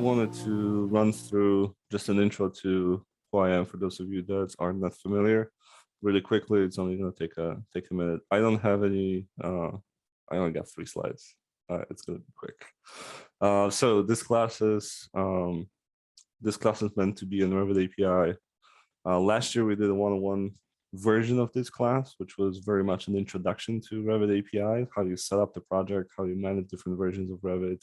wanted to run through just an intro to who I am for those of you that are not familiar. Really quickly, it's only going to take a minute. I don't have any. I only got 3 slides. It's going to be quick. So this class is meant to be in Revit API. Last year we did a one-on-one version of this class, which was very much an introduction to Revit API, how you set up the project, how you manage different versions of Revit,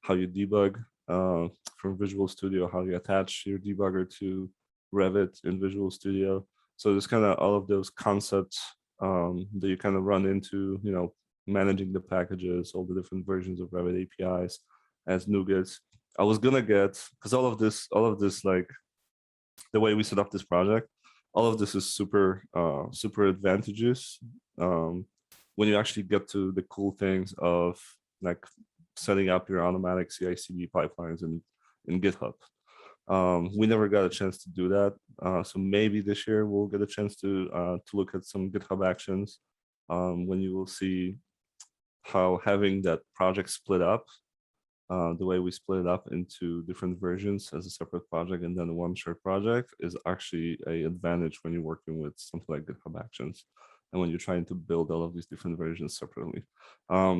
how you debug from Visual Studio, how you attach your debugger to Revit in Visual Studio. So there's kind of all of those concepts that you kind of run into, managing the packages, all the different versions of Revit APIs as nougats. I was gonna get, because all of this, like the way we set up this project, all of this is super advantageous when you actually get to the cool things of like setting up your automatic CI/CD pipelines in GitHub. We never got a chance to do that, so maybe this year we'll get a chance to look at some GitHub actions when you will see how having that project split up, the way we split it up into different versions as a separate project and then one shared project is actually an advantage when you're working with something like GitHub Actions and when you're trying to build all of these different versions separately.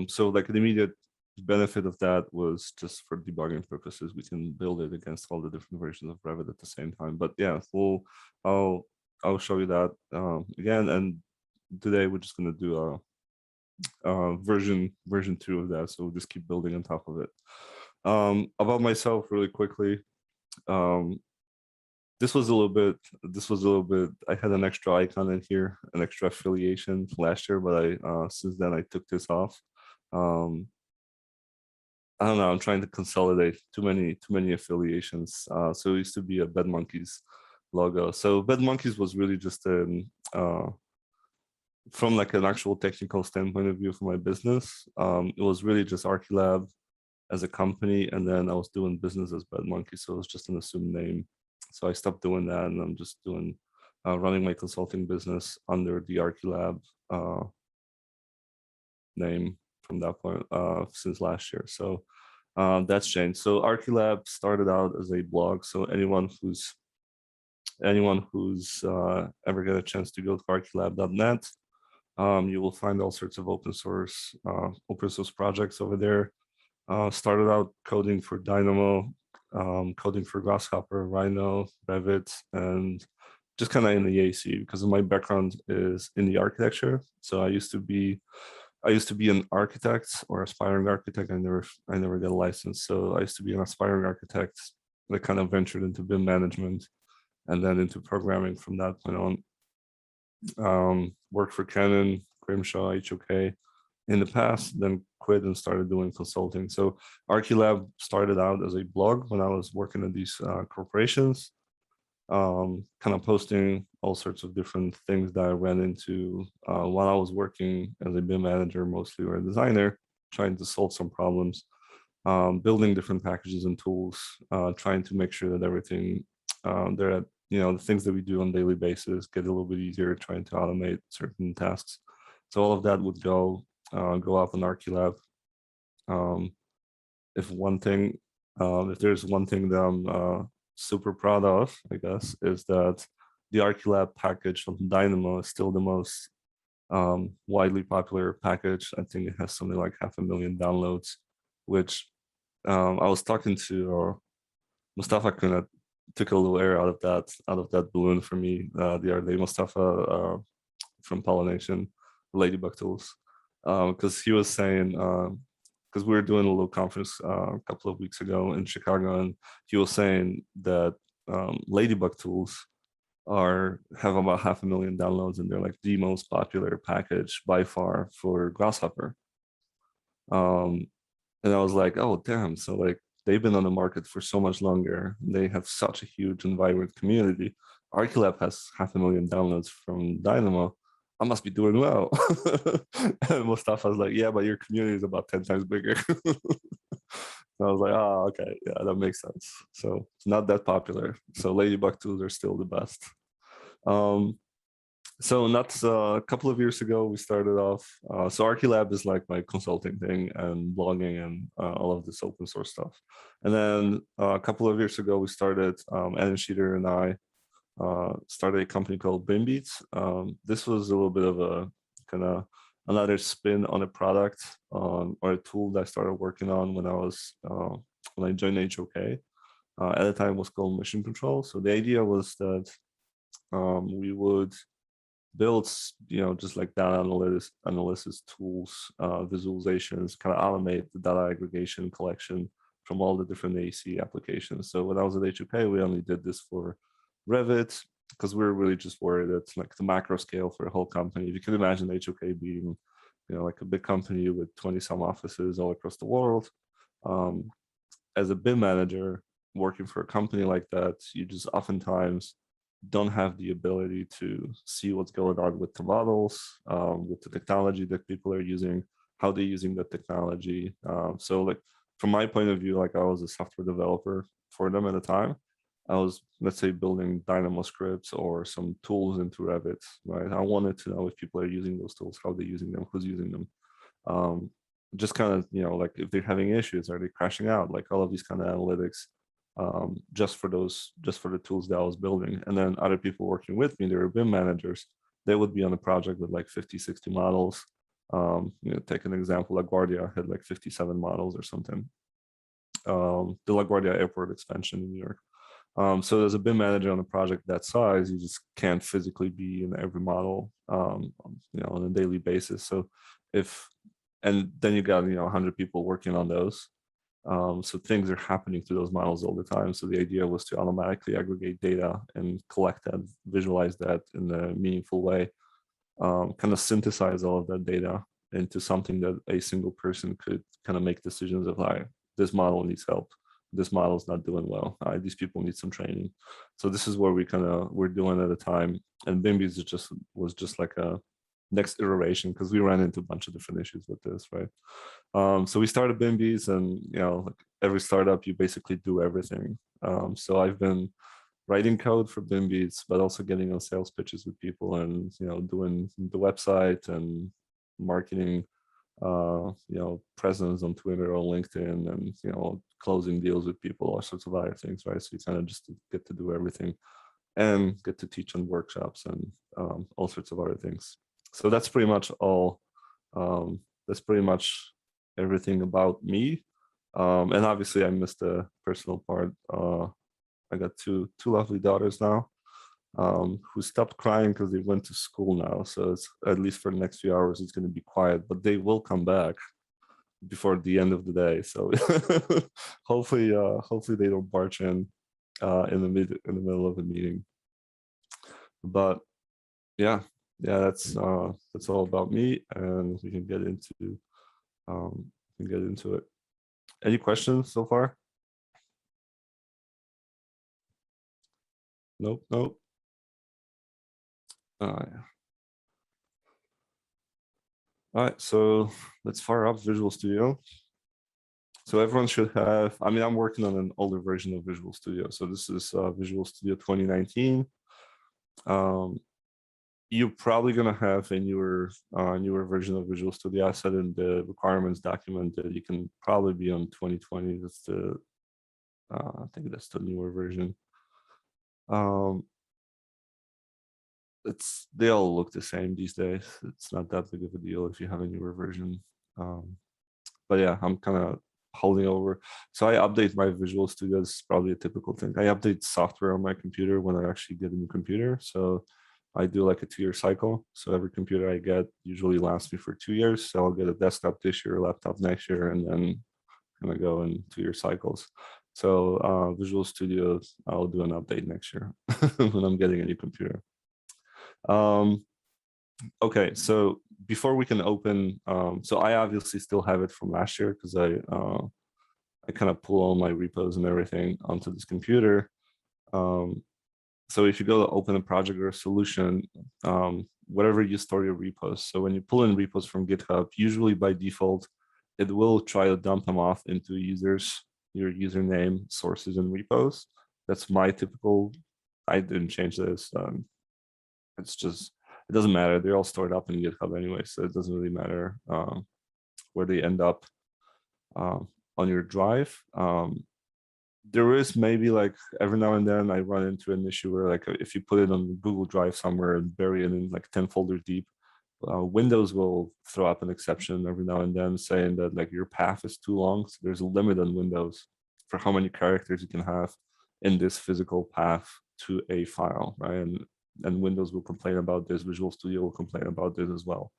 So like the immediate benefit of that was just for debugging purposes, we can build it against all the different versions of Revit at the same time. But yeah, I'll show you that again. And today we're just going to do version 2 of that, so we'll just keep building on top of it. About myself really quickly, this was a little bit I had an extra icon in here, an extra affiliation last year, but I since then I took this off. I don't know, I'm trying to consolidate too many affiliations. So it used to be a Bed Monkeys logo. So Bed Monkeys was really just from like an actual technical standpoint of view for my business, it was really just Archilab as a company, and then I was doing business as Bed Monkey, so it was just an assumed name. So I stopped doing that, and I'm just doing running my consulting business under the Archilab name from that point since last year. So that's changed. So Archilab started out as a blog, so anyone who's ever get a chance to go to archilab.net, you will find all sorts of open source projects over there. Started out coding for Dynamo, coding for Grasshopper, Rhino, Revit, and just kind of in the AEC because of my background is in the architecture. So I used to be an architect or aspiring architect. I never got a license. So I used to be an aspiring architect that kind of ventured into BIM management and then into programming from that point on. Worked for Canon, Grimshaw, HOK in the past, then quit and started doing consulting. So Archilab started out as a blog when I was working at these corporations, kind of posting all sorts of different things that I ran into while I was working as a BIM manager mostly, or a designer, trying to solve some problems, building different packages and tools, trying to make sure that everything the things that we do on a daily basis get a little bit easier, trying to automate certain tasks. So all of that would go up on Archilab. If there's one thing that I'm super proud of, I guess, is that the Archilab package from Dynamo is still the most widely popular package. I think it has something like 500,000 downloads, which I was talking to Mustafa Kunat, took a little air out of that balloon for me the other day. Mustafa from Pollination, Ladybug Tools, because he was saying, because we were doing a little conference a couple of weeks ago in Chicago, and he was saying that Ladybug Tools have about 500,000 downloads, and they're like the most popular package by far for Grasshopper. And I was like, oh damn! So like, they've been on the market for so much longer. They have such a huge and vibrant community. Archilab has 500,000 downloads from Dynamo. I must be doing well. And Mustafa was like, yeah, but your community is about 10 times bigger. And I was like, oh, okay, yeah, that makes sense. So it's not that popular. So Ladybug Tools are still the best. So not a couple of years ago, we started off. So Archilab is like my consulting thing and blogging and all of this open source stuff. And then a couple of years ago, we started, Adam Sheeter and I started a company called BIMbeats. This was a little bit of a kind of another spin on a product or a tool that I started working on when I joined HOK. At the time, it was called Mission Control. So the idea was that we would build, just like data analysis tools, visualizations, kind of automate the data aggregation collection from all the different AEC applications. So when I was at HOK, we only did this for Revit because we were really just worried that like the macro scale for a whole company. If you can imagine HOK being, like a big company with 20 some offices all across the world. As a BIM manager working for a company like that, you just oftentimes don't have the ability to see what's going on with the models, with the technology that people are using, how they're using the technology. So like from my point of view, like I was a software developer for them at the time. I was, let's say, building Dynamo scripts or some tools into Revit, right? I wanted to know if people are using those tools, how they're using them, who's using them. Just kind of, like if they're having issues, are they crashing out? Like all of these kind of analytics, just for the tools that I was building. And then other people working with me, they were BIM managers. They would be on a project with like 50, 60 models. Take an example, LaGuardia had like 57 models or something. The LaGuardia Airport expansion in New York. So as a BIM manager on a project that size, you just can't physically be in every model, on a daily basis. So and then you got 100 people working on those. So things are happening to those models all the time. So the idea was to automatically aggregate data and collect that, visualize that in a meaningful way, kind of synthesize all of that data into something that a single person could kind of make decisions of like, this model needs help. This model is not doing well. These people need some training. So this is where we're doing at the time. And BIMbeats was just like a next iteration because we ran into a bunch of different issues with this, right? So we started BIMbeats, and like every startup, you basically do everything. So I've been writing code for BIMbeats, but also getting on sales pitches with people, and doing the website and marketing, presence on Twitter or LinkedIn, and closing deals with people, all sorts of other things, right? So you kind of just get to do everything and get to teach on workshops and all sorts of other things. So that's pretty much all. That's pretty much everything about me. And obviously I missed the personal part. I got two lovely daughters now, who stopped crying because they went to school now. So it's, at least for the next few hours, it's going to be quiet, but they will come back before the end of the day. So hopefully they don't barge in the middle of the meeting. But yeah, that's all about me, and we can get into it. Any questions so far? Nope. Yeah. All right, so let's fire up Visual Studio. So everyone should have, I'm working on an older version of Visual Studio. So this is Visual Studio 2019. You're probably gonna have a newer version of Visual Studio. I said in the requirements document that you can probably be on 2020. That's I think that's the newer version. They all look the same these days. It's not that big of a deal if you have a newer version. But yeah, I'm kind of holding over. So I update my Visual Studio. This is probably a typical thing. I update software on my computer when I actually get a new computer. So I do like a 2-year cycle. So every computer I get usually lasts me for 2 years. So I'll get a desktop this year, a laptop next year, and then kind of go in 2-year cycles. So Visual Studio, I'll do an update next year when I'm getting a new computer. Okay, so before we can open, so I obviously still have it from last year because I kind of pull all my repos and everything onto this computer. So if you go to open a project or a solution, whatever you store your repos. So when you pull in repos from GitHub, usually by default, it will try to dump them off into your username, sources, and repos. That's my typical. I didn't change this. It's just it doesn't matter. They're all stored up in GitHub anyway, so it doesn't really matter where they end up on your drive. There is maybe like every now and then I run into an issue where like if you put it on Google Drive somewhere and bury it in like 10 folders deep, Windows will throw up an exception every now and then saying that like your path is too long. So there's a limit on Windows for how many characters you can have in this physical path to a file, right? And Windows will complain about this, Visual Studio will complain about this as well.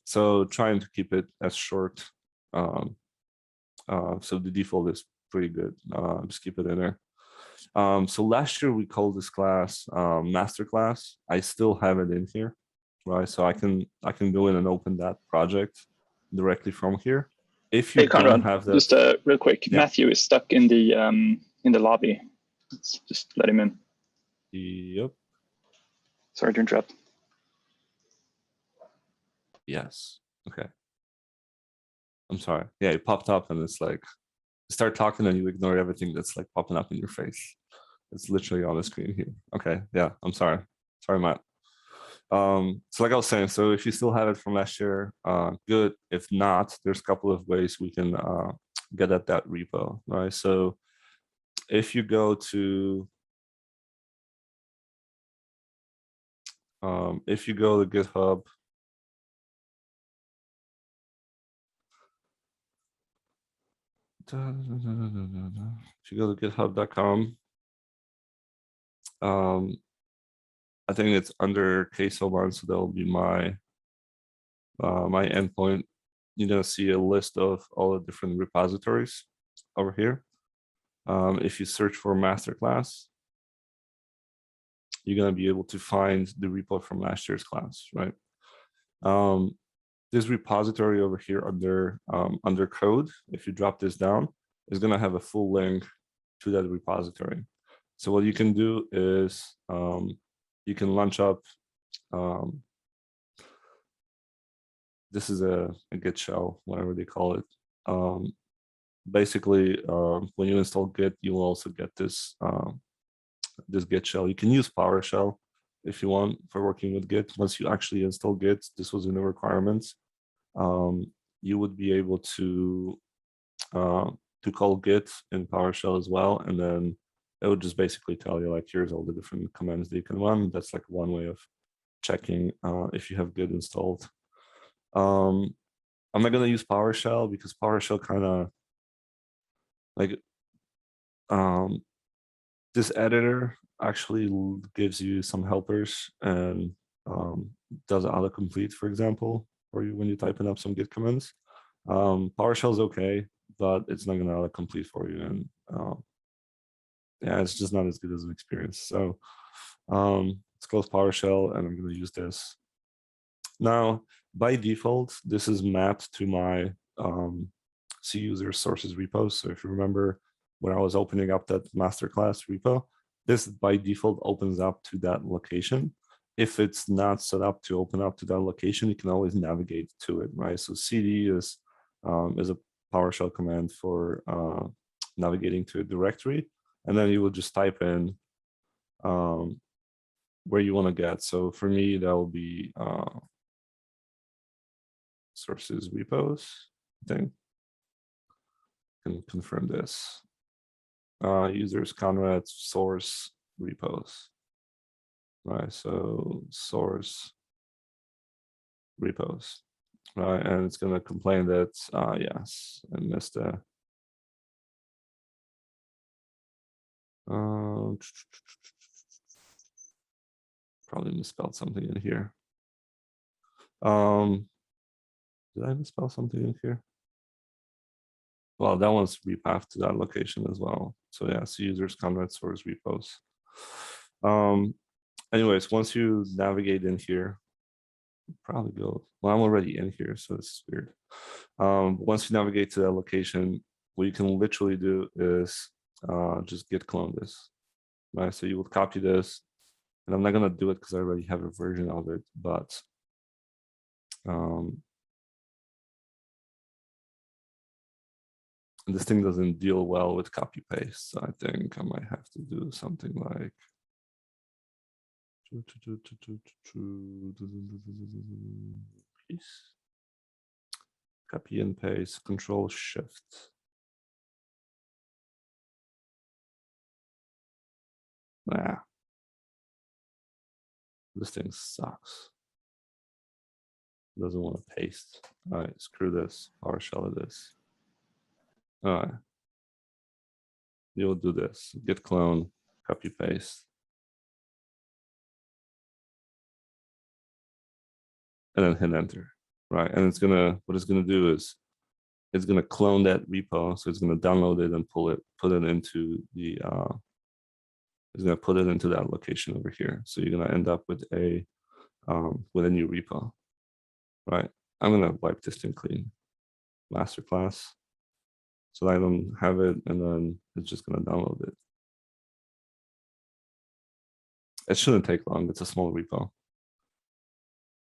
So trying to keep it as short. So the default is pretty good. Just keep it in there. So last year we called this class Masterclass. I still have it in here, right? So I can go in and open that project directly from here. If you don't have that, just real quick, yeah. Matthew is stuck in the lobby. Let's just let him in. Yep. Sorry to interrupt. Yes. Okay. I'm sorry. Yeah, it popped up and it's like, you start talking and you ignore everything that's like popping up in your face. It's literally on the screen here. Okay. Yeah. I'm sorry. Sorry, Matt. So like I was saying, so if you still have it from last year, good. If not, there's a couple of ways we can get at that repo, right? So if you go to GitHub, if you go to github.com, I think it's under KSO1, so that'll be my endpoint. You're gonna see a list of all the different repositories over here. If you search for Masterclass, you're gonna be able to find the repo from last year's class, right? This repository over here under code, if you drop this down, is gonna have a full link to that repository. So what you can do is you can launch up, this is a Git shell, whatever they call it. Basically, when you install Git, you will also get this this Git shell. You can use PowerShell if you want for working with Git. Once you actually install Git, this was in the requirements. You would be able to call Git in PowerShell as well, and then it would just basically tell you like, here's all the different commands that you can run. That's like one way of checking if you have Git installed. I'm not gonna use PowerShell because PowerShell kind of like this editor actually gives you some helpers and does autocomplete, for example, for you when you typing up some Git commands. PowerShell is okay, but it's not gonna autocomplete for you, and yeah, it's just not as good as an experience. So let's close PowerShell, and I'm gonna use this. Now, by default, this is mapped to my C user sources repo. So if you remember when I was opening up that Masterclass repo, this by default opens up to that location. If it's not set up to open up to that location, you can always navigate to it, right? So cd is a PowerShell command for navigating to a directory, and then you will just type in where you want to get. So for me, that will be sources repos, I think. Can confirm this. Users Conrad source repos. Right, so source repos. Right, and it's gonna complain that yes, I missed a probably misspelled something in here. Did I misspell something in here? Well, that one's repathed to that location as well. So yeah, so users Conrad source repos. Anyways, once you navigate in here, probably go, well, I'm already in here, so it's weird. Once you navigate to that location, what you can literally do is just git clone this, right? So you would copy this, and I'm not gonna do it because I already have a version of it, but this thing doesn't deal well with copy paste, so I think I might have to do something like Please. Copy and paste, Control Shift. Nah. This thing sucks. Doesn't want to paste. All right, screw this. PowerShell this. All right. You'll do this. Git clone, copy paste. And then hit enter. Right. And it's gonna, what it's gonna do is it's gonna clone that repo. So it's gonna download it and put it into the it's gonna put it into that location over here. So you're gonna end up with a new repo. Right. I'm gonna wipe this thing clean. Masterclass. So that I don't have it, and then it's just gonna download it. It shouldn't take long. It's a small repo.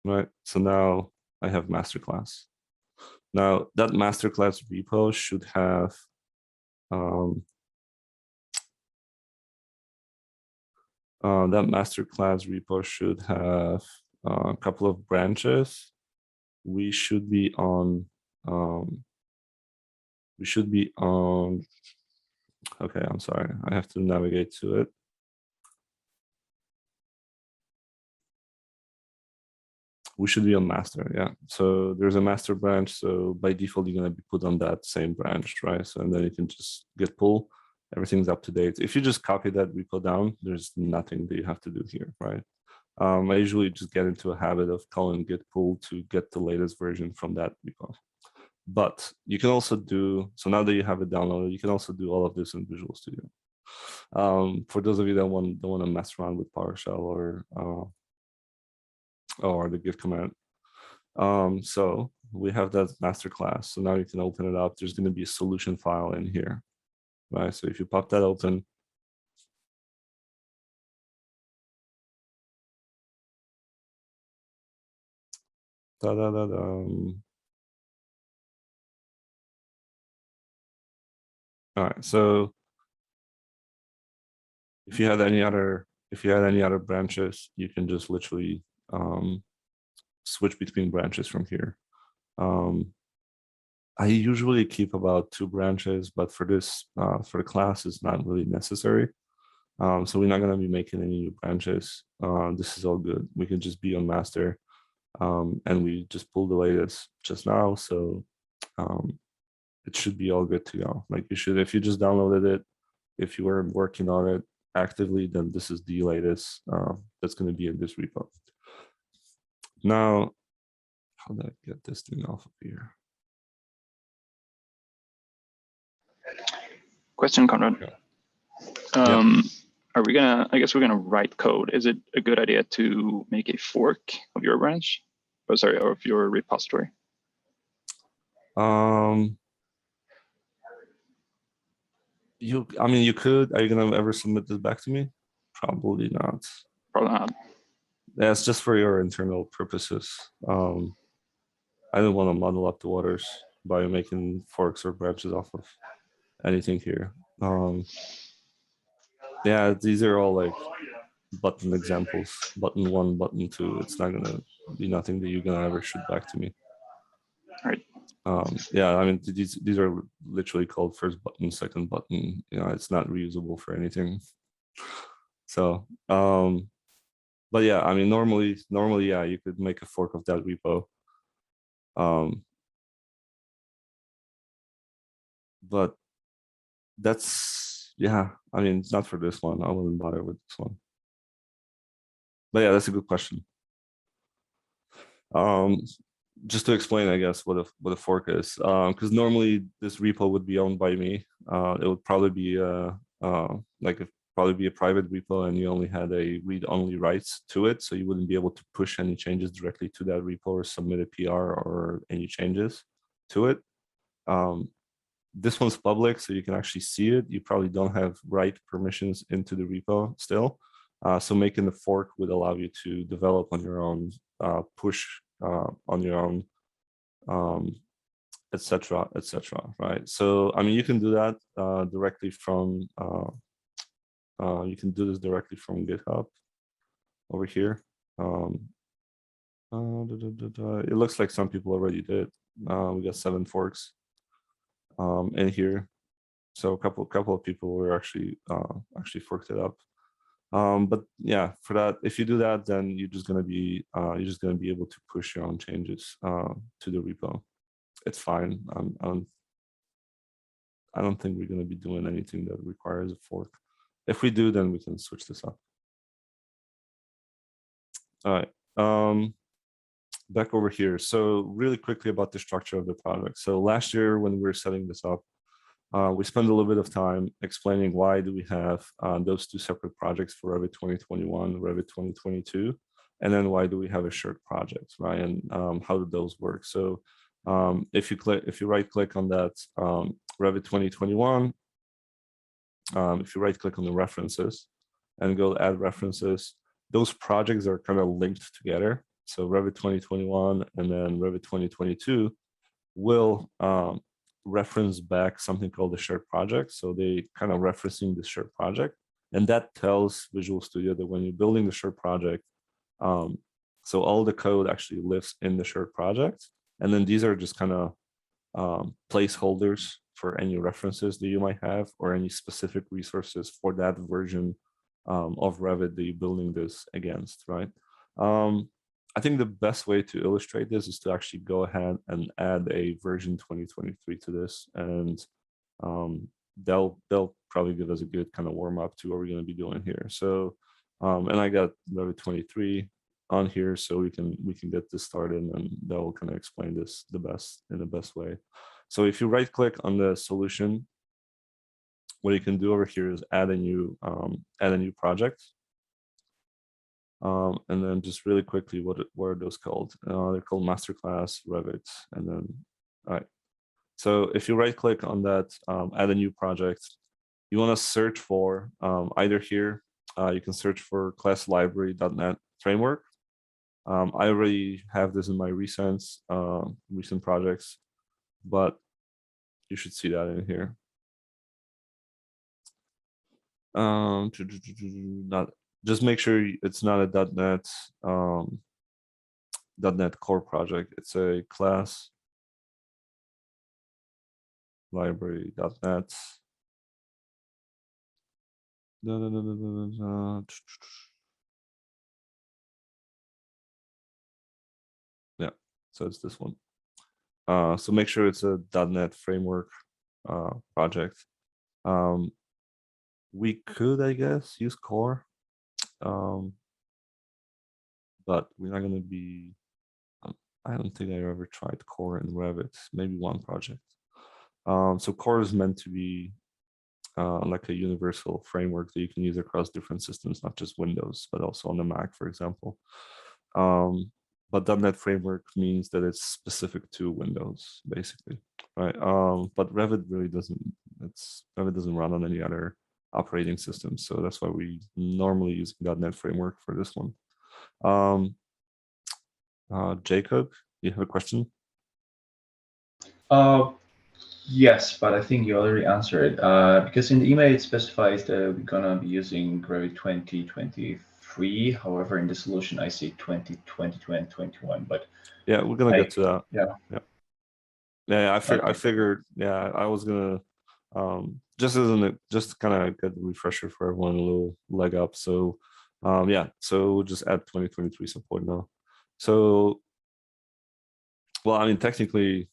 Right. So now I have Masterclass. Now that Masterclass repo should have a couple of branches. We should be on. Okay, I'm sorry. I have to navigate to it. We should be on master, yeah. So there's a master branch. So by default, you're gonna be put on that same branch, right? So and then you can just git pull. Everything's up to date. If you just copy that repo down, there's nothing that you have to do here, right? I usually just get into a habit of calling git pull to get the latest version from that repo. But you can also do, so now that you have it downloaded, you can also do all of this in Visual Studio. For those of you that don't want to mess around with PowerShell or the git command. So we have that masterclass. So now you can open it up. There's going to be a solution file in here, right? So if you pop that open, all right, so if you had any other branches, you can just literally switch between branches from here. I usually keep about 2 branches, but for this for the class, it's not really necessary. So we're not going to be making any new branches. This is all good. We can just be on master, and we just pulled the latest just now, so it should be all good to go. Like you should, if you just downloaded it, if you were working on it actively, then this is the latest that's going to be in this repo. Now, how did I get this thing off of here? Question, Conrad. Yeah. Are we gonna, I guess we're gonna write code. Is it a good idea to make a fork of your branch? Oh, sorry, or of your repository? I mean, you could. Are you gonna ever submit this back to me? Probably not. Probably not. Yeah, it's just for your internal purposes. I don't want to muddle up the waters by making forks or branches off of anything here. Yeah, these are all like button examples. Button 1, button 2. It's not gonna be nothing that you're gonna ever shoot back to me. Right. Yeah, I mean, these are literally called first button, second button. You know, it's not reusable for anything. So, but yeah, I mean, normally, yeah, you could make a fork of that repo. But that's, yeah, I mean, it's not for this one. I wouldn't bother with this one. But yeah, that's a good question. Just to explain, I guess, what a fork is, because normally this repo would be owned by me. It would probably be probably be a private repo, and you only had a read-only rights to it, so you wouldn't be able to push any changes directly to that repo or submit a PR or any changes to it. This one's public, so you can actually see it. You probably don't have write permissions into the repo still. So making the fork would allow you to develop on your own, push on your own, etc., right? So, I mean, you can do that directly from, you can do this directly from GitHub. over here. It looks like some people already did. We got 7 forks in here, so a couple of people were actually forked it up. But yeah, for that, if you do that, then you're just gonna be able to push your own changes to the repo. It's fine. I don't think we're gonna be doing anything that requires a fork. If we do, then we can switch this up. All right. Back over here. So really quickly about the structure of the project. So last year when we were setting this up, we spent a little bit of time explaining why do we have those 2 separate projects for Revit 2021, Revit 2022, and then why do we have a shared project, right? And how do those work? So if you right click on that Revit 2021, if you right click on the references and go add references, those projects are kind of linked together. So Revit 2021 and then Revit 2022 will reference back something called the shared project. So they kind of referencing the shared project. And that tells Visual Studio that when you're building the shared project, so all the code actually lives in the shared project. And then these are just kind of placeholders for any references that you might have or any specific resources for that version of Revit that you're building this against, right? I think the best way to illustrate this is to actually go ahead and add a version 2023 to this, and they'll probably give us a good kind of warm up to what we're going to be doing here. So, and I got Revit 23 on here, so we can get this started, and that will kind of explain this in the best way. So if you right click on the solution, what you can do over here is add a new project. And then just really quickly, what are those called? They're called Masterclass Revit. And then, all right. So if you right click on that, add a new project, you want to search for either here, you can search for class library.net framework. I already have this in my recent projects, but you should see that in here. Just make sure it's not a .NET Core project. It's a class library.net. Yeah, so it's this one. So make sure it's a .NET framework project. We could, I guess, use Core, but we're not going to be. I don't think I ever tried Core in Revit. Maybe one project. So Core is meant to be like a universal framework that you can use across different systems, not just Windows, but also on the Mac, for example. But .NET framework means that it's specific to Windows, basically, right? But Revit really doesn't. Revit doesn't run on any other operating system, so that's why we normally use .NET framework for this one. Jacob, you have a question? Yes, but I think you already answered it. Because in the email it specifies that we're gonna be using Revit 2023. However, in the solution I see 2020, 2021. But yeah, we're gonna get to that. Yeah. I figured. Yeah, I was gonna just kind of get the refresher for everyone, a little leg up. So yeah, so we'll just add 2023 support now. So, well, I mean, technically,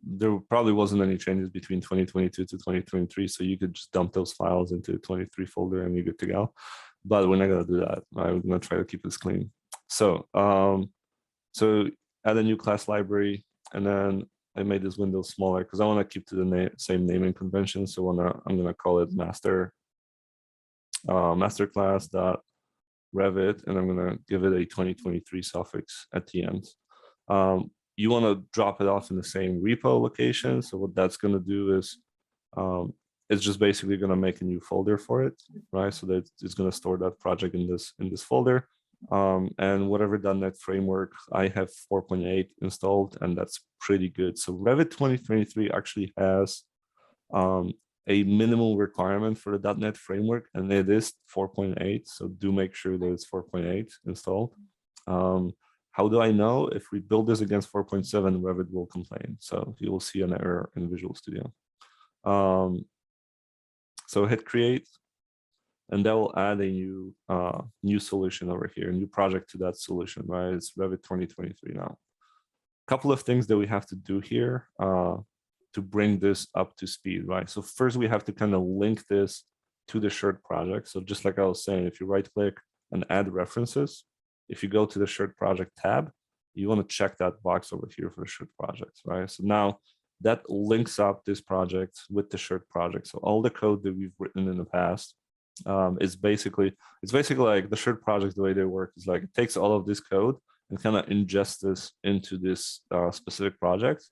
there probably wasn't any changes between 2022 to 2023, so you could just dump those files into the 23 folder and you're good to go. But we're not gonna do that. Right? We're gonna try to keep this clean. So, so add a new class library, and then I made this window smaller because I want to keep to the same naming convention. So I'm gonna call it masterclass.revit, and I'm gonna give it a 2023 suffix at the end. You want to drop it off in the same repo location. So what that's going to do is it's just basically going to make a new folder for it, right? So that it's going to store that project in this folder. And whatever .NET framework, I have 4.8 installed, and that's pretty good. So Revit 2023 actually has a minimal requirement for the .NET framework, and it is 4.8. So do make sure that it's 4.8 installed. How do I know? If we build this against 4.7, Revit will complain. So you will see an error in Visual Studio. So hit create, and that will add a new solution over here, a new project to that solution, right? It's Revit 2023 now. A couple of things that we have to do here to bring this up to speed, right? So first we have to kind of link this to the shared project. So just like I was saying, if you right click and add references, if you go to the shared project tab, you want to check that box over here for the shared projects, right? So now that links up this project with the shared project. So all the code that we've written in the past is basically, like the shared projects, the way they work is like, it takes all of this code and kind of ingests this into this specific project,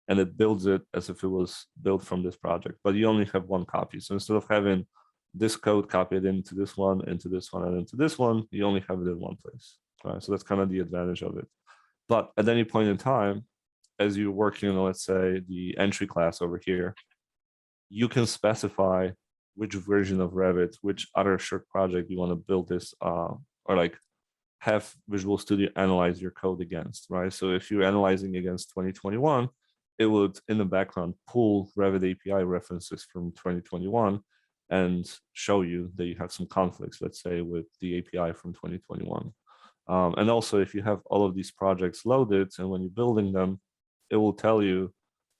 and it builds it as if it was built from this project, but you only have one copy. So instead of having this code copied into this one, and into this one, you only have it in one place, right? So that's kind of the advantage of it. But at any point in time, as you're working on, let's say, the entry class over here, you can specify which version of Revit, which other shared project you want to build this, or like have Visual Studio analyze your code against, right? So if you're analyzing against 2021, it would, in the background, pull Revit API references from 2021 and show you that you have some conflicts, let's say, with the API from 2021. And also, if you have all of these projects loaded, and when you're building them, it will tell you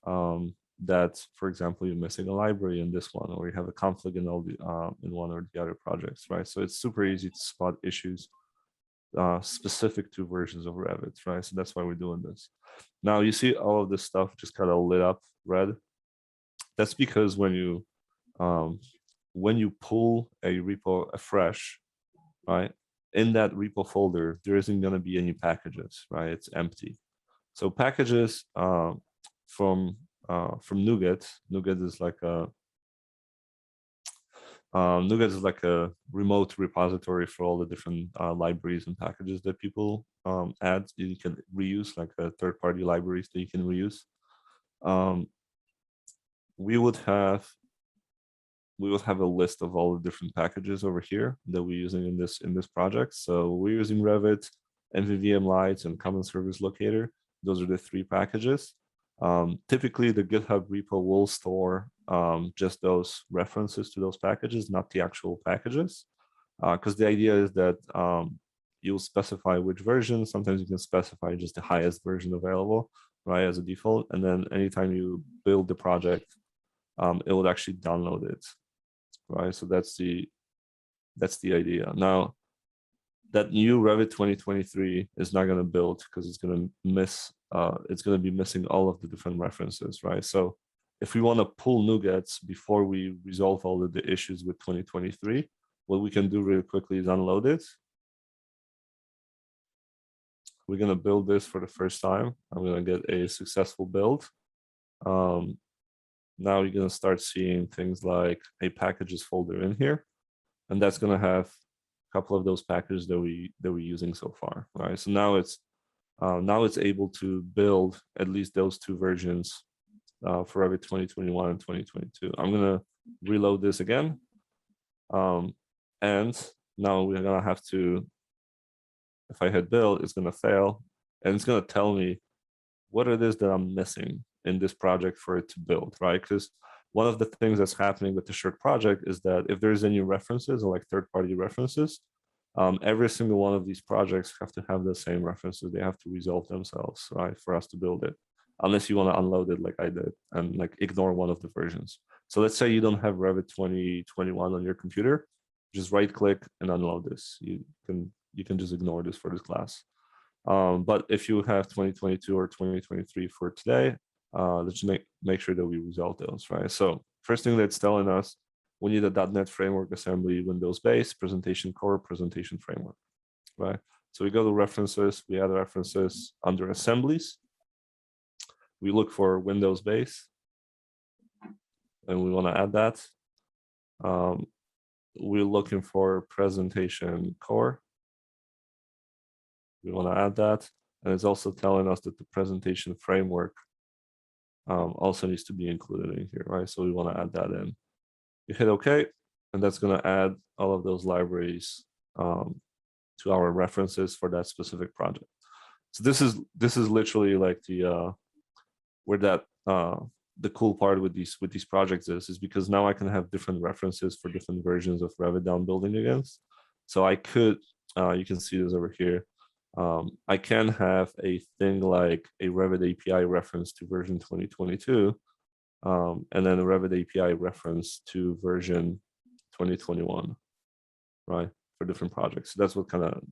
that, for example, you're missing a library in this one, or you have a conflict in all the in one or the other projects, right? So it's super easy to spot issues specific to versions of Revit, right? So that's why we're doing this. Now you see all of this stuff just kind of lit up red. That's because when you pull a repo afresh, right, in that repo folder, there isn't going to be any packages, right? It's empty. So packages from NuGet. NuGet is like a remote repository for all the different libraries and packages that people add. You can reuse, like third-party libraries that you can reuse. We would have a list of all the different packages over here that we're using in this project. So we're using Revit, MVVM Lite, and Common Service Locator. Those are the 3 packages. Typically, the GitHub repo will store just those references to those packages, not the actual packages, because the idea is that you'll specify which version. Sometimes you can specify just the highest version available, right, as a default, and then anytime you build the project, it will actually download it, right? So that's the idea. Now, that new Revit 2023 is not going to build because it's going to be missing all of the different references, right? So if we want to pull NuGets before we resolve all of the issues with 2023, what we can do really quickly is unload it. We're going to build this for the first time. I'm going to get a successful build. Now you're going to start seeing things like a packages folder in here, and that's going to have couple of those packages that we're using so far, right? So now it's able to build at least those 2 versions for Revit 2021 and 2022. I'm gonna reload this again, and now we're gonna have to, if I hit build, it's gonna fail, and it's gonna tell me what it is that I'm missing in this project for it to build, right? Because one of the things that's happening with the shared project is that if there's any references or like third-party references, every single one of these projects have to have the same references. They have to resolve themselves, right, for us to build it, unless you want to unload it like I did and like ignore one of the versions. So let's say you don't have Revit 2021 on your computer, just right-click and unload this. You can just ignore this for this class. But if you have 2022 or 2023 for today, let's make sure that we resolve those, right? So first thing that's telling us, we need a .NET Framework Assembly Windows-based Presentation Core Presentation Framework, right? So we go to References, we add references under Assemblies. We look for Windows-based, and we want to add that. We're looking for Presentation Core. We want to add that, and it's also telling us that the presentation framework also needs to be included in here, right? So we want to add that in. You hit OK, and that's going to add all of those libraries to our references for that specific project. So this is literally like the where that the cool part with these projects is because now I can have different references for different versions of Revit that I'm building against. So I could, you can see this over here. I can have a thing like a Revit API reference to version 2022, and then a Revit API reference to version 2021, right? For different projects. So that's what kind of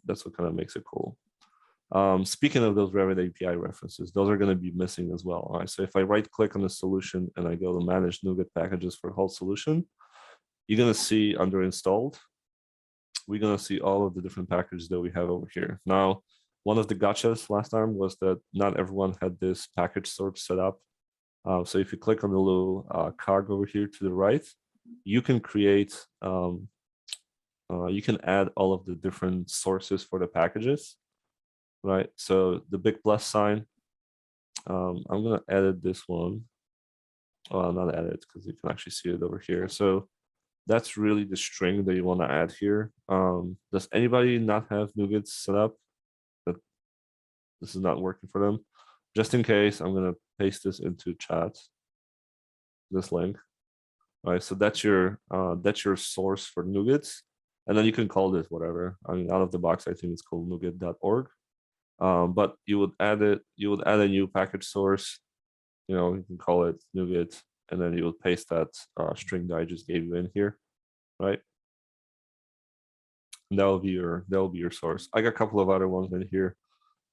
makes it cool. Speaking of those Revit API references, those are going to be missing as well. All right. So if I right click on the solution and I go to manage NuGet packages for whole solution, you're going to see under installed, we're going to see all of the different packages that we have over here. Now, one of the gotchas last time was that not everyone had this package sort set up. So if you click on the little cog over here to the right, you can create, you can add all of the different sources for the packages, right? So the big plus sign, I'm going to edit this one. Well, not edit because you can actually see it over here. So that's really the string that you want to add here. Does anybody not have NuGet set up? That this is not working for them. Just in case, I'm going to paste this into chat. This link. All right, so that's your source for NuGet, and then you can call this whatever. I mean, out of the box, I think it's called NuGet.org. But you would add it. You would add a new package source. You know, you can call it NuGet, and then you would paste that string that I just gave you in here, right? And that will be your source. I got a couple of other ones in here.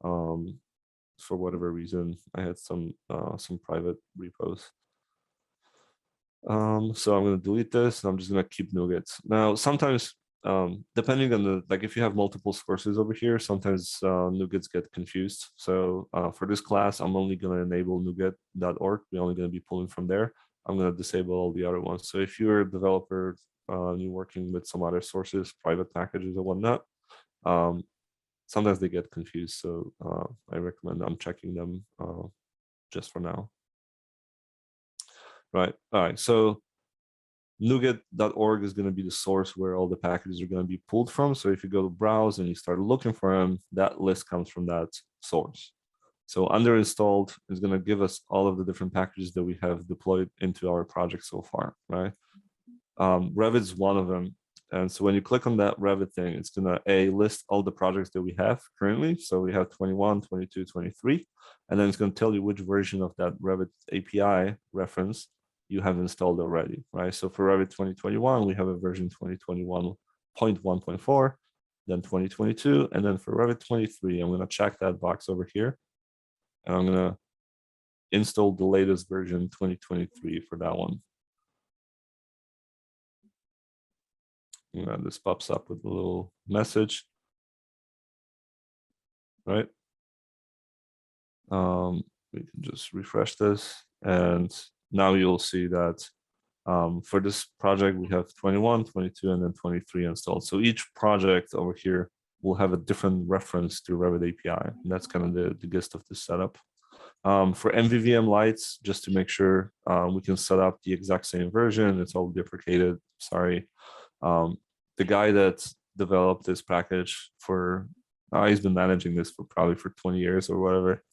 For whatever reason, I had some private repos. So I'm going to delete this, and I'm just going to keep NuGet. Now, sometimes, depending on the, like if you have multiple sources over here, sometimes NuGets get confused. So for this class, I'm only going to enable NuGet.org. We're only going to be pulling from there. I'm going to disable all the other ones. So if you're a developer, you're working with some other sources, private packages or whatnot, sometimes they get confused. So I recommend unchecking them just for now. Right. All right. So NuGet.org is going to be the source where all the packages are going to be pulled from. So if you go to browse and you start looking for them, that list comes from that source. So under installed is going to give us all of the different packages that we have deployed into our project so far, right? Revit is one of them. And so when you click on that Revit thing, it's going to list all the projects that we have currently. So we have 21, 22, 23, and then it's going to tell you which version of that Revit API reference you have installed already, right? So for Revit 2021, we have a version 2021.1.4, then 2022, and then for Revit 23, I'm going to check that box over here, and I'm going to install the latest version 2023 for that one. And this pops up with a little message, right? We can just refresh this, and now you'll see that for this project, we have 21, 22, and then 23 installed. So each project over here will have a different reference to Revit API. And that's kind of the gist of this setup. For MVVM lights, just to make sure we can set up the exact same version, it's all deprecated, sorry. The guy that developed this package for, he's been managing this for probably 20 years or whatever.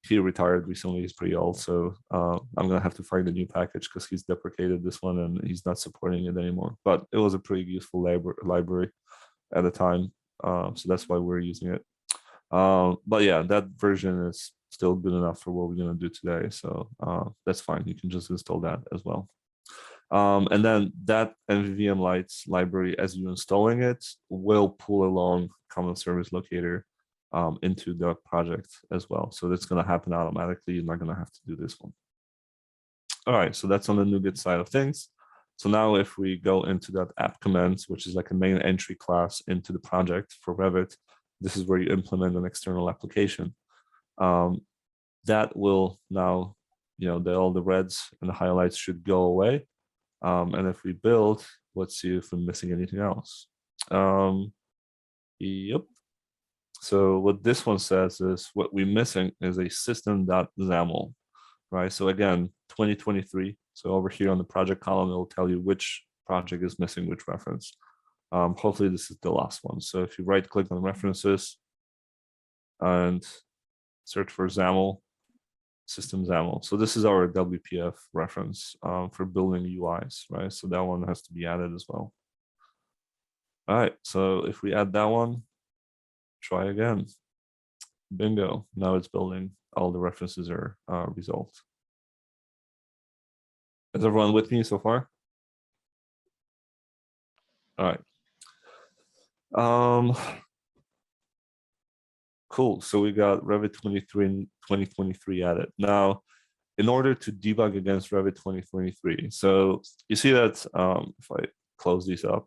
He retired recently, he's pretty old, so I'm gonna have to find a new package because he's deprecated this one and he's not supporting it anymore. But it was a pretty useful library at the time, so that's why we're using it. But yeah, that version is still good enough for what we're gonna do today, so that's fine. You can just install that as well. And then that MVVM lights library, as you're installing it, will pull along common service locator into the project as well. So that's going to happen automatically. You're not going to have to do this one. All right, so that's on the NuGet side of things. So now if we go into that app commands, which is like a main entry class into the project for Revit, this is where you implement an external application. That will now, you know, all the reds and the highlights should go away. And if we build, let's see if I'm missing anything else. Yep. So what this one says is what we're missing is a system.xaml. right? So again, 2023. So over here on the project column, it will tell you which project is missing which reference. Hopefully this is the last one. So if you right click on references and search for XAML, system XAML. So this is our WPF reference for building UIs, right? So that one has to be added as well. All right, so if we add that one, try again. Bingo, now it's building. All the references are resolved. Is everyone with me so far? All right. Cool, so we got Revit 23 and 2023 added. Now, in order to debug against Revit 2023, so you see that if I close these up,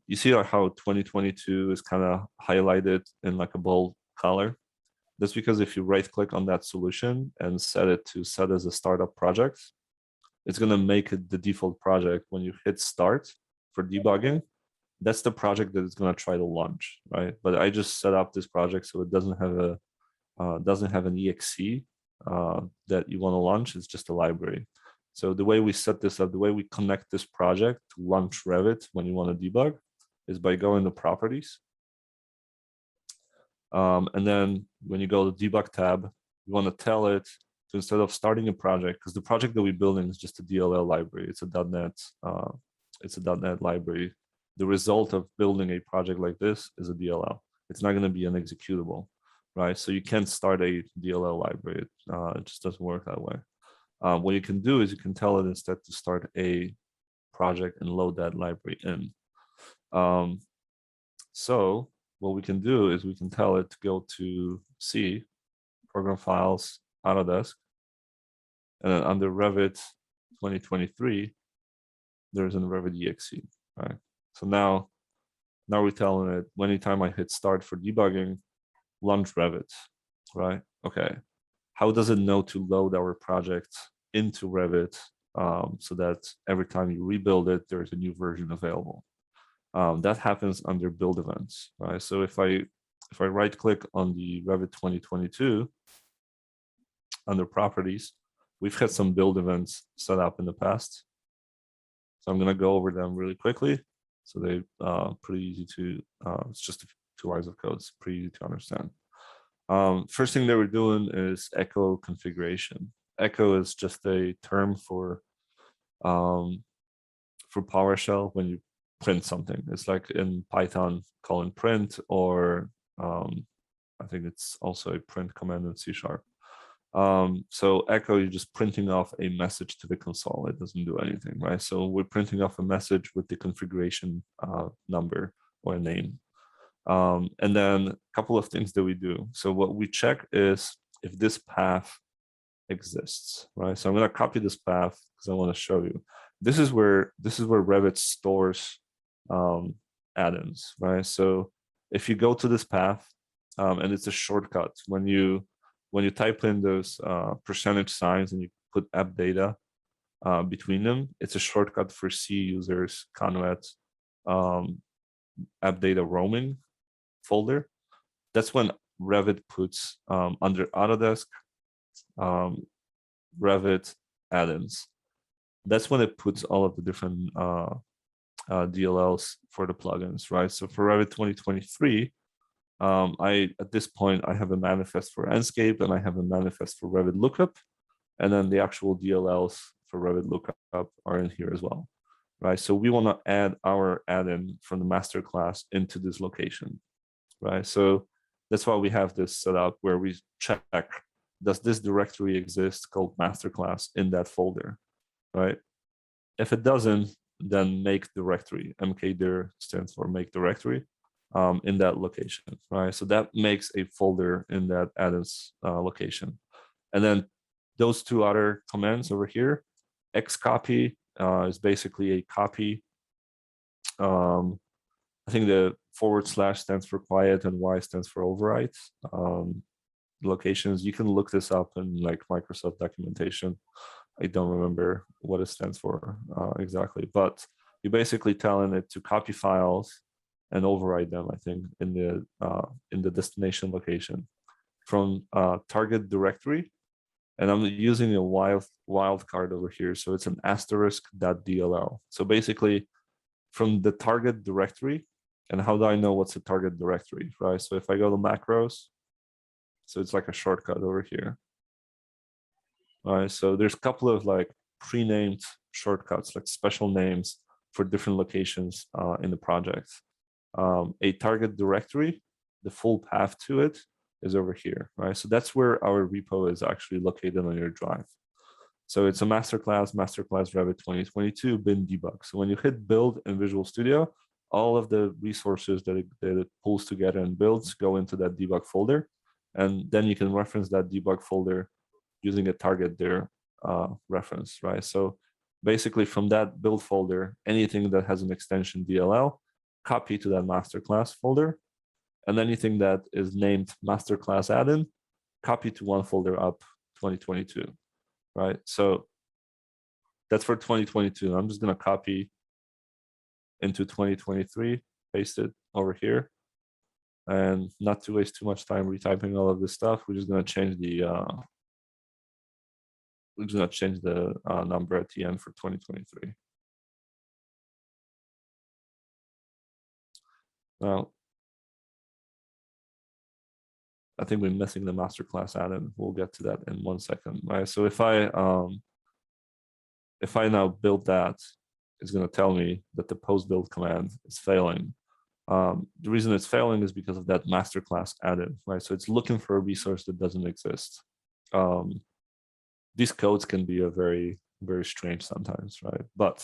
you see how 2022 is kind of highlighted in like a bold color. That's because if you right click on that solution and set it to set as a startup project, it's going to make it the default project. When you hit start for debugging, that's the project that it's going to try to launch, right? But I just set up this project so it doesn't have an exe that you want to launch. It's just a library. So the way we set this up, the way we connect this project to launch Revit when you want to debug is by going to properties. And then when you go to debug tab, you want to tell it to, instead of starting a project, because the project that we're building is just a DLL library. It's a .NET library. The result of building a project like this is a DLL. It's not going to be an executable, right? So you can't start a DLL library. It just doesn't work that way. What you can do is you can tell it instead to start a project and load that library in. So what we can do is we can tell it to go to C, Program Files, Autodesk, and then under Revit 2023, there's a Revit exe, right? So now we're telling it, anytime I hit start for debugging, launch Revit, right? Okay, how does it know to load our project into Revit so that every time you rebuild it, there's a new version available? That happens under build events, right? So if I right click on the Revit 2022 under properties, we've had some build events set up in the past. So I'm going to go over them really quickly. So they pretty easy to, it's just 2 lines of code. It's pretty easy to understand. First thing they were doing is echo configuration. Echo is just a term for PowerShell when you print something. It's like in Python calling print, or I think it's also a print command in C#. So echo, you're just printing off a message to the console. It doesn't do anything, right? So we're printing off a message with the configuration number or a name. And then a couple of things that we do. So what we check is if this path exists, right? So I'm going to copy this path because I want to show you. This is where Revit stores add-ins, right? So if you go to this path, and it's a shortcut when you type in those percentage signs and you put app data between them, it's a shortcut for C users, convet, app data roaming folder. That's when Revit puts under Autodesk Revit add-ins. That's when it puts all of the different DLLs for the plugins, right? So for Revit 2023, at this point, I have a manifest for Enscape and I have a manifest for Revit Lookup, and then the actual DLLs for Revit Lookup are in here as well, right? So we want to add our add-in from the Masterclass into this location, right? So that's why we have this set up where we check, does this directory exist called Masterclass in that folder, right? If it doesn't, then make directory. mkdir stands for make directory in that location, right? So that makes a folder in that add-ins location. And then those 2 other commands over here, xcopy is basically a copy. I think the / stands for quiet and Y stands for overwrite. Locations, you can look this up in like Microsoft documentation. I don't remember what it stands for exactly, but you're basically telling it to copy files and override them, I think, in the destination location from target directory And I'm using a wildcard over here. So it's an asterisk.dll. So basically from the target directory, and how do I know what's the target directory, right? So if I go to macros, so it's like a shortcut over here. All right, so there's a couple of like pre-named shortcuts, like special names for different locations in the project. A target directory, the full path to it is over here, right? So that's where our repo is actually located on your drive. So it's a masterclass Revit 2022 bin debug. So when you hit build in Visual Studio, all of the resources that it pulls together and builds go into that debug folder. And then you can reference that debug folder using a target there reference, right? So basically from that build folder, anything that has an extension DLL, copy to that masterclass folder. And anything that is named masterclass add-in, copy to one folder up 2022, right? So that's for 2022. I'm just gonna copy into 2023, paste it over here. And not to waste too much time retyping all of this stuff, we're just gonna change the number at the end for 2023. Now, I think we're missing the masterclass add-in. We'll get to that in 1 second, right? So if I now build that, it's going to tell me that the post build command is failing. The reason it's failing is because of that masterclass add-in, right? So it's looking for a resource that doesn't exist. These codes can be a very, very strange sometimes, right? But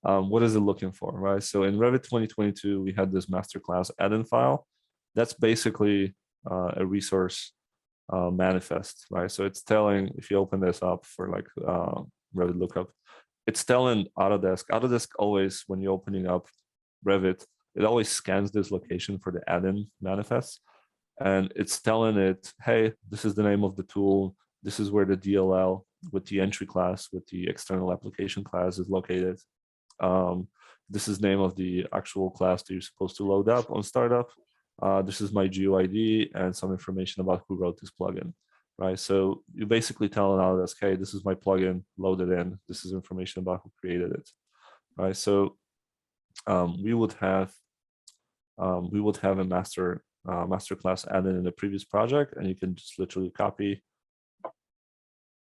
what is it looking for, right? So in Revit 2022, we had this masterclass add-in file. That's basically a resource manifest, right? So it's telling, if you open this up for like Revit lookup, it's telling Autodesk always, when you're opening up Revit, it always scans this location for the add-in manifest. And it's telling it, hey, this is the name of the tool. This is where the DLL with the entry class, with the external application class is located. This is name of the actual class that you're supposed to load up on startup. This is my GUID and some information about who wrote this plugin, right? So you basically tell Autodesk, hey, this is my plugin, load it in. This is information about who created it, right? So we would have a masterclass add-in in the previous project, and you can just literally copy,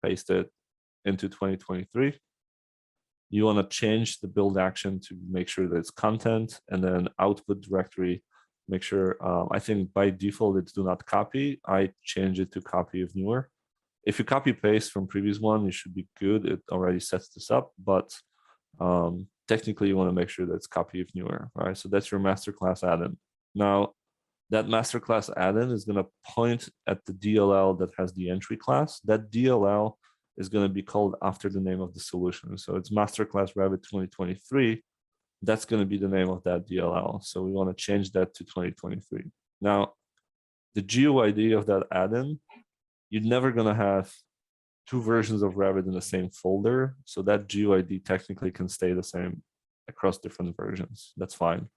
paste it into 2023. You want to change the build action to make sure that it's content, and then output directory. Make sure, I think by default it's do not copy. I change it to copy of newer. If you copy paste from previous one, you should be good. It already sets this up, but technically you want to make sure that it's copy of newer, right? So that's your masterclass add-in. Now, that masterclass add-in is going to point at the DLL that has the entry class. That DLL is going to be called after the name of the solution. So it's Masterclass Revit 2023. That's going to be the name of that DLL. So we want to change that to 2023. Now, the GUID of that add-in, you're never going to have two versions of Revit in the same folder. So that GUID technically can stay the same across different versions. That's fine.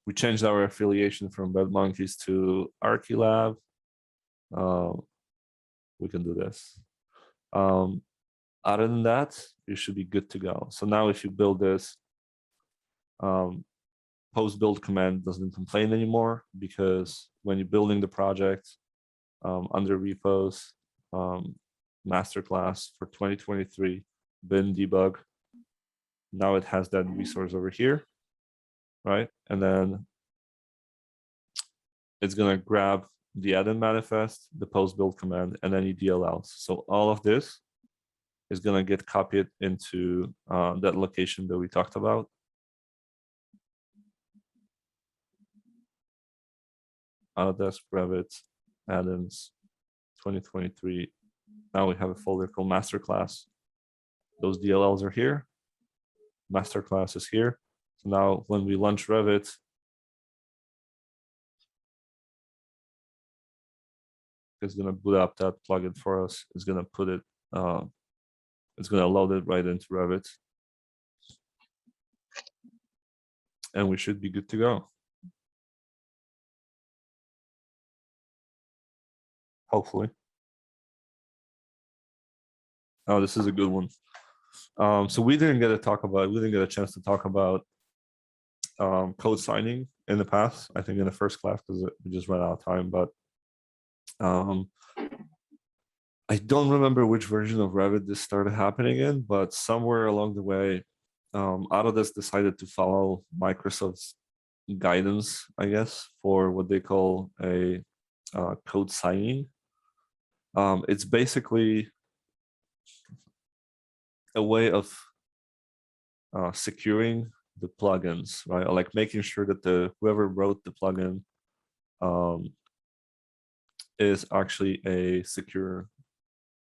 We changed our affiliation from BedMonkeys to Archilab. We can do this. Other than that, you should be good to go. So now if you build this, post build command doesn't complain anymore, because when you're building the project under repos, masterclass for 2023, bin debug, now it has that resource over here, right? And then it's gonna grab the add-in manifest, the post build command, and any DLLs. So all of this is going to get copied into that location that we talked about. Autodesk Revit add-ins 2023. Now we have a folder called Masterclass. Those DLLs are here. Masterclass is here. So now when we launch Revit, it's going to boot up that plugin for us. It's going to put it, it's going to load it right into Revit. And we should be good to go. Hopefully. Oh, this is a good one. So we didn't get a chance to talk about code signing in the past, I think in the first class, because we just ran out of time, but I don't remember which version of Revit this started happening in, but somewhere along the way, Autodesk decided to follow Microsoft's guidance, I guess, for what they call a code signing. It's basically a way of securing the plugins, right? Or like making sure that whoever wrote the plugin is actually a secure,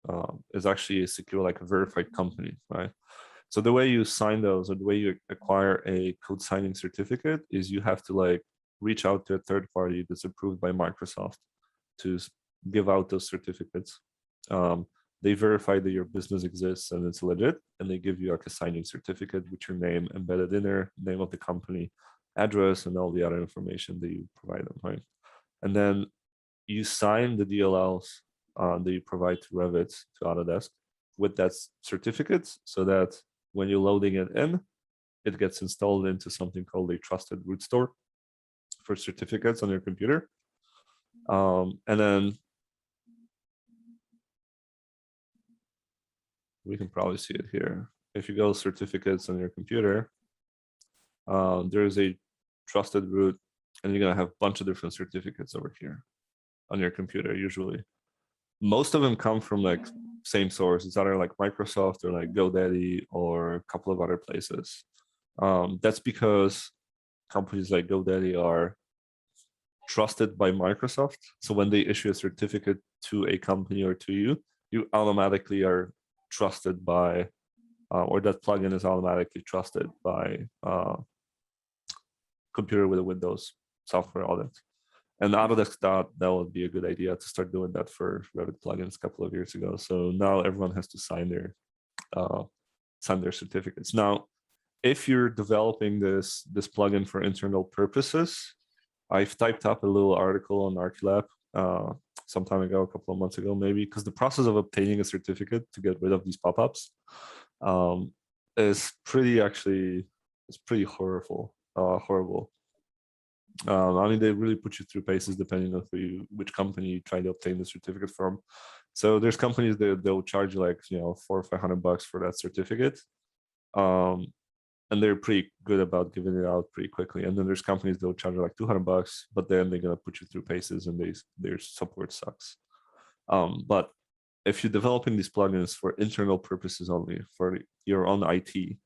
like a verified company, right? So the way you sign those, or the way you acquire a code signing certificate, is you have to like reach out to a third party that's approved by Microsoft to give out those certificates. They verify that your business exists and it's legit, and they give you like a signing certificate with your name embedded in there, name of the company, address, and all the other information that you provide them, right? And then you sign the DLLs that you provide to Revit, to Autodesk, with that certificate, so that when you're loading it in, it gets installed into something called a trusted root store for certificates on your computer. And then we can probably see it here. If you go certificates on your computer, there's a trusted root, and you're gonna have a bunch of different certificates over here on your computer. Usually, most of them come from like same source. It's either like Microsoft or like GoDaddy or a couple of other places. That's because companies like GoDaddy are trusted by Microsoft. So when they issue a certificate to a company or to you, you automatically are trusted by, or that plugin is automatically trusted by computer with a Windows software audit. And Autodesk thought that would be a good idea to start doing that for Revit plugins a couple of years ago. So now everyone has to sign their certificates. Now, if you're developing this plugin for internal purposes, I've typed up a little article on Archilab some time ago, a couple of months ago, maybe, because the process of obtaining a certificate to get rid of these pop-ups is pretty horrible. I mean, they really put you through paces depending on which company you try to obtain the certificate from. So there's companies that they'll charge you like, $400 or $500 for that certificate. And they're pretty good about giving it out pretty quickly. And then there's companies that'll charge you like $200, but then they're gonna put you through paces, and their support sucks. But if you're developing these plugins for internal purposes only, for your own IT,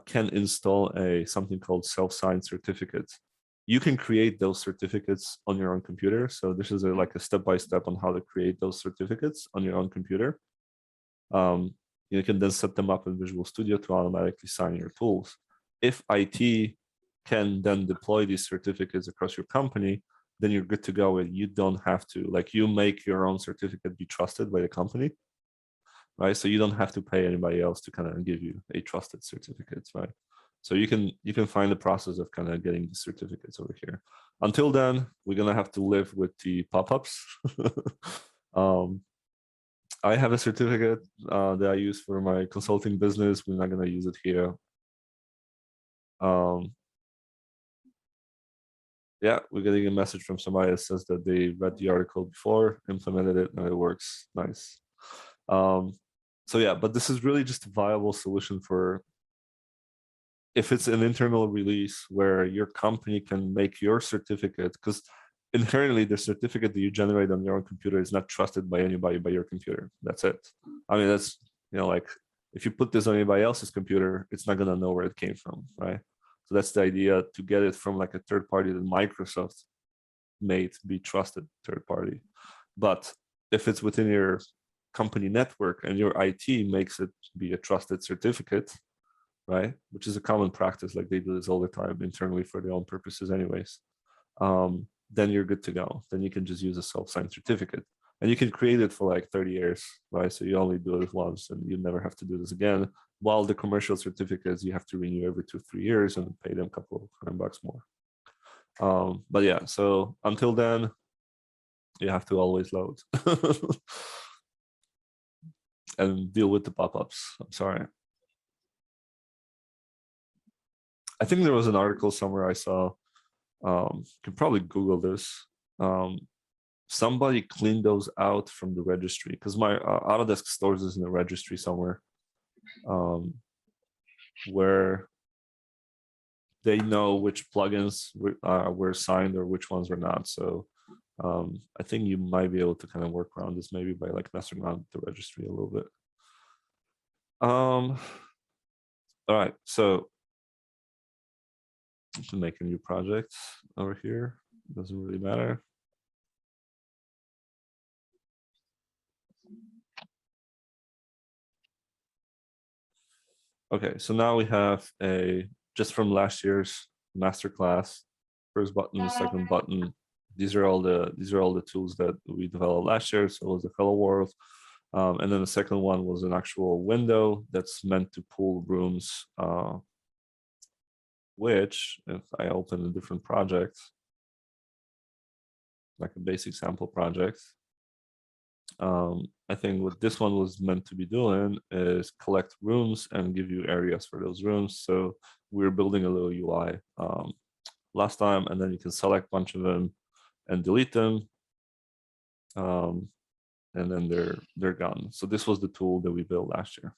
can install something called self-signed certificates. You can create those certificates on your own computer. So this is like a step-by-step on how to create those certificates on your own computer. You can then set them up in Visual Studio to automatically sign your tools. If IT can then deploy these certificates across your company, then you're good to go, and you don't have to, like, you make your own certificate be trusted by the company, right? So you don't have to pay anybody else to kind of give you a trusted certificate, right? So you can find the process of kind of getting the certificates over here. Until then, we're gonna have to live with the pop-ups. I have a certificate that I use for my consulting business. We're not gonna use it here. Yeah, we're getting a message from somebody that says that they read the article before, implemented it, and it works. Nice. So yeah, but this is really just a viable solution for if it's an internal release where your company can make your certificate, because inherently the certificate that you generate on your own computer is not trusted by anybody but your computer. That's it. I mean, that's, like if you put this on anybody else's computer, it's not gonna know where it came from, right? So that's the idea, to get it from like a third party that Microsoft made be trusted third party. But if it's within your company network and your IT makes it be a trusted certificate, right, which is a common practice, like they do this all the time internally for their own purposes anyways, then you're good to go. Then you can just use a self-signed certificate, and you can create it for like 30 years, right? So you only do it once and you never have to do this again. While the commercial certificates, you have to renew every 2-3 years and pay them a couple of $100 more. But yeah, so until then, you have to always load. and deal with the pop-ups. I'm sorry. I think there was an article somewhere I saw. You can probably Google this. Somebody cleaned those out from the registry because my Autodesk stores this in the registry somewhere, where they know which plugins were assigned or which ones were not. So I think you might be able to kind of work around this maybe by like messing around with the registry a little bit. All right, so to make a new project over here, doesn't really matter. Okay, so now we have just from last year's masterclass, first button, second button. These are all the tools that we developed last year. So it was the Hello World, and then the second one was an actual window that's meant to pull rooms. Which, if I open a different project, like a basic sample project, I think what this one was meant to be doing is collect rooms and give you areas for those rooms. So we're building a little UI last time, and then you can select a bunch of them and delete them. And then they're gone. So this was the tool that we built last year.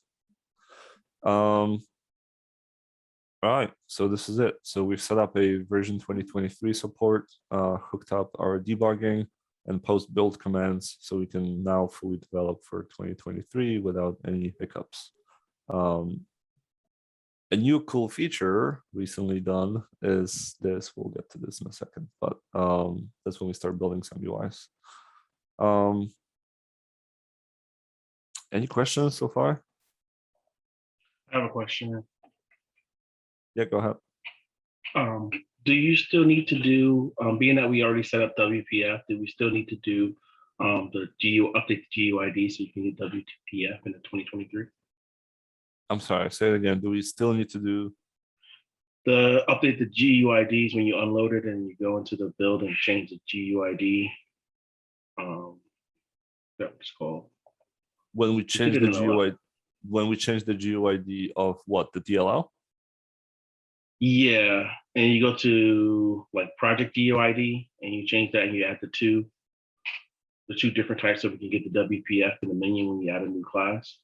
All right, so this is it. So we've set up a version 2023 support, hooked up our debugging and post-build commands, so we can now fully develop for 2023 without any hiccups. A new cool feature recently done is this. We'll get to this in a second, but that's when we start building some UIs. Any questions so far? I have a question. Yeah, go ahead. Do you still need to do, being that we already set up WPF, do we still need to do update the GUID so you can get WPF in the 2023? I'm sorry, say it again. Do we still need to do? Update the GUIDs when you unload it and you go into the build and change the GUID. That's called. When we change the GUID, when we change the GUID of what, the DLL? Yeah, and you go to like project GUID and you change that and you add the two different types so we can get the WPF in the menu when we add a new class.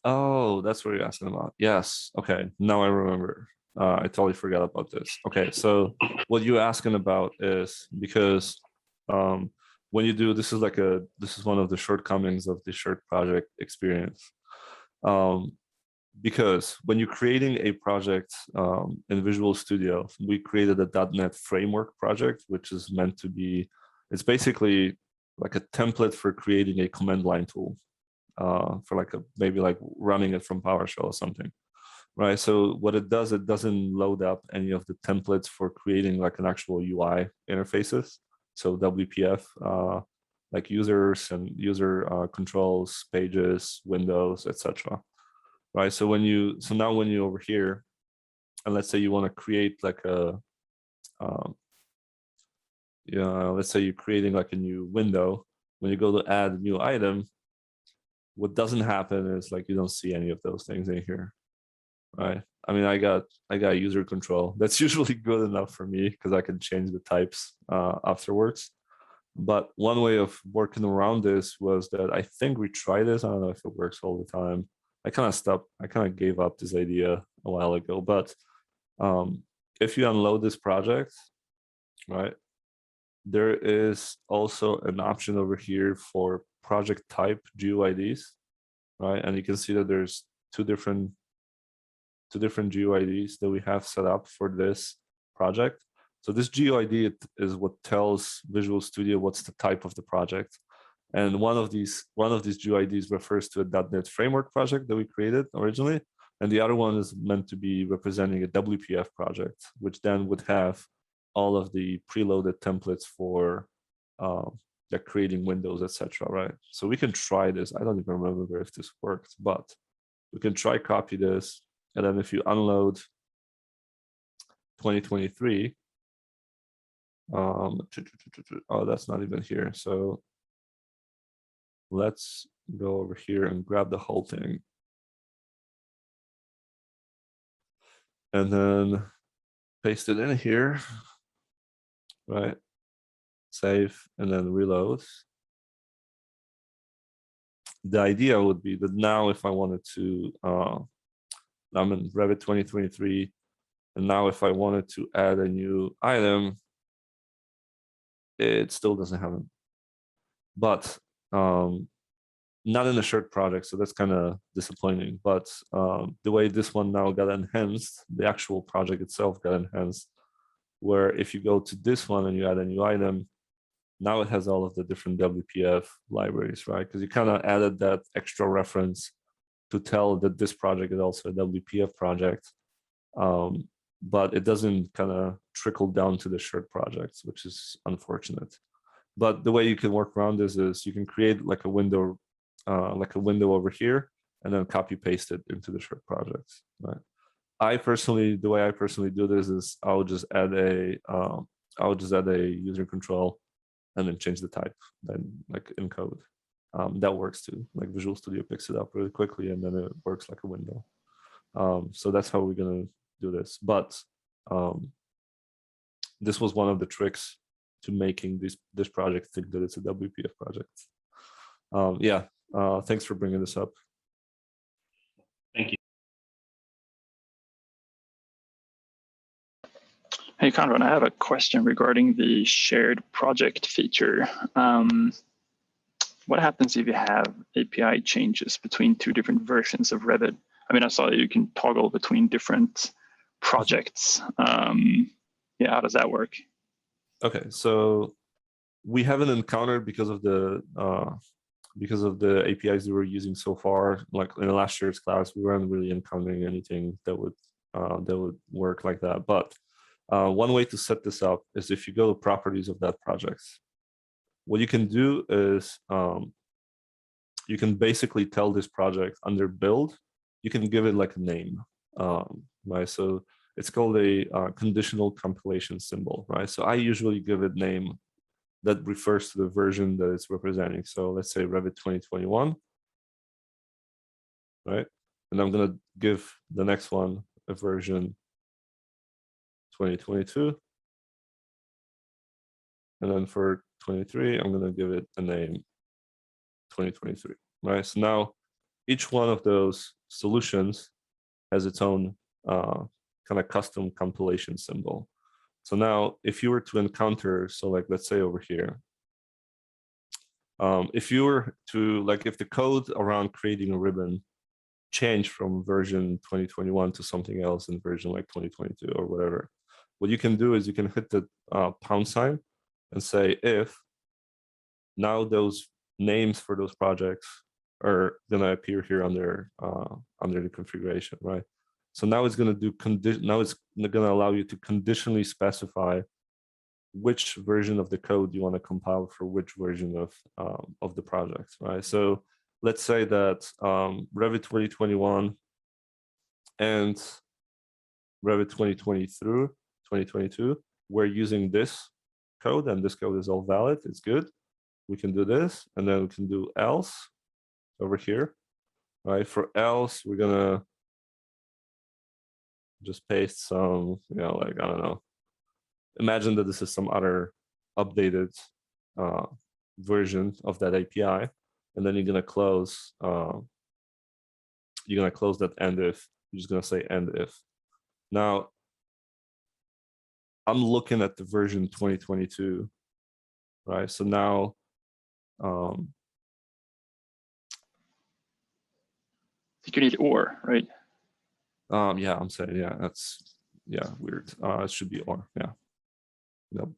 Oh, that's what you're asking about. Yes. Okay. Now I remember. I totally forgot about this. Okay. So what you're asking about is because when you do, this is one of the shortcomings of the shared project experience. Because when you're creating a project in Visual Studio, we created a .NET framework project, which is meant to be, it's basically like a template for creating a command line tool for maybe running it from PowerShell or something, right? So what it does, it doesn't load up any of the templates for creating like an actual UI interfaces. So WPF, like users and user controls, pages, windows, etc. Right. So now when you over here, and let's say you want to create like a, let's say you're creating like a new window. When you go to add a new item, what doesn't happen is like you don't see any of those things in here, right? I mean, I got user control. That's usually good enough for me because I can change the types afterwards. But one way of working around this was that I think we tried this. I don't know if it works all the time. I kind of gave up this idea a while ago, but if you unload this project, right, there is also an option over here for project type GUIDs, right? And you can see that there's two different GUIDs that we have set up for this project. So this GUID is what tells Visual Studio what's the type of the project. And one of these GUIDs refers to a .NET framework project that we created originally. And the other one is meant to be representing a WPF project, which then would have all of the preloaded templates for creating windows, etc. Right? So we can try this. I don't even remember if this worked, but we can try copy this. And then if you unload 2023, oh, that's not even here. So let's go over here and grab the whole thing. And then paste it in here, right? Save and then reload. The idea would be that now if I wanted to, I'm in Revit 2023, and now if I wanted to add a new item, it still doesn't happen. But not in the shared project, so that's kind of disappointing. But the way this one now got enhanced, the actual project itself got enhanced, where if you go to this one and you add a new item, now it has all of the different WPF libraries, right? Because you kind of added that extra reference to tell that this project is also a WPF project, but it doesn't kind of trickle down to the shared projects, which is unfortunate. But the way you can work around this is you can create like a window over here, and then copy paste it into the shared projects, right? The way I personally do this is I'll just add a user control and then change the type, then like in code. That works too. Like Visual Studio picks it up really quickly, and then it works like a window. So that's how we're gonna do this. But this was one of the tricks to making this project think that it's a WPF project. Yeah, thanks for bringing this up. Thank you. Hey, Conrad, I have a question regarding the shared project feature. What happens if you have API changes between two different versions of Revit? I mean, I saw that you can toggle between different projects. Yeah, how does that work? Okay, so we haven't encountered because of the APIs we were using so far. Like in the last year's class, we weren't really encountering anything that would work like that. But one way to set this up is if you go to properties of that project. What you can do is you can basically tell this project under build, you can give it like a name, right? So it's called a conditional compilation symbol, right? So I usually give it name that refers to the version that it's representing. So let's say Revit 2021, right? And I'm gonna give the next one a version 2022. And then for 23, I'm gonna give it a name 2023, right? So now each one of those solutions has its own kind of custom compilation symbol. So now if you were to encounter, so like, let's say over here, if you were to, like, if the code around creating a ribbon changed from version 2021 to something else in version like 2022 or whatever, what you can do is you can hit the pound sign and say if now those names for those projects are gonna appear here under the configuration, right? So now it's gonna do now it's gonna allow you to conditionally specify which version of the code you want to compile for which version of the project, right? So let's say that Revit 2021 and Revit 2022, we're using this code, and this code is all valid, it's good. We can do this, and then we can do else over here, right? For else, we're gonna just paste some, like, I don't know. Imagine that this is some other updated version of that API, and then you're gonna close that end if. You're just gonna say end if. Now, I'm looking at the version 2022, right? So now, I think you need or, right? Yeah, I'm saying, yeah, that's, weird. It should be or, yeah.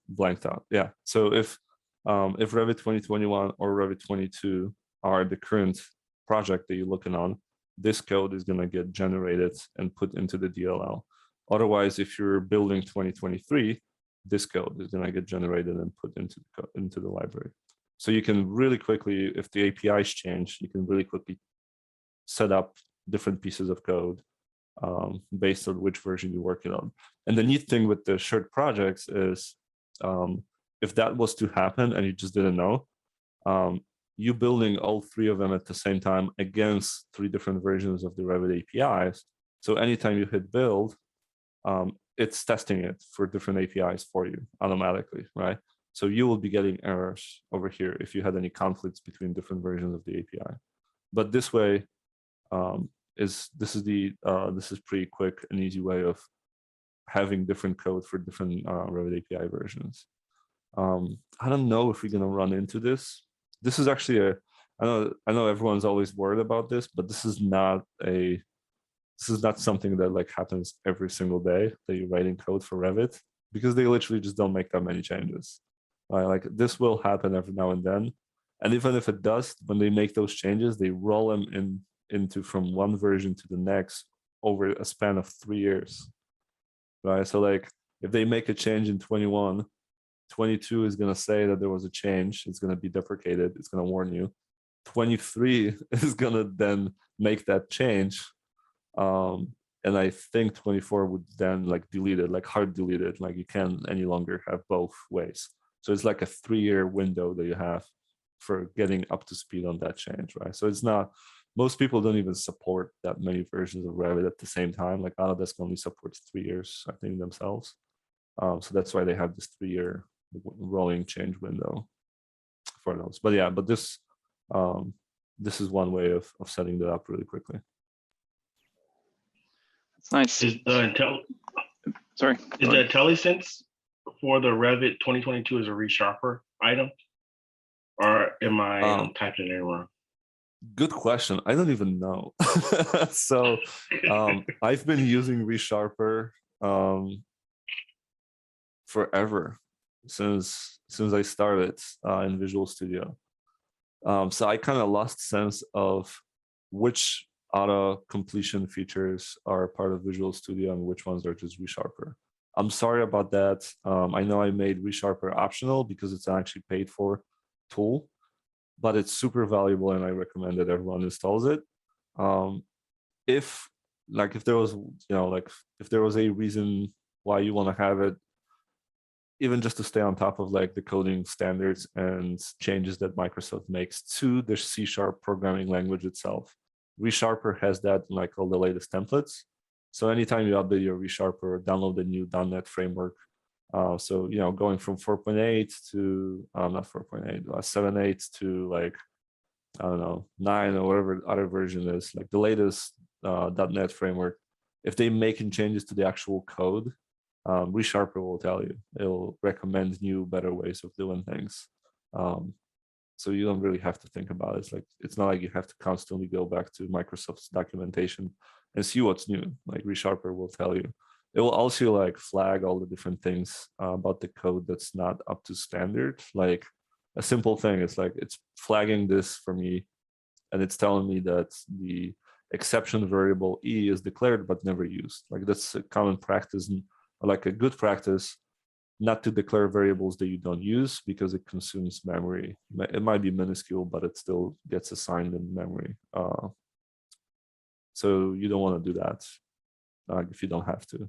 Blanked out, yeah. So if Revit 2021 or Revit 22 are the current project that you're looking on, this code is gonna get generated and put into the DLL. Otherwise, if you're building 2023, this code is gonna get generated and put into the library. So you can really quickly, if the APIs change, you can really quickly set up different pieces of code based on which version you're working on. And the neat thing with the shared projects is if that was to happen and you just didn't know, you building all three of them at the same time against three different versions of the Revit APIs. So anytime you hit build, it's testing it for different APIs for you automatically, right? So you will be getting errors over here if you had any conflicts between different versions of the API. But this way, this is pretty quick and easy way of having different code for different Revit API versions. I don't know if we're gonna run into this. This is actually I know everyone's always worried about this, but this is not something that like happens every single day that you're writing code for Revit, because they literally just don't make that many changes. Like this will happen every now and then. And even if it does, when they make those changes, they roll them into from one version to the next over a span of 3 years. Right. So like if they make a change in 21, 22 is going to say that there was a change. It's going to be deprecated. It's going to warn you. 23 is going to then make that change. And I think 24 would then like delete it, like hard delete it. Like you can't any longer have both ways. So it's like a 3-year window that you have for getting up to speed on that change, right? So it's not, most people don't even support that many versions of Revit at the same time. Like Autodesk only supports 3 years, I think, themselves. So that's why they have this 3-year rolling change window for those. But yeah, but this is one way of setting that up really quickly. That's nice. Is the Sorry. Is the IntelliSense for the Revit 2022 is a resharper item, or am I typing it in wrong? Good question. I don't even know. So I've been using ReSharper forever since I started in Visual Studio. So I kind of lost sense of which auto completion features are part of Visual Studio and which ones are just ReSharper. I'm sorry about that. I know I made ReSharper optional because it's an actually paid for tool, but it's super valuable and I recommend that everyone installs it. If there was, if there was a reason why you want to have it, even just to stay on top of like the coding standards and changes that Microsoft makes to the C# programming language itself. ReSharper has that in like all the latest templates. So anytime you update your ReSharper, download the new .NET framework. So, going from 4.8 to, not 4.8, 7.8 to like, I don't know, 9 or whatever other version is, like the latest .NET framework, if they're making changes to the actual code, ReSharper will tell you. It'll recommend new, better ways of doing things. So you don't really have to think about it. It's not like you have to constantly go back to Microsoft's documentation and see what's new. Like ReSharper will tell you. It will also like flag all the different things about the code that's not up to standard. Like a simple thing is like it's flagging this for me, and it's telling me that the exception variable E is declared but never used. Like that's a common practice, and like a good practice, not to declare variables that you don't use because it consumes memory. It might be minuscule, but it still gets assigned in memory. So you don't want to do that if you don't have to.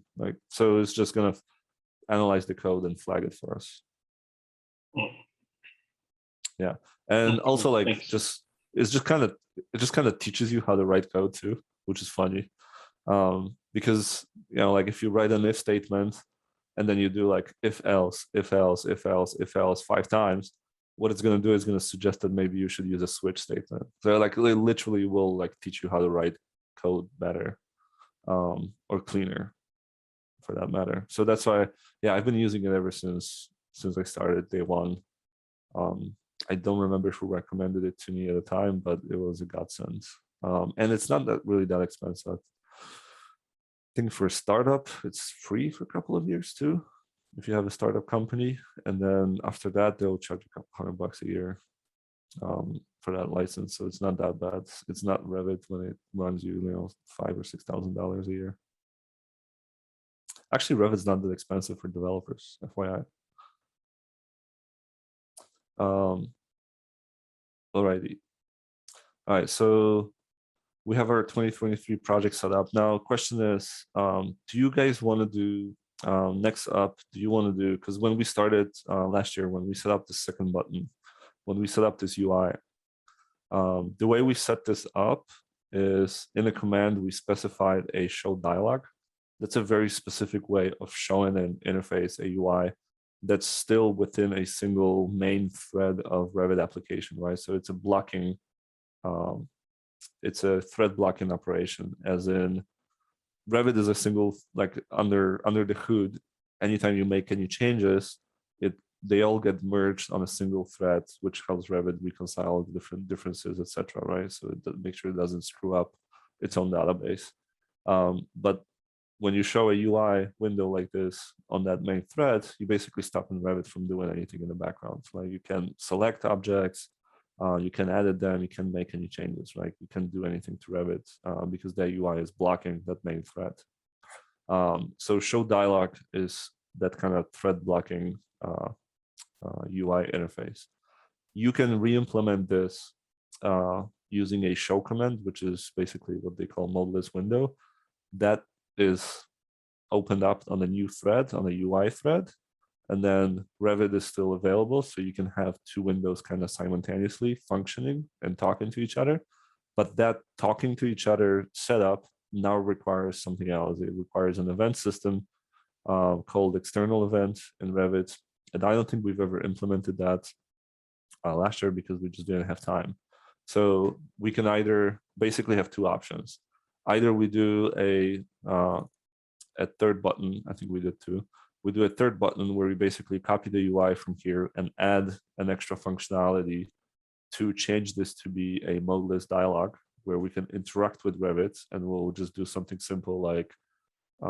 So it's just gonna analyze the code and flag it for us. Yeah, and also like it just kind of teaches you how to write code too, which is funny. Because like if you write an if statement and then you do like if else 5 times, what it's going to do is going to suggest that maybe you should use a switch statement. So like they literally will like teach you how to write code better, or cleaner for that matter. So that's why, yeah, I've been using it ever since I started day one. I don't remember who recommended it to me at the time, but it was a godsend. And it's not really that expensive. I think for a startup, it's free for a couple of years too, if you have a startup company. And then after that, they'll charge a couple $100 a year for that license. So it's not that bad. It's not Revit when it runs you, $5,000 or $6,000 a year. Actually, Revit's not that expensive for developers, FYI. Alrighty. All right, so we have our 2023 project set up. Now, question is, do you guys want to do, next up, do you want to do, because when we started last year, when we set up the second button, when we set up this UI, The way we set this up is in a command, we specified a show dialog. That's a very specific way of showing an interface, a UI, that's still within a single main thread of Revit application, right? So it's a blocking, it's a thread blocking operation, as in Revit is a single, like under the hood, anytime you make any changes, they all get merged on a single thread, which helps Revit reconcile the different differences, etc. Right? So it makes sure it doesn't screw up its own database. But when you show a UI window like this on that main thread, you basically stop in Revit from doing anything in the background. Like you can select objects, you can edit them, you can make any changes, right? You can't do anything to Revit because that UI is blocking that main thread. So show dialog is that kind of thread blocking UI interface. You can re-implement this using a show command, which is basically what they call modeless window. That is opened up on a new thread, on a UI thread, and then Revit is still available, so you can have two windows kind of simultaneously functioning and talking to each other. But that talking to each other setup now requires something else. It requires an event system called external event in Revit. And I don't think we've ever implemented that last year because we just didn't have time. So we can either basically have two options. Either we do a third button, I think we did too. We do a third button where we basically copy the UI from here and add an extra functionality to change this to be a modeless dialog where we can interact with Revit, and we'll just do something simple like, I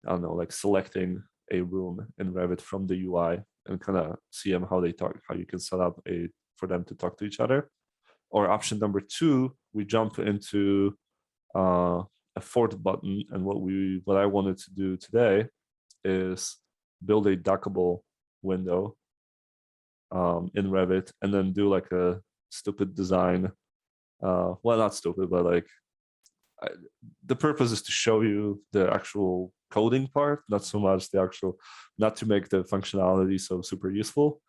don't know, like selecting a room in Revit from the UI and kind of see them how they talk, how you can set up for them to talk to each other. Or option number two, we jump into a fourth button, and what I wanted to do today is build a dockable window in Revit, and then do like a stupid design. Well, not stupid, but like the purpose is to show you the actual coding part, not so much not to make the functionality so super useful.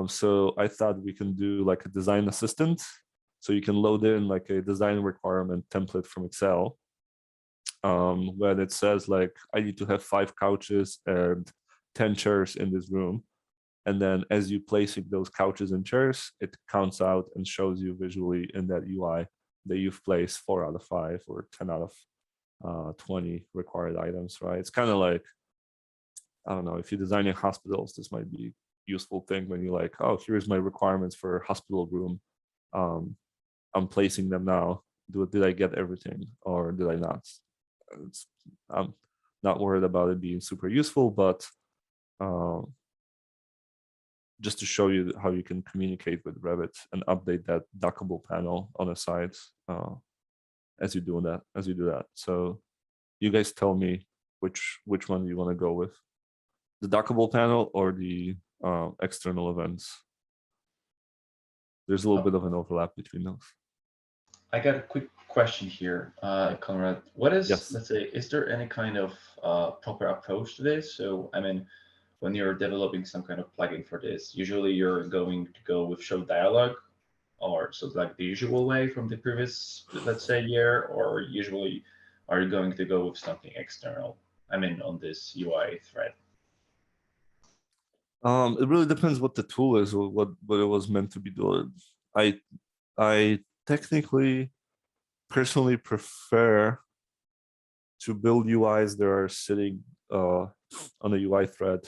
So I thought we can do like a design assistant. So you can load in like a design requirement template from Excel, when it says like, I need to have 5 couches and 10 chairs in this room. And then as you placing those couches and chairs, it counts out and shows you visually in that UI that you've placed 4 out of 5 or 10 out of 20 required items, right? It's kind of like, I don't know, if you're designing hospitals, this might be a useful thing when you're like, oh, here's my requirements for a hospital room. I'm placing them now. Did I get everything or did I not? I'm not worried about it being super useful, but just to show you how you can communicate with Revit and update that dockable panel on the side as you do that. So you guys tell me which one you want to go with, the dockable panel or the external events. There's a little bit of an overlap between those. I got a quick question here, Conrad. What is, Yes. let's say, is there any kind of proper approach to this? So, I mean, when you're developing some kind of plugin for this, usually you're going to go with show dialog, or so like the usual way from the previous, let's say, year, or usually are you going to go with something external? I mean, on this UI thread. It really depends what the tool is or what it was meant to be doing. I technically personally prefer to build UIs that are sitting on a UI thread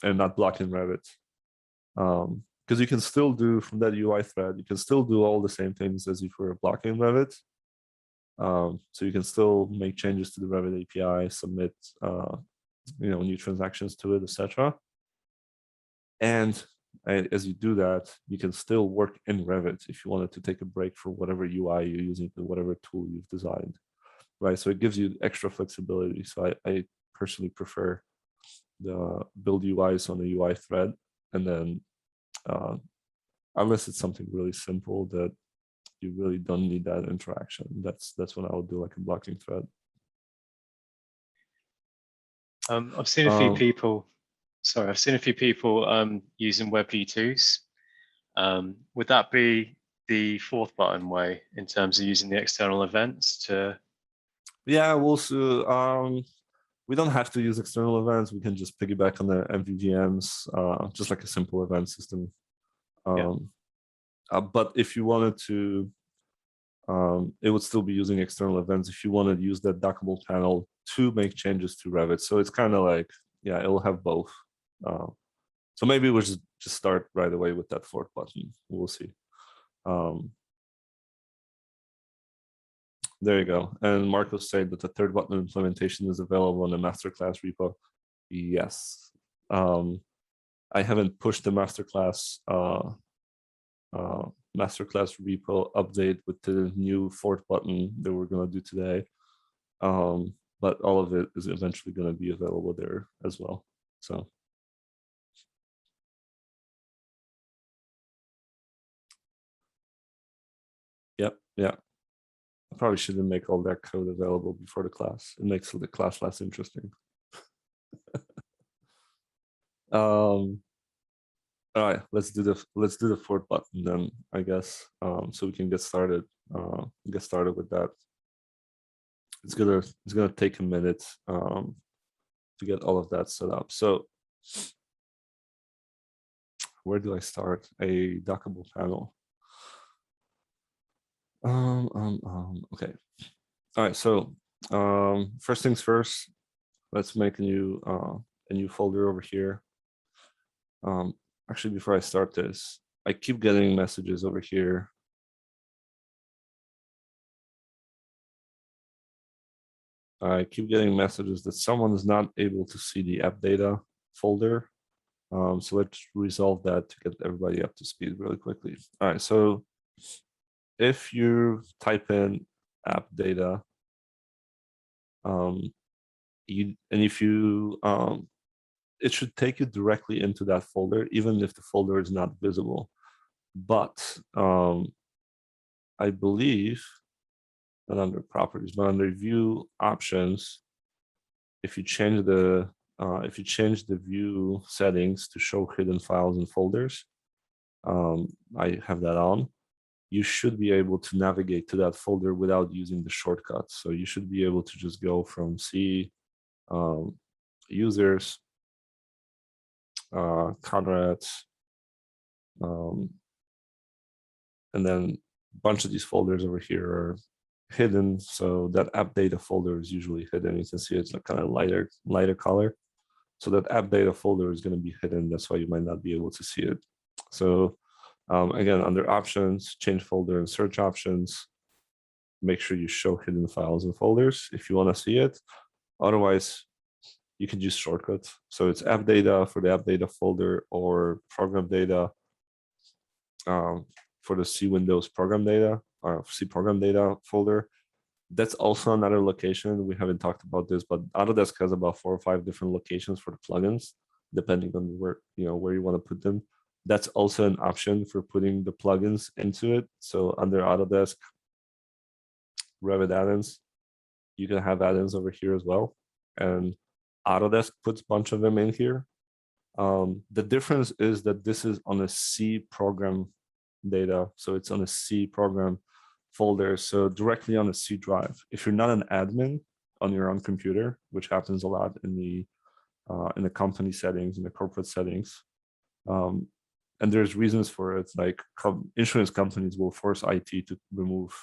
and not blocking Revit. Because you can still do from that UI thread, you can still do all the same things as if you were blocking Revit. So you can still make changes to the Revit API, submit new transactions to it, etc. And as you do that, you can still work in Revit if you wanted to take a break for whatever UI you're using, whatever tool you've designed, right? So it gives you extra flexibility. So I personally prefer the build UIs on the UI thread, and then unless it's something really simple that you really don't need that interaction, that's when I would do like a blocking thread. I've seen a few people. Sorry, I've seen a few people using Web V2s Would that be the fourth button way in terms of using the external events to? Yeah, we'll see. We don't have to use external events. We can just piggyback on the MVVMs, just like a simple event system. But if you wanted to, it would still be using external events if you wanted to use that dockable panel to make changes to Revit. So it's kind of like, yeah, it will have both. So maybe we'll just start right away with that fourth button. We'll see. There you go. And Marcos said that the third button implementation is available in the Masterclass repo. Yes. I haven't pushed the Masterclass repo update with the new fourth button that we're going to do today. But all of it is eventually going to be available there as well. So. Yep. Yeah. I probably shouldn't make all that code available before the class. It makes the class less interesting. All right, let's do the fourth button then, I guess, so we can get started. With that. It's gonna take a minute to get all of that set up. So where do I start? A dockable panel. Okay. All right. So first things first. Let's make a new folder over here. Actually, before I start this, I keep getting messages over here. I keep getting messages that someone is not able to see the app data folder. So let's resolve that to get everybody up to speed really quickly. All right, so if you type in app data, it should take you directly into that folder, even if the folder is not visible. But I believe not under properties, but under view options, if you change the view settings to show hidden files and folders, I have that on. You should be able to navigate to that folder without using the shortcuts. So you should be able to just go from C, users, Conrad's, and then a bunch of these folders over here are hidden. So that app data folder is usually hidden. You can see it's like kind of lighter color. So that app data folder is going to be hidden. That's why you might not be able to see it. So again, under options, change folder and search options, make sure you show hidden files and folders if you want to see it. Otherwise, you can use shortcuts. So it's app data for the app data folder, or program data for the C Windows program data or C program data folder. That's also another location. We haven't talked about this, but Autodesk has about 4 or 5 different locations for the plugins, depending on where you want to put them. That's also an option for putting the plugins into it. So under Autodesk Revit add-ins, you can have add-ins over here as well. And Autodesk puts a bunch of them in here. The difference is that this is on a C program data. So it's on a C program folder. So directly on a C drive. If you're not an admin on your own computer, which happens a lot in the company settings, in the corporate settings, and there's reasons for it, like insurance companies will force IT to remove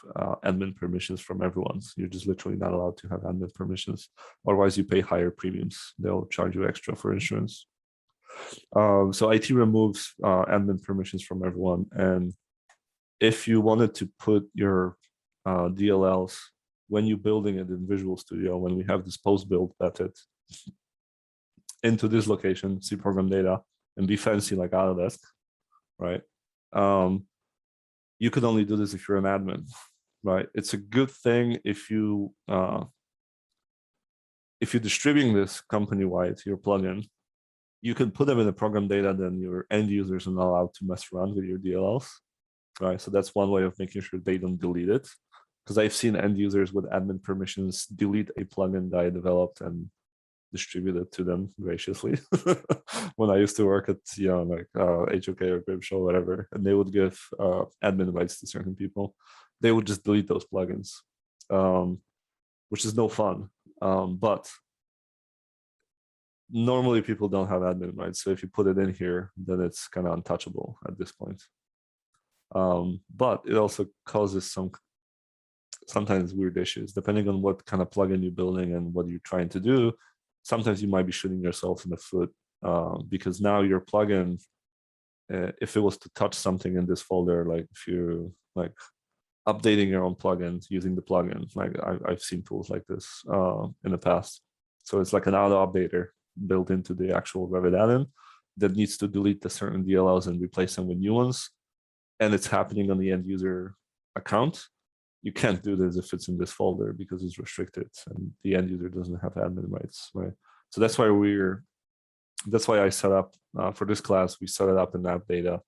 admin permissions from everyone. So you're just literally not allowed to have admin permissions. Otherwise, you pay higher premiums. They'll charge you extra for insurance. So IT removes admin permissions from everyone. And if you wanted to put your DLLs, when you're building it in Visual Studio, when we have this post-build method, into this location, C program data, and be fancy like Autodesk, right? You could only do this if you're an admin, right? It's a good thing if you're distributing this company-wide to your plugin. You can put them in the program data, then your end users are not allowed to mess around with your DLLs, right? So that's one way of making sure they don't delete it. Because I've seen end users with admin permissions delete a plugin that I developed, and distributed to them graciously when I used to work at like HOK or Gripshow or whatever, and they would give admin rights to certain people. They would just delete those plugins, which is no fun. But normally people don't have admin rights, so if you put it in here, then it's kind of untouchable at this point. But it also causes sometimes weird issues depending on what kind of plugin you're building and what you're trying to do. Sometimes you might be shooting yourself in the foot because now your plugin, if it was to touch something in this folder, like if you like updating your own plugins using the plugin, like I've seen tools like this in the past. So it's like an auto updater built into the actual Revit add-in that needs to delete the certain DLLs and replace them with new ones, and it's happening on the end user account. You can't do this if it's in this folder because it's restricted and the end user doesn't have admin rights, right? So that's why I set up for this class, we set it up in app data,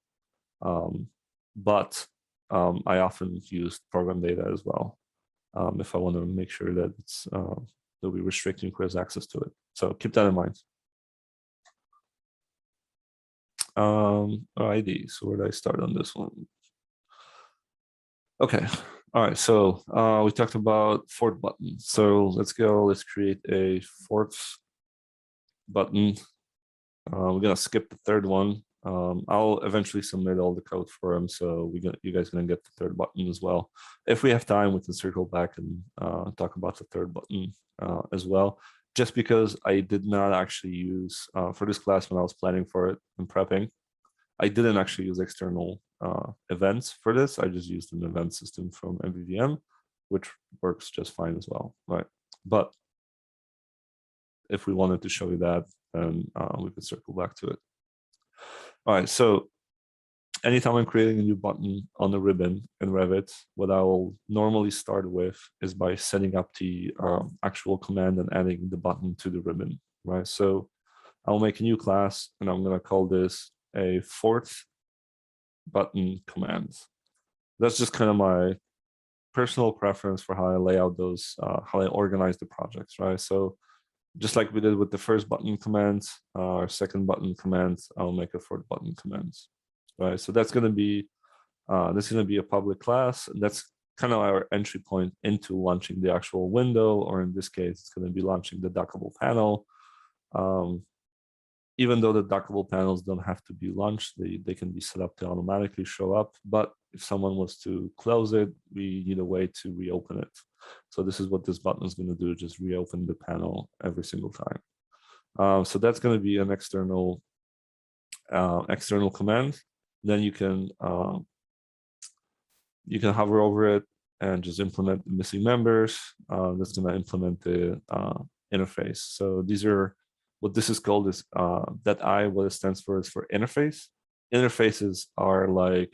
but I often use program data as well if I want to make sure that it's that we're restricting who has access to it. So keep that in mind. ID. So where did I start on this one? Okay. All right. So we talked about fourth button. So let's go. Let's create a fourth button. We're gonna skip the third one. I'll eventually submit all the code for them, so you guys gonna get the third button as well. If we have time, we can circle back and talk about the third button as well. Just because I did not actually use for this class when I was planning for it and prepping, I didn't actually use external events for this. I just used an event system from MVVM, which works just fine as well, right? But if we wanted to show you that, then we could circle back to it. All right, so anytime I'm creating a new button on the ribbon in Revit, what I will normally start with is by setting up the actual command and adding the button to the ribbon, right? So I'll make a new class and I'm gonna call this a fourth button command. That's just kind of my personal preference for how I lay out those, how I organize the projects, right? So just like we did with the first button command, or second button command, I'll make a fourth button command, right? So that's going to be a public class, and that's kind of our entry point into launching the actual window, or in this case, it's going to be launching the dockable panel. Even though the dockable panels don't have to be launched, they can be set up to automatically show up. But if someone was to close it, we need a way to reopen it. So this is what this button is going to do, just reopen the panel every single time. So that's going to be an external command. Then you can hover over it and just implement the missing members. That's going to implement the interface. So these are what this is called is that I, what it stands for is for interface. Interfaces are like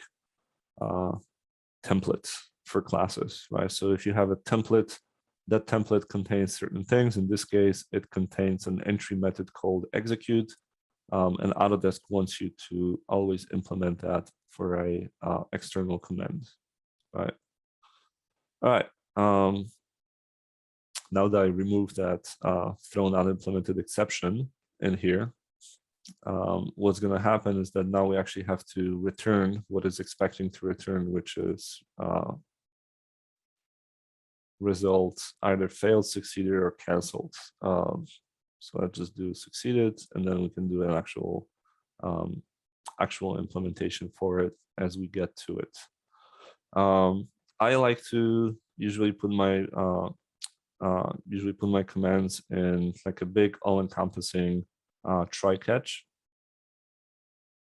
templates for classes, right? So if you have a template, that template contains certain things. In this case, it contains an entry method called execute, and Autodesk wants you to always implement that for a external command, right? All right. Now that I removed that thrown out implemented exception in here, what's going to happen is that now we actually have to return what it's expecting to return, which is results either failed, succeeded, or canceled. So I just do succeeded, and then we can do an actual implementation for it as we get to it. I like to usually put my commands in like a big all-encompassing try-catch.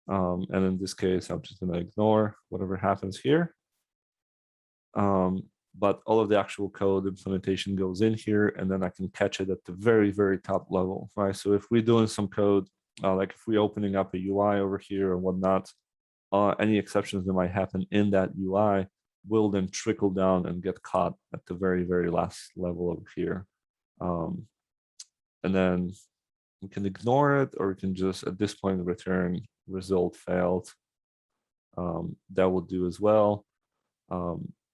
And in this case, I'm just going to ignore whatever happens here. But all of the actual code implementation goes in here, and then I can catch it at the very, very top level, right? So if we're doing some code, like if we're opening up a UI over here or whatnot, any exceptions that might happen in that UI will then trickle down and get caught at the very, very last level over here. And then we can ignore it, or we can just at this point return result failed. That will do as well.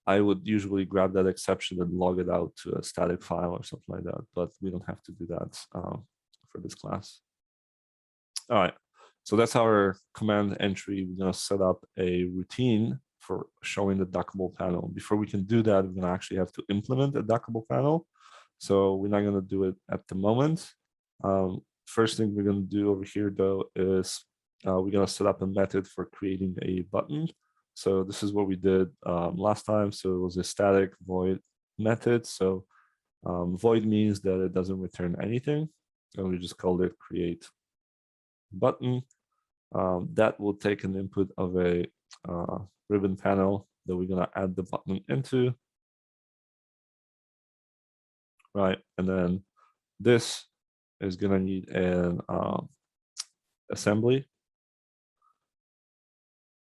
I would usually grab that exception and log it out to a static file or something like that, but we don't have to do that for this class. All right, so that's our command entry. We're gonna set up a routine for showing the dockable panel. Before we can do that, we're gonna actually have to implement a dockable panel. So we're not gonna do it at the moment. First thing we're gonna do over here though is we're gonna set up a method for creating a button. So this is what we did last time. So it was a static void method. So void means that it doesn't return anything. And we just called it create button. That will take an input of a ribbon panel that we're gonna add the button into. Right, and then this is gonna need an assembly.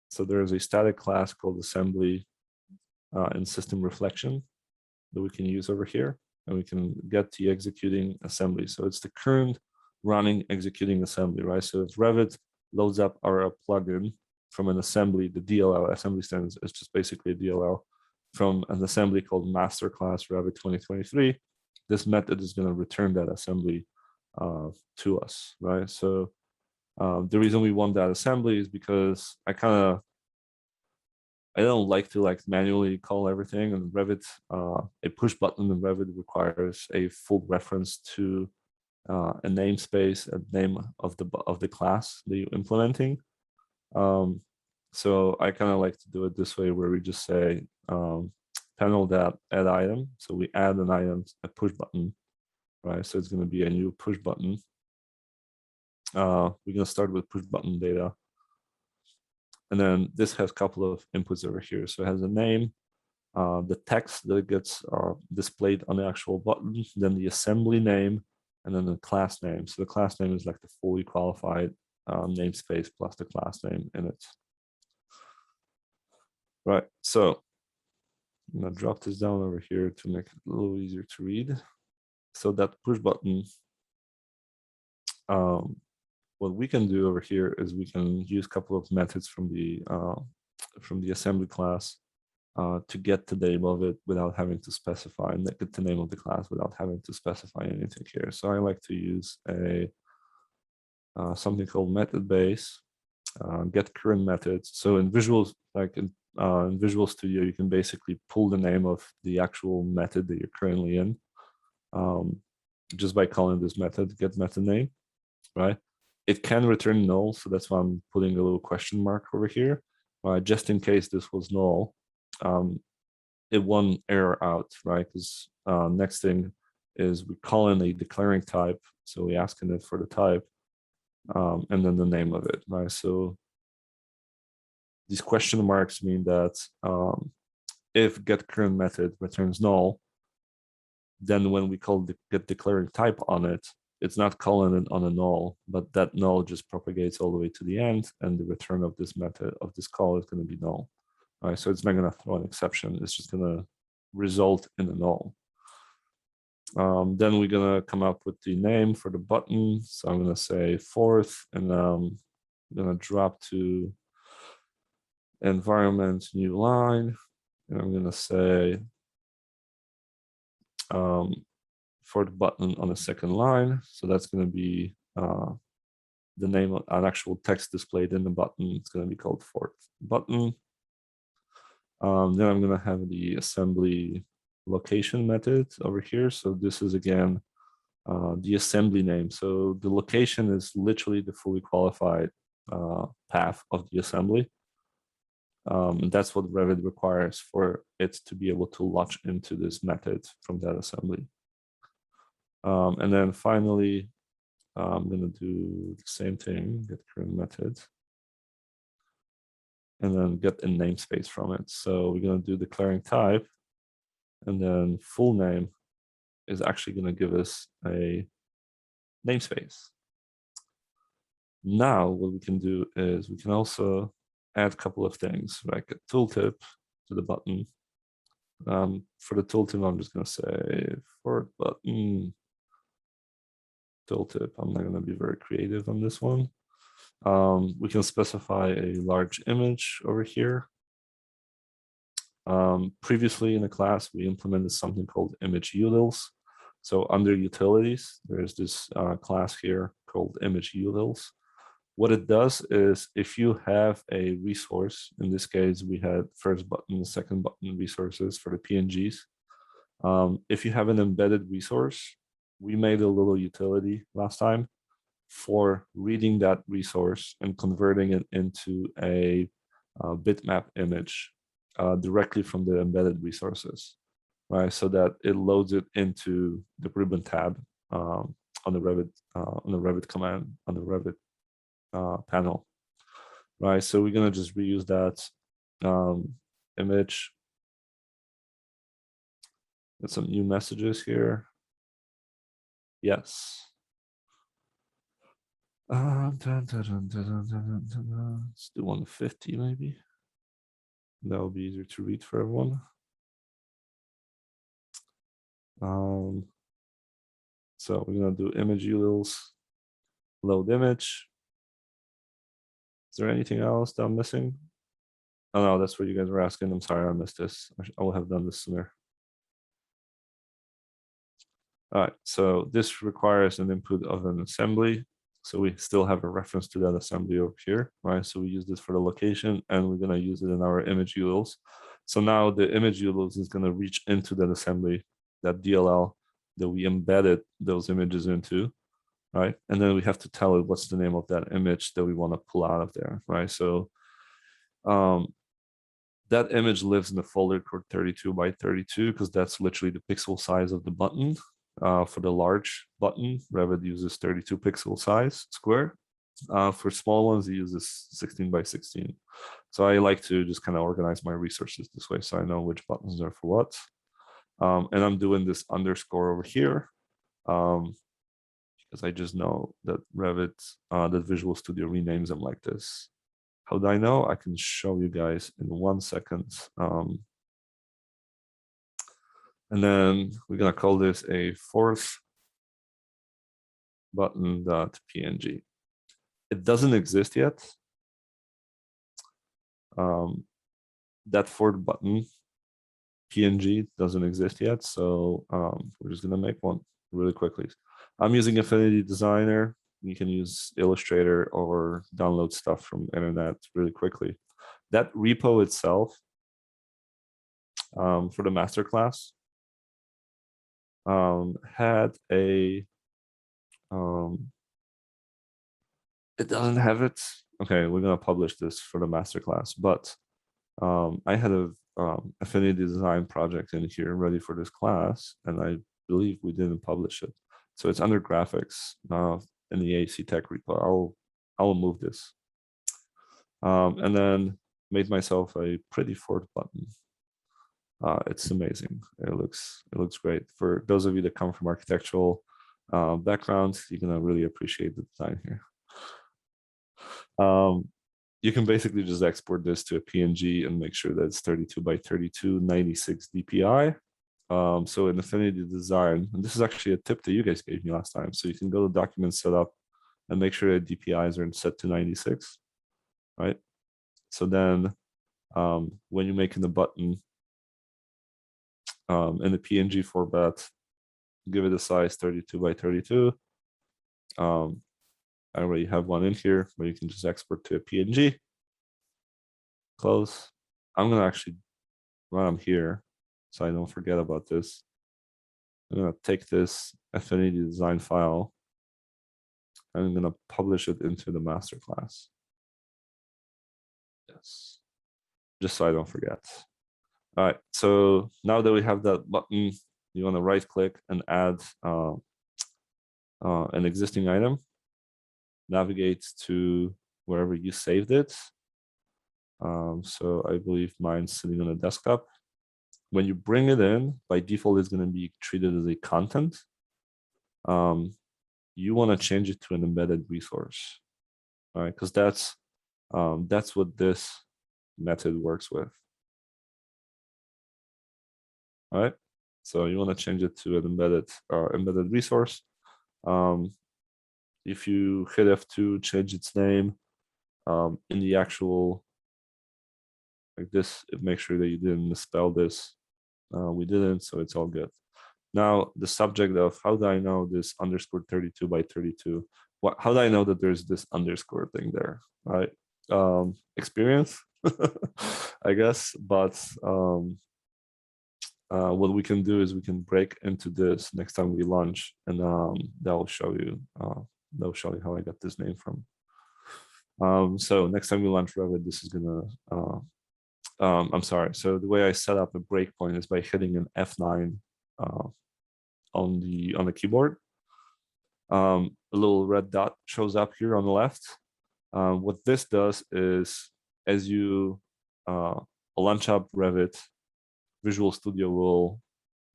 So there is a static class called assembly in system reflection that we can use over here, and we can get the executing assembly. So it's the current running executing assembly, right? So if Revit loads up our plugin from an assembly, the DLL assembly stands is just basically a DLL from an assembly called Masterclass Revit 2023. This method is going to return that assembly to us, right? So the reason we want that assembly is because I don't like to manually call everything, and Revit, a push button in Revit requires a full reference to a namespace, a name of the class that you're implementing. So I kind of like to do it this way, where we just say panel.add item. So we add an item, a push button, right? So it's going to be a new push button. We're going to start with push button data. And then this has a couple of inputs over here. So it has a name, the text that gets displayed on the actual button, then the assembly name, and then the class name. So the class name is like the fully qualified namespace plus the class name in it. Right, so I'm gonna drop this down over here to make it a little easier to read. So that push button, what we can do over here is we can use a couple of methods from the assembly class to get the name of it without having to specify, and get the name of the class without having to specify anything here. So I like to use a something called method base, get current methods. So in Visual, in Visual Studio, you can basically pull the name of the actual method that you're currently in just by calling this method, get method name, right? It can return null, so that's why I'm putting a little question mark over here, just in case this was null. It won't error out, right? Because next thing is we call in a declaring type, so we asking it for the type, and then the name of it, right? So these question marks mean that if get current method returns null, then when we call the get declaring type on it, it's not calling it on a null, but that null just propagates all the way to the end, and the return of this method of this call is going to be null. All right, so it's not going to throw an exception. It's just going to result in a null. Then we're going to come up with the name for the button. So I'm going to say fourth, and I'm going to drop to environment new line, and I'm going to say for the button on the second line. So that's going to be the name of an actual text displayed in the button. It's going to be called fourth button. Then I'm going to have the assembly location method over here. So this is again the assembly name. So the location is literally the fully qualified path of the assembly. And that's what Revit requires for it to be able to launch into this method from that assembly. And then finally, I'm going to do the same thing, get current method, and then get a namespace from it. So we're going to do declaring type, and then full name is actually going to give us a namespace. Now what we can do is we can also add a couple of things, like a tooltip to the button. For the tooltip, I'm just going to say for button tooltip. I'm not going to be very creative on this one. We can specify a large image over here. Previously in the class, we implemented something called image utils. So under utilities, there's this class here called image utils. What it does is if you have a resource, in this case, we had first button, second button resources for the PNGs. If you have an embedded resource, we made a little utility last time for reading that resource and converting it into a bitmap image directly from the embedded resources, right? So that it loads it into the ribbon tab on the Revit command on the Revit panel, right? So we're gonna just reuse that image. Get some new messages here. Yes. Let's do 150 maybe. That will be easier to read for everyone. So we're gonna do image utils, load image. Is there anything else that I'm missing? Oh no, that's what you guys were asking. I'm sorry, I missed this. I will have done this sooner. All right, so this requires an input of an assembly. So we still have a reference to that assembly over here, right? So we use this for the location and we're gonna use it in our image utils. So now the image utils is gonna reach into that assembly, that DLL that we embedded those images into, right? And then we have to tell it what's the name of that image that we wanna pull out of there, right? So that image lives in the folder called 32 by 32 because that's literally the pixel size of the button. For the large button, Revit uses 32 pixel size square. For small ones, it uses 16 by 16. So I like to just kind of organize my resources this way so I know which buttons are for what. And I'm doing this underscore over here because I just know that Revit, that Visual Studio renames them like this. How do I know? I can show you guys in 1 second. And then we're gonna call this a fourth button.png. It doesn't exist yet. That fourth button PNG doesn't exist yet, so we're just gonna make one really quickly. I'm using Affinity Designer. You can use Illustrator or download stuff from the internet really quickly. That repo itself for the masterclass had a it doesn't have it. Okay, we're gonna publish this for the masterclass, but I had a affinity design project in here ready for this class, and I believe we didn't publish it. So it's under graphics in the AECtech repo. I'll move this, and then made myself a pretty fourth button. It's amazing. It looks great. For those of you that come from architectural backgrounds, you're gonna really appreciate the design here. You can basically just export this to a PNG and make sure that it's 32 by 32, 96 DPI. So in Affinity Design, and this is actually a tip that you guys gave me last time. So you can go to Document Setup and make sure that DPIs are set to 96, right? So then when you're making the button in the PNG format, give it a size 32 by 32. I already have one in here, but you can just export to a PNG. Close. I'm gonna actually run them here so I don't forget about this. I'm gonna take this Affinity Design file and I'm gonna publish it into the masterclass. Yes, just so I don't forget. All right, so now that we have that button, you wanna right click and add an existing item. Navigate to wherever you saved it. So I believe mine's sitting on a desktop. When you bring it in, by default, it's going to be treated as a content. You want to change it to an embedded resource, all right? Because that's what this method works with. All right. So you want to change it to an embedded resource. If you hit F2, change its name in the actual, like this, make sure that you didn't misspell this. We didn't, so it's all good. Now the subject of how do I know this underscore 32 by 32? How do I know that there's this underscore thing there, right? Experience, I guess. But what we can do is we can break into this next time we launch, and that will show you how I got this name from. So next time we launch Revit, this is gonna. I'm sorry. So the way I set up a breakpoint is by hitting an F9 on the keyboard. A little red dot shows up here on the left. What this does is, as you launch up Revit, Visual Studio will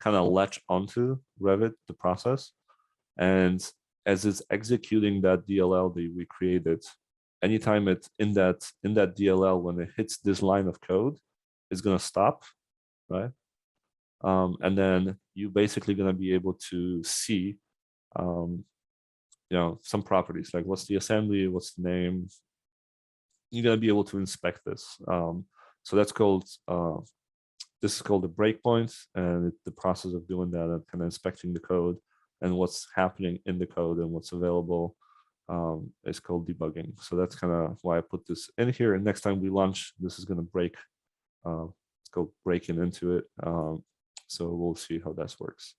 kind of latch onto Revit, the process, and as it's executing that DLL that we created, anytime it's in that DLL, when it hits this line of code, it's going to stop, right? And then you're basically going to be able to see, some properties like what's the assembly, what's the name. You're going to be able to inspect this. So that's called. This is called the breakpoint, and the process of doing that and kind of inspecting the code and what's happening in the code and what's available is called debugging. So that's kind of why I put this in here. And next time we launch, this is going to break. It's called breaking into it. So we'll see how this works.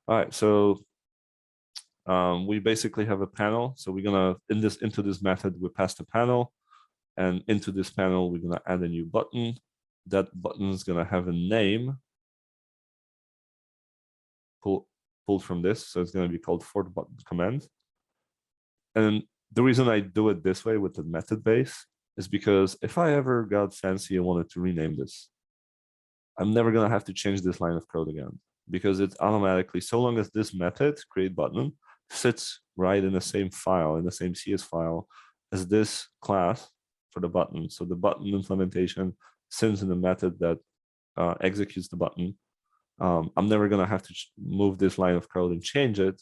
All right, so we basically have a panel. So we're gonna into this method we pass the panel, and into this panel we're gonna add a new button. That button is gonna have a name pulled from this, so it's gonna be called fourth button command. And the reason I do it this way with the method base is because if I ever got fancy and wanted to rename this, I'm never gonna have to change this line of code again, because it's automatically, so long as this method create button sits right in the same file, in the same CS file as this class for the button. So the button implementation sits in the method that executes the button. I'm never gonna have to move this line of code and change it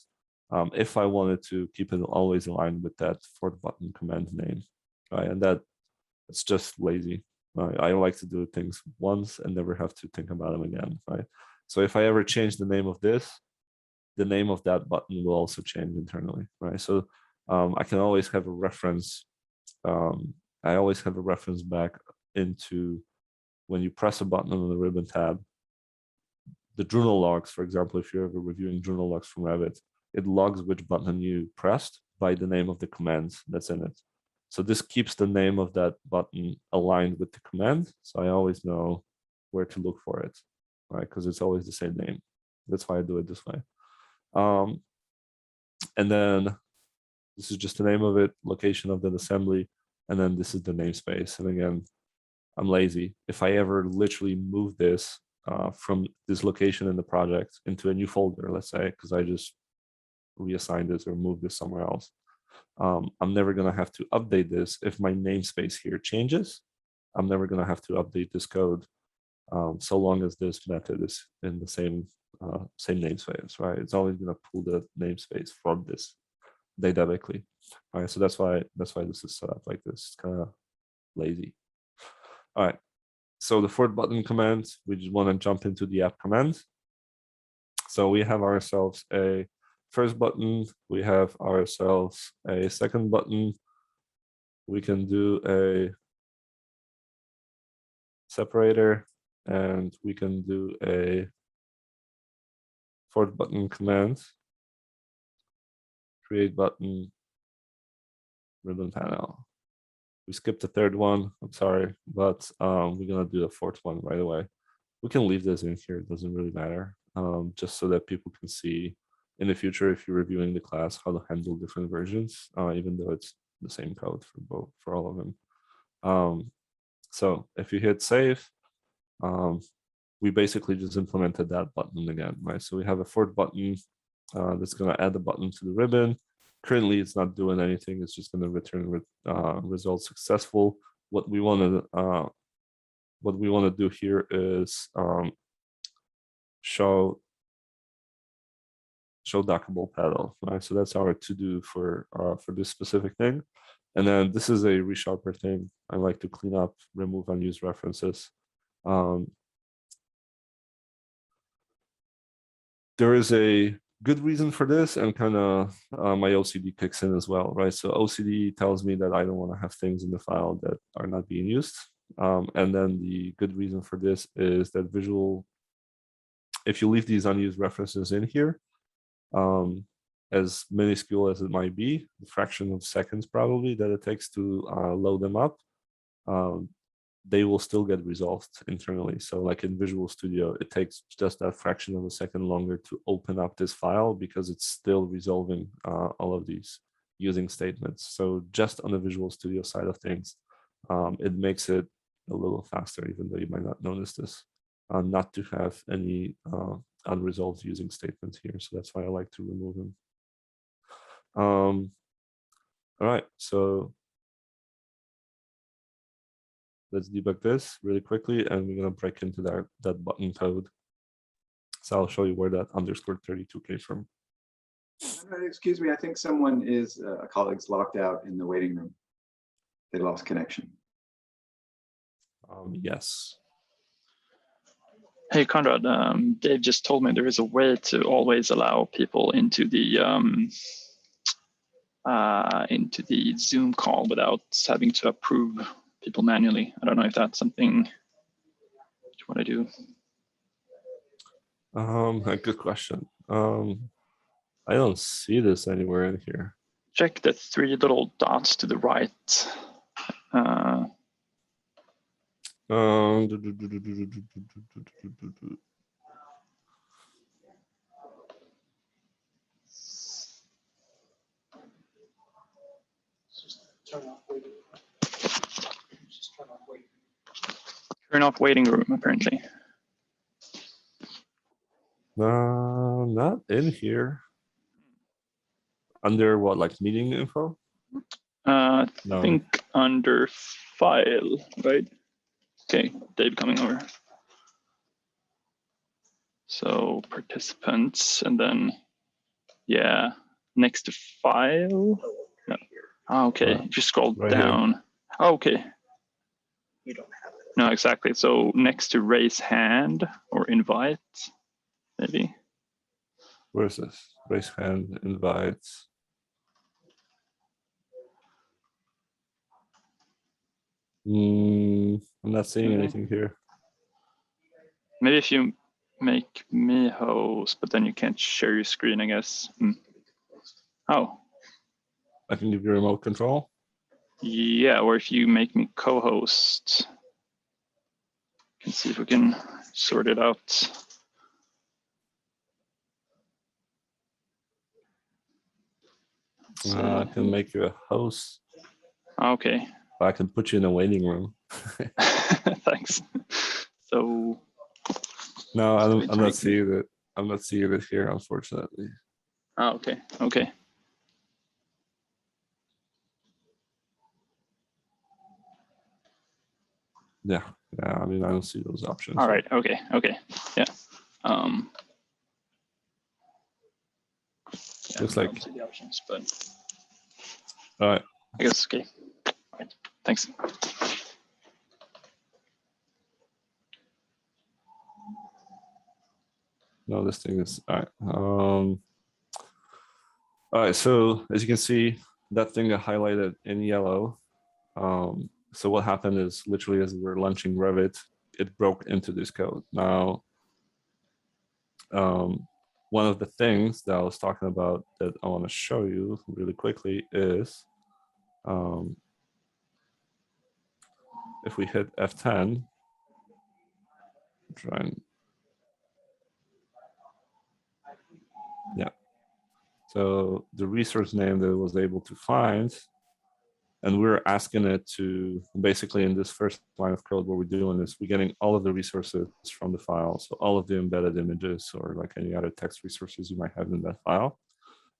if I wanted to keep it always aligned with that fourth button command name, right? And it's just lazy. I like to do things once and never have to think about them again, right? So if I ever change the name of this, the name of that button will also change internally, right? So I can always have a reference. I always have a reference back into when you press a button on the ribbon tab, the journal logs, for example, if you're ever reviewing journal logs from Revit, it logs which button you pressed by the name of the command that's in it. So this keeps the name of that button aligned with the command. So I always know where to look for it, right? Because it's always the same name. That's why I do it this way. And then this is just the name of it, location of that assembly. And then this is the namespace. And again, I'm lazy. If I ever literally move this from this location in the project into a new folder, let's say, because I just reassigned this or moved this somewhere else, I'm never going to have to update this. If my namespace here changes, I'm never going to have to update this code so long as this method is in the same namespace, right? It's always going to pull the namespace from this dynamically, right? So that's why this is set up like this. It's kind of lazy. All right. So the fourth button command, we just want to jump into the app command. So we have ourselves a first button, we have ourselves a second button. We can do a separator, and we can do a fourth button command, create button, ribbon panel. We skipped the third one, I'm sorry, but we're gonna do the fourth one right away. We can leave this in here, it doesn't really matter, just so that people can see in the future, if you're reviewing the class, how to handle different versions, even though it's the same code for all of them. So if you hit save, we basically just implemented that button again, right? So we have a fourth button that's going to add the button to the ribbon. Currently, it's not doing anything. It's just going to return results successful. What we want to do here is show dockable pedal, right? So that's our to do for this specific thing. And then this is a resharper thing. I like to clean up, remove unused references. there is a good reason for this, and kind of my OCD kicks in as well, right? So OCD tells me that I don't want to have things in the file that are not being used. And then the good reason for this is that visual, if you leave these unused references in here, as minuscule as it might be, the fraction of seconds probably that it takes to load them up, they will still get resolved internally. So like in Visual Studio, it takes just that fraction of a second longer to open up this file because it's still resolving all of these using statements. So just on the Visual Studio side of things, it makes it a little faster, even though you might not notice this, not to have any unresolved using statements here. So that's why I like to remove them. All right, so let's debug this really quickly, and we're going to break into that button code. So I'll show you where that _32 came from. Excuse me, I think someone is, a colleague's locked out in the waiting room. They lost connection. Yes. Hey, Conrad, Dave just told me there is a way to always allow people into the Zoom call without having to approve people manually. I don't know if that's something you want to do. A good question. I don't see this anywhere in here. Check the 3 little dots to the right. Turn off waiting room, apparently. Not in here. Under what, like meeting info? I No. think under file, right? Okay, Dave coming over. So participants, and then, yeah, next to file. No. Oh, okay, if you scroll Right down. here. Oh, okay. You don't have it. No, exactly. So next to raise hand or invite, maybe. Where's this? Raise hand, invites. I'm not seeing anything here. Maybe if you make me host, but then you can't share your screen, I guess. Oh. I can give you remote control. Yeah, or if you make me co-host. Can see if we can sort it out. I can make you a host. Okay. I can put you in a waiting room. Thanks. So no, I'm not seeing it. I'm not seeing it here, unfortunately. Oh, okay. Okay. Yeah. I mean, I don't see those options. All right. Okay. Okay. Yeah. Yeah, looks I like don't see the options, but all right. I guess okay. All right. Thanks. No, this thing is all right. All right. So as you can see, that thing got highlighted in yellow. So what happened is literally as we were launching Revit, it broke into this code. Now, one of the things that I was talking about that I want to show you really quickly is if we hit F10, try and yeah. So the resource name that it was able to find, and we're asking it to basically in this first line of code, what we're doing is we're getting all of the resources from the file. So all of the embedded images or like any other text resources you might have in that file.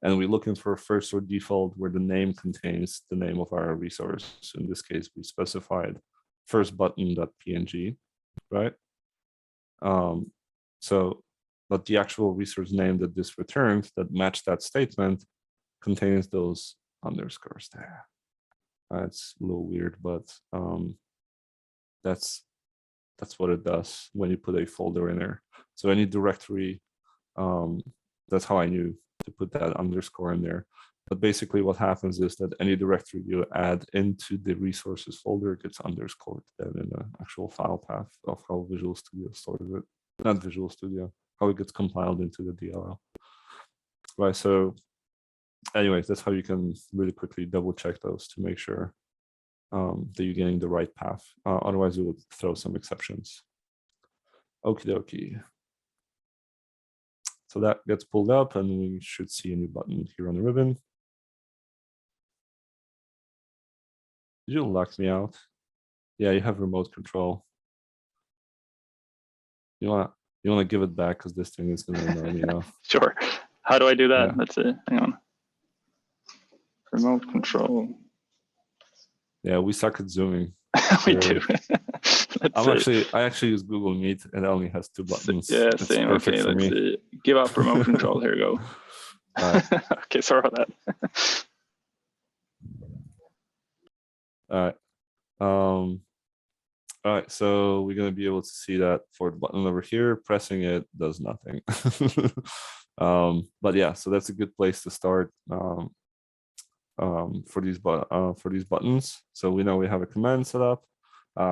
And we're looking for first or default where the name contains the name of our resource. In this case, we specified first button.png, right? But the actual resource name that this returns that match that statement contains those underscores there. It's a little weird, but that's what it does when you put a folder in there. So any directory That's how I knew to put that underscore in there. But basically what happens is that any directory you add into the resources folder gets underscored then in the actual file path of how Visual Studio stores it. Not Visual Studio, how it gets compiled into the DLL. Right, so anyways, that's how you can really quickly double check those to make sure that you're getting the right path. Otherwise, it would throw some exceptions. Okie dokie. So that gets pulled up and we should see a new button here on the ribbon. Did you lock me out? Yeah, you have remote control. You wanna give it back because this thing is gonna annoy me now. Sure. How do I do that? Yeah. Let's see. Hang on. Remote control. Yeah, we suck at zooming. We Sure. do. I actually use Google Meet and it only has 2 buttons. Yeah, It's same. perfect Okay, for let's me. see. Give up remote control. Here we go. Okay, sorry about that. All right. All right, so we're going to be able to see that for the button over here. Pressing it does nothing. But yeah, so that's a good place to start for these buttons. So we know we have a command set up.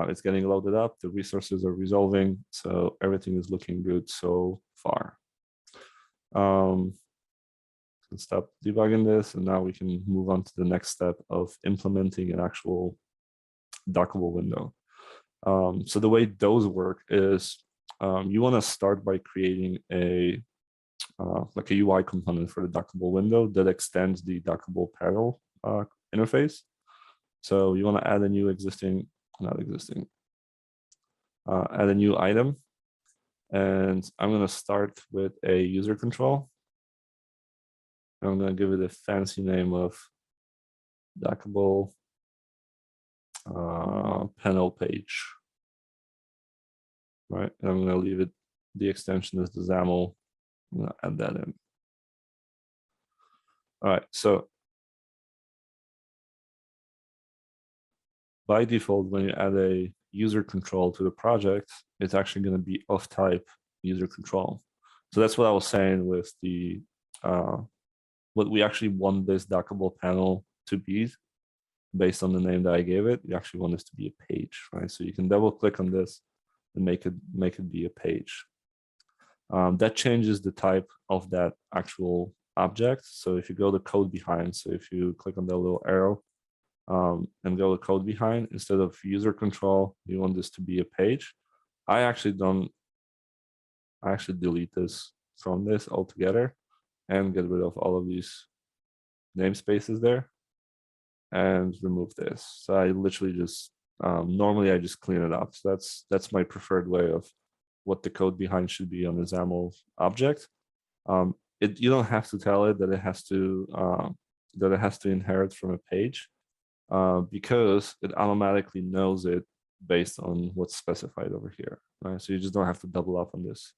It's getting loaded up. The resources are resolving, so everything is looking good so far. Stop debugging this, and now we can move on to the next step of implementing an actual dockable window. So the way those work is you want to start by creating a like a UI component for the dockable window that extends the dockable panel interface. So you want to add a new add a new item, and I'm going to start with a user control. I'm going to give it a fancy name of dockable panel page. Right, and I'm going to leave it, the extension is the XAML. I'm going to add that in. All right, so by default, when you add a user control to the project, it's actually going to be of type user control. So that's what I was saying with the what we actually want this dockable panel to be based on the name that I gave it. You actually want this to be a page, right? So you can double click on this and make it be a page. That changes the type of that actual object. So if you go to code behind, so if you click on the little arrow and go to code behind, instead of user control, you want this to be a page. I actually delete this from this altogether and get rid of all of these namespaces there and remove this. So I literally just normally I just clean it up. So that's my preferred way of what the code behind should be on the XAML object. You don't have to tell it that it has to inherit from a page because it automatically knows it based on what's specified over here. Right? So you just don't have to double up on this.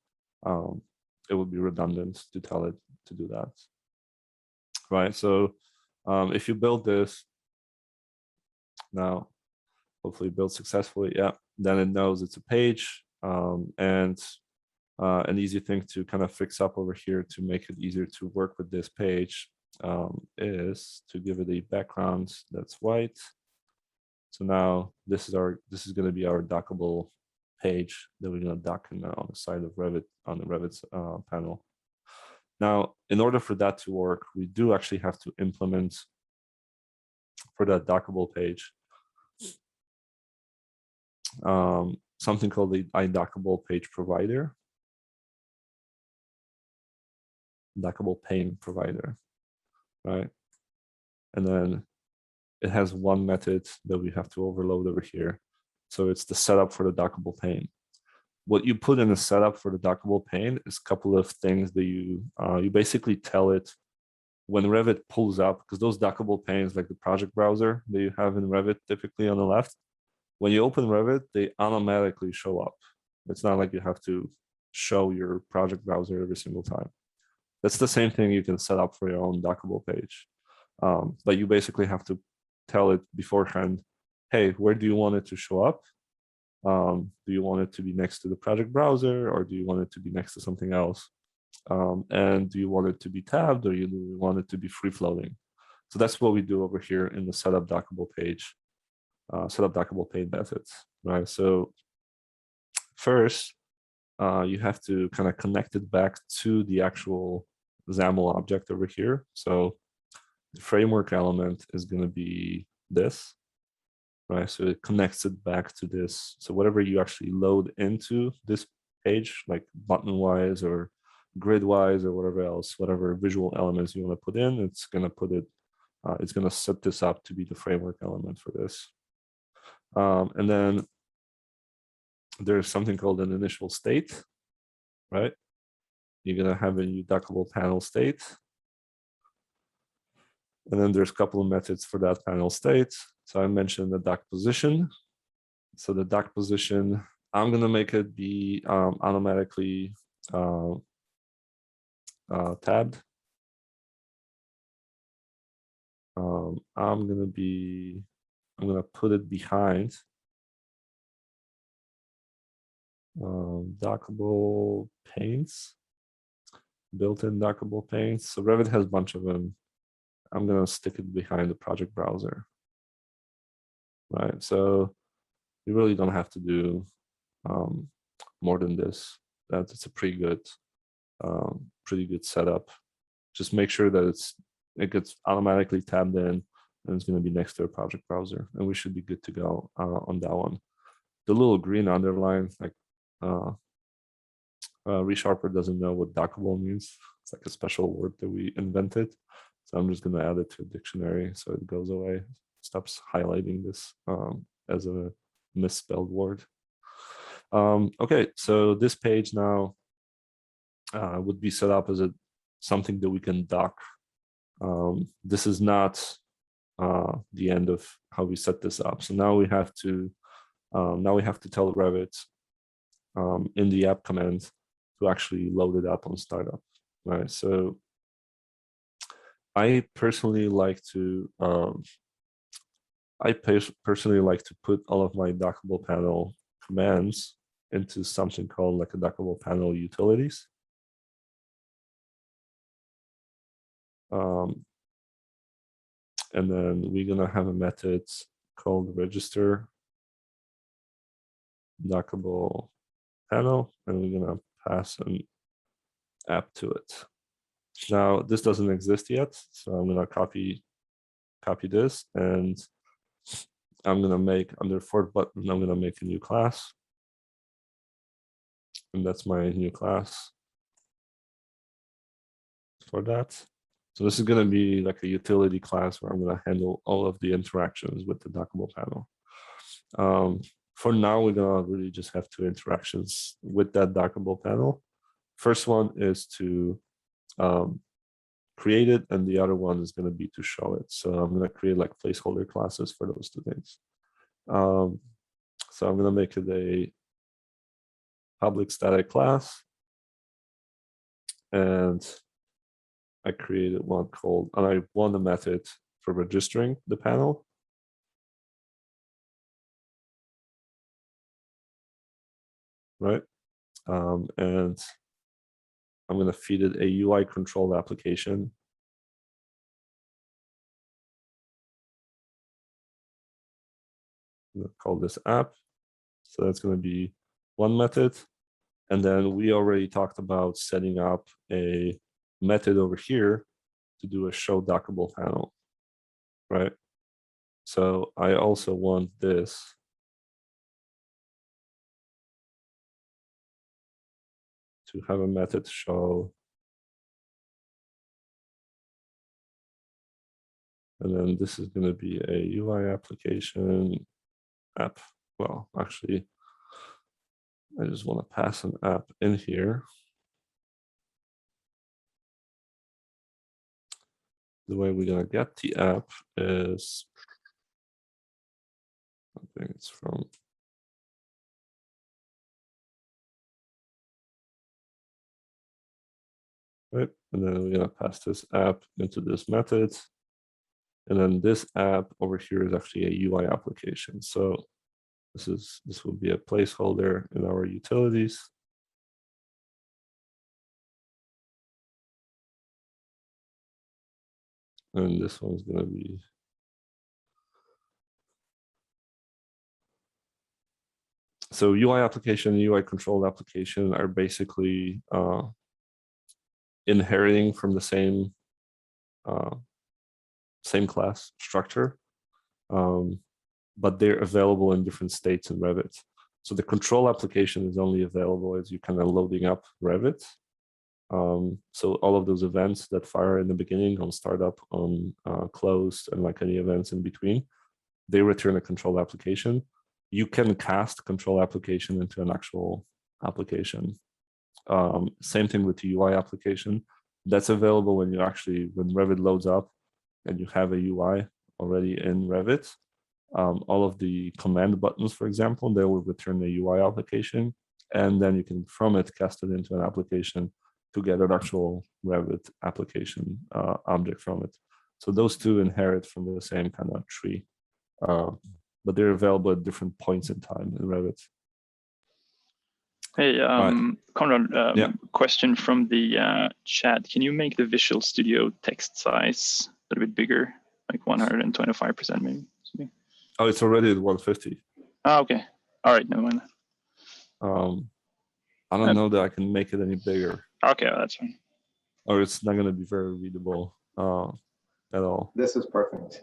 It would be redundant to tell it to do that. Right. So if you build this now, hopefully build successfully, yeah, then it knows it's a page. And an easy thing to kind of fix up over here to make it easier to work with this page is to give it a background that's white. So now this is going to be our dockable page that we're going to dock on the side of Revit on the Revit panel. Now, in order for that to work, we do actually have to implement for that dockable page something called the iDockable page provider, dockable pane provider, right? And then it has one method that we have to overload over here. So it's the setup for the dockable pane. What you put in the setup for the dockable pane is a couple of things that you basically tell it when Revit pulls up, because those dockable panes, like the project browser that you have in Revit typically on the left, when you open Revit, they automatically show up. It's not like you have to show your project browser every single time. That's the same thing you can set up for your own dockable page. But you basically have to tell it beforehand, hey, where do you want it to show up? Do you want it to be next to the project browser, or do you want it to be next to something else? And do you want it to be tabbed, or do you want it to be free floating? So that's what we do over here in the setup dockable page, setup dockable page methods, right? So first, you have to kind of connect it back to the actual XAML object over here. So the framework element is going to be this, right? So it connects it back to this. So whatever you actually load into this page, like button-wise or grid-wise or whatever else, whatever visual elements you want to put in, it's going to put it, it's going to set this up to be the framework element for this. And then there's something called an initial state, right? You're going to have a new dockable panel state. And then there's a couple of methods for that panel state. So I mentioned the dock position. So the dock position, I'm going to make it be automatically tabbed. I'm going to put it behind dockable panes, built-in dockable panes. So Revit has a bunch of them. I'm going to stick it behind the project browser, right? So you really don't have to do more than this. That's a pretty good setup. Just make sure that it gets automatically tabbed in, and it's going to be next to a project browser, and we should be good to go on that one. The little green underline, like ReSharper doesn't know what dockable means. It's like a special word that we invented. So I'm just going to add it to a dictionary so it goes away, stops highlighting this as a misspelled word. Okay, so this page now would be set up as something that we can dock. This is not the end of how we set this up. So now we have to tell Revit in the app command to actually load it up on startup, right? So I personally like to put all of my dockable panel commands into something called like a dockable panel utilities. And then we're gonna have a method called register dockable panel, and we're gonna pass an app to it. Now this doesn't exist yet, so I'm gonna copy this, and I'm gonna make under fourth button, I'm gonna make a new class, and that's my new class for that. So this is going to be like a utility class where I'm going to handle all of the interactions with the dockable panel. For now, we're going to really just have two interactions with that dockable panel. First one is to create it, and the other one is going to be to show it. So I'm going to create like placeholder classes for those two things. So I'm going to make it a public static class, and I created one called, and I want a method for registering the panel. Right. And I'm going to feed it a UI controlled application. I'm going to call this app. So that's going to be one method. And then we already talked about setting up a method over here to do a show dockable panel, right? So I also want this to have a method show, and then this is going to be a UI application app. Well, actually, I just want to pass an app in here. The way we're going to get the app is, I think it's from, right? And then we're going to pass this app into this method. And then this app over here is actually a UI application. So this will be a placeholder in our utilities. And this one's gonna be. So UI application and UI control application are basically inheriting from the same class structure, but they're available in different states in Revit. So the control application is only available as you kind of loading up Revit. So all of those events that fire in the beginning on startup, on closed, and like any events in between, they return a control application. You can cast control application into an actual application. Same thing with the UI application. That's available when when Revit loads up and you have a UI already in Revit. All of the command buttons, for example, they will return the UI application, and then you can from it cast it into an application to get an actual Revit application object from it. So those two inherit from the same kind of tree, but they're available at different points in time in Revit. Hey, Conrad, Yeah. question from the chat. Can you make the Visual Studio text size a little bit bigger, like 125% maybe? Oh, it's already at 150. Oh, okay. All right, never mind. I don't know that I can make it any bigger. Okay, well, that's fine. Or it's not going to be very readable at all. This is perfect.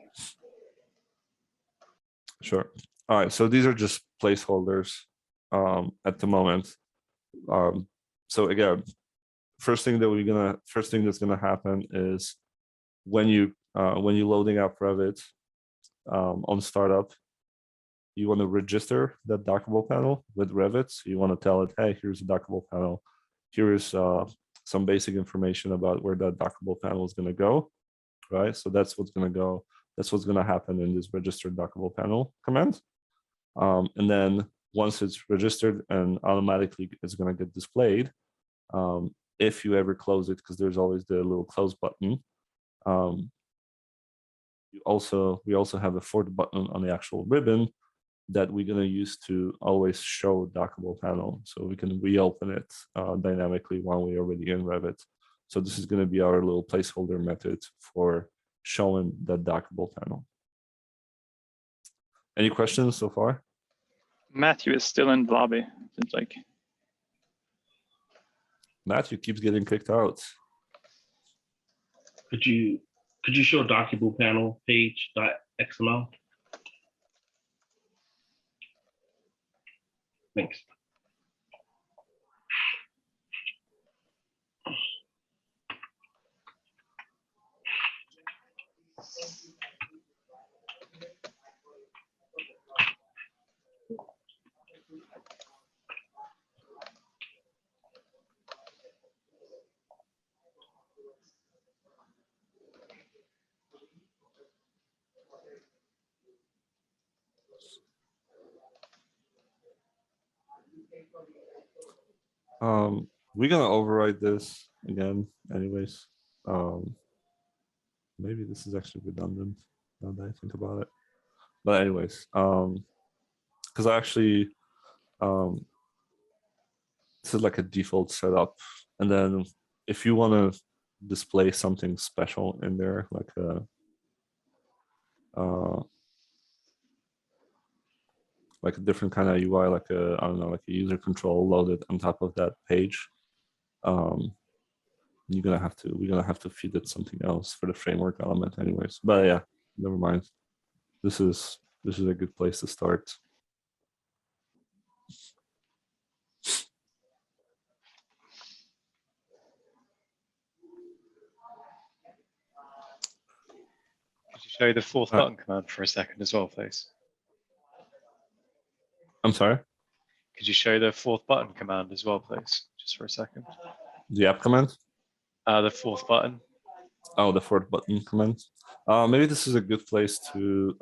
Sure. All right. So these are just placeholders at the moment. So again, first thing that's gonna happen is when you're loading up Revit on startup, you want to register that dockable panel with Revit. So you want to tell it, hey, here's a dockable panel. Here is some basic information about where that dockable panel is going to go, right? So that's what's going to go. That's what's going to happen in this register dockable panel command. And then once it's registered and automatically it's going to get displayed, if you ever close it, because there's always the little close button. We also have a fourth button on the actual ribbon that we're going to use to always show dockable panel. So we can reopen it dynamically while we're already in Revit. So this is going to be our little placeholder method for showing that dockable panel. Any questions so far? Matthew is still in the lobby. It's like Matthew keeps getting kicked out. Could you show dockable panel page.xml? Thanks. We're gonna override this again anyways. Maybe this is actually redundant now that I think about it. But anyways, because I actually this is like a default setup, and then if you want to display something special in there, like a different kind of UI, like a, I don't know, like a user control loaded on top of that page, we're gonna have to feed it something else for the framework element anyways. But yeah, never mind. This is a good place to start. Could you show the fourth button command for a second as well, please? I'm sorry? Could you show the fourth button command as well, please? Just for a second. The app command? The fourth button. Oh, the fourth button command. Maybe this is a good place to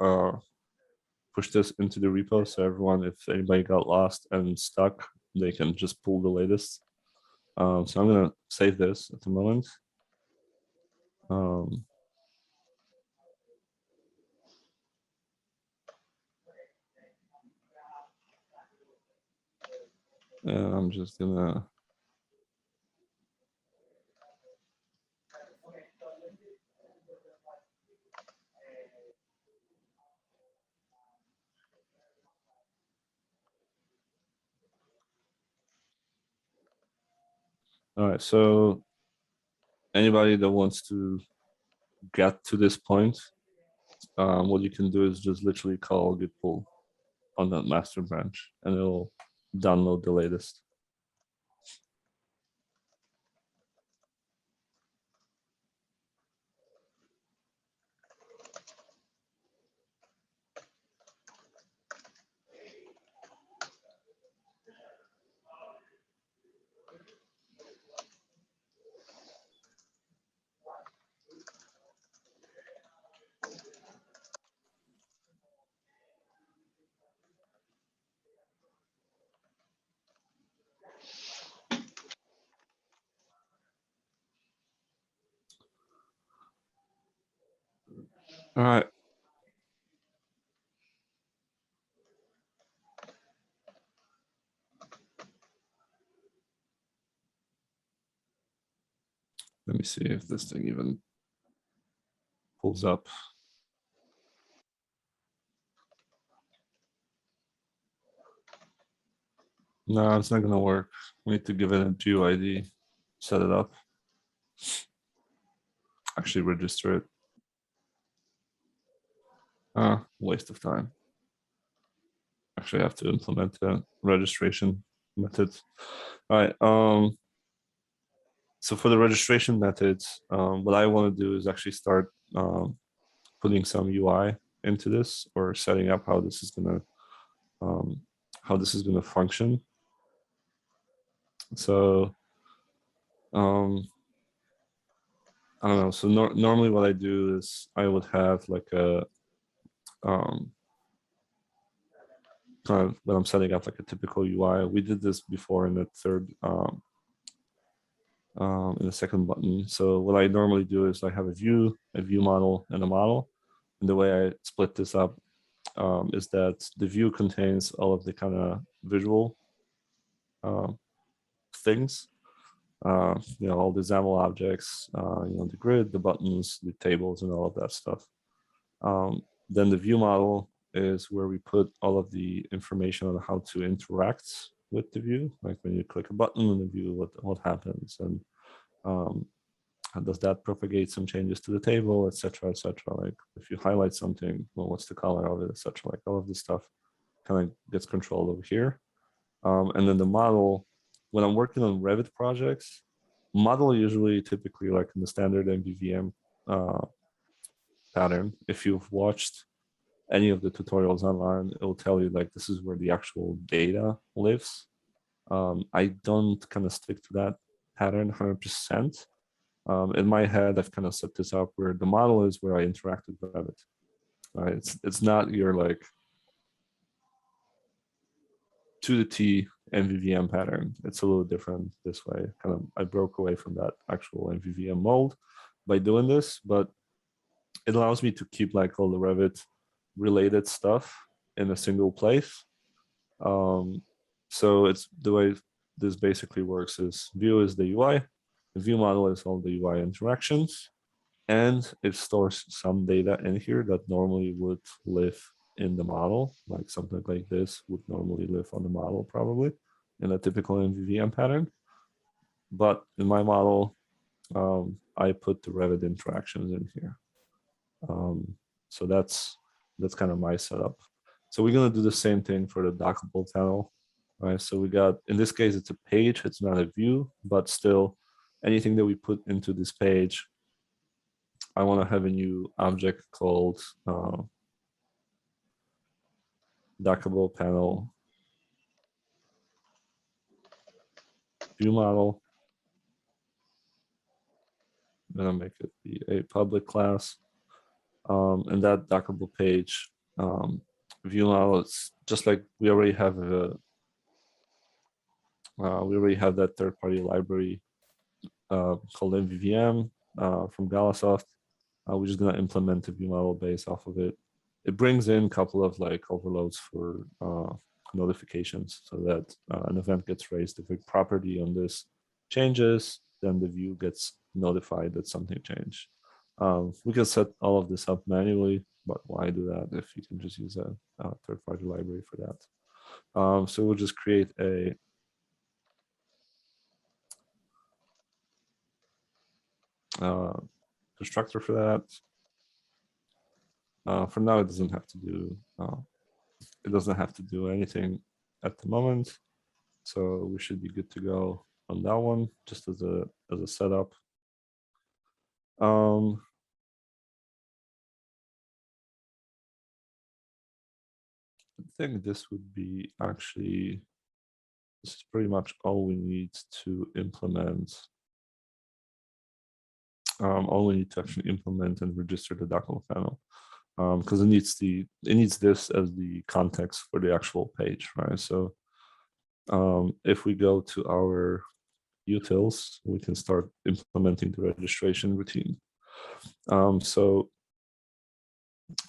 push this into the repo. So everyone, if anybody got lost and stuck, they can just pull the latest. So I'm gonna save this at the moment. And I'm just gonna All right, so anybody that wants to get to this point, what you can do is just literally call git pull on that master branch, and it'll download the latest. All right. Let me see if this thing even pulls up. No, it's not gonna work. We need to give it a GUID, set it up, actually register it. Waste of time. Actually, I have to implement a registration method. All right. So for the registration methods, what I want to do is actually start putting some UI into this, or setting up how this is gonna function. So I don't know. So normally what I do is I would have like a kind of when I'm setting up like a typical UI. We did this before in the third in the second button. So what I normally do is I have a view model, and a model. And the way I split this up is that the view contains all of the kind of visual things, all the XAML objects, the grid, the buttons, the tables, and all of that stuff. Then the view model is where we put all of the information on how to interact with the view, like when you click a button in the view, what happens, and how does that propagate some changes to the table, etc., etc. Like if you highlight something, well, what's the color of it, etc. Like all of this stuff kind of gets controlled over here. And then the model, when I'm working on Revit projects, model usually typically like in the standard MVVM pattern. If you've watched any of the tutorials online, it will tell you like this is where the actual data lives. I don't kind of stick to that pattern 100%. In my head, I've kind of set this up where the model is where I interact with Revit. Right? It's not your like to the T MVVM pattern. It's a little different this way. Kind of, I broke away from that actual MVVM mold by doing this, but it allows me to keep like all the Revit related stuff in a single place. So it's the way this basically works is view is the UI, the view model is all the UI interactions, and it stores some data in here that normally would live in the model, like something like this would normally live on the model probably in a typical MVVM pattern. But in my model, I put the Revit interactions in here. So that's kind of my setup. So we're gonna do the same thing for the Dockable panel. All right, so we got, in this case, it's a page, it's not a view, but still anything that we put into this page, I want to have a new object called Dockable panel view model. I'm gonna make it be a public class. And that Dockable page view model, it's just like we already have that third-party library called MVVM from Galasoft. We're just gonna implement a view model based off of it. It brings in a couple of like overloads for notifications, so that an event gets raised. If a property on this changes, then the view gets notified that something changed. We can set all of this up manually, but why do that if you can just use a third-party library for that? So we'll just create a constructor for that. For now, it doesn't have to do anything at the moment, so we should be good to go on that one, just as a setup. I think this would be actually, this is pretty much all we need to implement. All we need to actually implement and register the Dockable panel, because it needs this as the context for the actual page, right? So if we go to our utils, we can start implementing the registration routine. So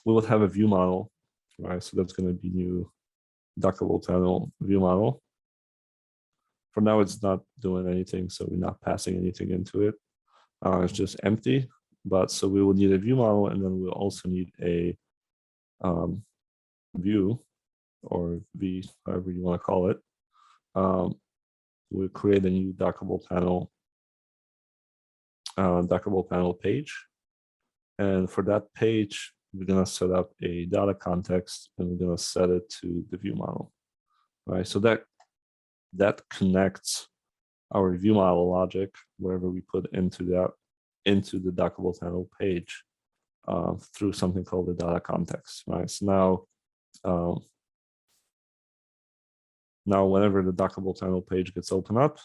we would have a view model, right? So that's going to be new Dockable panel view model. For now, it's not doing anything, so we're not passing anything into it. It's just empty. But so we will need a view model, and then we'll also need a view, or V, however you want to call it. We'll create a new Dockable panel page. And for that page, we're going to set up a data context, and we're going to set it to the view model. Right, so that connects our view model logic, wherever we put into the Dockable panel page, through something called the data context. Right, so now whenever the Dockable panel page gets opened up,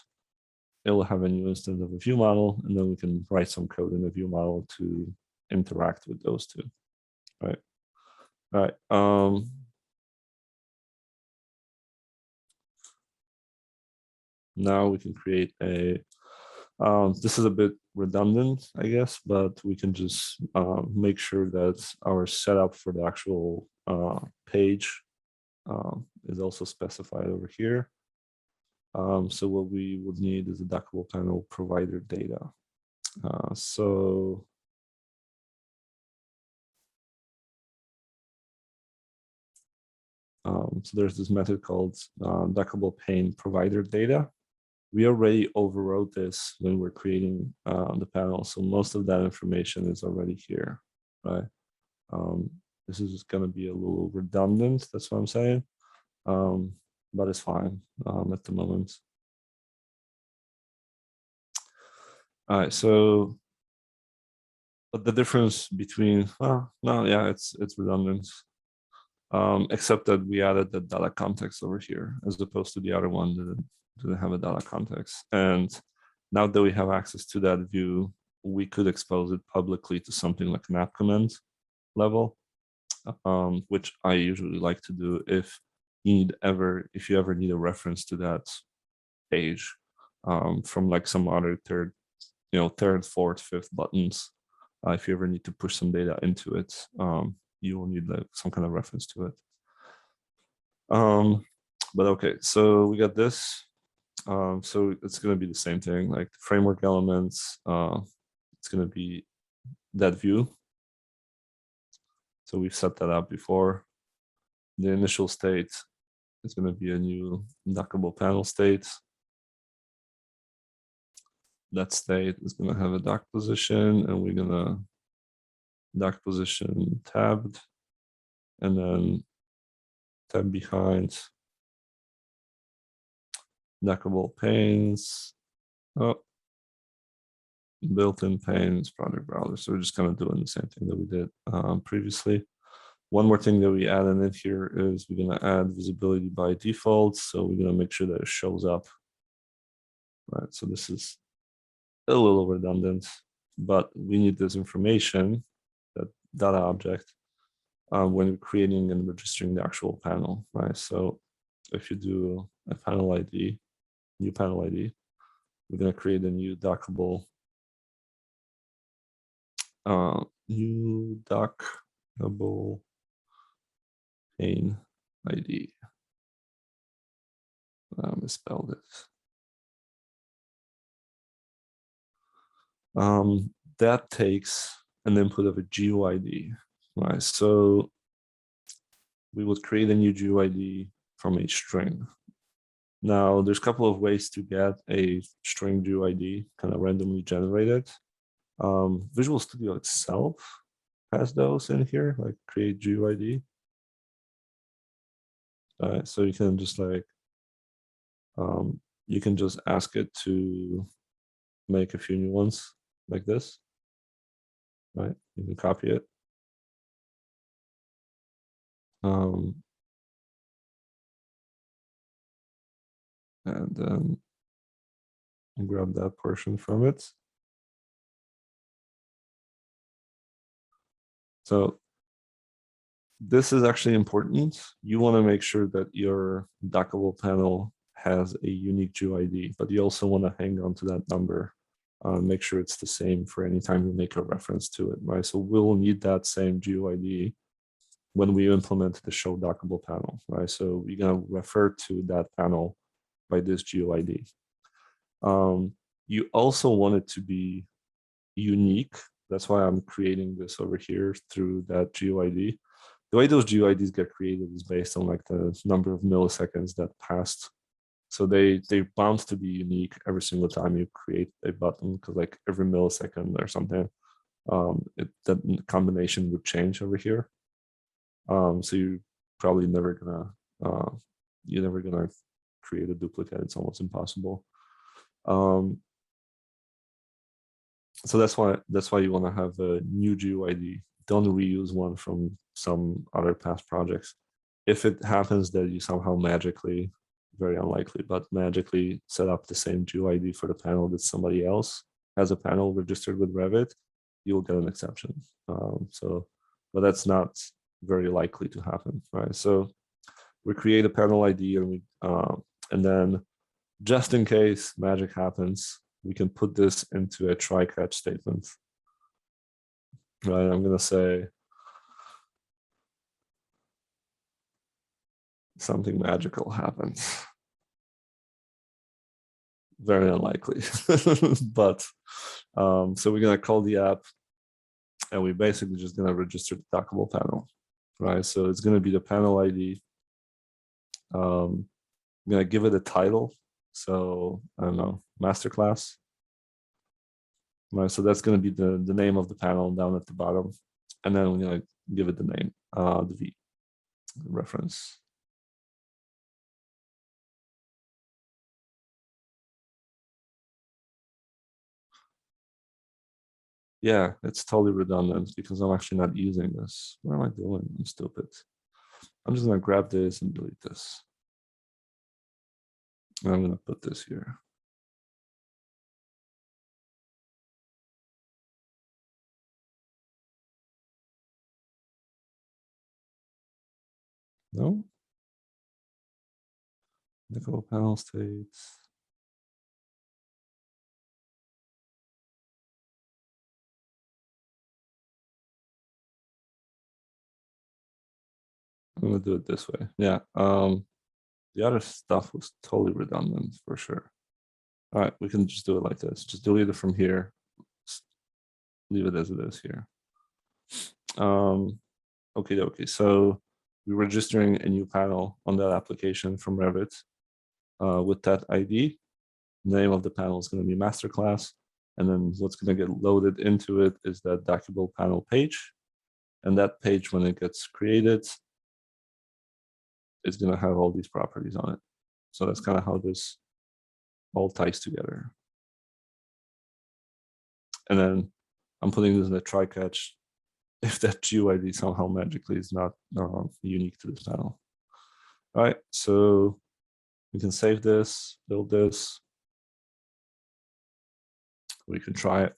it will have a new instance of a view model, and then we can write some code in the view model to interact with those two. Right. All right. Now we can create a, this is a bit redundant, I guess, but we can just make sure that our setup for the actual page is also specified over here. So what we would need is a Dockable panel provider data. So there's this method called Dockable pane provider data. We already overrode this when we're creating the panel, so most of that information is already here, right? This is going to be a little redundant, that's what I'm saying, but it's fine at the moment. All right, so but the difference between, well, no, yeah, it's redundant. Except that we added the data context over here, as opposed to the other one that didn't have a data context. And now that we have access to that view, we could expose it publicly to something like an app command level, which I usually like to do if you ever need a reference to that page from like some other third, fourth, fifth buttons. If you ever need to push some data into it, you will need like some kind of reference to it. But okay, so we got this. So it's going to be the same thing, like the framework elements. It's going to be that view. So we've set that up before. The initial state is going to be a new Dockable panel state. That state is going to have a dock position, and we're going to dock position tabbed, and then tab behind Dockable panes. Oh, built-in panes, project browser. So we're just kind of doing the same thing that we did previously. One more thing that we added in here is we're going to add visibility by default. So we're going to make sure that it shows up. Right. So this is a little redundant, but we need this information, that data object, when we're creating and registering the actual panel. Right. So if you do a panel ID, new panel ID, we're going to create a new Dockable pane ID. I misspelled it. That takes an input of a GUID, right? So we would create a new GUID from a string. Now, there's a couple of ways to get a string GUID kind of randomly generated. Visual Studio itself has those in here, like create GUID. So you can just like, you can just ask it to make a few new ones like this, right? You can copy it. And then grab that portion from it. So this is actually important. You want to make sure that your dockable panel has a unique GUID, but you also want to hang on to that number. Make sure it's the same for any time you make a reference to it, right? So we'll need that same GUID when we implement the show dockable panel, right? So we're going to refer to that panel by this GUID. You also want it to be unique. That's why I'm creating this over here through that GUID. The way those GUIDs get created is based on like the number of milliseconds that passed. So they're bound to be unique every single time you create a button, because like every millisecond or something, that combination would change over here. So you're probably never gonna create a duplicate. It's almost impossible. So that's why you want to have a new GUID. Don't reuse one from some other past projects. If it happens that you somehow magically, very unlikely, but magically set up the same GUID for the panel that somebody else has a panel registered with Revit, you'll get an exception. But that's not very likely to happen, right? So we create a panel ID and then just in case magic happens, we can put this into a try-catch statement, right? I'm going to say something magical happens. Very unlikely, but so we're going to call the app, and we're basically just going to register the dockable panel, right? So it's going to be the panel ID. I'm going to give it a title. So I don't know, Masterclass. Right, so that's going to be the name of the panel down at the bottom, and then we're going to give it the name, the V reference. Yeah, it's totally redundant because I'm actually not using this. What am I doing? I'm stupid. I'm just going to grab this and delete this. And I'm going to put this here. No. Nickel panel states. I'm going to do it this way. Yeah. The other stuff was totally redundant for sure. All right, we can just do it like this. Just delete it from here. Just leave it as it is here. Okay. So we're registering a new panel on that application from Revit with that ID. The name of the panel is going to be Masterclass. And then what's going to get loaded into it is that dockable panel page. And that page, when it gets created, is going to have all these properties on it. So that's kind of how this all ties together. And then I'm putting this in a try-catch if that GUID somehow magically is not unique to this panel. All right, so we can save this, build this. We can try it.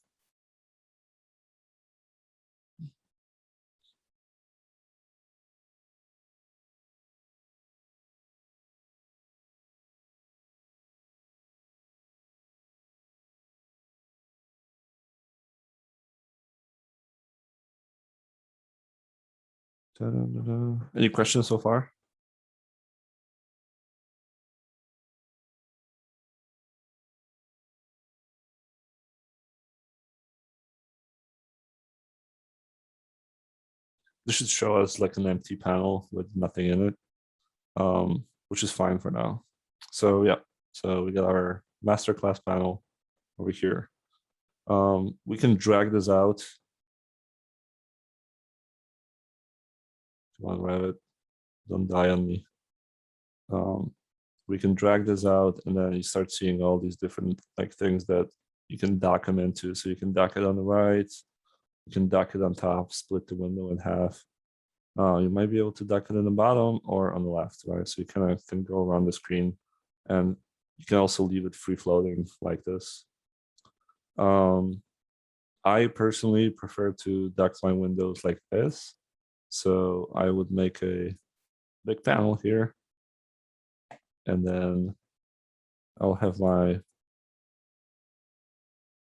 Any questions so far? This should show us like an empty panel with nothing in it, which is fine for now. So yeah, so we got our Masterclass panel over here. We can drag this out. Come on, Revit, don't die on me. We can drag this out, and then you start seeing all these different like things that you can dock them into. So you can dock it on the right, you can dock it on top, split the window in half. You might be able to dock it in the bottom or on the left, right? So you kind of can go around the screen, and you can also leave it free floating like this. I personally prefer to dock my windows like this. So I would make a big panel here, and then I'll have my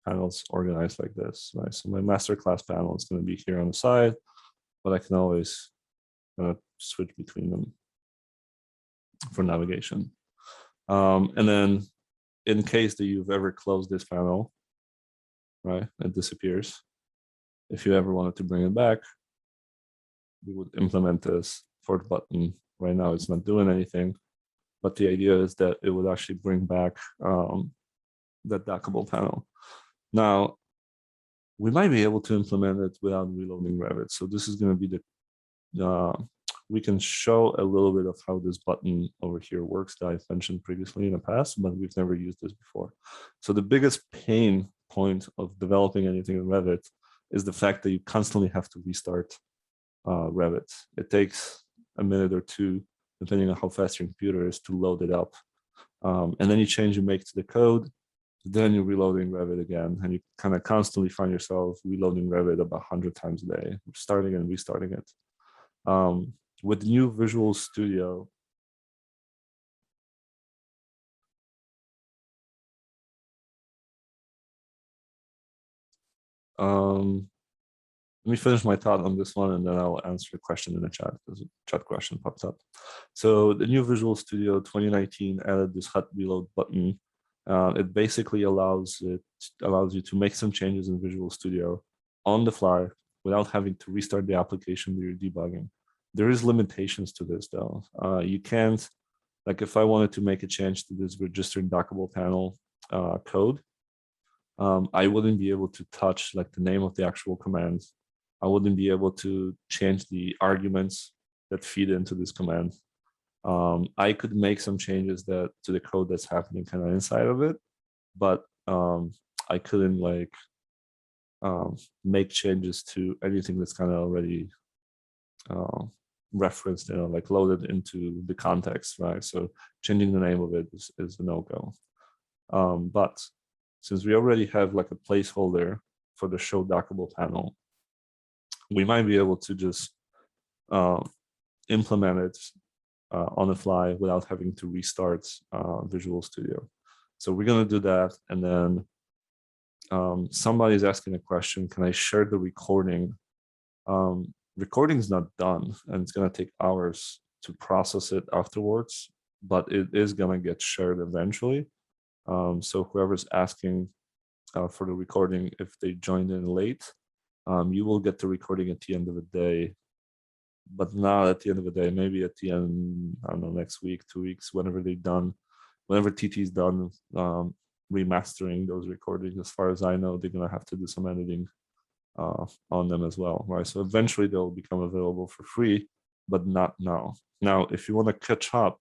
panels organized like this, right? So my Masterclass panel is going to be here on the side, but I can always switch between them for navigation. And then in case that you've ever closed this panel, right, it disappears. If you ever wanted to bring it back, we would implement this fourth button. Right now it's not doing anything, but the idea is that it would actually bring back that dockable panel. Now, we might be able to implement it without reloading Revit. So this is going to be the, we can show a little bit of how this button over here works that I've mentioned previously in the past, but we've never used this before. So the biggest pain point of developing anything in Revit is the fact that you constantly have to restart Revit. It takes a minute or two, depending on how fast your computer is, to load it up. And then you change you make to the code, then you're reloading Revit again, and you kind of constantly find yourself reloading Revit about 100 times a day, starting and restarting it. With the new Visual Studio, let me finish my thought on this one, and then I'll answer a question in the chat. There's a chat question pops up. So the new Visual Studio 2019 added this hot reload button. It basically allows you to make some changes in Visual Studio on the fly without having to restart the application that you're debugging. There is limitations to this though. You can't, like if I wanted to make a change to this registered dockable panel code, I wouldn't be able to touch like the name of the actual command. I wouldn't be able to change the arguments that feed into this command. I could make some changes to the code that's happening kind of inside of it, but I couldn't like make changes to anything that's kind of already referenced, like loaded into the context, right? So changing the name of it is a no-go. But since we already have like a placeholder for the show dockable panel, we might be able to just implement it on the fly without having to restart Visual Studio. So we're going to do that. And then somebody's asking a question, can I share the recording? Recording is not done, and it's going to take hours to process it afterwards, but it is going to get shared eventually. So whoever's asking for the recording, if they joined in late, you will get the recording at the end of the day, but not at the end of the day, maybe at the end, I don't know, next week, 2 weeks, whenever they're done, whenever TT's done remastering those recordings. As far as I know, they're going to have to do some editing on them as well, right? So eventually they'll become available for free, but not now. Now, if you want to catch up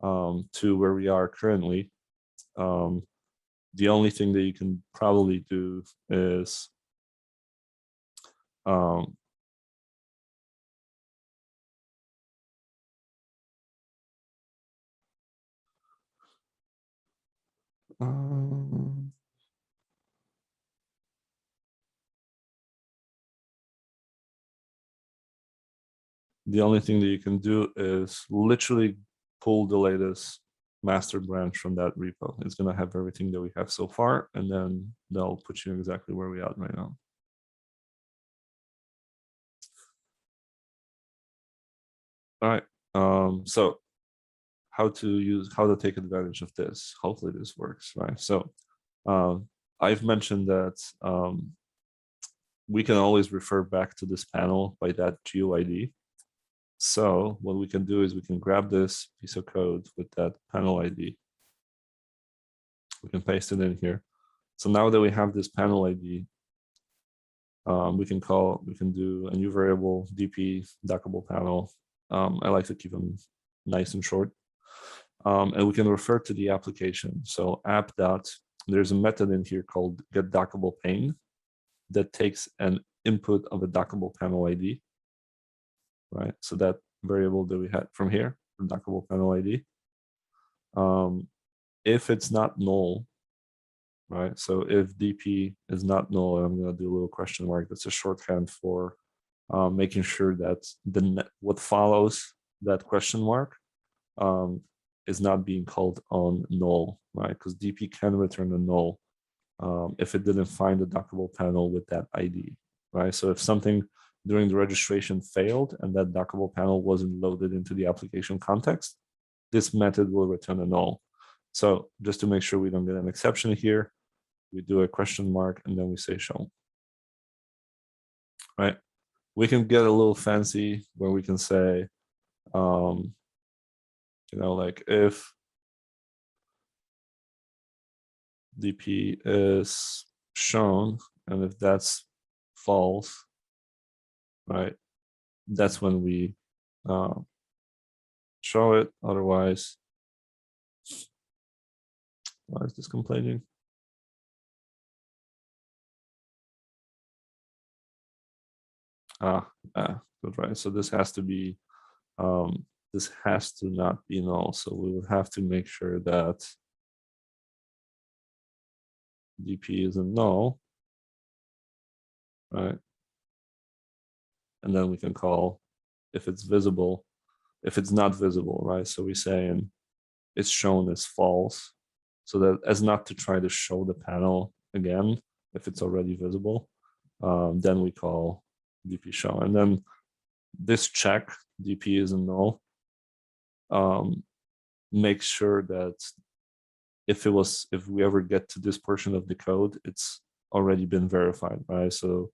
to where we are currently, the only thing that you can probably do is the only thing that you can do is literally pull the latest master branch from that repo. It's going to have everything that we have so far, and then they'll put you exactly where we are right now. All right. So how to take advantage of this? Hopefully this works, right? So I've mentioned that we can always refer back to this panel by that GUID. So what we can do is we can grab this piece of code with that panel ID. We can paste it in here. So now that we have this panel ID, we can do a new variable DP dockable panel. I like to keep them nice and short. And we can refer to the application. So app dot, there's a method in here called get dockable pane that takes an input of a dockable panel ID, right? So that variable that we had from here, the dockable panel ID. If it's not null, right? So if DP is not null, I'm going to do a little question mark. That's a shorthand for making sure that what follows that question mark is not being called on null, right? Because DP can return a null if it didn't find the dockable panel with that ID, right? So if something during the registration failed and that dockable panel wasn't loaded into the application context, this method will return a null. So just to make sure we don't get an exception here, we do a question mark and then we say show, right? We can get a little fancy where we can say, like if DP is shown and if that's false, right, that's when we show it. Otherwise, why is this complaining? Good, right. So this has to be, this has to not be null. So we would have to make sure that DP isn't null, right? And then we can call if it's visible, if it's not visible, right? So we say it's shown as false, so that as not to try to show the panel again if it's already visible. Then we call DP show, and then this check DP isn't null makes sure that if we ever get to this portion of the code, it's already been verified, right? So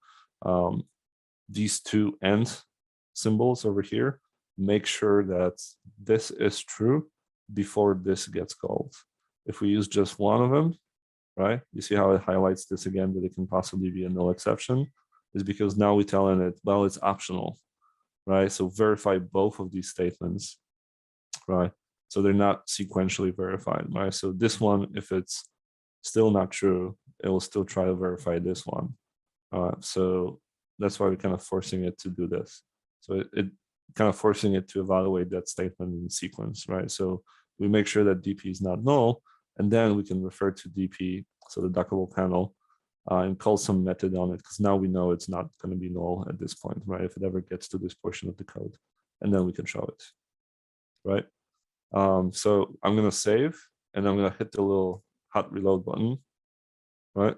these two end symbols over here make sure that this is true before this gets called. If we use just one of them, right? You see how it highlights this again, that it can possibly be a null exception, is because now we're telling it, well, it's optional, right? So verify both of these statements, right? So they're not sequentially verified, right? So this one, if it's still not true, it will still try to verify this one. So that's why we're kind of forcing it to do this. So it kind of forcing it to evaluate that statement in sequence, right? So we make sure that DP is not null, and then we can refer to DP, so the dockable panel, and call some method on it, because now we know it's not going to be null at this point, right? If it ever gets to this portion of the code, and then we can show it, right? So I'm going to save, and I'm going to hit the little hot reload button, right?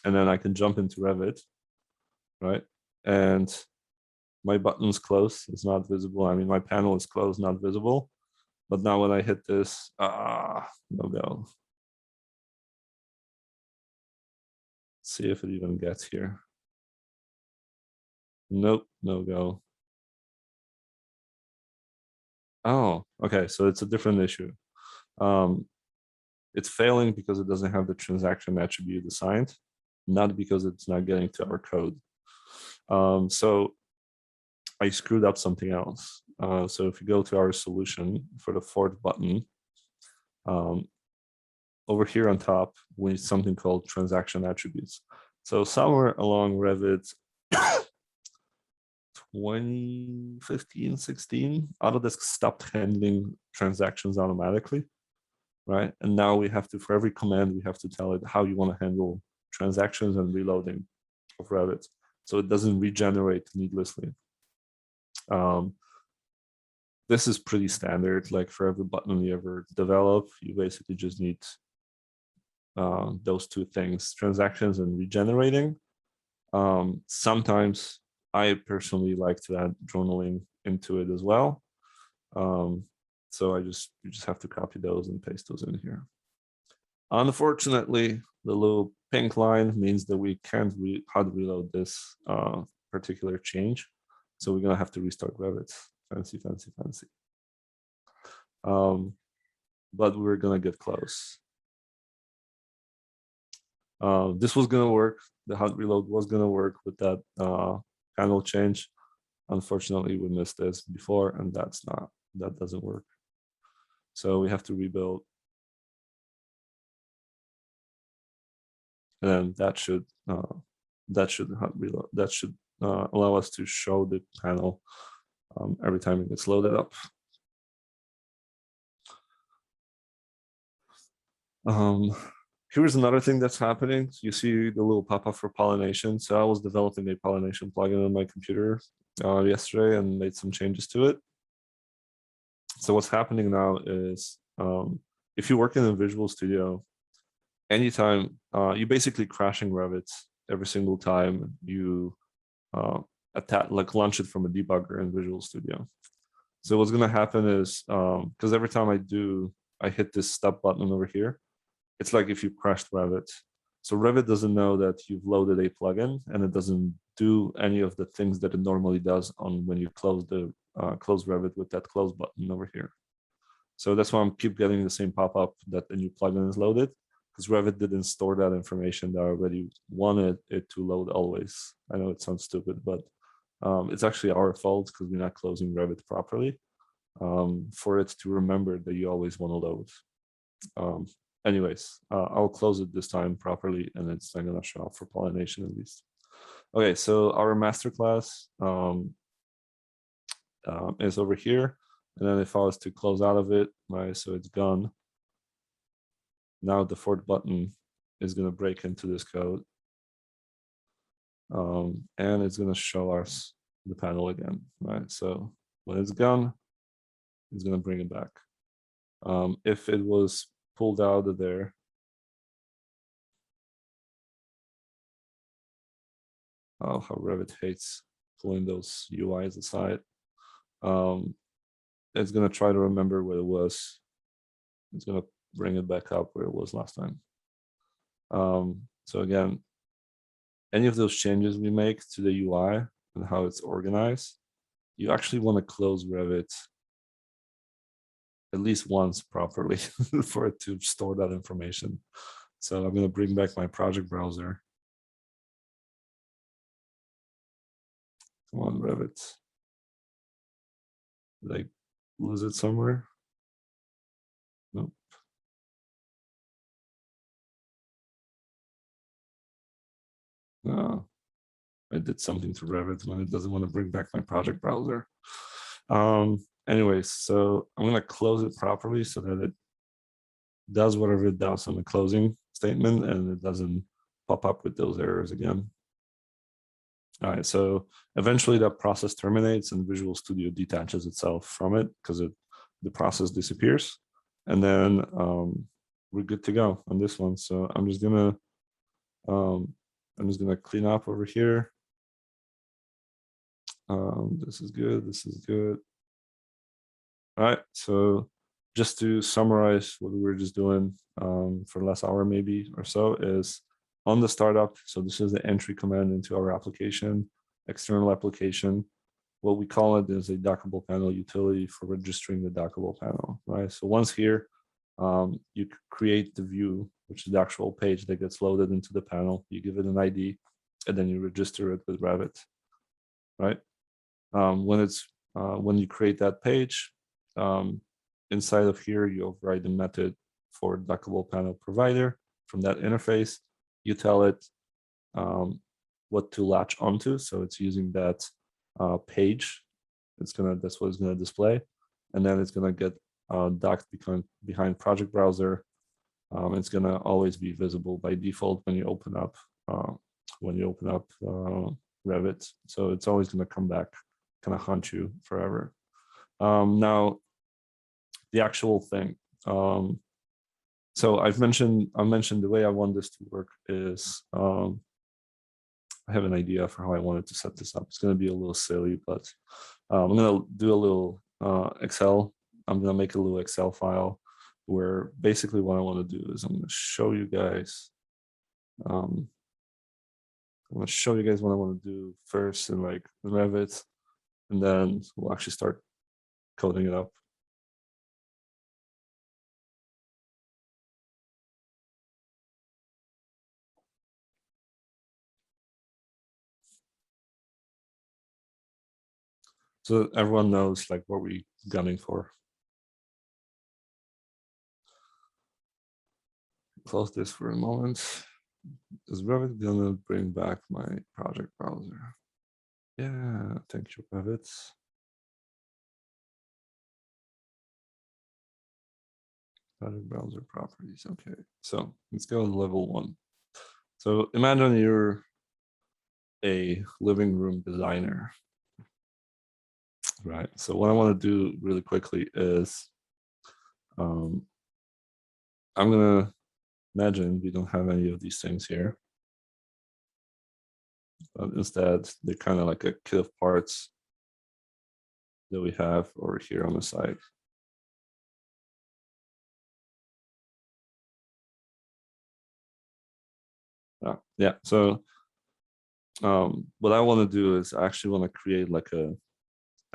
And then I can jump into Revit, right? And my button's closed, it's not visible. I mean, my panel is closed, not visible. But now when I hit this, no go. See if it even gets here. Nope, no go. Oh, okay, so it's a different issue. It's failing because it doesn't have the transaction attribute assigned, not because it's not getting to our code. So I screwed up something else. So if you go to our solution for the fourth button, over here on top, we need something called transaction attributes. So somewhere along Revit 2015, 16, Autodesk stopped handling transactions automatically, right? And now we have to, for every command, we have to tell it how you want to handle transactions and reloading of Revit, so it doesn't regenerate needlessly. This is pretty standard. Like for every button you ever develop, you basically just need those two things, transactions and regenerating. Sometimes I personally like to add journaling into it as well. So you just have to copy those and paste those in here. Unfortunately, the little pink line means that we can't hard reload this particular change. So we're gonna have to restart Revit. Fancy, fancy, fancy. But we're gonna get close. This was going to work. The hot reload was going to work with that panel change. Unfortunately, we missed this before, and that doesn't work. So we have to rebuild. And that should reload. That should allow us to show the panel every time it gets loaded up. Here's another thing that's happening. You see the little pop-up for pollination. So I was developing a pollination plugin on my computer yesterday and made some changes to it. So what's happening now is if you work in a Visual Studio, anytime you basically crashing Revit every single time you launch it from a debugger in Visual Studio. So what's going to happen is because every time I hit this stop button over here, it's like if you crashed Revit. So Revit doesn't know that you've loaded a plugin, and it doesn't do any of the things that it normally does on when you close Revit with that close button over here. So that's why I keep getting the same pop-up that the new plugin is loaded, because Revit didn't store that information that I already wanted it to load always. I know it sounds stupid, but it's actually our fault because we're not closing Revit properly for it to remember that you always want to load. Anyways, I'll close it this time properly, and it's not going to show up for pollination at least. Okay, so our masterclass is over here. And then if I was to close out of it, right, so it's gone. Now the fourth button is going to break into this code. And it's going to show us the panel again, right? So when it's gone, it's going to bring it back. If it was pulled out of there, oh, how Revit hates pulling those UIs aside. It's going to try to remember where it was. It's going to bring it back up where it was last time. So again, any of those changes we make to the UI and how it's organized, you actually want to close Revit at least once properly for it to store that information. So I'm going to bring back my project browser. Come on, Revit. Did I lose it somewhere? Nope. No, I did something to Revit when it doesn't want to bring back my project browser. Anyways, so I'm going to close it properly so that it does whatever it does on the closing statement and it doesn't pop up with those errors again. All right, so eventually that process terminates and Visual Studio detaches itself from it because the process disappears. And then we're good to go on this one. So I'm just gonna clean up over here. This is good. This is good. All right. So just to summarize what we were just doing for the last hour, maybe or so, is on the startup. So this is the entry command into our application, external application. What we call it is a Dockable panel utility for registering the Dockable panel, right? So once here, you create the view, which is the actual page that gets loaded into the panel. You give it an ID, and then you register it with Revit, right? When you create that page, inside of here, you override the method for Dockable panel provider. From that interface, you tell it what to latch onto. So it's using that page. That's what it's gonna display, and then it's gonna get docked behind project browser. It's gonna always be visible by default when you open up Revit. So it's always gonna come back, kind of hunt you forever. Now, the actual thing. So I mentioned the way I want this to work is I have an idea for how I wanted to set this up. It's going to be a little silly, but I'm going to do a little Excel. I'm going to make a little Excel file where basically what I want to do is I'm going to show you guys. I'm going to show you guys what I want to do first in like Revit, and then we'll actually start coding it up. so everyone knows like what we're gunning for. Close this for a moment. Is Revit gonna bring back my project browser? Yeah, thank you, Revit. Project browser properties. Okay, so let's go to level 1. So imagine you're a living room designer, right? So what I want to do really quickly is I'm gonna imagine we don't have any of these things here. But instead, they're kind of like a kit of parts that we have over here on the side. Yeah, so what I want to do is I actually want to create like an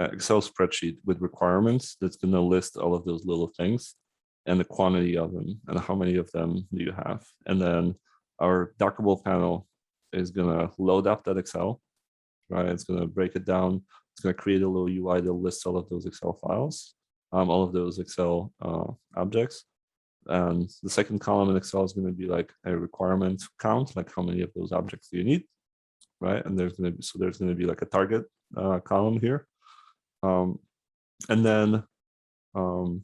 Excel spreadsheet with requirements that's going to list all of those little things and the quantity of them and how many of them do you have. And then our Dockable panel is going to load up that Excel, right? It's going to break it down. It's going to create a little UI that lists all of those Excel files, all of those Excel objects. And the second column in Excel is going to be like a requirement count, like how many of those objects do you need, right? And there's going to be like a target column here. And then we're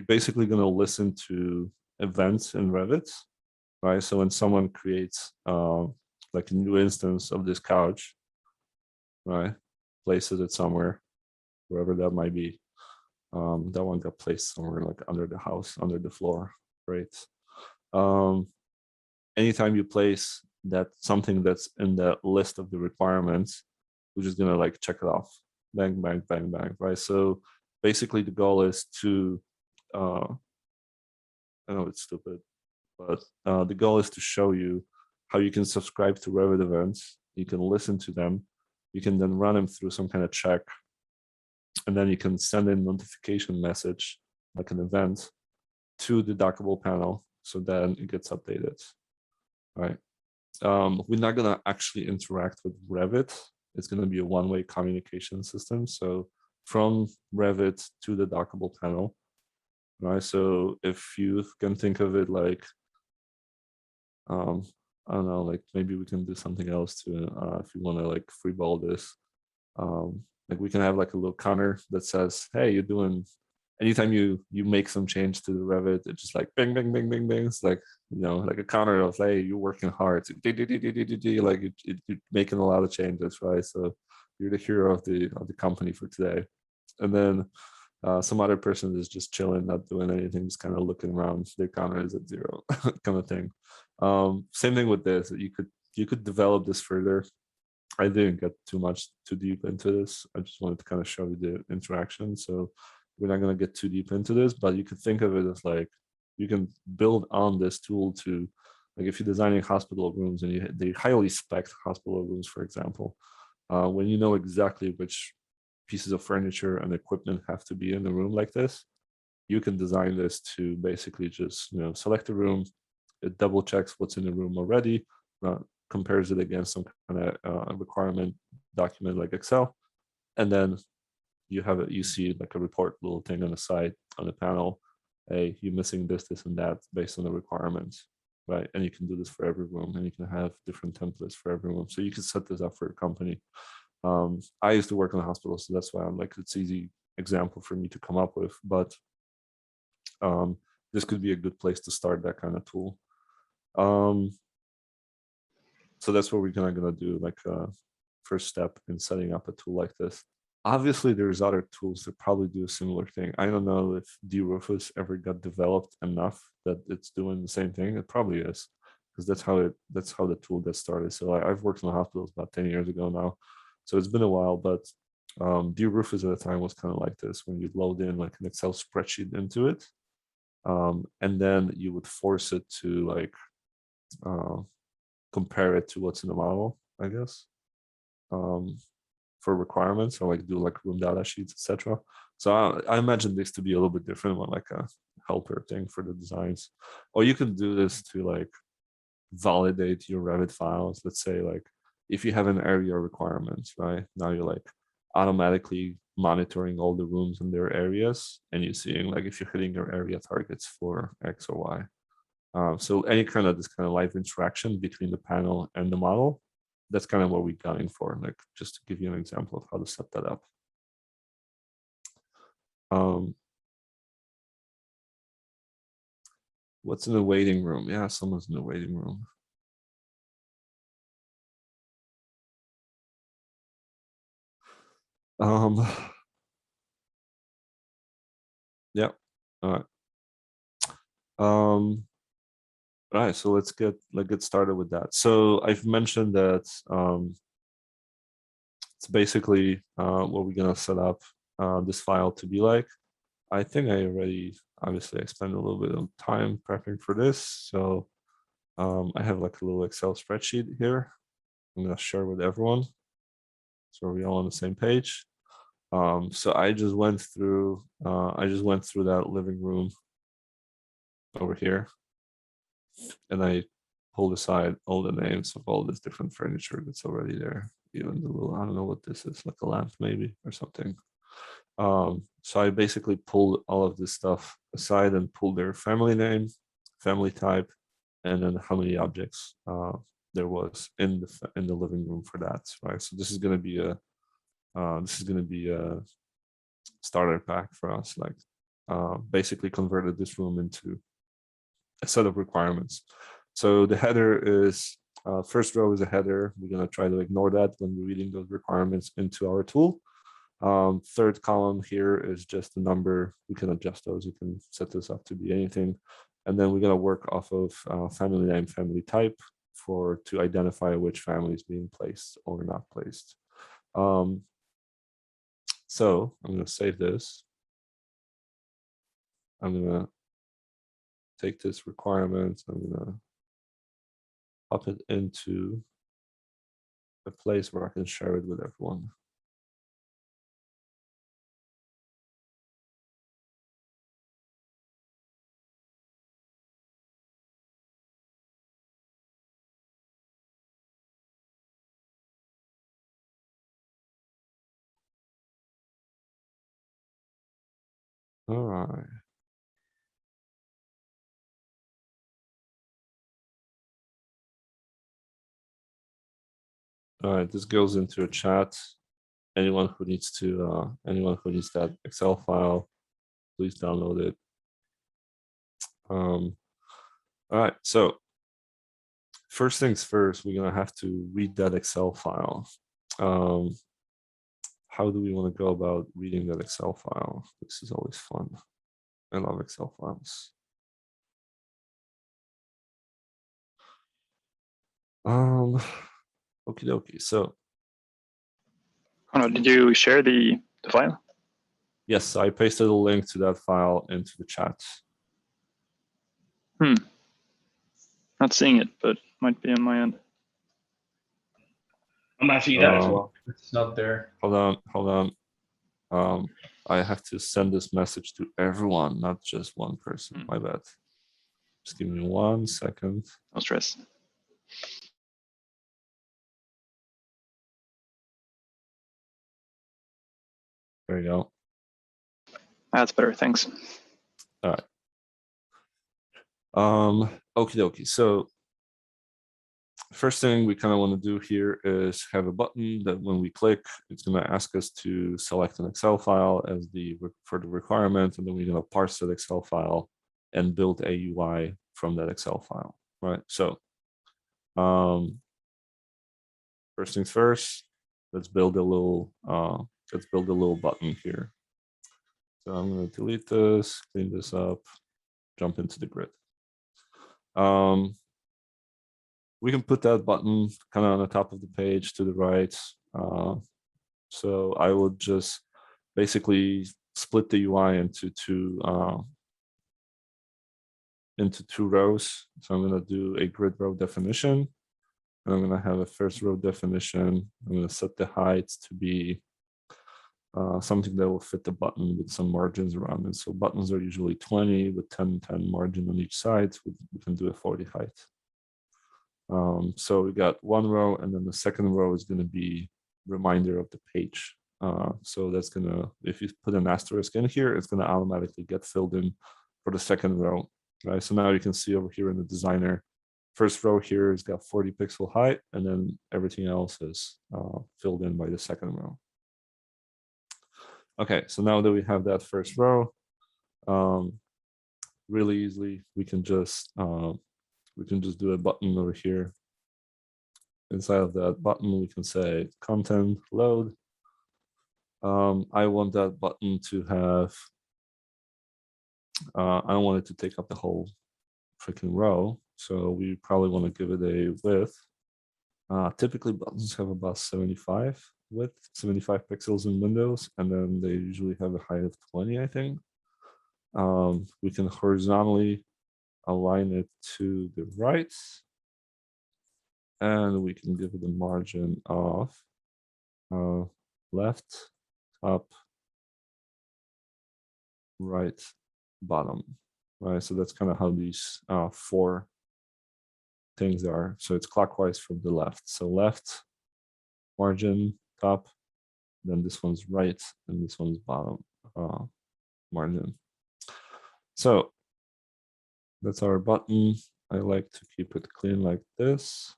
basically going to listen to events in Revit, right? So when someone creates like a new instance of this couch, right, places it somewhere, wherever that might be. That one got placed somewhere like under the house, under the floor, right? Anytime you place that something that's in the list of the requirements, we're just gonna like check it off, bang, bang, bang, bang, right? So basically the goal is to, I know it's stupid, but the goal is to show you how you can subscribe to Revit events, you can listen to them, you can then run them through some kind of check, and then you can send a notification message, like an event, to the Dockable panel, so then it gets updated, right? We're not gonna actually interact with Revit. It's gonna be a one-way communication system. So from Revit to the Dockable panel, right? So if you can think of it like, I don't know, like maybe we can do something else to, if you wanna like freeball this, like we can have like a little counter that says, hey, you're doing, anytime you make some change to the Revit, it's just like bing, bing, bing, bing, bing. It's like, you know, like a counter of, hey, you're working hard. Like you're making a lot of changes, right? So you're the hero of the company for today. And then some other person is just chilling, not doing anything, just kind of looking around. Their counter is at 0, kind of thing. Same thing with this. You could develop this further. I didn't get too deep into this. I just wanted to kind of show you the interaction. So we're not going to get too deep into this, but you could think of it as like, you can build on this tool to, like if you're designing hospital rooms and they highly spec hospital rooms, for example, when you know exactly which pieces of furniture and equipment have to be in the room like this, you can design this to basically just, you know, select a room, it double checks what's in the room already, compares it against some kind of requirement document like Excel, and then you have it. You see like a report little thing on the side on the panel. Hey, you're missing this, this, and that based on the requirements, right? And you can do this for every room, and you can have different templates for every room. So you can set this up for a company. I used to work in a hospital, so that's why I'm like, it's easy example for me to come up with. But this could be a good place to start that kind of tool. So that's what we're gonna do, like first step in setting up a tool like this. Obviously, there's other tools that probably do a similar thing. I don't know if DRufus ever got developed enough that it's doing the same thing. It probably is, because that's how the tool got started. So I've worked in the hospitals about 10 years ago now, so it's been a while. But DRufus at the time was kind of like this, when you load in like an Excel spreadsheet into it, and then you would force it to like compare it to what's in the model, I guess, for requirements, or like do like room data sheets, etc. So I imagine this to be a little bit different, one like a helper thing for the designs. Or you can do this to like validate your Revit files. Let's say like if you have an area requirements, right? Now you're like, automatically monitoring all the rooms in their areas, and you're seeing like if you're hitting your area targets for X or Y. So any kind of this kind of live interaction between the panel and the model, that's kind of what we're gunning for, like just to give you an example of how to set that up. What's in the waiting room? Yeah, someone's in the waiting room. Yeah. All right. All right. So let's get started with that. So I've mentioned that it's basically what we're gonna set up this file to be like. I think I already obviously I spent a little bit of time prepping for this. So I have like a little Excel spreadsheet here. I'm gonna share with everyone, so we're all on the same page. So I just went through that living room over here, and I pulled aside all the names of all this different furniture that's already there. Even the little, I don't know what this is, like a lamp maybe or something. So I basically pulled all of this stuff aside and pulled their family name, family type, and then how many objects there was in the living room for that, right? So this is going to be a starter pack for us, like basically converted this room into a set of requirements. So the header is first row is a header. We're going to try to ignore that when we're reading those requirements into our tool. Third column here is just the number. We can adjust those. You can set this up to be anything. And then we're going to work off of family name, family type to identify which family is being placed or not placed. So I'm going to save this. I'm going to take this requirement. I'm going to pop it into a place where I can share it with everyone. All right. All right, this goes into a chat. Anyone who needs that Excel file, please download it. All right, so first things first, we're gonna have to read that Excel file. How do we want to go about reading that Excel file? This is always fun. I love Excel files. Okie dokie. So, did you share the file? yes, I pasted a link to that file into the chat. Not seeing it, but might be on my end. I'm not seeing that as well. It's not there. Hold on. I have to send this message to everyone, not just one person. My bad. Just give me 1 second. No stress. There you go. That's better. Thanks. All right. Okie dokie. So first thing we kind of want to do here is have a button that when we click, it's going to ask us to select an Excel file as for the requirement, and then we're going to parse that Excel file and build a UI from that Excel file, right? So first things first, let's build a little button here. So I'm going to delete this, clean this up, jump into the grid. We can put that button kind of on the top of the page to the right. So I would just basically split the UI into two rows. So I'm going to do a grid row definition. And I'm going to have a first row definition. I'm going to set the height to be something that will fit the button with some margins around it. So buttons are usually 20 with 10 margin on each side. We can do a 40 height. So we got one row, and then the second row is going to be reminder of the page So that's gonna, if you put an asterisk in here, it's gonna automatically get filled in for the second row, right? So now you can see over here in the designer, first row here has got 40 pixel height, and then everything else is filled in by the second row. Okay, so now that we have that first row, really easily we can just do a button over here. Inside of that button, we can say content load. I want that button to have, I don't want it to take up the whole freaking row. So we probably want to give it a width. Typically buttons have about 75 width, 75 pixels in Windows, and then they usually have a height of 20, I think. We can horizontally align it to the right, and we can give it a margin of left, up, right, bottom, right? So that's kind of how these 4 things are. So it's clockwise from the left. So left, margin, top, then this one's right, and this one's bottom margin. So that's our button. I like to keep it clean like this.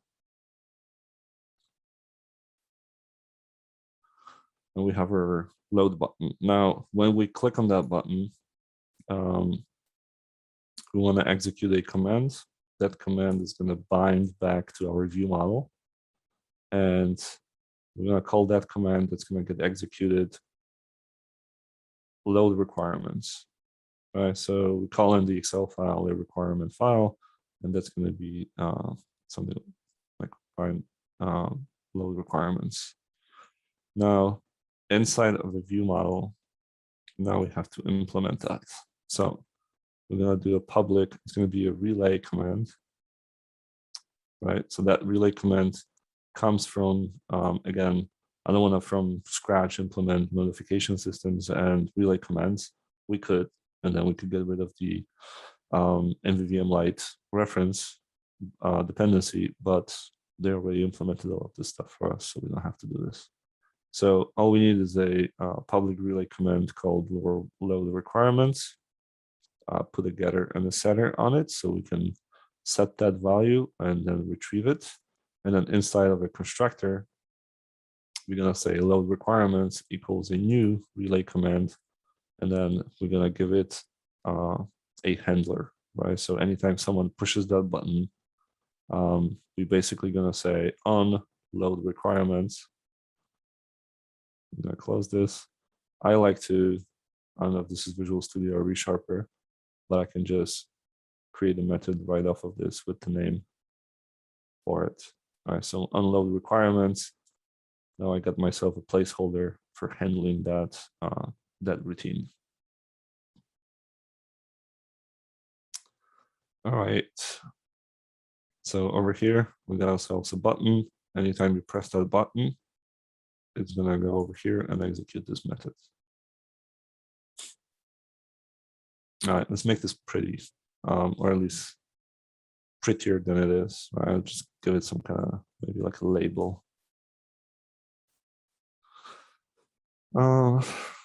And we have our load button. Now, when we click on that button, we want to execute a command. That command is going to bind back to our view model. And we're going to call that command that's going to get executed load requirements. Right, so we call in the Excel file a requirement file, and that's going to be something like find load requirements. Now, inside of the view model, now we have to implement that. So we're going to do a public, it's going to be a relay command, right? So that relay command comes from, again, I don't want to from scratch implement notification systems and relay commands. We could, and then we could get rid of the MVVM Lite reference dependency, but they already implemented all of this stuff for us, so we don't have to do this. So all we need is a public relay command called load requirements. Put a getter and a setter on it, so we can set that value and then retrieve it. And then inside of a constructor, we're gonna say load requirements equals a new relay command, and then we're gonna give it a handler, right? So anytime someone pushes that button, we're basically gonna say on load requirements. I'm gonna close this. I like to, I don't know if this is Visual Studio or ReSharper, but I can just create a method right off of this with the name for it. All right, so unload requirements. Now I got myself a placeholder for handling that, that routine. All right. So over here, we got ourselves a button. Anytime you press that button, it's gonna go over here and execute this method. All right, let's make this pretty, or at least prettier than it is. All right, I'll just give it some kind of, maybe like a label.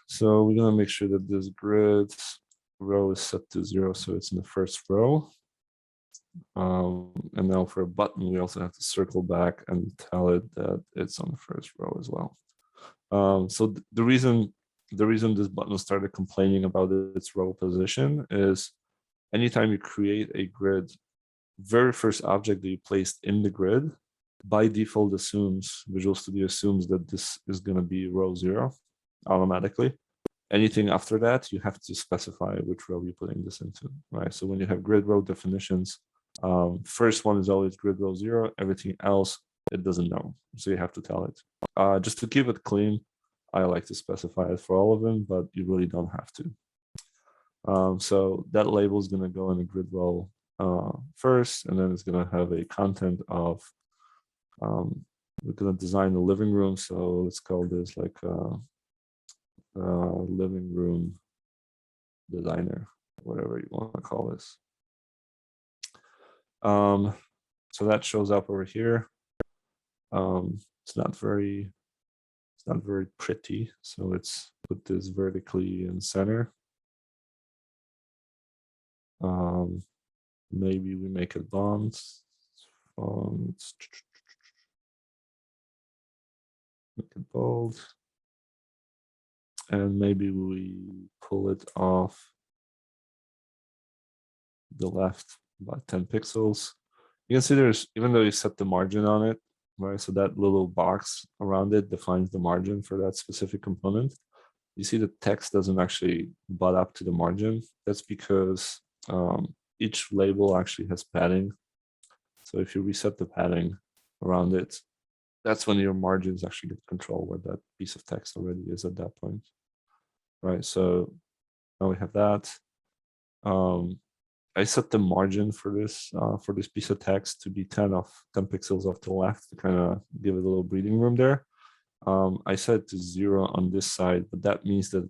So we're gonna make sure that this grid row is set to 0, so it's in the first row. And now for a button, we also have to circle back and tell it that it's on the first row as well. So the reason this button started complaining about its row position is anytime you create a grid, very first object that you placed in the grid, by default assumes, Visual Studio assumes that this is going to be row 0 automatically. Anything after that, you have to specify which row you're putting this into, right? So when you have grid row definitions, first one is always grid row 0, everything else, it doesn't know. So you have to tell it. Just to keep it clean, I like to specify it for all of them, but you really don't have to. So that label is going to go in a grid row first, and then it's going to have a content of, we're going to design the living room. So let's call this like living room designer, whatever you want to call this. So that shows up over here. It's not very It's not very pretty, so let's put this vertically in center. Maybe we make it fonts. Make it bold. And maybe we pull it off the left by 10 pixels. You can see there's, even though you set the margin on it, right? So that little box around it defines the margin for that specific component. You see the text doesn't actually butt up to the margin. That's because each label actually has padding. So if you reset the padding around it, that's when your margins actually get control where that piece of text already is at that point. Right, so now we have that. I set the margin for this piece of text to be 10 pixels off to the left to kind of give it a little breathing room there. I set it to 0 on this side, but that means that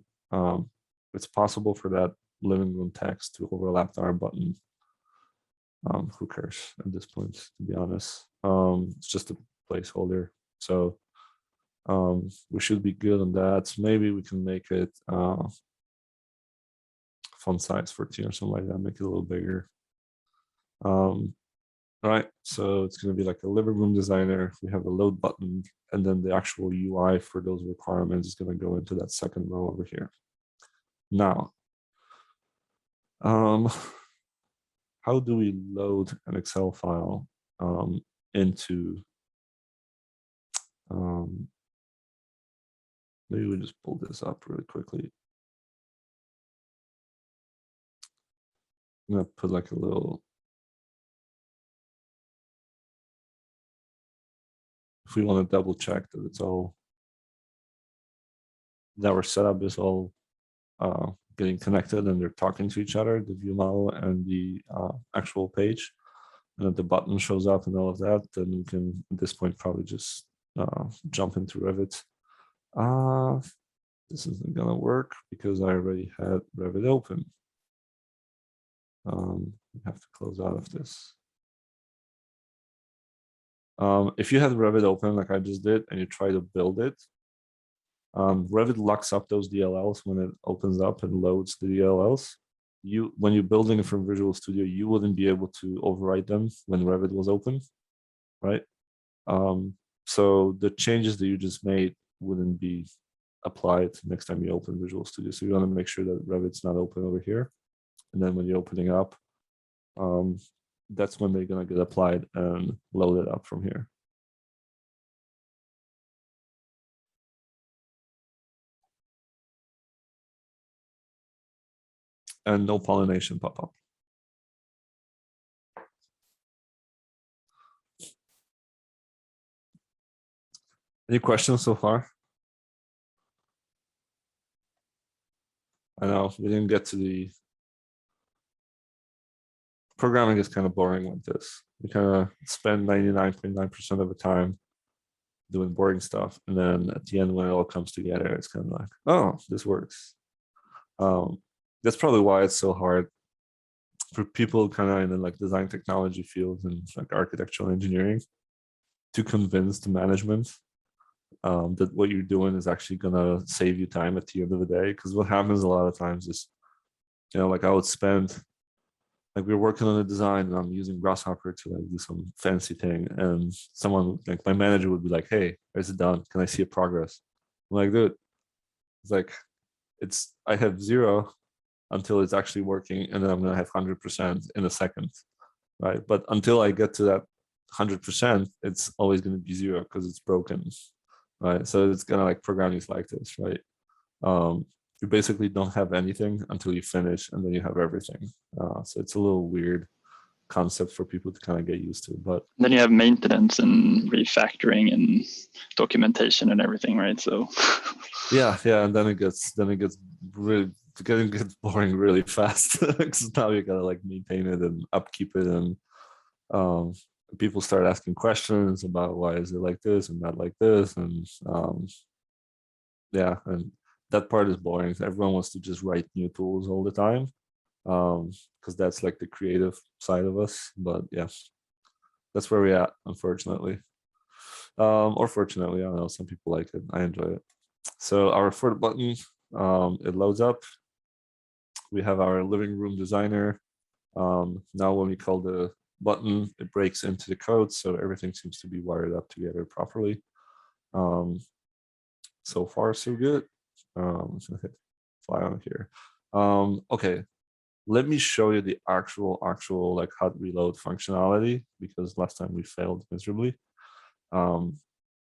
it's possible for that living room text to overlap our button. Who cares at this point, to be honest? It's just a placeholder. So we should be good on that. Maybe we can make it font size 14 or something like that, make it a little bigger. All right, so it's going to be like a living room designer. We have a load button, and then the actual UI for those requirements is going to go into that second row over here. Now, how do we load an Excel file into, maybe we just pull this up really quickly. I'm gonna put like a little, if we want to double check that it's all, that our setup is all getting connected and they're talking to each other, the view model and the actual page, and that the button shows up and all of that, then we can at this point probably just jump into Revit. This isn't gonna work because I already had Revit open. We have to close out of this. If you had Revit open like I just did and you try to build it, Revit locks up those DLLs when it opens up and loads the DLLs. When you're building it from Visual Studio, you wouldn't be able to overwrite them when Revit was open, right? So the changes that you just made wouldn't be applied next time you open Visual Studio. So you want to make sure that Revit's not open over here. And then when you're opening up, that's when they're going to get applied and loaded up from here. And no pollination pop-up. Any questions so far? I know we didn't get to the programming is kind of boring like this. We kind of spend 99.9% of the time doing boring stuff. And then at the end, when it all comes together, it's kind of like, oh, this works. That's probably why it's so hard for people kind of in the like design technology fields and like architectural engineering to convince the management that what you're doing is actually gonna save you time at the end of the day. Because what happens a lot of times is, you know, like I would spend, like we're working on a design and I'm using Grasshopper to like do some fancy thing, and someone like my manager would be like, "Hey, is it done? Can I see a progress?" I'm like, dude, it's like I have 0 until it's actually working, and then I'm gonna have 100% in a second, right? But until I get to that 100%, it's always gonna be 0 because it's broken, right? So it's kind of like programming is like this, right? You basically don't have anything until you finish, and then you have everything. So it's a little weird concept for people to kind of get used to. But then you have maintenance and refactoring and documentation and everything, right? So yeah, and then it gets boring really fast because now you gotta like maintain it and upkeep it, and people start asking questions about why is it like this and not like this, and yeah, and that part is boring. Everyone wants to just write new tools all the time because that's like the creative side of us. But yeah, that's where we're at, unfortunately. Or fortunately, I don't know, some people like it. I enjoy it. So our for the button, it loads up. We have our living room designer. Now when we call the button, it breaks into the code, so everything seems to be wired up together properly. So far, so good. I'm just gonna hit fly on here. Okay, let me show you the actual like hot reload functionality, because last time we failed miserably.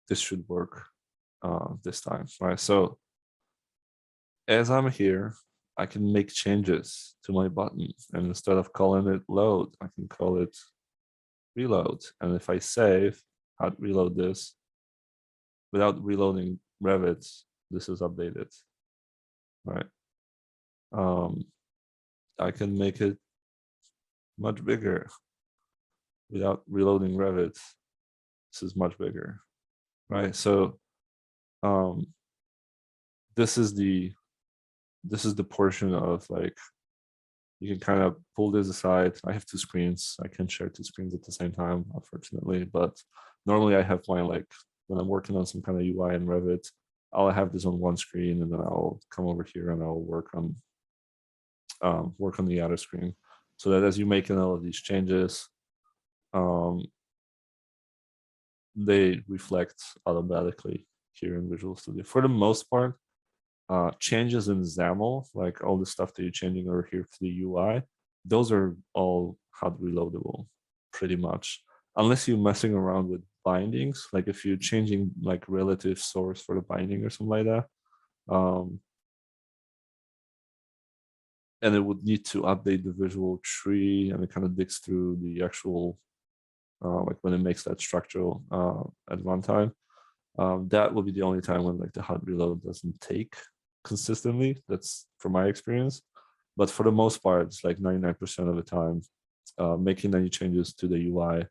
This should work this time, right? So as I'm here, I can make changes to my button, and instead of calling it load, I can call it reload. And if I save, hot reload this, without reloading Revit, this is updated, right? I can make it much bigger without reloading Revit. This is much bigger, right? So this is the portion of like, you can kind of pull this aside. I have two screens. I can share two screens at the same time, unfortunately, but normally I have my, like, when I'm working on some kind of UI in Revit, I'll have this on one screen, and then I'll come over here and I'll work on the other screen, so that as you make all of these changes, they reflect automatically here in Visual Studio. For the most part, changes in XAML, like all the stuff that you're changing over here to the UI, those are all hot reloadable, pretty much, unless you're messing around with bindings. Like if you're changing like relative source for the binding or something like that, and it would need to update the visual tree, and it kind of digs through the actual, like when it makes that structural at runtime. That will be the only time when like the hot reload doesn't take consistently. That's from my experience. But for the most part, it's like 99% of the time, making any changes to the UI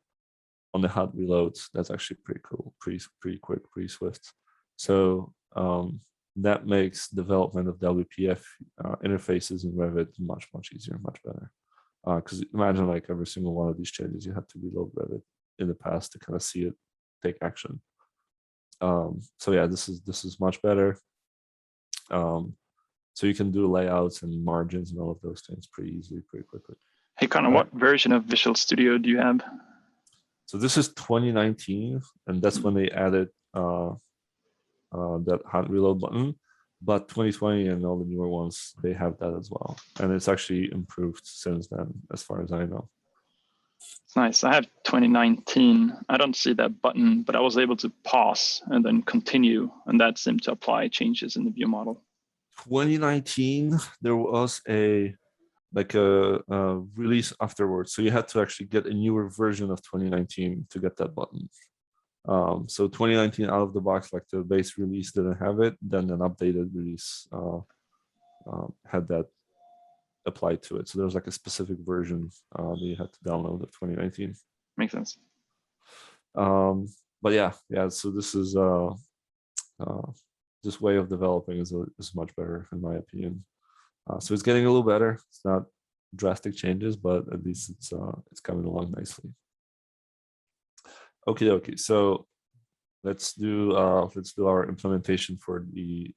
on the hot reloads, that's actually pretty cool, pretty quick, pretty swift. So that makes development of WPF interfaces in Revit much easier, much better. Because imagine like every single one of these changes, you have to reload Revit in the past to kind of see it take action. So yeah, this is much better. So you can do layouts and margins and all of those things pretty easily, pretty quickly. Hey, Connor, what version of Visual Studio do you have? So this is 2019, and that's when they added that hot reload button. But 2020 and all the newer ones, they have that as well. And it's actually improved since then, as far as I know. It's nice. I have 2019. I don't see that button, but I was able to pause and then continue, and that seemed to apply changes in the view model. 2019, there was a release afterwards, so you had to actually get a newer version of 2019 to get that button. So 2019 out of the box, like the base release didn't have it, then an updated release had that applied to it. So there was like a specific version that you had to download of 2019. Makes sense. But yeah. So this is this way of developing is much better in my opinion. So it's getting a little better. It's not drastic changes, but at least it's coming along nicely. Okay. So let's do our implementation for the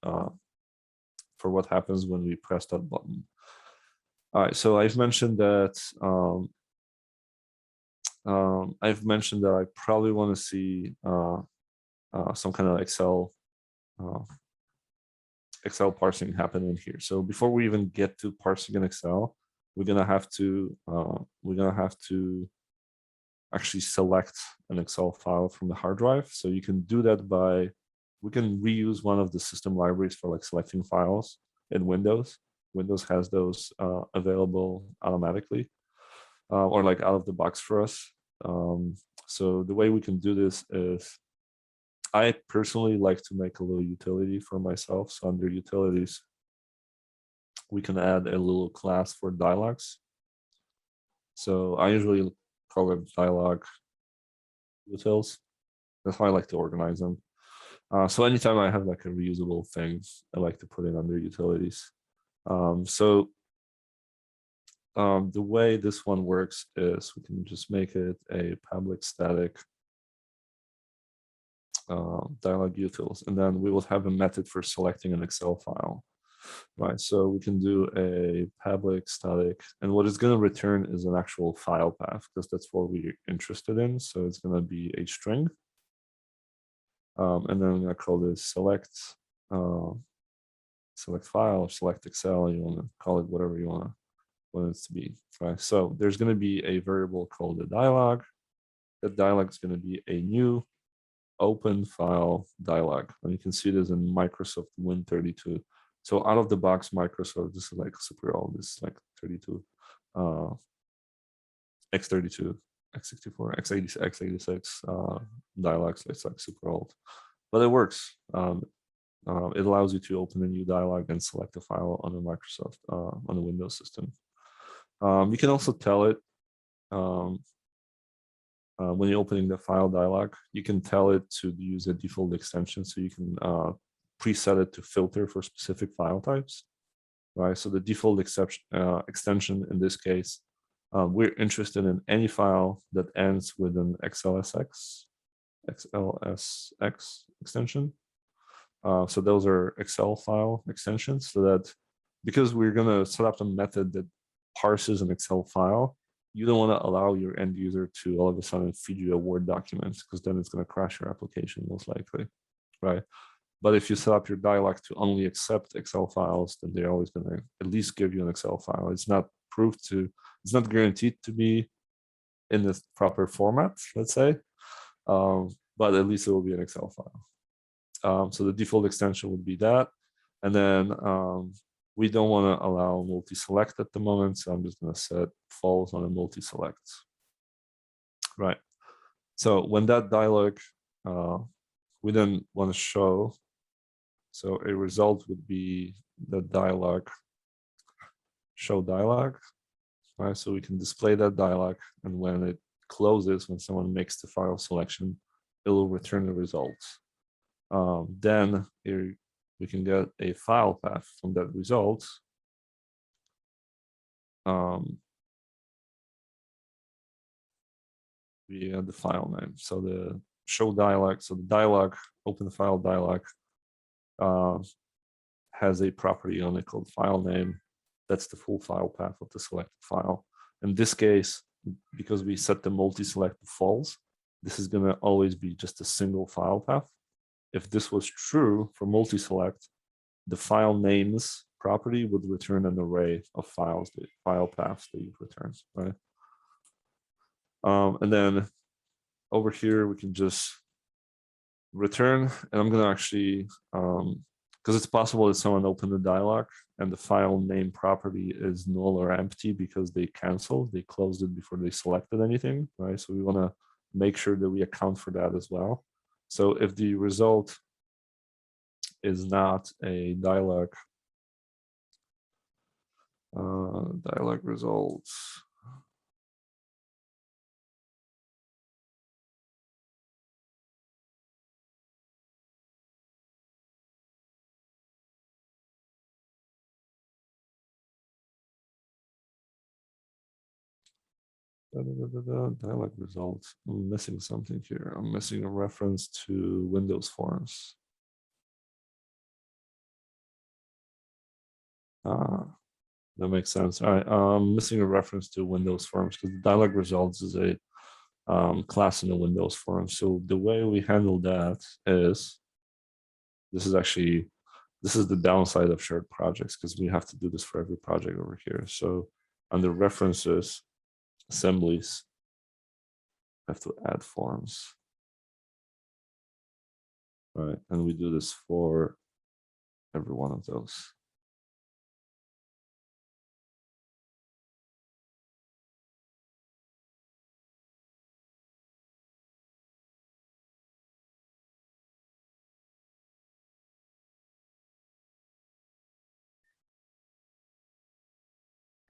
for what happens when we press that button. All right. So I've mentioned that I probably want to see some kind of Excel parsing happen in here. So before we even get to parsing in Excel, we're gonna have to actually select an Excel file from the hard drive. So you can do that by, we can reuse one of the system libraries for like selecting files in Windows. Windows has those available automatically or like out of the box for us. So the way we can do this is, I personally like to make a little utility for myself. So under utilities, we can add a little class for dialogues. So I usually call it dialogue utils. That's how I like to organize them. So anytime I have like a reusable thing, I like to put it under utilities. The way this one works is we can just make it a public static dialog utils, and then we will have a method for selecting an Excel file. Right, so we can do a public static, and what it's going to return is an actual file path because that's what we're interested in. So it's going to be a string, and then I'm going to call this select file or select Excel. You want to call it whatever you want it to be. Right, so there's going to be a variable called the dialog. That dialog is going to be a new open file dialog, and you can see this in Microsoft Win32. So out of the box, Microsoft, this is like super old. This is like 32, x32, x64, x86 dialogues. It's like super old, but it works. It allows you to open a new dialog and select a file on a Microsoft on a Windows system. You can also tell it when you're opening the file dialog, you can tell it to use a default extension, so you can preset it to filter for specific file types, right? So the default extension in this case, we're interested in any file that ends with an XLSX extension. So those are Excel file extensions, so that because we're going to set up a method that parses an Excel file, you don't want to allow your end user to all of a sudden feed you a Word document, because then it's going to crash your application most likely, right? But if you set up your dialog to only accept Excel files, then they're always going to at least give you an Excel file. It's not it's not guaranteed to be in the proper format, let's say, but at least it will be an Excel file. So the default extension would be that. And then we don't want to allow multi-select at the moment, so I'm just going to set false on a multi-select. Right. So when that dialog, we then want to show, so a result would be the dialog, show dialog, right? So we can display that dialog, and when it closes, when someone makes the file selection, it will return the results. Then here we can get a file path from that result. Via the file name. So the show dialog, so the dialog, open file dialog, has a property on it called file name. That's the full file path of the selected file. In this case, because we set the multi-select to false, this is going to always be just a single file path. If this was true for multi-select, the file names property would return an array of files, the file paths that you've returned, right? And then over here, we can just return, and I'm going to actually, because it's possible that someone opened the dialog and the file name property is null or empty because they canceled, they closed it before they selected anything, right? So we want to make sure that we account for that as well. So if the result is not a dialog, dialog results, dialog results. I'm missing something here. I'm missing a reference to Windows forms. That makes sense. All right, I'm missing a reference to Windows forms because the dialog results is a class in the Windows form. So the way we handle that is, this is the downside of shared projects, because we have to do this for every project over here. So under references, assemblies, I have to add forms, right? And we do this for every one of those.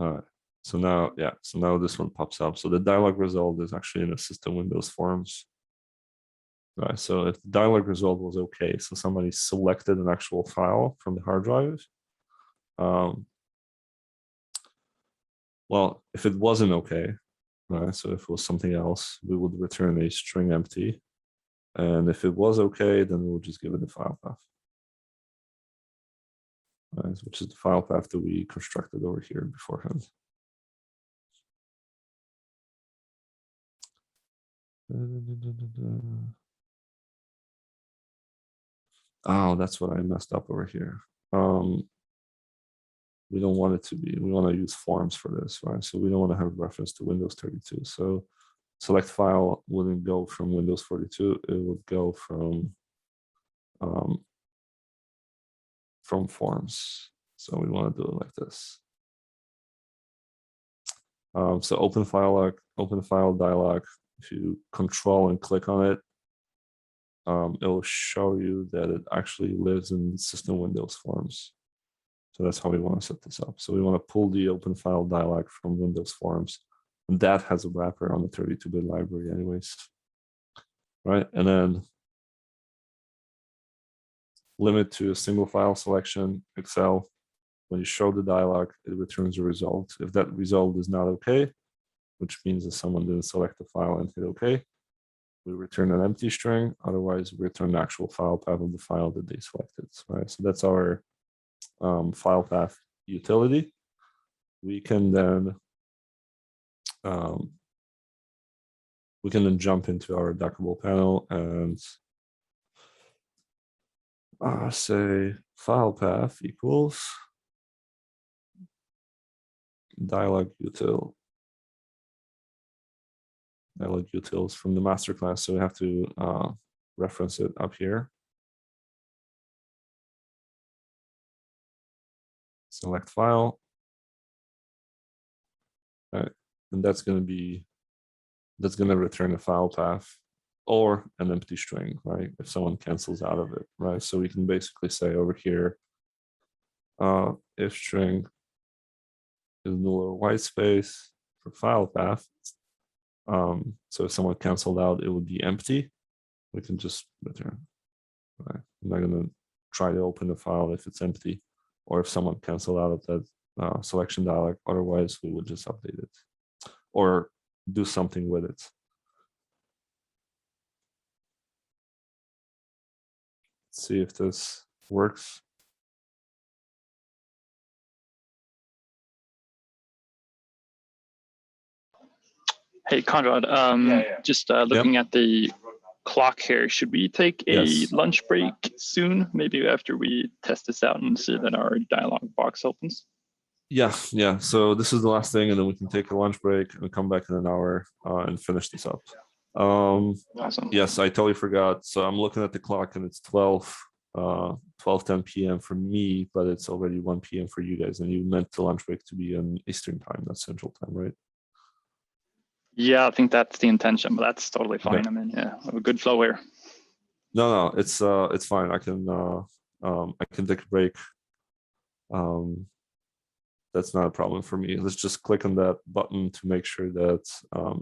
All right, so now, yeah, so now this one pops up. So the dialog result is actually in the system Windows forms. Right, so if the dialog result was okay, so somebody selected an actual file from the hard drive. Well, if it wasn't okay, right, so if it was something else, we would return a string empty. And if it was okay, then we'll just give it the file path. Right, which is the file path that we constructed over here beforehand. Oh, that's what I messed up over here. We don't want it to be, we want to use forms for this, right? So we don't want to have reference to Windows 32. So select file wouldn't go from Windows 42, it would go from forms. So we want to do it like this. So open file dialog. If you control and click on it, it will show you that it actually lives in system Windows forms. So that's how we want to set this up. So we want to pull the open file dialog from Windows forms, and that has a wrapper on the 32-bit library anyways, right? And then limit to a single file selection, Excel. When you show the dialog, it returns a result. If that result is not okay, which means that someone didn't select the file and hit okay, we return an empty string. Otherwise, we return the actual file path of the file that they selected, right? So that's our file path utility. We can then jump into our Dockable panel and say file path equals dialog utils from the masterclass. So we have to reference it up here. Select file. All right, and that's going to return a file path or an empty string, right? If someone cancels out of it, right? So we can basically say over here, if string is null or white space for file path. So if someone canceled out, it would be empty. We can just return. Right? I'm not going to try to open the file if it's empty, or if someone canceled out of that selection dialog. Otherwise, we would just update it or do something with it. Let's see if this works. Hey, Conrad, just looking at the clock here, should we take a lunch break soon? Maybe after we test this out and see that our dialog box opens? Yeah. So this is the last thing, and then we can take a lunch break and come back in an hour and finish this up. Awesome. Yes, I totally forgot. So I'm looking at the clock and it's 12:10 p.m. for me, but it's already 1 p.m. for you guys. And you meant the lunch break to be in Eastern time, not Central time, right? Yeah, I think that's the intention, but that's totally fine. Okay. I mean, yeah, have a good flow here. No, it's fine. I can take a break. That's not a problem for me. Let's just click on that button to make sure that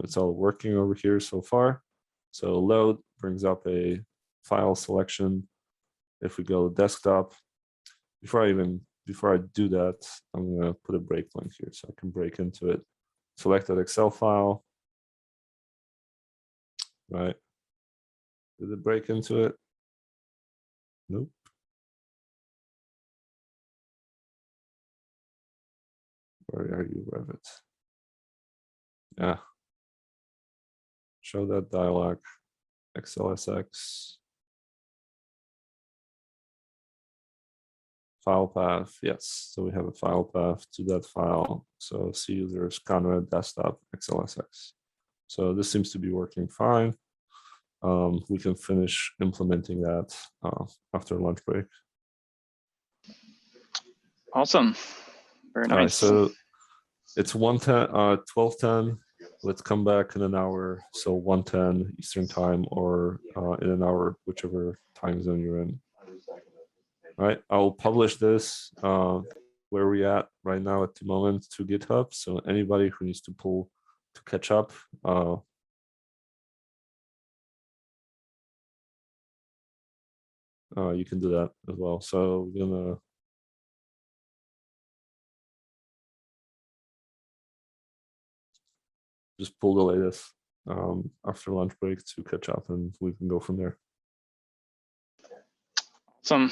it's all working over here so far. So load brings up a file selection. If we go to desktop, before I do that, I'm gonna put a breakpoint here so I can break into it. Select that Excel file. Right. Did it break into it? Nope. Where are you, Revit? Yeah. Show that dialog, XLSX. File path, yes. So we have a file path to that file. So C users, Conrad, desktop, XLSX. So this seems to be working fine. We can finish implementing that after lunch break. Awesome. Very nice. All right, so it's 12:10. Let's come back in an hour. So 1:10 Eastern time, or in an hour, whichever time zone you're in. All right, I'll publish this where we at right now at the moment to GitHub. So anybody who needs to catch up, you can do that as well. So we're gonna just pull the latest after lunch break to catch up, and we can go from there. Awesome.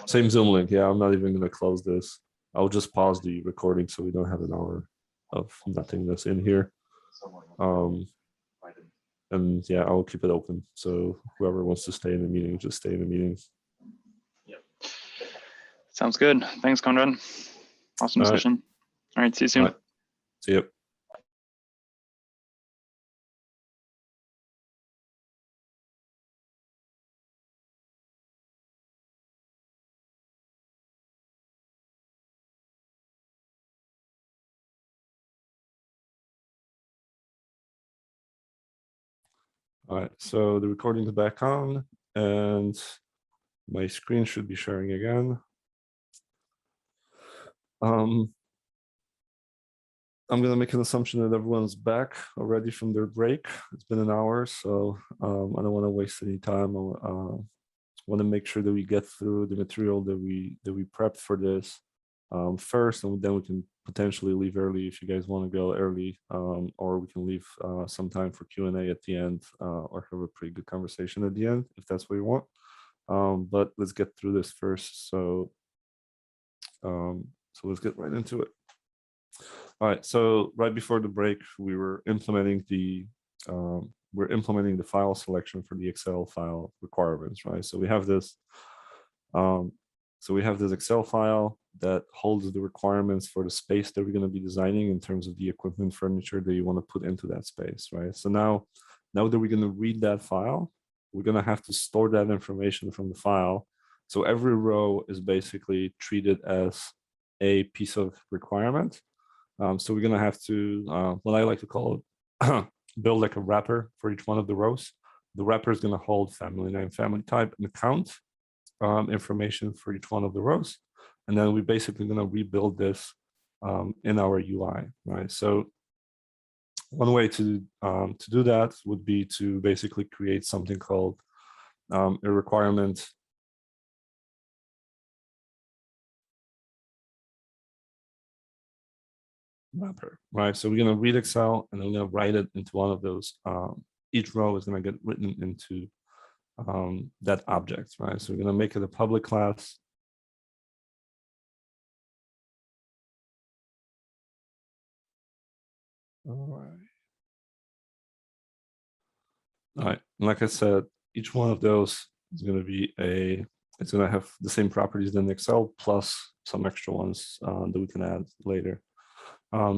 Same Zoom link. Yeah, I'm not even going to close this. I'll just pause the recording so we don't have an hour of nothingness in here. And yeah, I'll keep it open. So whoever wants to stay in the meeting, just stay in the meeting. Sounds good. Thanks, Conrad. Awesome discussion. All right, see you soon. Right. See you. All right, so the recording is back on and my screen should be sharing again. I'm going to make an assumption that everyone's back already from their break. It's been an hour, so I don't want to waste any time. I want to make sure that we get through the material that we prepped for this first, and then we can potentially leave early if you guys want to go early, or we can leave some time for Q&A at the end, or have a pretty good conversation at the end if that's what you want. But let's get through this first. So let's get right into it. All right, so right before the break, we were implementing the file selection for the Excel file requirements, right? So we have this Excel file that holds the requirements for the space that we're going to be designing in terms of the equipment, furniture that you want to put into that space, right? So now that we're going to read that file, we're going to have to store that information from the file. So every row is basically treated as a piece of requirement. So we're going to have to, what I like to call it, build like a wrapper for each one of the rows. The wrapper is going to hold family name, family type, and account information for each one of the rows. And then we're basically going to rebuild this in our UI, right? So one way to do that would be to basically create something called a requirement wrapper, right? So we're going to read Excel and we're going to write it into one of those. Each row is going to get written into that object, right? So we're going to make it a public class. All right. And like I said, each one of those is going to be it's going to have the same properties than Excel plus some extra ones that we can add later.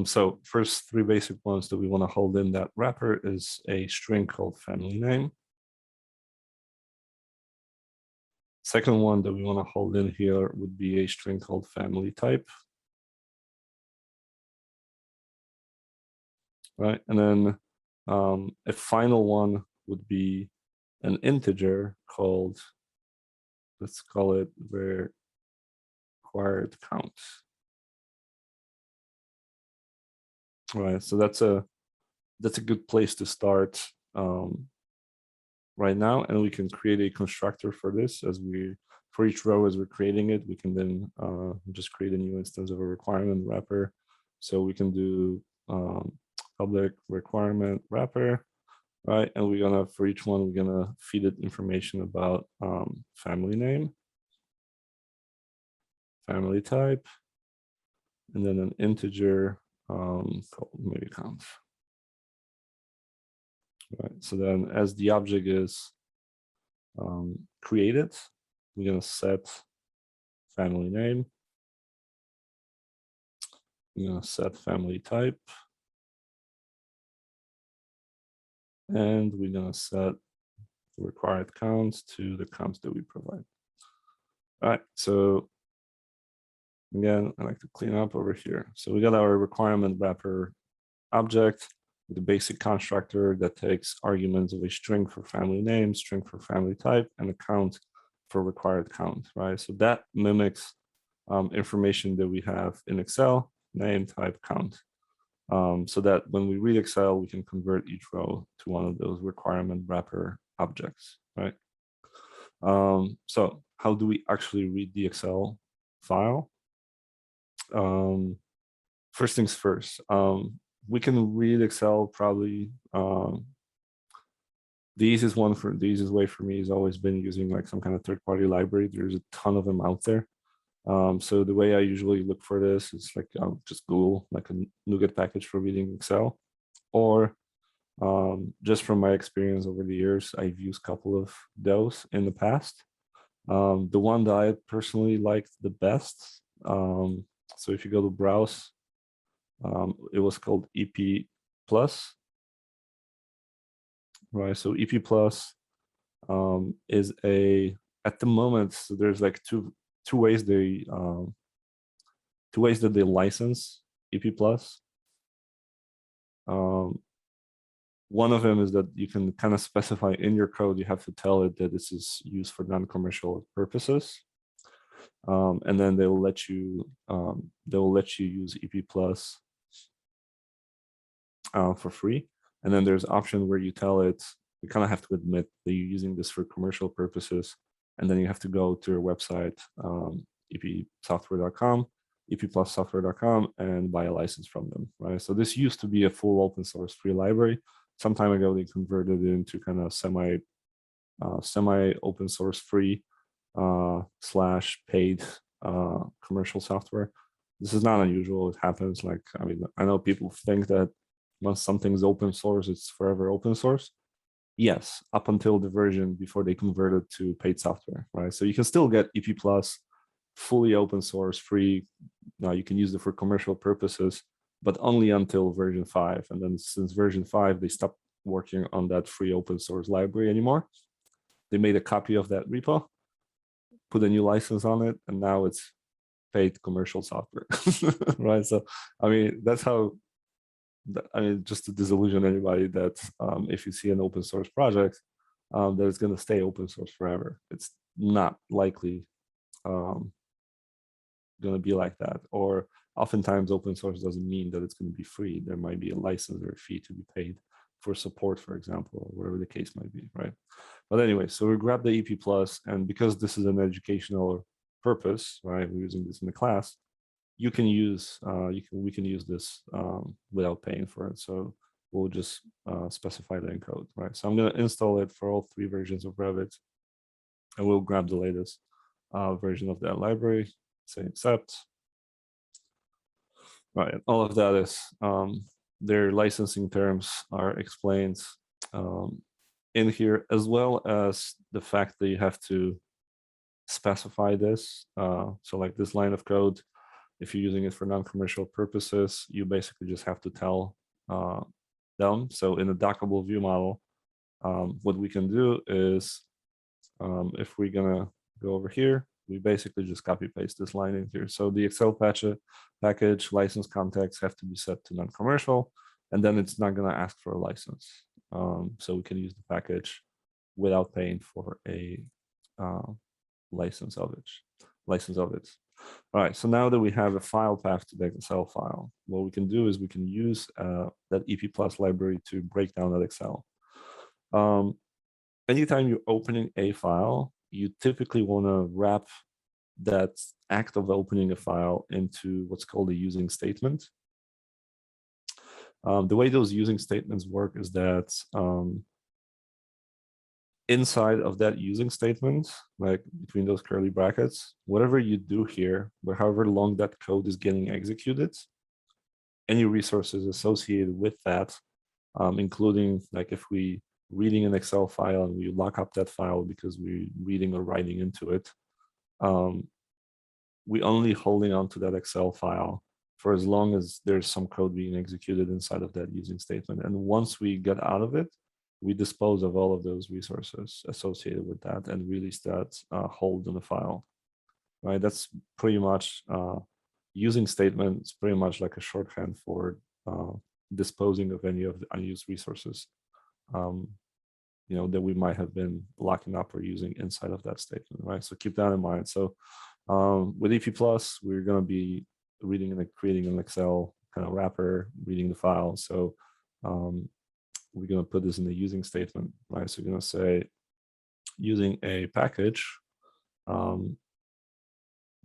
So first three basic ones that we want to hold in that wrapper is a string called family name. Second one that we want to hold in here would be a string called family type. Right, and then a final one would be an integer called, let's call it required count. Right, so that's a good place to start right now, and we can create a constructor for this for each row as we're creating it. We can then just create a new instance of a requirement wrapper. So we can do public requirement wrapper, right? And we're gonna, for each one, we're gonna feed it information about family name, family type, and then an integer called maybe count. Right. So then as the object is created, we're gonna set family name. We're gonna set family type. And we're gonna set the required counts to the counts that we provide. All right, so again, I like to clean up over here. So we got our requirement wrapper object with the basic constructor that takes arguments of a string for family name, string for family type, and a count for required count, right? So that mimics information that we have in Excel, name, type, count. So that when we read Excel, we can convert each row to one of those requirement wrapper objects, right? So how do we actually read the Excel file? First things first, we can read Excel probably the easiest way for me has always been using like some kind of third-party library. There's a ton of them out there. So the way I usually look for this is like just Google like a NuGet package for reading Excel, or just from my experience over the years, I've used a couple of those in the past. The one that I personally liked the best, so if you go to browse, it was called EP Plus, right? So EP Plus is at the moment, so there's like two ways that they license EP Plus. One of them is that you can kind of specify in your code, you have to tell it that this is used for non-commercial purposes. And then they will let you use EP Plus for free. And then there's an option where you tell it, you kind of have to admit that you're using this for commercial purposes. And then you have to go to your website, epsoftware.com, epplussoftware.com, and buy a license from them, right? So this used to be a full open source free library. Some time ago, they converted it into kind of semi open source free / paid commercial software. This is not unusual. It happens. Like, I mean, I know people think that once something's open source, it's forever open source. Yes, up until the version before they converted to paid software, right? So you can still get EP Plus fully open source, free. Now you can use it for commercial purposes, but only until version 5. And then since version 5, they stopped working on that free open source library anymore. They made a copy of that repo, put a new license on it, and now it's paid commercial software, right? So, I mean, that's how, I mean, just to disillusion anybody that if you see an open source project, that it's going to stay open source forever. It's not likely going to be like that. Or oftentimes open source doesn't mean that it's going to be free. There might be a license or a fee to be paid for support, for example, or whatever the case might be, right? But anyway, so we grab the EP Plus, and because this is an educational purpose, right? We're using this in the class. You can use we can use this without paying for it. So we'll just specify that in code, right? So I'm going to install it for all 3 versions of Revit, and we'll grab the latest version of that library. Say accept. Right, all of that is their licensing terms are explained in here, as well as the fact that you have to specify this. So like this line of code, if you're using it for non-commercial purposes, you basically just have to tell them. So in the dockable view model, what we can do is, if we're gonna go over here, we basically just copy paste this line in here. So the Excel package license contexts have to be set to non-commercial, and then it's not gonna ask for a license. So we can use the package without paying for a license of it. All right, so now that we have a file path to the Excel file, what we can do is we can use that EP Plus library to break down that Excel. Anytime you're opening a file, you typically want to wrap that act of opening a file into what's called a using statement. The way those using statements work is that inside of that using statement, like between those curly brackets, whatever you do here, or however long that code is getting executed, any resources associated with that, including like if we reading an Excel file and we lock up that file because we're reading or writing into it, we only holding on to that Excel file for as long as there's some code being executed inside of that using statement. And once we get out of it, we dispose of all of those resources associated with that and release that hold in the file, right? That's pretty much using statements, pretty much like a shorthand for disposing of any of the unused resources, you know, that we might have been locking up or using inside of that statement, right? So keep that in mind. So with EP Plus, we're going to be reading and creating an Excel kind of wrapper, reading the file. So we're going to put this in the using statement, right? So we're going to say using a package. The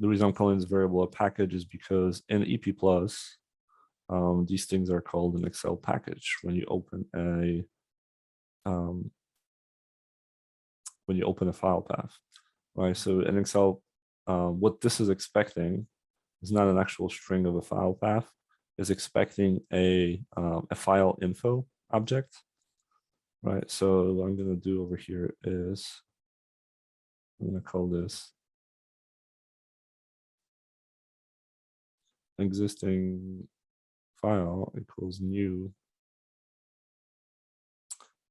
reason I'm calling this variable a package is because in EP Plus, these things are called an Excel package when you open a when you open a file path, right? So in Excel, what this is expecting is not an actual string of a file path. It's expecting a file info object, right? So what I'm going to do over here is I'm going to call this existing file equals new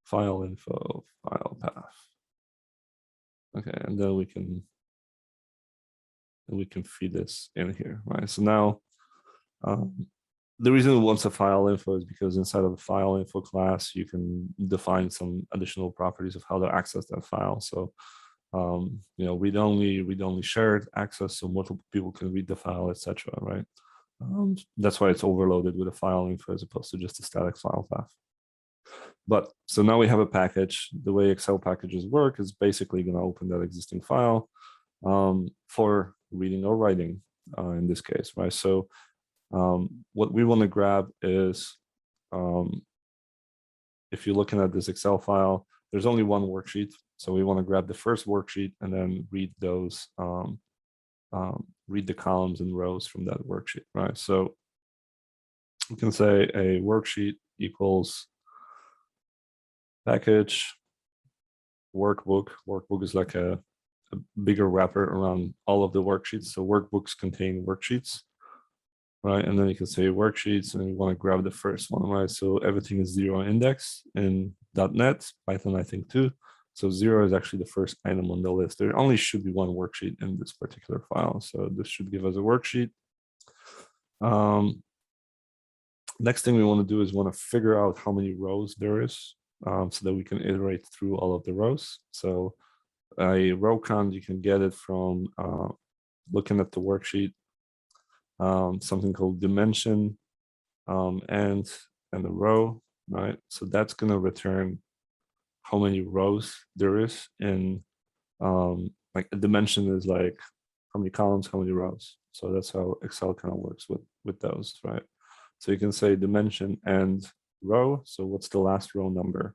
file info file path. Okay, and then we can feed this in here, right? So now the reason it wants a file info is because inside of the file info class, you can define some additional properties of how to access that file. So you know, read only, shared access, so multiple people can read the file, etc. Right? That's why it's overloaded with a file info as opposed to just a static file path. But so now we have a package. The way Excel packages work is basically going to open that existing file for reading or writing in this case, right? So what we want to grab is, if you're looking at this Excel file, there's only one worksheet. So we want to grab the first worksheet and then read those, read the columns and rows from that worksheet, right? So we can say a worksheet equals package workbook. Workbook is like a bigger wrapper around all of the worksheets. So workbooks contain worksheets, right? And then you can say worksheets, and you want to grab the first one, right? So everything is 0 index in .NET, Python, I think too. So 0 is actually the first item on the list. There only should be one worksheet in this particular file. So this should give us a worksheet. Next thing we want to do is want to figure out how many rows there is, so that we can iterate through all of the rows. So a row count, you can get it from looking at the worksheet, something called dimension and the row, right? So that's going to return how many rows there is in, like a dimension is like how many columns, how many rows. So that's how Excel kind of works with those, right? So you can say dimension and row. So what's the last row number?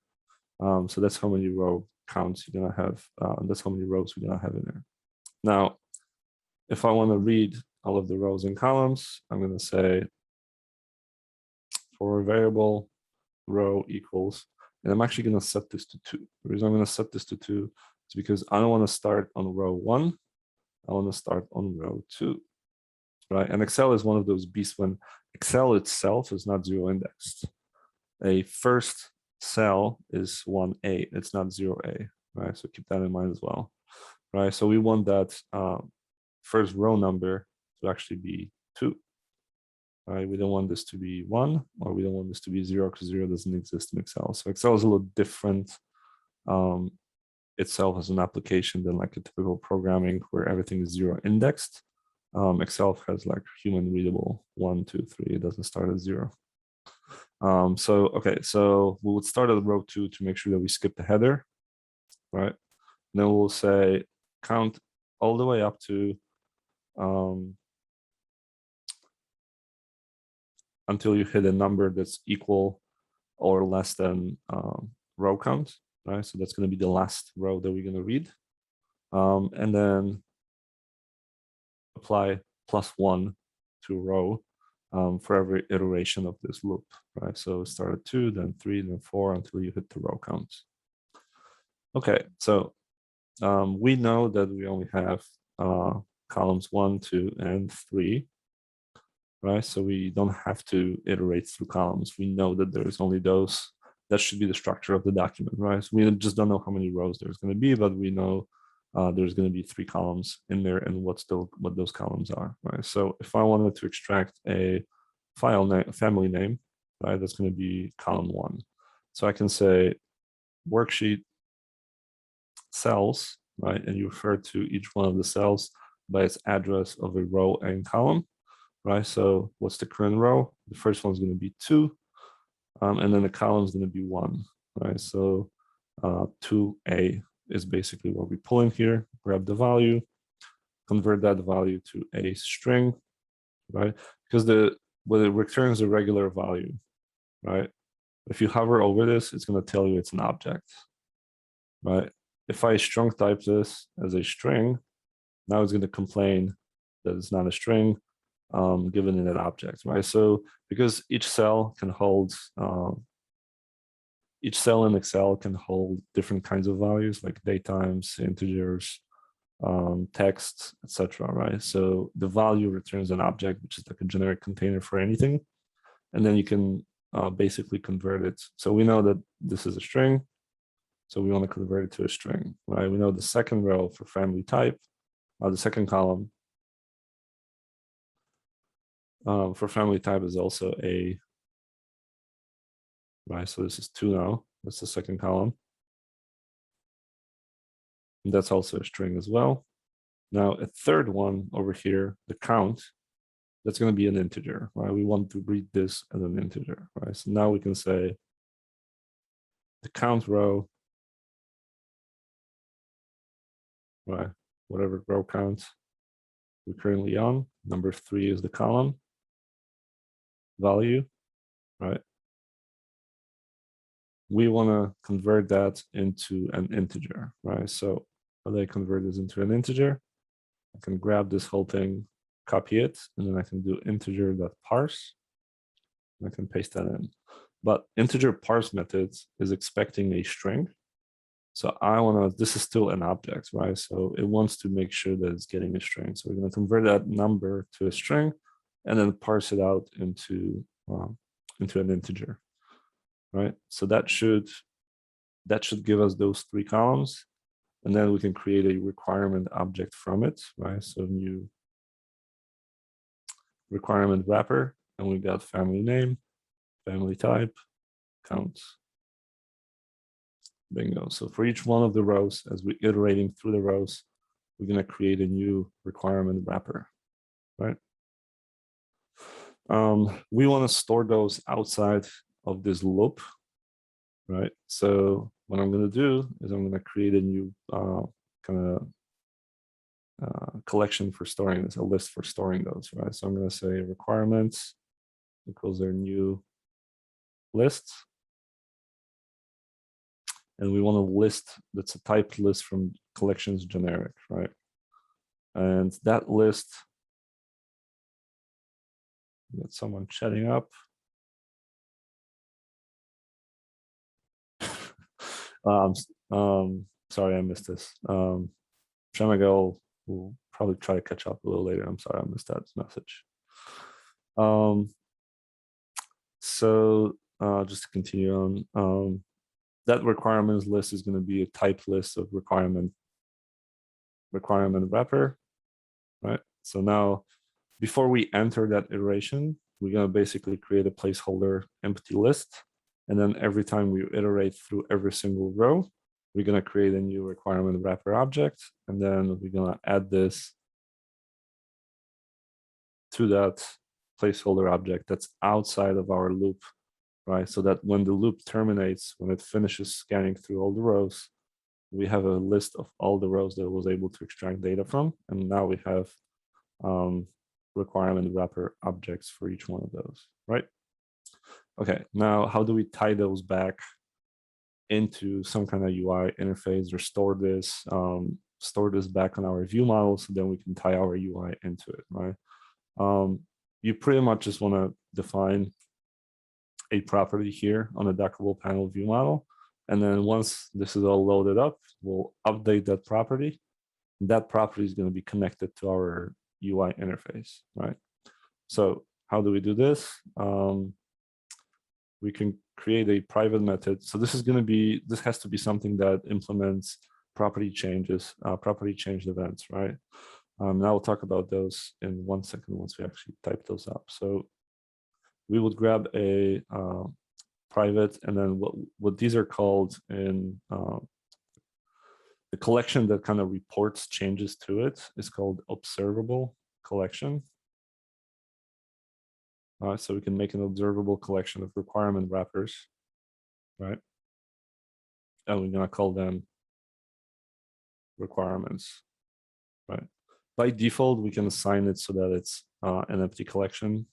So that's how many row counts you're gonna have. That's how many rows we're gonna have in there. Now, if I want to read all of the rows and columns, I'm gonna say for a variable row equals, and I'm actually gonna set this to 2. The reason I'm gonna set this to 2 is because I don't want to start on row 1. I want to start on row 2, right? And Excel is one of those beasts when Excel itself is not 0 indexed. A first cell is 1A, it's not 0A, right? So keep that in mind as well, right? So we want that first row number to actually be 2, right? We don't want this to be 1, or we don't want this to be 0, because 0 doesn't exist in Excel. So Excel is a little different itself as an application than like a typical programming where everything is 0 indexed. Excel has like human readable 1, 2, 3. It doesn't start at 0. So okay, so we would start at row 2 to make sure that we skip the header, right? And then we'll say count all the way up to until you hit a number that's equal or less than row count, right? So that's going to be the last row that we're going to read, and then apply +1 to row for every iteration of this loop, right? So start at 2, then 3, then 4 until you hit the row count. Okay, so we know that we only have columns 1, 2, and 3, right? So we don't have to iterate through columns. We know that there's only those. That should be the structure of the document, right? So we just don't know how many rows there's going to be, but we know there's going to be 3 columns in there and what those columns are, right? So if I wanted to extract a file name, family name, right, that's going to be column 1. So I can say worksheet cells, right, and you refer to each one of the cells by its address of a row and column, right? So what's the current row? The first one is going to be 2, and then the column is going to be 1, right? So 2A is basically what we pull in here, grab the value, convert that value to a string, right? Because what it returns a regular value, right? If you hover over this, it's going to tell you it's an object, right? if I strong type this as a string, now it's going to complain that it's not a string given in an object, right? So because each cell can hold, each cell in Excel can hold different kinds of values like datetimes, integers, text, etc. Right? So the value returns an object, which is like a generic container for anything, and then you can basically convert it. So we know that this is a string, so we want to convert it to a string, right? We know the second row for family type, the second column for family type is also a, right? So this is 2 now. That's the second column. And that's also a string as well. Now a third one over here, the count, that's going to be an integer, right? We want to read this as an integer, right? So now we can say the count row, right? Whatever row count we're currently on, number 3 is the column value, right? We want to convert that into an integer, right? So how do I convert this into an integer? I can grab this whole thing, copy it, and then I can do integer.parse. I can paste that in. But integer parse methods is expecting a string. So I want to, this is still an object, right? So it wants to make sure that it's getting a string. So we're going to convert that number to a string and then parse it out into an integer, right? So that should give us those 3 columns, and then we can create a requirement object from it, right? So new requirement wrapper, and we got family name, family type, count. Bingo. So for each one of the rows, as we're iterating through the rows, we're going to create a new requirement wrapper, right? We want to store those outside of this loop, right? So what I'm going to do is I'm going to create a new kind of collection for storing this, a list for storing those, right? So I'm going to say requirements equals their new list. And we want a list that's a typed list from collections generic, right? And that list, got someone chatting up. Sorry, I missed this. Shamagal will probably try to catch up a little later. I'm sorry, I missed that message. So just to continue on, that requirements list is going to be a typed list of requirement wrapper, right? So now, before we enter that iteration, we're going to basically create a placeholder empty list. And then every time we iterate through every single row, we're going to create a new requirement wrapper object. And then we're going to add this to that placeholder object that's outside of our loop, right? So that when the loop terminates, when it finishes scanning through all the rows, we have a list of all the rows that it was able to extract data from. And now we have requirement wrapper objects for each one of those, right? Okay, now how do we tie those back into some kind of UI interface or store this back on our view model so then we can tie our UI into it, right? You pretty much just want to define a property here on a Dockable panel view model. And then once this is all loaded up, we'll update that property. That property is going to be connected to our UI interface, right? So how do we do this? We can create a private method. So this has to be something that implements property changes, property changed events, right? Now we'll talk about those in 1 second once we actually type those up. So we would grab a private, and then what these are called in the collection that kind of reports changes to it is called observable collection. So we can make an observable collection of requirement wrappers, right? And we're gonna call them requirements, right? By default, we can assign it so that it's an empty collection,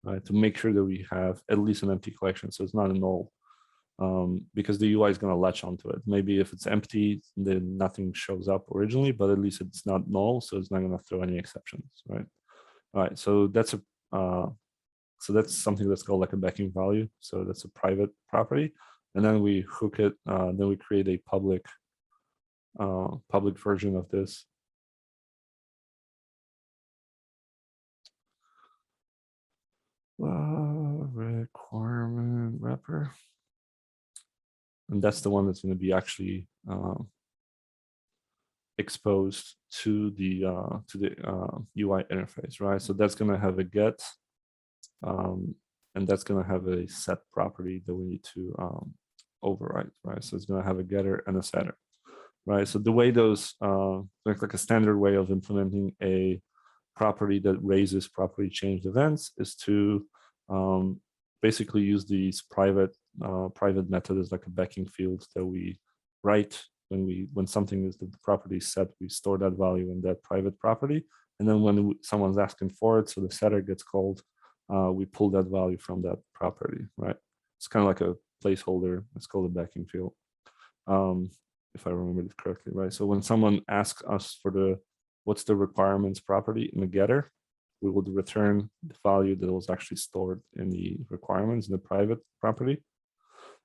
right? To make sure that we have at least an empty collection, so it's not a null because the UI is going to latch onto it. Maybe if it's empty, then nothing shows up originally, but at least it's not null, so it's not going to throw any exceptions, right? All right, so that's something that's called like a backing value. So that's a private property, and then we hook it. Then we create a public version of this. Requirement wrapper, and that's the one that's going to be actually exposed to the UI interface, right? So that's going to have a get, and that's going to have a set property that we need to override, right? So it's going to have a getter and a setter, right? So the way those like a standard way of implementing a property that raises property changed events is to basically use these private method as like a backing field that we write when something is the property set, we store that value in that private property, and then when someone's asking for it, so the setter gets called, we pull that value from that property, right? It's kind of like a placeholder. It's called a backing field, if I remember it correctly, right? So when someone asks us for what's the requirements property in the getter, we would return the value that was actually stored in the requirements in the private property.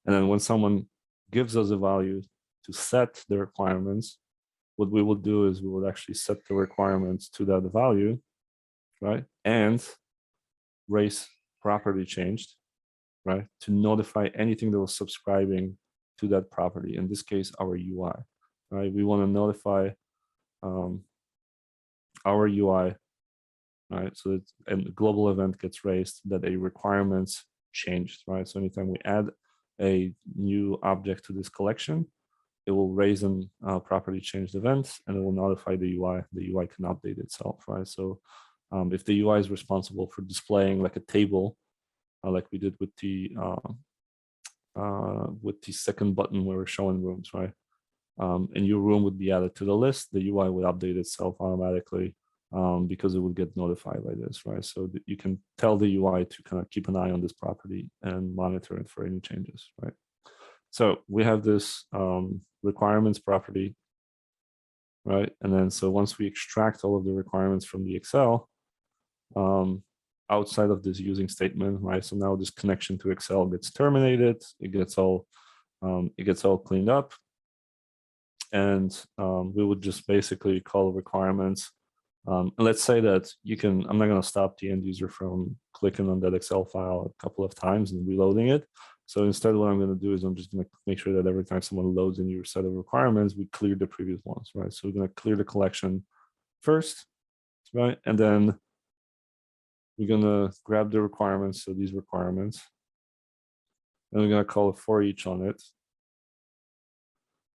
And then when someone gives us a value to set the requirements, what we will do is we would actually set the requirements to that value, right? And raise property changed, right? To notify anything that was subscribing to that property. In this case, our UI, right? We want to notify our UI, right? So that a global event gets raised that a requirements changed, right? So anytime we add a new object to this collection, it will raise an property changed event, and it will notify the UI. The UI can update itself, right? So if the UI is responsible for displaying like a table, like we did with the second button where we're showing rooms, right? And your room would be added to the list. The UI would update itself automatically because it would get notified by this, right? So that you can tell the UI to kind of keep an eye on this property and monitor it for any changes, right? So we have this requirements property, right? And then so once we extract all of the requirements from the Excel, outside of this using statement, right? So now this connection to Excel gets terminated. It gets all cleaned up, and we would just basically call requirements. And let's say that I'm not going to stop the end user from clicking on that Excel file a couple of times and reloading it. So instead, what I'm going to do is I'm just going to make sure that every time someone loads a new set of requirements, we clear the previous ones, right? So we're going to clear the collection first, right? And then we're going to grab the requirements, so these requirements, and we're going to call a for each on it.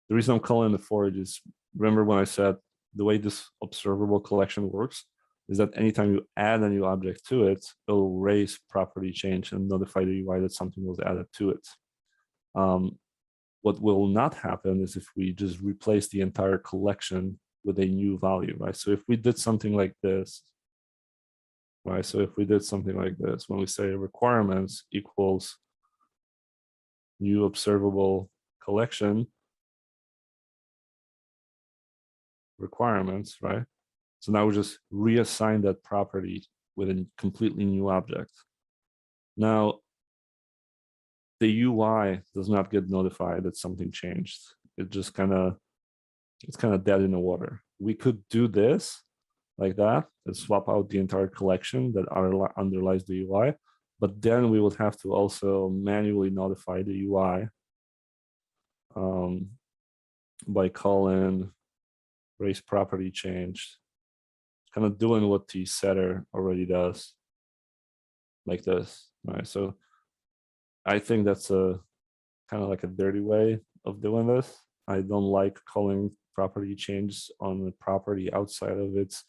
The reason I'm calling the for each is, remember when I said the way this observable collection works is that anytime you add a new object to it, it'll raise property change and notify the UI that something was added to it. What will not happen is if we just replace the entire collection with a new value, right? So if we did something like this, right? So if we did something like this, when we say requirements equals new observable collection requirements, right? So now we just reassign that property with a completely new object. Now, the UI does not get notified that something changed. It just it's kind of dead in the water. We could do this like that and swap out the entire collection that underlies the UI, but then we would have to also manually notify the UI by calling raise property changed, kind of doing what the setter already does, like this, right? So I think that's a kind of like a dirty way of doing this. I don't like calling property changes on the property outside of its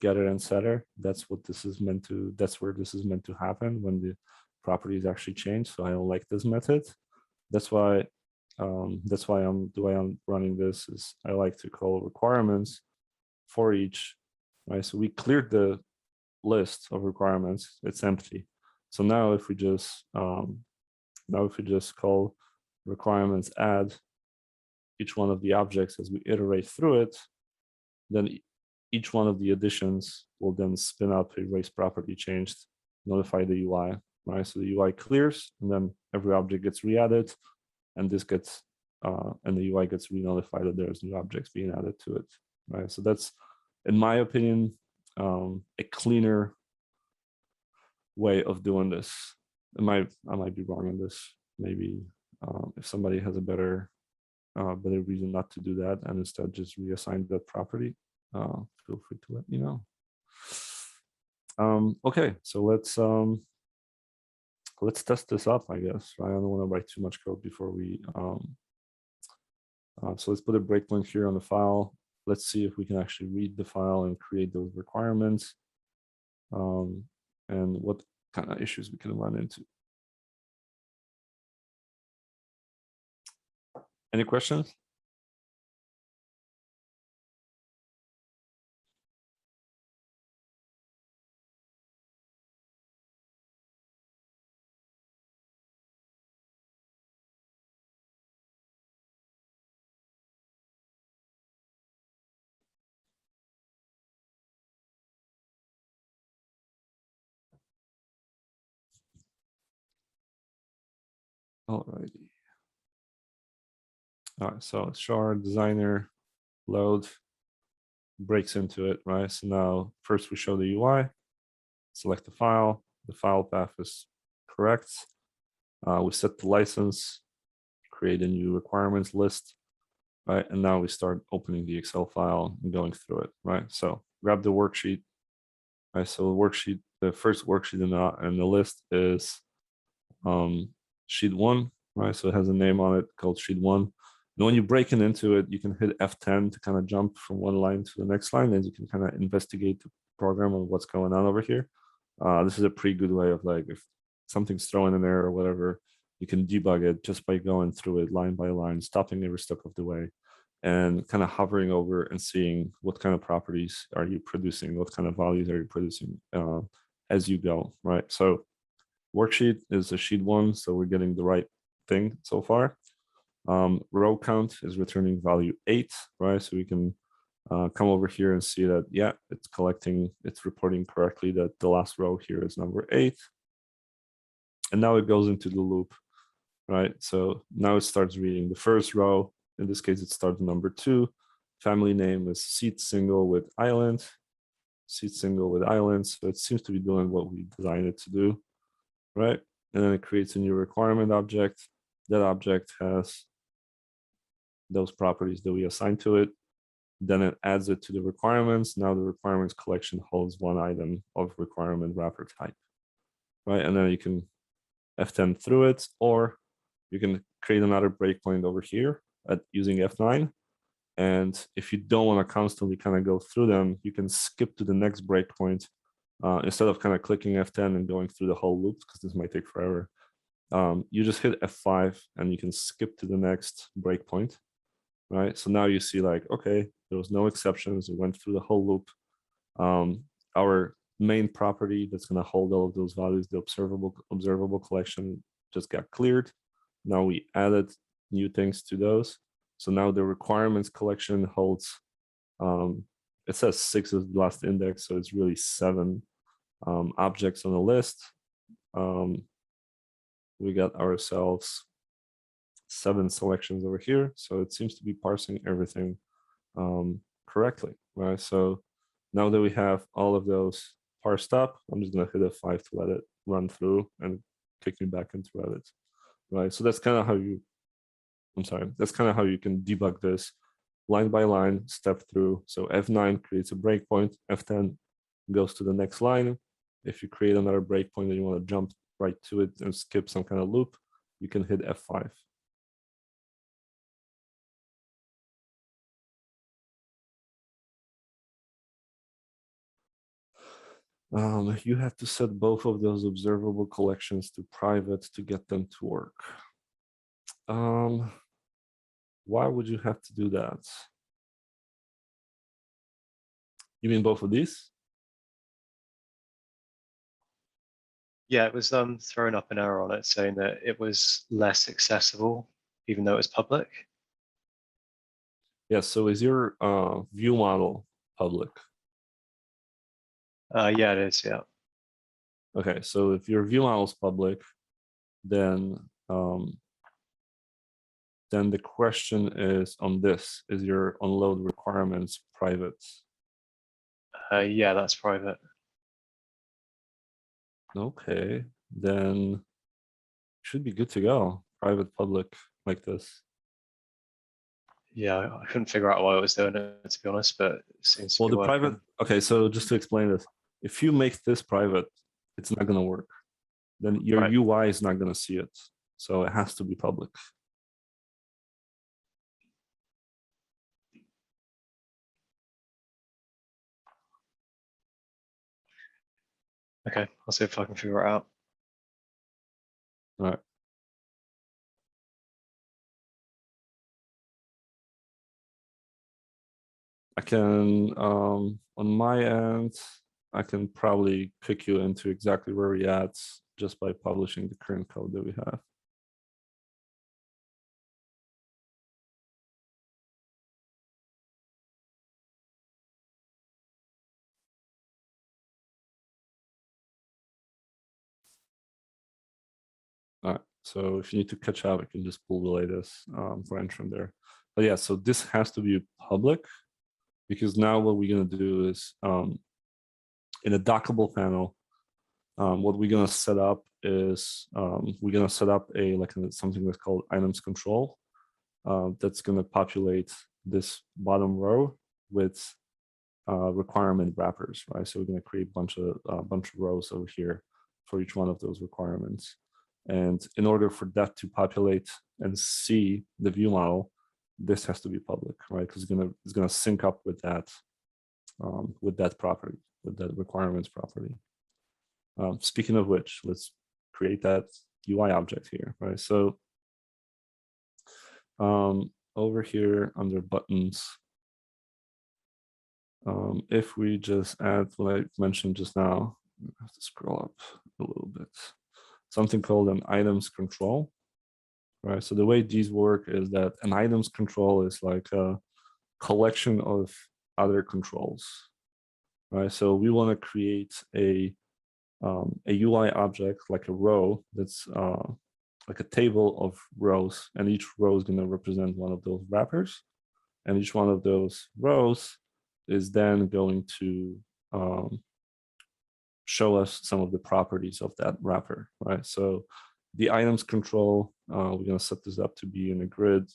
getter and setter. That's what this is meant to. That's where this is meant to happen when the property is actually changed. So I don't like this method. That's why the way I'm running this is I like to call requirements for each, right? So we cleared the list of requirements, it's empty. So now if we just Now, if we just call requirements add each one of the objects as we iterate through it, then each one of the additions will then spin up a race property changed, notify the UI, right? So the UI clears, and then every object gets re-added, and this gets, and the UI gets re-notified that there's new objects being added to it, right? So that's, in my opinion, a cleaner way of doing this. I might be wrong on this. Maybe if somebody has a better reason not to do that and instead just reassign that property, feel free to let me know. Okay, so let's test this up, I guess. I don't want to write too much code before we. So let's put a breakpoint here on the file. Let's see if we can actually read the file and create those requirements, and what kind of issues we can run into. Any questions? Alrighty. All right, so shard designer load breaks into it, right? So now first we show the UI, select the file path is correct. We set the license, create a new requirements list, right? And now we start opening the Excel file and going through it, right? So grab the worksheet, right? So the worksheet, the first worksheet in the list is sheet 1, right? So it has a name on it called sheet 1. And when you break it into it, you can hit F10 to kind of jump from one line to the next line, and you can kind of investigate the program on what's going on over here. This is a pretty good way of, like, if something's thrown in there or whatever, you can debug it just by going through it line by line, stopping every step of the way, and kind of hovering over and seeing what kind of properties are you producing, what kind of values are you producing as you go, right? So worksheet is a sheet 1, so we're getting the right thing so far. Row count is returning value 8, right? So we can come over here and see that, yeah, it's reporting correctly that the last row here is number 8. And now it goes into the loop, right? So now it starts reading the first row. In this case, it starts number 2. Family name is seat single with island, seat single with island. So it seems to be doing what we designed it to do, right? And then it creates a new requirement object. That object has those properties that we assign to it. Then it adds it to the requirements. Now the requirements collection holds one item of requirement wrapper type, right? And then you can F10 through it, or you can create another breakpoint over here using F9. And if you don't want to constantly kind of go through them, you can skip to the next breakpoint instead of kind of clicking F10 and going through the whole loop, because this might take forever. You just hit F5 and you can skip to the next breakpoint, right? So now you see, like, okay, there was no exceptions. It went through the whole loop. Our main property that's going to hold all of those values, the observable collection, just got cleared. Now we added new things to those. So now the requirements collection holds, it says 6 is the last index, so it's really 7 objects on the list. We got ourselves 7 selections over here. So it seems to be parsing everything correctly, right? So now that we have all of those parsed up, I'm just gonna hit F5 to let it run through and kick me back into Revit, right? So that's kind of how you, that's kind of how you can debug this line by line, step through. So F9 creates a breakpoint, F10 goes to the next line. If you create another breakpoint and you want to jump right to it and skip some kind of loop, you can hit F5. You have to set both of those observable collections to private to get them to work. Why would you have to do that? You mean both of these? Yeah, it was throwing up an error on it saying that it was less accessible, even though it was public. Yes. So is your view model public? Yeah, it is. Yeah. Okay. So if your view model is public, then the question is on this: is your unload requirements private? Yeah, that's private. Okay, then should be good to go. Private, public, like this. Yeah, I couldn't figure out why it was doing it, to be honest, but it seems to Well, be the working. private. Okay, so just to explain this, if you make this private, it's not going to work. Then your Right. UI is not going to see it. So it has to be public. Okay, I'll see if I can figure it out. All right. I can, on my end, I can probably pick you into exactly where we're at just by publishing the current code that we have. All right, so if you need to catch up, I can just pull the latest branch from there. But yeah, so this has to be public because now what we're gonna do is in a dockable panel, what we're gonna set up is we're gonna set up something that's called items control that's gonna populate this bottom row with requirement wrappers, right? So we're gonna create a bunch of rows over here for each one of those requirements. And in order for that to populate and see the view model, this has to be public, right? Because it's gonna sync up with that property, with that requirements property. Speaking of which, let's create that UI object here, right? So over here under buttons, if we just add what I mentioned just now, I have to scroll up a little bit, something called an items control, right? So the way these work is that an items control is like a collection of other controls, right? So we want to create a UI object like a row that's like a table of rows, and each row is going to represent one of those wrappers, and each one of those rows is then going to show us some of the properties of that wrapper, right? So the items control, we're going to set this up to be in a grid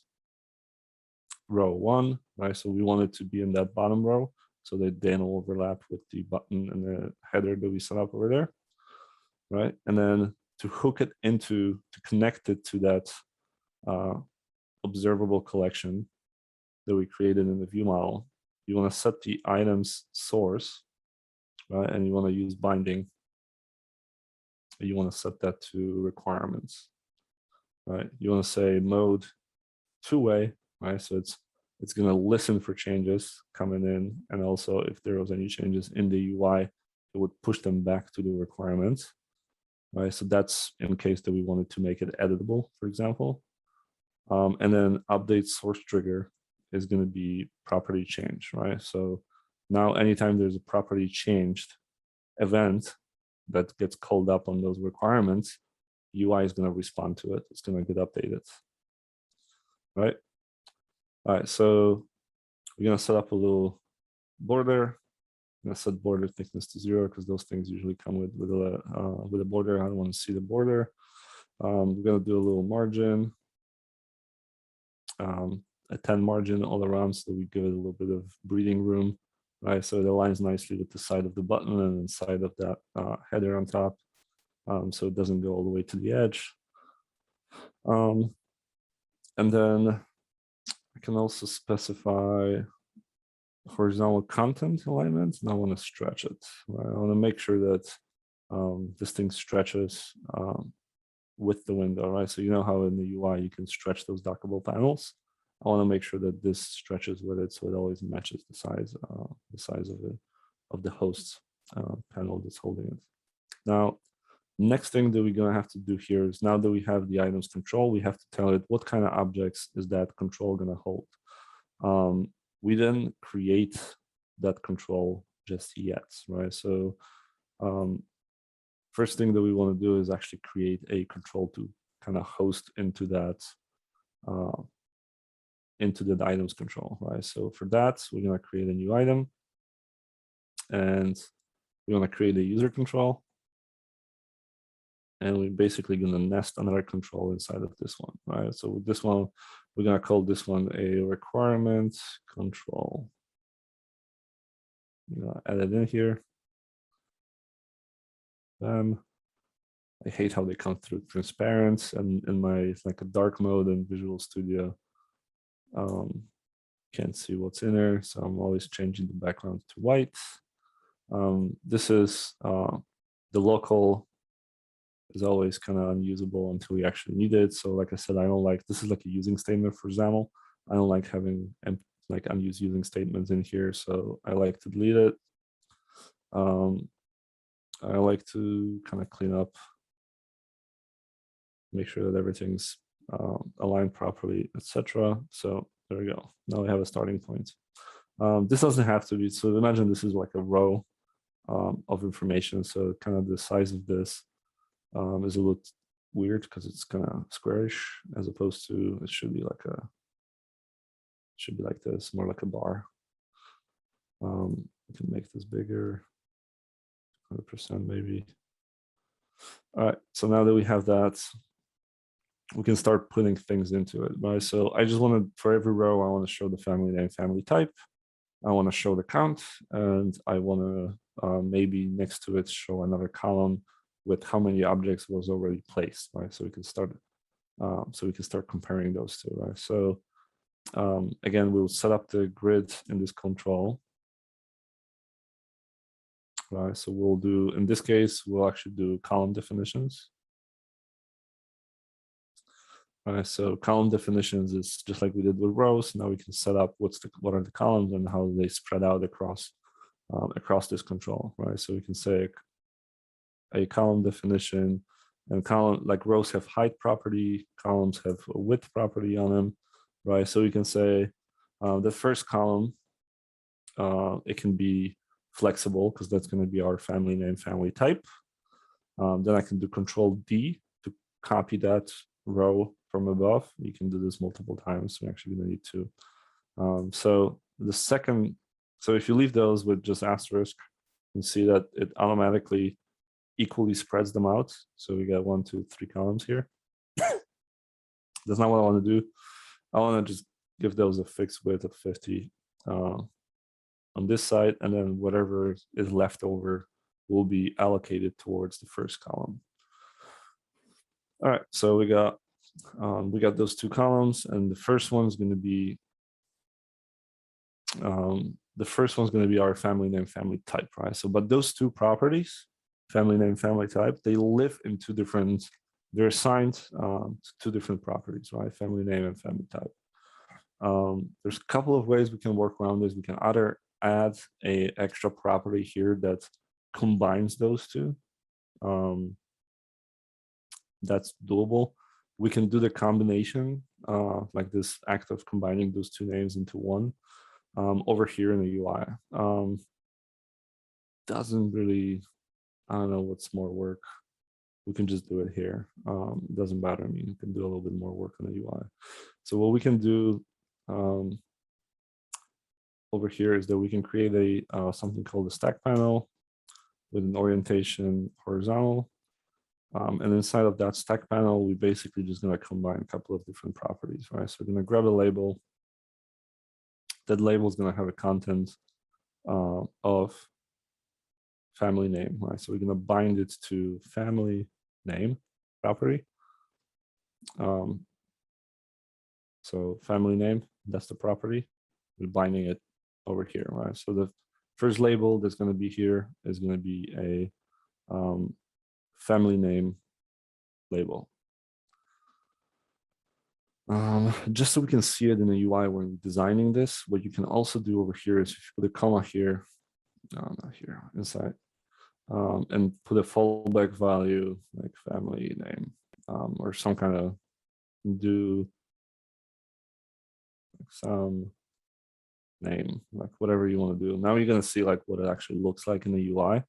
row 1, right? So we want it to be in that bottom row so that they don't overlap with the button and the header that we set up over there, right? And then to hook it into, to connect it to that observable collection that we created in the view model, you want to set the items source, right? And you want to use binding. You want to set that to requirements, right? You want to say mode two-way, right? So it's going to listen for changes coming in, and also if there was any changes in the UI, it would push them back to the requirements, right? So that's in case that we wanted to make it editable, for example. And then update source trigger is going to be property change, right? So now anytime there's a property changed event that gets called up on those requirements, UI is going to respond to it. It's going to get updated, right? All right, so we're going to set up a little border. I'm going to set border thickness to 0 because those things usually come with a border. I don't want to see the border. We're going to do a little margin, a 10 margin all around, so we give it a little bit of breathing room, right? So it aligns nicely with the side of the button and inside of that header on top, so it doesn't go all the way to the edge. And then I can also specify horizontal content alignment, and I want to stretch it, right? I want to make sure that this thing stretches with the window, right? So you know how in the UI you can stretch those dockable panels. I want to make sure that this stretches with it, so it always matches the size of the host panel that's holding it. Now, Next thing that we're going to have to do here is, now that we have the items control, we have to tell it what kind of objects is that control going to hold. We didn't create that control just yet, right? So first thing that we want to do is actually create a control to kind of host into that items control, right? So for that, we're going to create a new item, and we're going to create a user control. And we're basically going to nest another control inside of this one, right? So with this one, we're going to call this one a requirement control. I'm going to add it in here. I hate how they come through transparent, and in my like a dark mode in Visual Studio, can't see what's in there. So I'm always changing the background to white. This is the local is always kind of unusable until we actually need it. So like I said, I don't like, this is like a using statement for XAML. I don't like having like unused using statements in here. So I like to delete it. I like to kind of clean up, make sure that everything's aligned properly, etc. So there we go. Now we have a starting point. This doesn't have to be, so imagine this is like a row of information. So kind of the size of this is a little weird because it's kind of squarish, as opposed to, it should be like this, more like a bar. We can make this bigger, 100% maybe. All right, so now that we have that, we can start putting things into it, right? So I just want to, for every row, I want to show the family name, family type. I want to show the count, and I want to maybe next to it show another column with how many objects was already placed, right? So we can start, comparing those two, right? So again, we'll set up the grid in this control, right? So we'll do, in this case, we'll actually do column definitions. Right, so column definitions is just like we did with rows. Now we can set up what are the columns and how they spread out across this control, right? So we can say a column definition, and column, like rows have height property, columns have a width property on them, right? So we can say the first column, it can be flexible because that's going to be our family name, family type. Then I can do Control D to copy that row from above. You can do this multiple times. We're actually going to need to. So the second, so if you leave those with just asterisk, you can see that it automatically equally spreads them out. So we got 1, 2, 3 columns here. That's not what I want to do. I want to just give those a fixed width of 50 on this side, and then whatever is left over will be allocated towards the first column. All right, so we got those 2 columns, and the first one's going to be our family name, family type, right? So, but those 2 properties, family name, family type, they live in 2 different. They're assigned to 2 different properties, right? Family name and family type. There's a couple of ways we can work around this. We can either add a extra property here that combines those 2. That's doable. We can do the combination, like this act of combining those 2 names into one over here in the UI. Doesn't really, I don't know what's more work. We can just do it here. It doesn't matter. I mean, you can do a little bit more work on the UI. So what we can do over here is that we can create a something called a stack panel with an orientation horizontal. And inside of that stack panel, we basically just going to combine a couple of different properties, right? So we're going to grab a label. That label is going to have a content of family name, right? So we're going to bind it to family name property. So family name, that's the property. We're binding it over here, right? So the first label that's going to be here is going to be a family name label. Just so we can see it in the UI when we're designing this, what you can also do over here is if you put a comma here, no, not here, inside. and put a fallback value like family name, or some kind of some name, like whatever you want to do. Now you're going to see like what it actually looks like in the UI,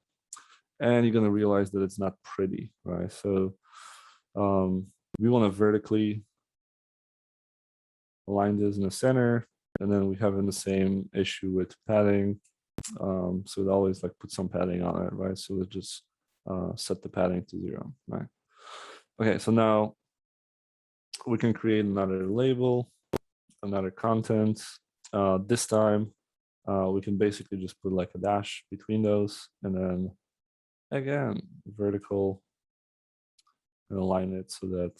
and you're going to realize that it's not pretty, right? So we want to vertically align this in the center, and then we have in the same issue with padding. So it always like put some padding on it, right? So let's just set the padding to 0, right? Okay, so now we can create another label, another content. This time we can basically just put like a dash between those, and then again vertical, and align it so that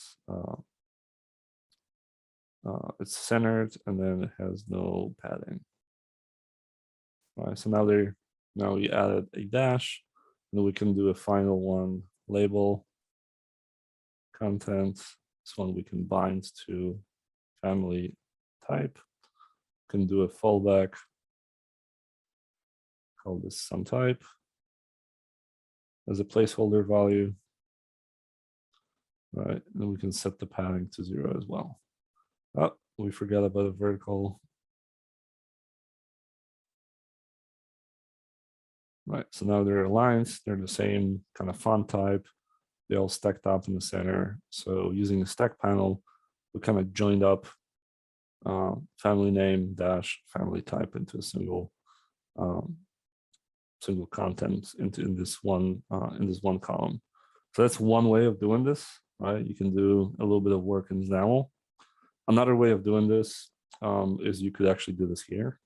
it's centered, and then it has no padding. All right, so now we added a dash, and we can do a final one, label, content. This one we can bind to family type. Can do a fallback, call this some type as a placeholder value. Right, and we can set the padding to 0 as well. Oh, we forgot about a vertical. Right, so now they're aligned, they're the same kind of font type, they all stacked up in the center. So using the stack panel, we kind of joined up family name dash family type into a single single content in this one column. So that's one way of doing this, right? You can do a little bit of work in XAML. Another way of doing this is you could actually do this here.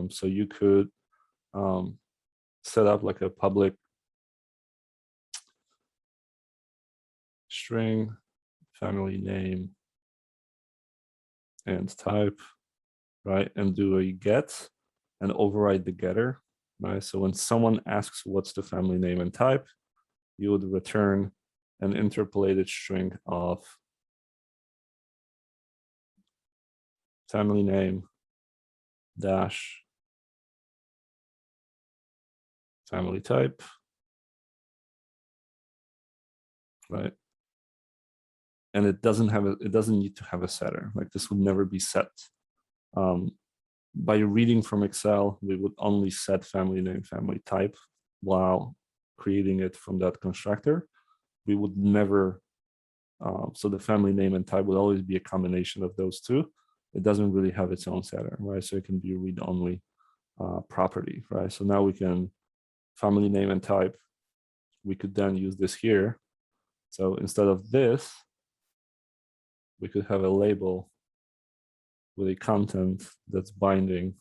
So you could set up like a public string, family name, and type, right? And do a get and override the getter, right? So when someone asks what's the family name and type, you would return an interpolated string of family name dash family type, right? And it doesn't need to have a setter. Like this would never be set. By reading from Excel, we would only set family name, family type while creating it from that constructor. We would never, so the family name and type would always be a combination of those two. It doesn't really have its own setter, right? So it can be read-only property, right? So now we can family name and type. We could then use this here. So instead of this, we could have a label with a content that's binding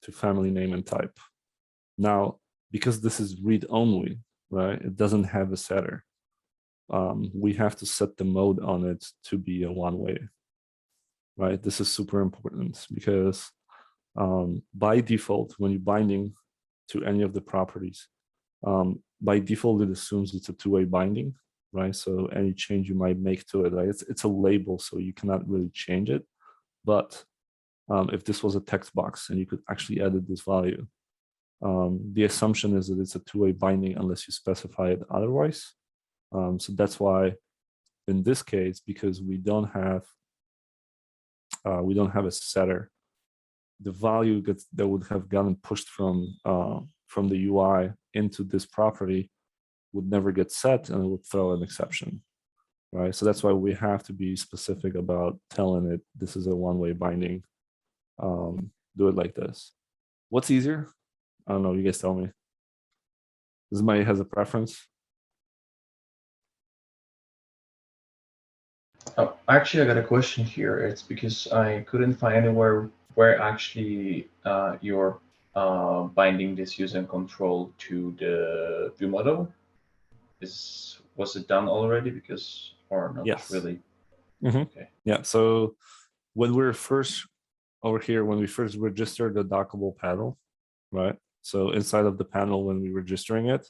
to family name and type. Now, because this is read-only, right? It doesn't have a setter. We have to set the mode on it to be a one-way, right? This is super important because by default, when you're binding to any of the properties, by default, it assumes it's a two-way binding, right? So any change you might make to it, right? It's a label, so you cannot really change it. But if this was a text box and you could actually edit this value, the assumption is that it's a two-way binding unless you specify it otherwise. So that's why in this case, because we don't have a setter, the value that would have gotten pushed from the UI into this property would never get set, and it would throw an exception, right? So that's why we have to be specific about telling it this is a one-way binding. Do it like this. What's easier? I don't know. You guys tell me. Does somebody has a preference? Oh, actually, I got a question here. It's because I couldn't find anywhere where actually you're binding this user control to the view model. Was it done already? Because or not really? Mm-hmm. Okay. Yeah. So when we're first over here, when we first registered the Dockable panel, right? So inside of the panel, when we registering it,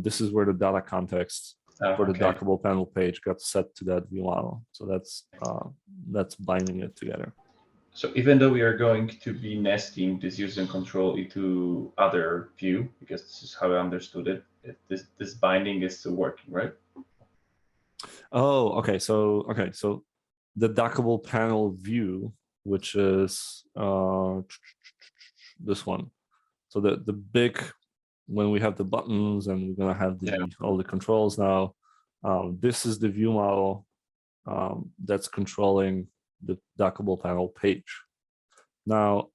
this is where the data context for the Dockable panel page got set to that view model. So that's binding it together. So even though we are going to be nesting this use and control into other view, because this is how I understood it, this binding is still working, right? Oh, okay. So the dockable panel view, which is this one. So the big, when we have the buttons and we're gonna have all the controls now, this is the view model that's controlling the dockable panel page. Now,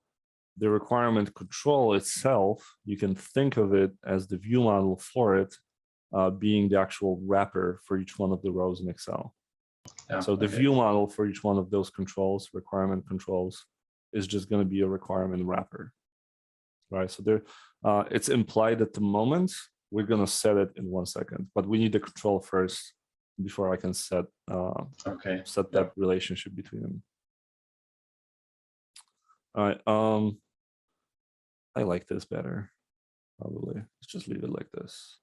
the requirement control itself, you can think of it as the view model for it being the actual wrapper for each one of the rows in Excel. Yeah, so the view model for each one of those controls, requirement controls, is just going to be a requirement wrapper, right? So there, it's implied at the moment. We're going to set it in 1 second, but we need the control first before I can set that relationship between them. All right. I like this better. Probably let's just leave it like this.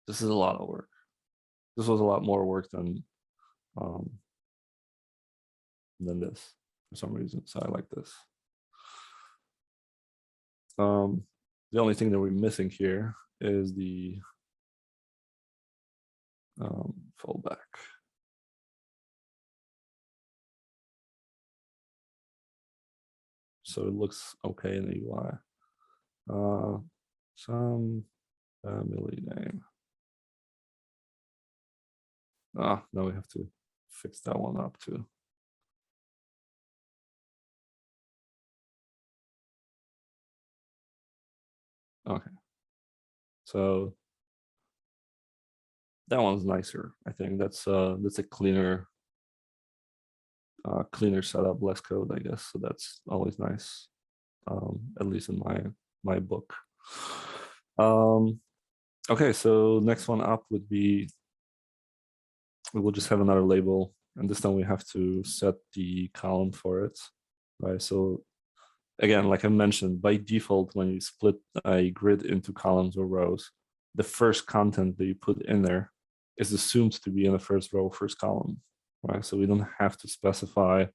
This is a lot of work. This was a lot more work than this for some reason. So I like this. The only thing that we're missing here is the fallback. So it looks okay in the UI. Some family name. Now we have to fix that one up too. Okay. So that one's nicer. I think that's a cleaner setup, less code, I guess. So that's always nice, at least in my book. Okay, so next one up would be, we will just have another label, and this time we have to set the column for it, right? So again, like I mentioned, by default, when you split a grid into columns or rows, the first content that you put in there is assumed to be in the first row, first column, right? So we don't have to specify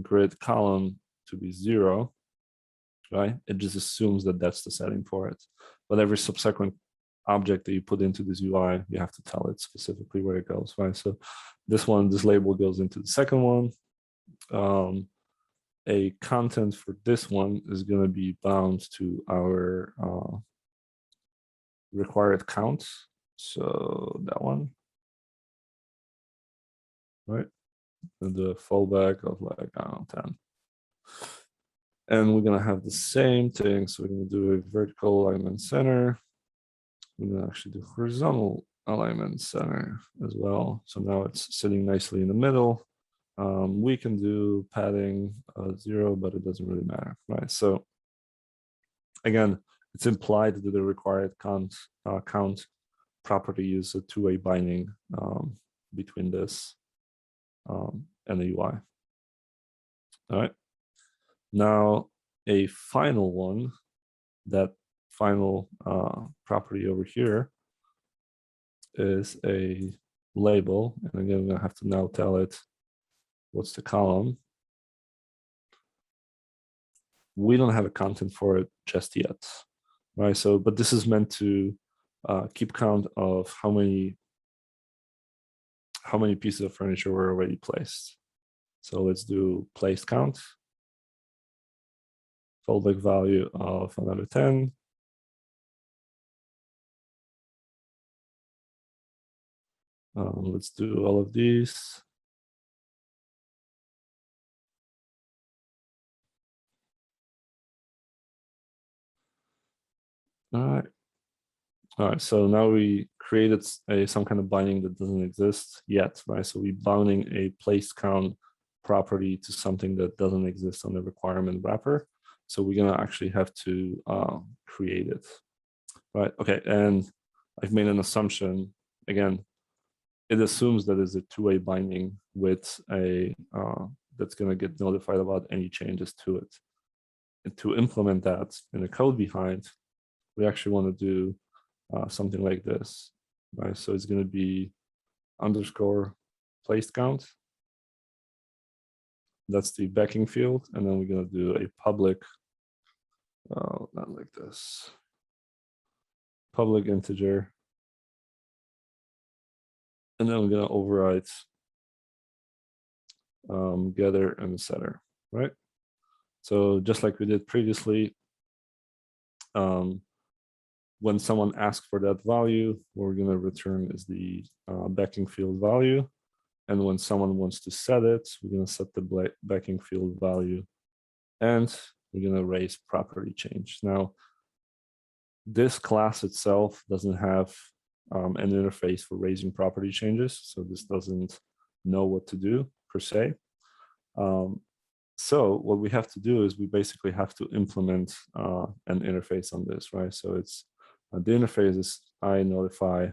grid column to be 0, right? It just assumes that that's the setting for it. But every subsequent object that you put into this UI, you have to tell it specifically where it goes, right? So this label goes into the second one. A content for this one is going to be bound to our required count. So that one, right? And the fallback of like, I don't know, 10. And we're going to have the same thing. So we're going to do a vertical alignment center. We're going to actually do horizontal alignment center as well. So now it's sitting nicely in the middle. We can do padding 0, but it doesn't really matter, right? So again, it's implied that the required count property is a two-way binding between this and the UI. All right. Now a final one, that final property over here is a label, and again, I'm gonna have to now tell it what's the column. We don't have a content for it just yet, right? So, but this is meant to keep count of how many pieces of furniture were already placed. So let's do placed count. Fallback value of another 10. Let's do all of these. All right. So now we created some kind of binding that doesn't exist yet, right? So we're bounding a placed count property to something that doesn't exist on the requirement wrapper. So we're gonna actually have to create it, right? Okay, and I've made an assumption. Again, it assumes that it's a two-way binding with a that's gonna get notified about any changes to it. And to implement that in the code behind, we actually want to do something like this, right? So it's going to be underscore placed count. that's the backing field, and then we're going to do a public, not like this, public integer, and then we're going to override getter and setter, right? So just like we did previously, when someone asks for that value, what we're going to return is the backing field value. And when someone wants to set it, we're going to set the backing field value, and we're going to raise property change. Now, this class itself doesn't have an interface for raising property changes, so this doesn't know what to do per se. So what we have to do is we basically have to implement an interface on this, right? So it's the interface is I notify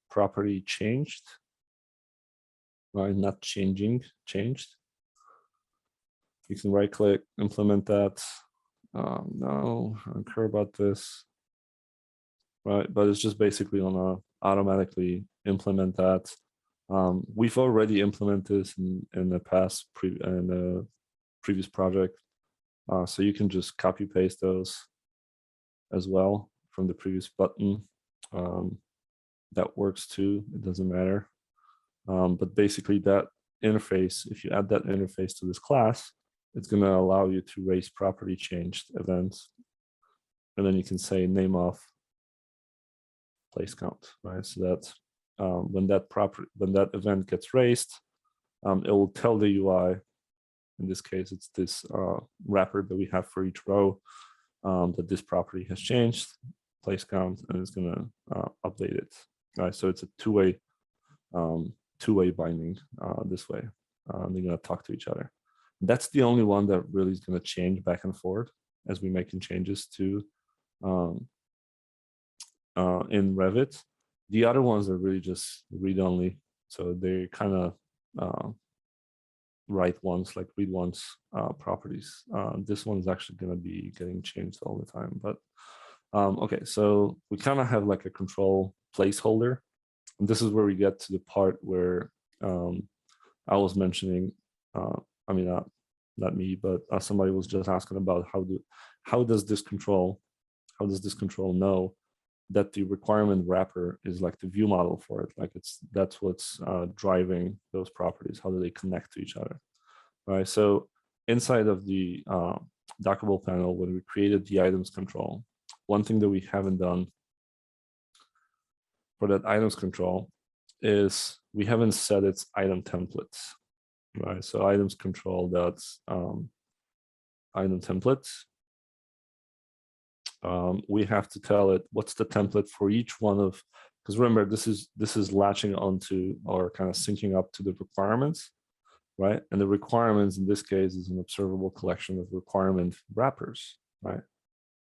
property changed, right? Not changing, changed. You can right click, implement that. No, I don't care about this, right? But it's just basically gonna automatically implement that. We've already implemented this in the past previous project, so you can just copy paste those as well from the previous button. That works too, it doesn't matter. But basically that interface, if you add that interface to this class, it's going to allow you to raise property changed events. And then you can say name of place count, right? So that when that event gets raised, it will tell the UI, in this case, it's this wrapper that we have for each row, that this property has changed, place count, and it's going to update it, right? So it's a two-way binding this way. They're going to talk to each other. That's the only one that really is going to change back and forth as we're making changes to in Revit. The other ones are really just read-only, so they kind of write ones, like read once properties. This one's actually going to be getting changed all the time. But okay, so we kind of have like a control placeholder. And this is where we get to the part where I was mentioning, I mean, not me, but somebody was just asking about how does this control know that the requirement wrapper is like the view model for it? Like that's what's driving those properties. How do they connect to each other? Right. So inside of the Dockable panel, when we created the items control, one thing that we haven't done for that items control is we haven't set its item templates, right? So items control, that's item templates. We have to tell it what's the template for each one of, because remember, this is latching onto or kind of syncing up to the requirements, right? And the requirements in this case is an observable collection of requirement wrappers, right?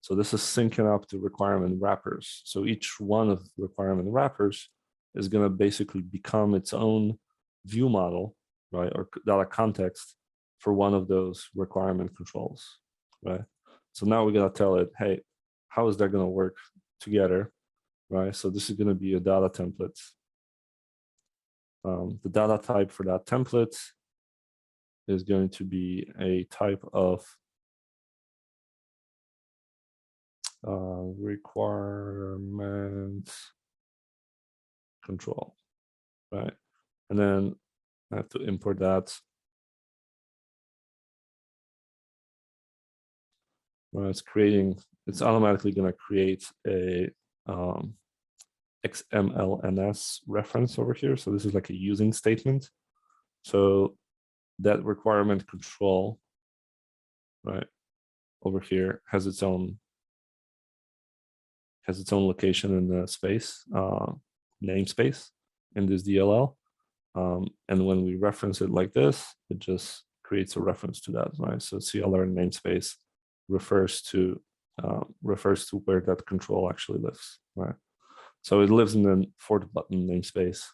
So this is syncing up to requirement wrappers. So each one of the requirement wrappers is going to basically become its own view model, right? Or data context for one of those requirement controls, right? So now we're going to tell it, hey, how is that going to work together, right? So this is going to be a data template. The data type for that template is going to be a type of requirement control, right? And then I have to import that. When it's automatically going to create a XMLNS reference over here. So this is like a using statement. So that requirement control, right, over here has its own location in the space, namespace in this DLL. And when we reference it like this, it just creates a reference to that, right? So CLR namespace refers to where that control actually lives, right? So it lives in the fourth button namespace,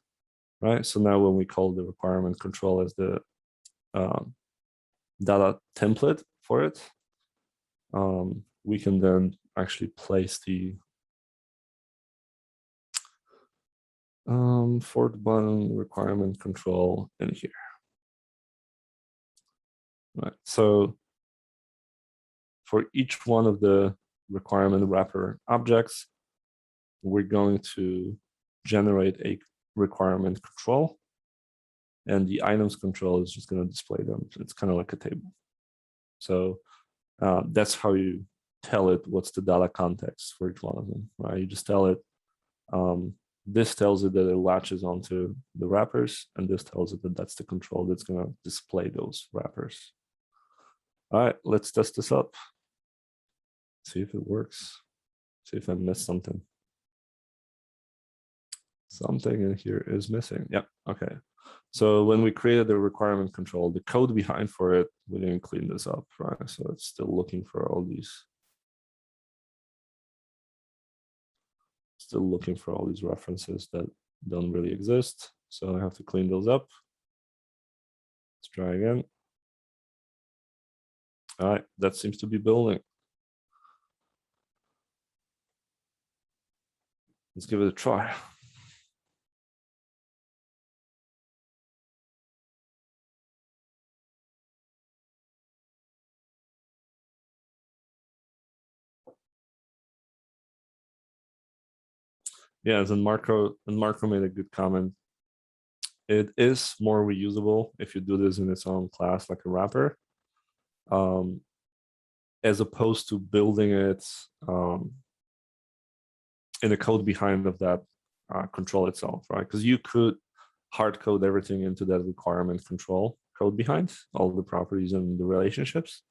right? So now when we call the requirement control as the data template for it, we can then actually place the fourth button requirement control in here. Right. So for each one of the requirement wrapper objects, we're going to generate a requirement control, and the items control is just going to display them. It's kind of like a table. So that's how you tell it what's the data context for each one of them, right? You just tell it, this tells it that it latches onto the wrappers, and this tells it that that's the control that's going to display those wrappers. All right, let's test this up. See if it works. See if I missed something. Something in here is missing. Yep, okay. So when we created the requirement control, the code behind for it, we didn't clean this up, right? So it's still looking for all these. Still looking for all these references that don't really exist. So I have to clean those up. Let's try again. All right, that seems to be building. Let's give it a try. Yeah, and Marco made a good comment. It is more reusable if you do this in its own class, like a wrapper, as opposed to building it in the code behind of that control itself, right? Because you could hard code everything into that requirement control code behind all the properties and the relationships.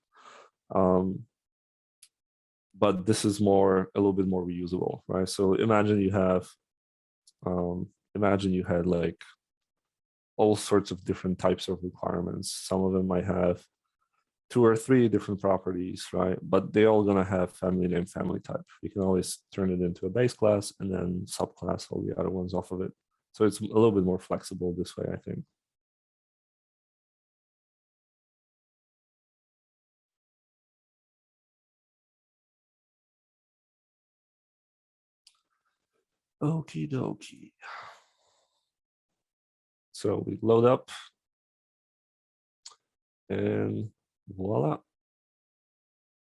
But this is a little bit more reusable, right? So imagine you have, like all sorts of different types of requirements. Some of them might have 2 or 3 different properties, right? But they're all gonna have family name, family type. You can always turn it into a base class and then subclass all the other ones off of it. So it's a little bit more flexible this way, I think. Okie dokie. So we load up and voila,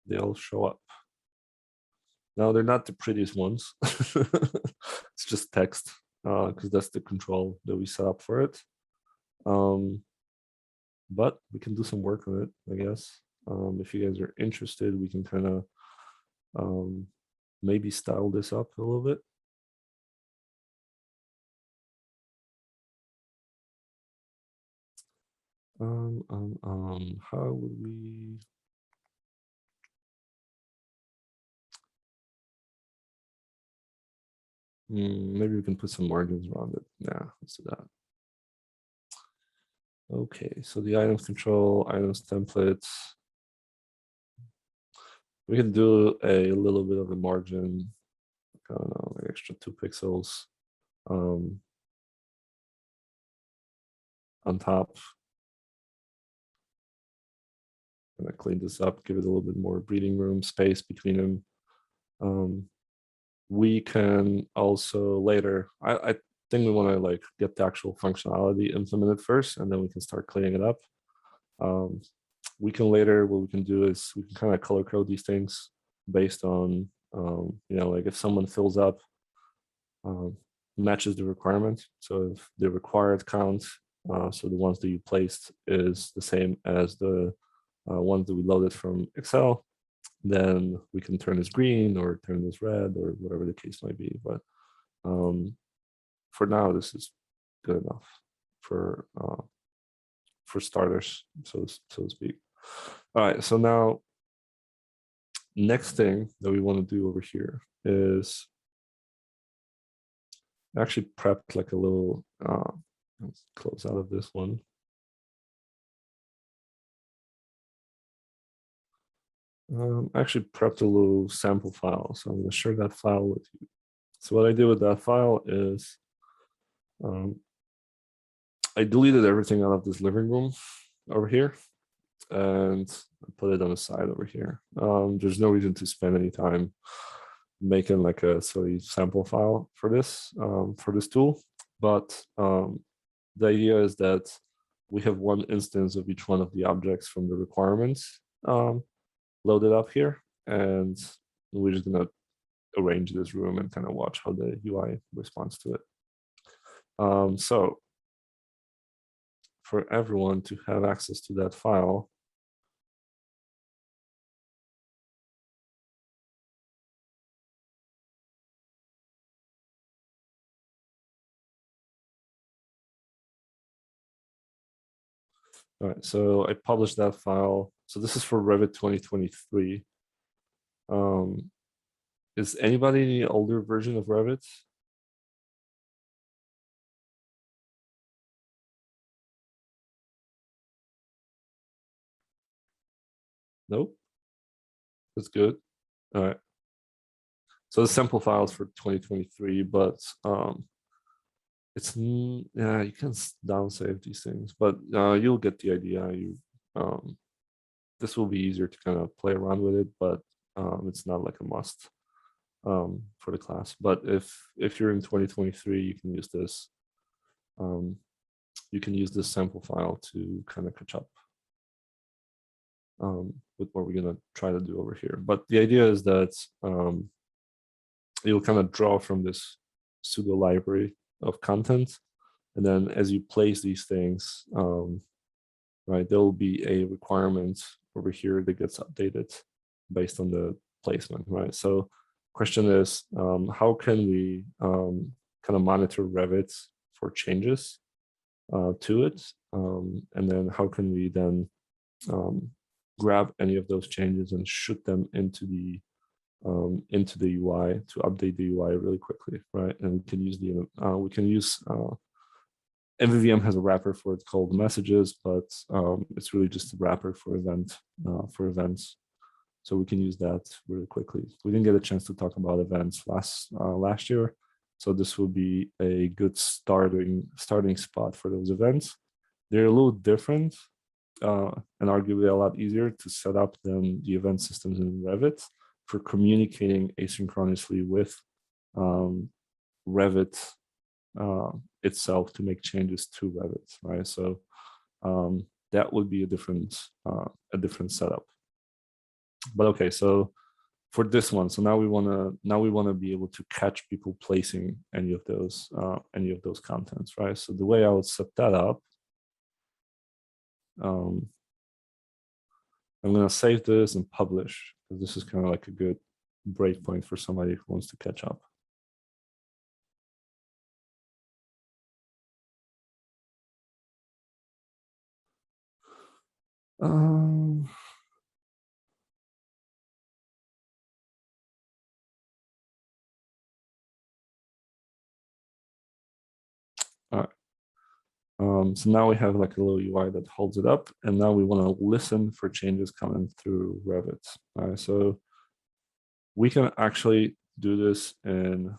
they all show up. Now they're not the prettiest ones. It's just text because that's the control that we set up for it. But we can do some work on it, I guess. If you guys are interested, we can kind of maybe style this up a little bit. How would we? Maybe we can put some margins around it. Yeah, let's do that. Okay, so the items control, items templates. We can do a little bit of a margin, I don't know, like extra 2 pixels on top. I'm gonna clean this up, give it a little bit more breathing room space between them. We can also later, I think we want to like get the actual functionality implemented first, and then we can start cleaning it up. We can later, what we can do is we can kind of color code these things based on, you know, like if someone fills up, matches the requirement. So if the required count, so the ones that you placed is the same as the ones that we loaded from Excel, then we can turn this green or turn this red or whatever the case might be. But for now, this is good enough for starters, so to speak. All right, so now next thing that we want to do over here is actually prepped like a little, let's close out of this one. Actually prepped a little sample file, so I'm going to share that file with you. So what I did with that file is I deleted everything out of this living room over here and put it on the side over here. There's no reason to spend any time making like a silly sample file for this tool, but the idea is that we have one instance of each one of the objects from the requirements loaded up here, and we're just gonna arrange this room and kind of watch how the UI responds to it. So for everyone to have access to that file, all right, so I published that file. So this is for Revit 2023. Is anybody in the older version of Revit? Nope. That's good. All right. So the sample files for 2023, but it's yeah, you can downsave these things, but you'll get the idea. This will be easier to kind of play around with it, but it's not like a must for the class. But if you're in 2023, you can use this. You can use this sample file to kind of catch up with what we're gonna try to do over here. But the idea is that you'll kind of draw from this pseudo library of content, and then as you place these things, right, there will be a requirement over here that gets updated based on the placement, right? So question is, how can we kind of monitor Revit for changes to it? And then how can we then grab any of those changes and shoot them into the UI to update the UI really quickly, right? And we can use MVVM has a wrapper for it called messages, but it's really just a wrapper for events. So we can use that really quickly. We didn't get a chance to talk about events last year, so this will be a good starting spot for those events. They're a little different and arguably a lot easier to set up than the event systems in Revit for communicating asynchronously with Revit itself to make changes to Revit, right? So that would be a different setup. But okay, so for this one, so now we want to be able to catch people placing any of those contents, right? So the way I would set that up, I'm going to save this and publish, because this is kind of like a good breakpoint for somebody who wants to catch up. All right. So now we have like a little UI that holds it up, and now we want to listen for changes coming through Revit. All right, so we can actually do this in,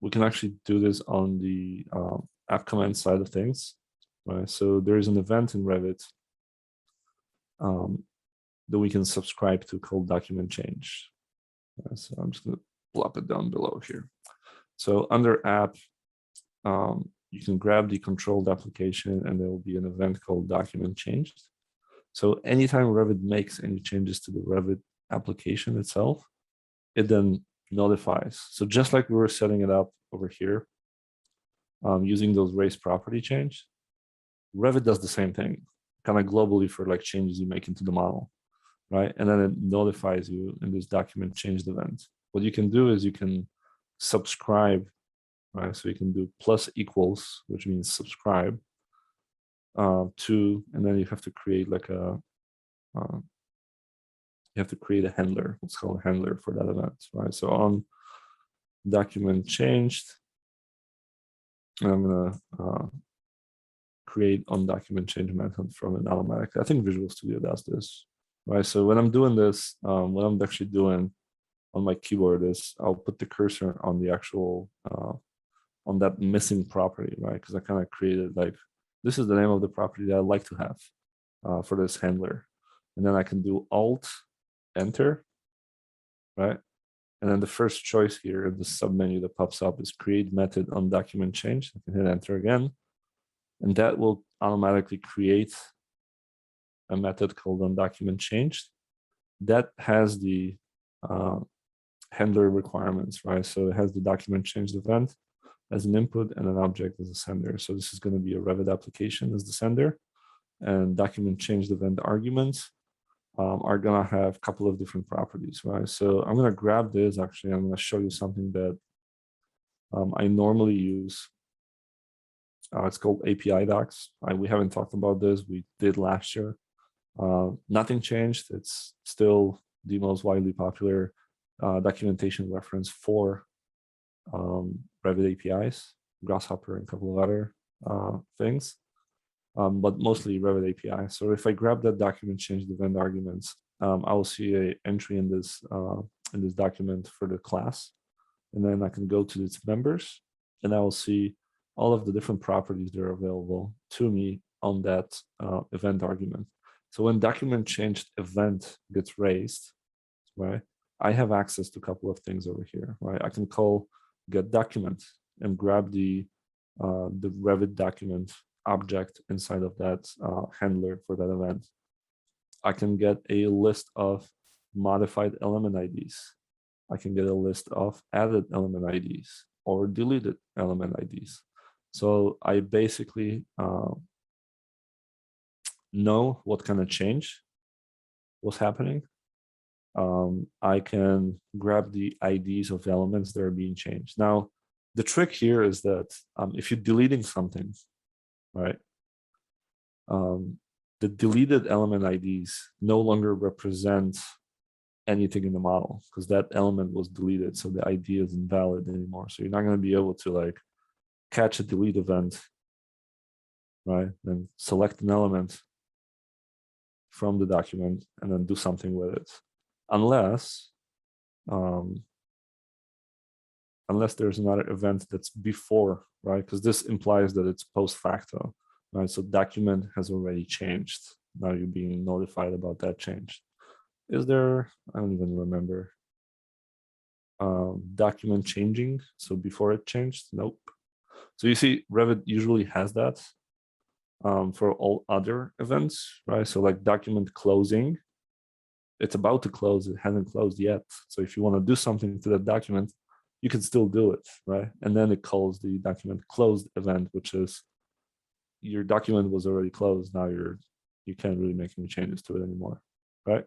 we can actually do this on the app command side of things, right? So there is an event in Revit that we can subscribe to called document change. So I'm just going to plop it down below here. So under app, you can grab the controlled application, and there will be an event called document changed. So anytime Revit makes any changes to the Revit application itself, it then notifies. So just like we were setting it up over here, using those race property change, Revit does the same thing, kind of globally for like changes you make into the model, right? And then it notifies you in this document changed event. What you can do is you can subscribe, right? So you can do plus equals, which means subscribe to, and then you have to create like a, you have to create a handler. It's called a handler for that event, right? So on document changed, I'm gonna create on document change method from an automatic. I think Visual Studio does this, right? So when I'm doing this, what I'm actually doing on my keyboard is I'll put the cursor on the actual on that missing property, right? Because I kind of created like, this is the name of the property that I'd like to have for this handler. And then I can do Alt, Enter, right? And then the first choice here in the submenu that pops up is create method on document change. I can hit Enter again. and that will automatically create a method called onDocumentChanged that has the handler requirements, right? So it has the document changed event as an input and an object as a sender. So this is going to be a Revit application as the sender, and document changed event arguments are going to have a couple of different properties, right? So I'm going to grab this. Actually, I'm going to show you something that I normally use. It's called API docs. We haven't talked about this. We did last year. Nothing changed. It's still the most widely popular documentation reference for Revit APIs, Grasshopper, and a couple of other things, but mostly Revit API. So if I grab that document, change the event arguments, I will see an entry in this document for the class, and then I can go to its members, and I will see all of the different properties that are available to me on that event argument. So when document changed event gets raised, right, I have access to a couple of things over here, right? I can call get document and grab the Revit document object inside of that handler for that event. I can get a list of modified element IDs. I can get a list of added element IDs or deleted element IDs. So I basically know what kind of change was happening. I can grab the IDs of elements that are being changed. Now, the trick here is that if you're deleting something, right, the deleted element IDs no longer represent anything in the model because that element was deleted, so the ID is invalid anymore. So you're not going to be able to like catch a delete event, right, and select an element from the document and then do something with it, unless there's another event that's before, right? Because this implies that it's post facto, right? So document has already changed. Now you're being notified about that change. Is there? I don't even remember. Document changing. So before it changed, nope. So you see, Revit usually has that for all other events, right? So like document closing, it's about to close, it hasn't closed yet. So if you want to do something to that document, you can still do it, right? And then it calls the document closed event, which is your document was already closed. Now you can't really make any changes to it anymore, right?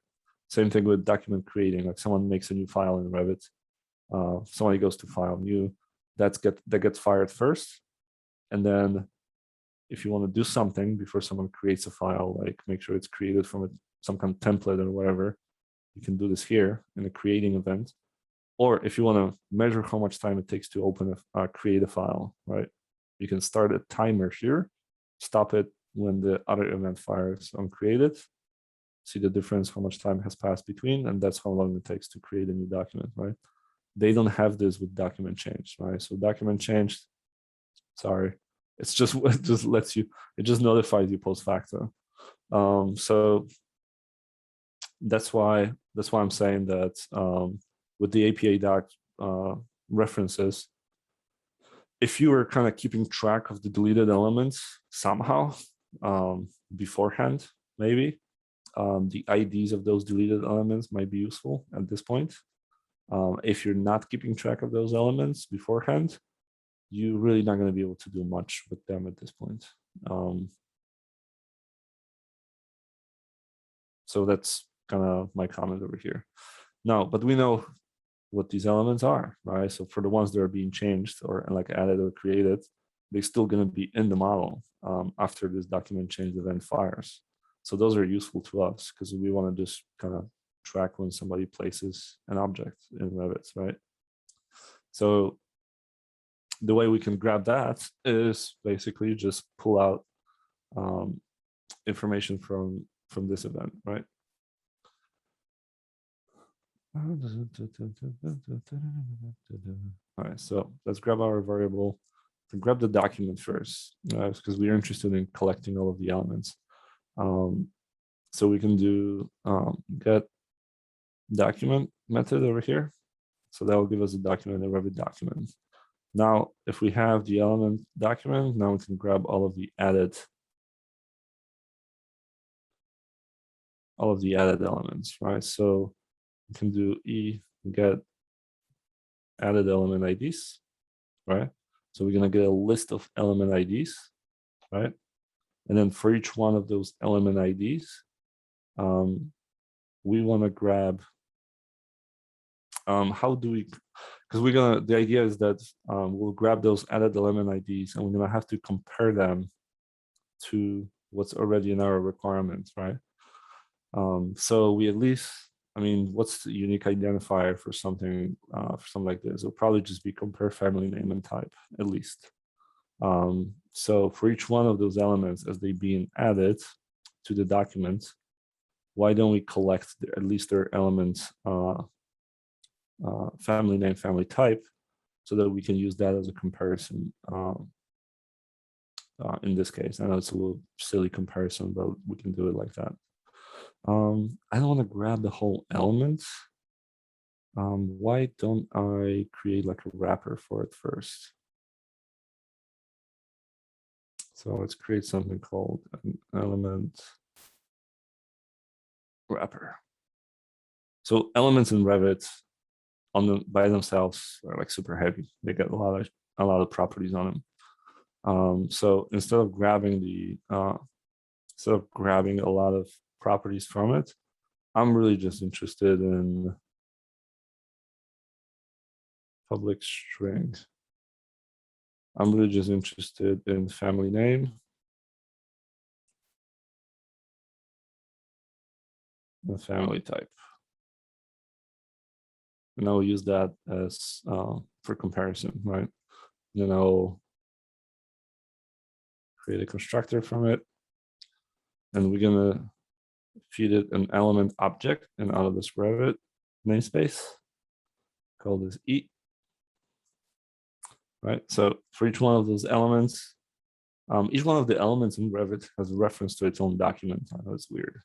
Same thing with document creating. Like someone makes a new file in Revit, somebody goes to file new, that gets fired first, and then if you want to do something before someone creates a file, like make sure it's created from some kind of template or whatever, you can do this here in the creating event. Or if you want to measure how much time it takes to open create a file, right? You can start a timer here, stop it when the other event fires on created, see the difference, how much time has passed between, and that's how long it takes to create a new document, right? They don't have this with document change, right? So document changed, sorry, it just lets you, it just notifies you post facto. So that's why I'm saying that with the API doc references, if you were kind of keeping track of the deleted elements somehow beforehand, maybe the IDs of those deleted elements might be useful at this point. If you're not keeping track of those elements beforehand, you're really not going to be able to do much with them at this point. So that's kind of my comment over here. Now, but we know what these elements are, right? So for the ones that are being changed or like added or created, they're still going to be in the model after this document change event fires. So those are useful to us because we want to just kind of track when somebody places an object in Revit, right? So the way we can grab that is basically just pull out information from this event, right? All right, so let's grab our variable. To grab the document first, because we're interested in collecting all of the elements. So we can do get document method over here. So that will give us a document, a Revit document. Now, if we have the element document, now we can grab all of the added elements, right? So we can do get added element IDs, right? So we're gonna get a list of element IDs, right? And then for each one of those element IDs, we want to grab, how do we, because the idea is that we'll grab those added element IDs and we're gonna have to compare them to what's already in our requirements, right? So we at least, I mean, what's the unique identifier for something like this? It'll probably just be compare family name and type, at least. So for each one of those elements as they being added to the document, why don't we collect at least their elements, family name, family type, so that we can use that as a comparison in this case. I know it's a little silly comparison, but we can do it like that. I don't want to grab the whole element. Why don't I create like a wrapper for it first? So let's create something called an element wrapper. So elements in Revit by themselves are like super heavy. They get a lot of properties on them. So instead of grabbing a lot of properties from it, I'm really just interested in public string. I'm really just interested in family name and family type. And I'll use that as for comparison, right? Then I'll create a constructor from it. And we're gonna feed it an element object and out of this Revit namespace, call this E. Right, so for each one of those elements, each one of the elements in Revit has a reference to its own document. I know it's weird,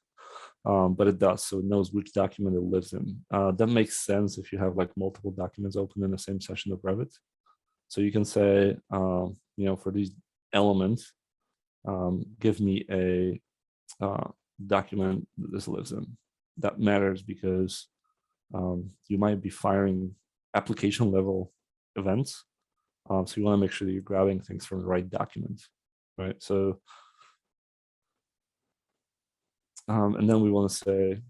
but it does, so it knows which document it lives in. That makes sense if you have like multiple documents open in the same session of Revit. So you can say, for these elements, give me a document that this lives in. That matters because you might be firing application level events. So you want to make sure that you're grabbing things from the right document, right? So, and then we want to say,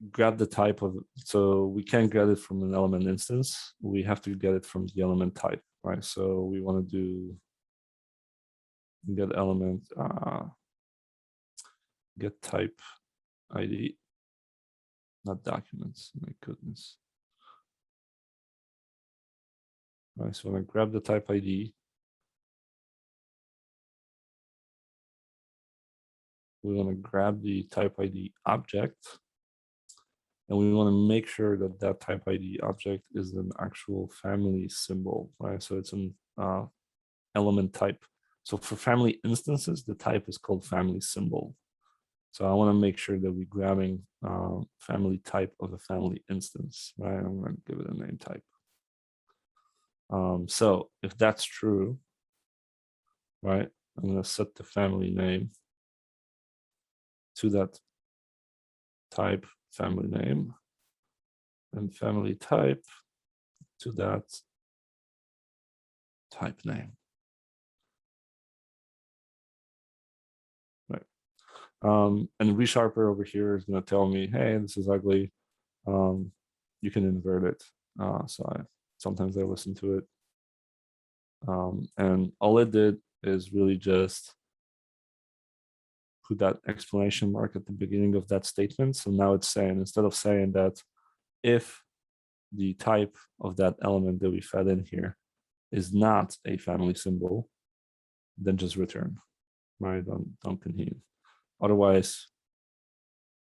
grab the type of, so we can't get it from an element instance. We have to get it from the element type, right? So we want to do get element, get type ID, not documents, my goodness. All right, so I'm gonna grab the type ID. We want to grab the type ID object, and we want to make sure that that type ID object is an actual family symbol, right? So it's an element type. So for family instances, the type is called family symbol. So I want to make sure that we're grabbing family type of a family instance, right? I'm going to give it a name type. So if that's true, right, I'm going to set the family name to that type family name and family type to that type name. Right. And ReSharper over here is going to tell me, hey, this is ugly. You can invert it. Sometimes I listen to it. And all it did is really just put that exclamation mark at the beginning of that statement. So now it's saying, instead of saying that if the type of that element that we fed in here is not a family symbol, then just return, right? Don't continue. Otherwise,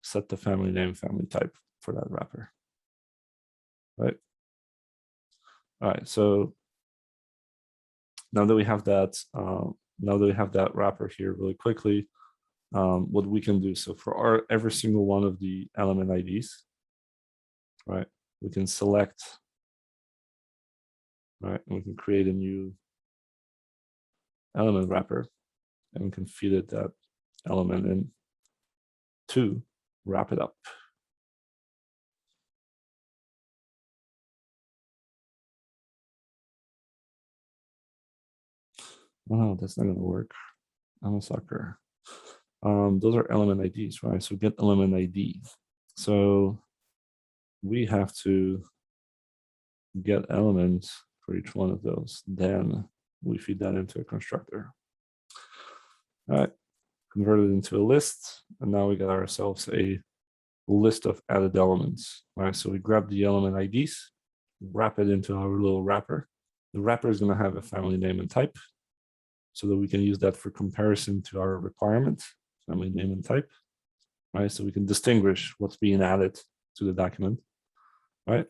set the family name, family type for that wrapper, right? All right, so now that we have that, wrapper here really quickly, what we can do, so for every single one of the element IDs, right, we can select right? And we can create a new element wrapper, and we can feed it that element in to wrap it up. Oh, that's not going to work. I'm a sucker. Those are element IDs, right? So get element ID. So we have to get elements for each one of those. Then we feed that into a constructor. All right, convert it into a list. And now we got ourselves a list of added elements. All right, so we grab the element IDs, wrap it into our little wrapper. The wrapper is going to have a family name and type, so that we can use that for comparison to our requirement, family name and type, right? So we can distinguish what's being added to the document, right?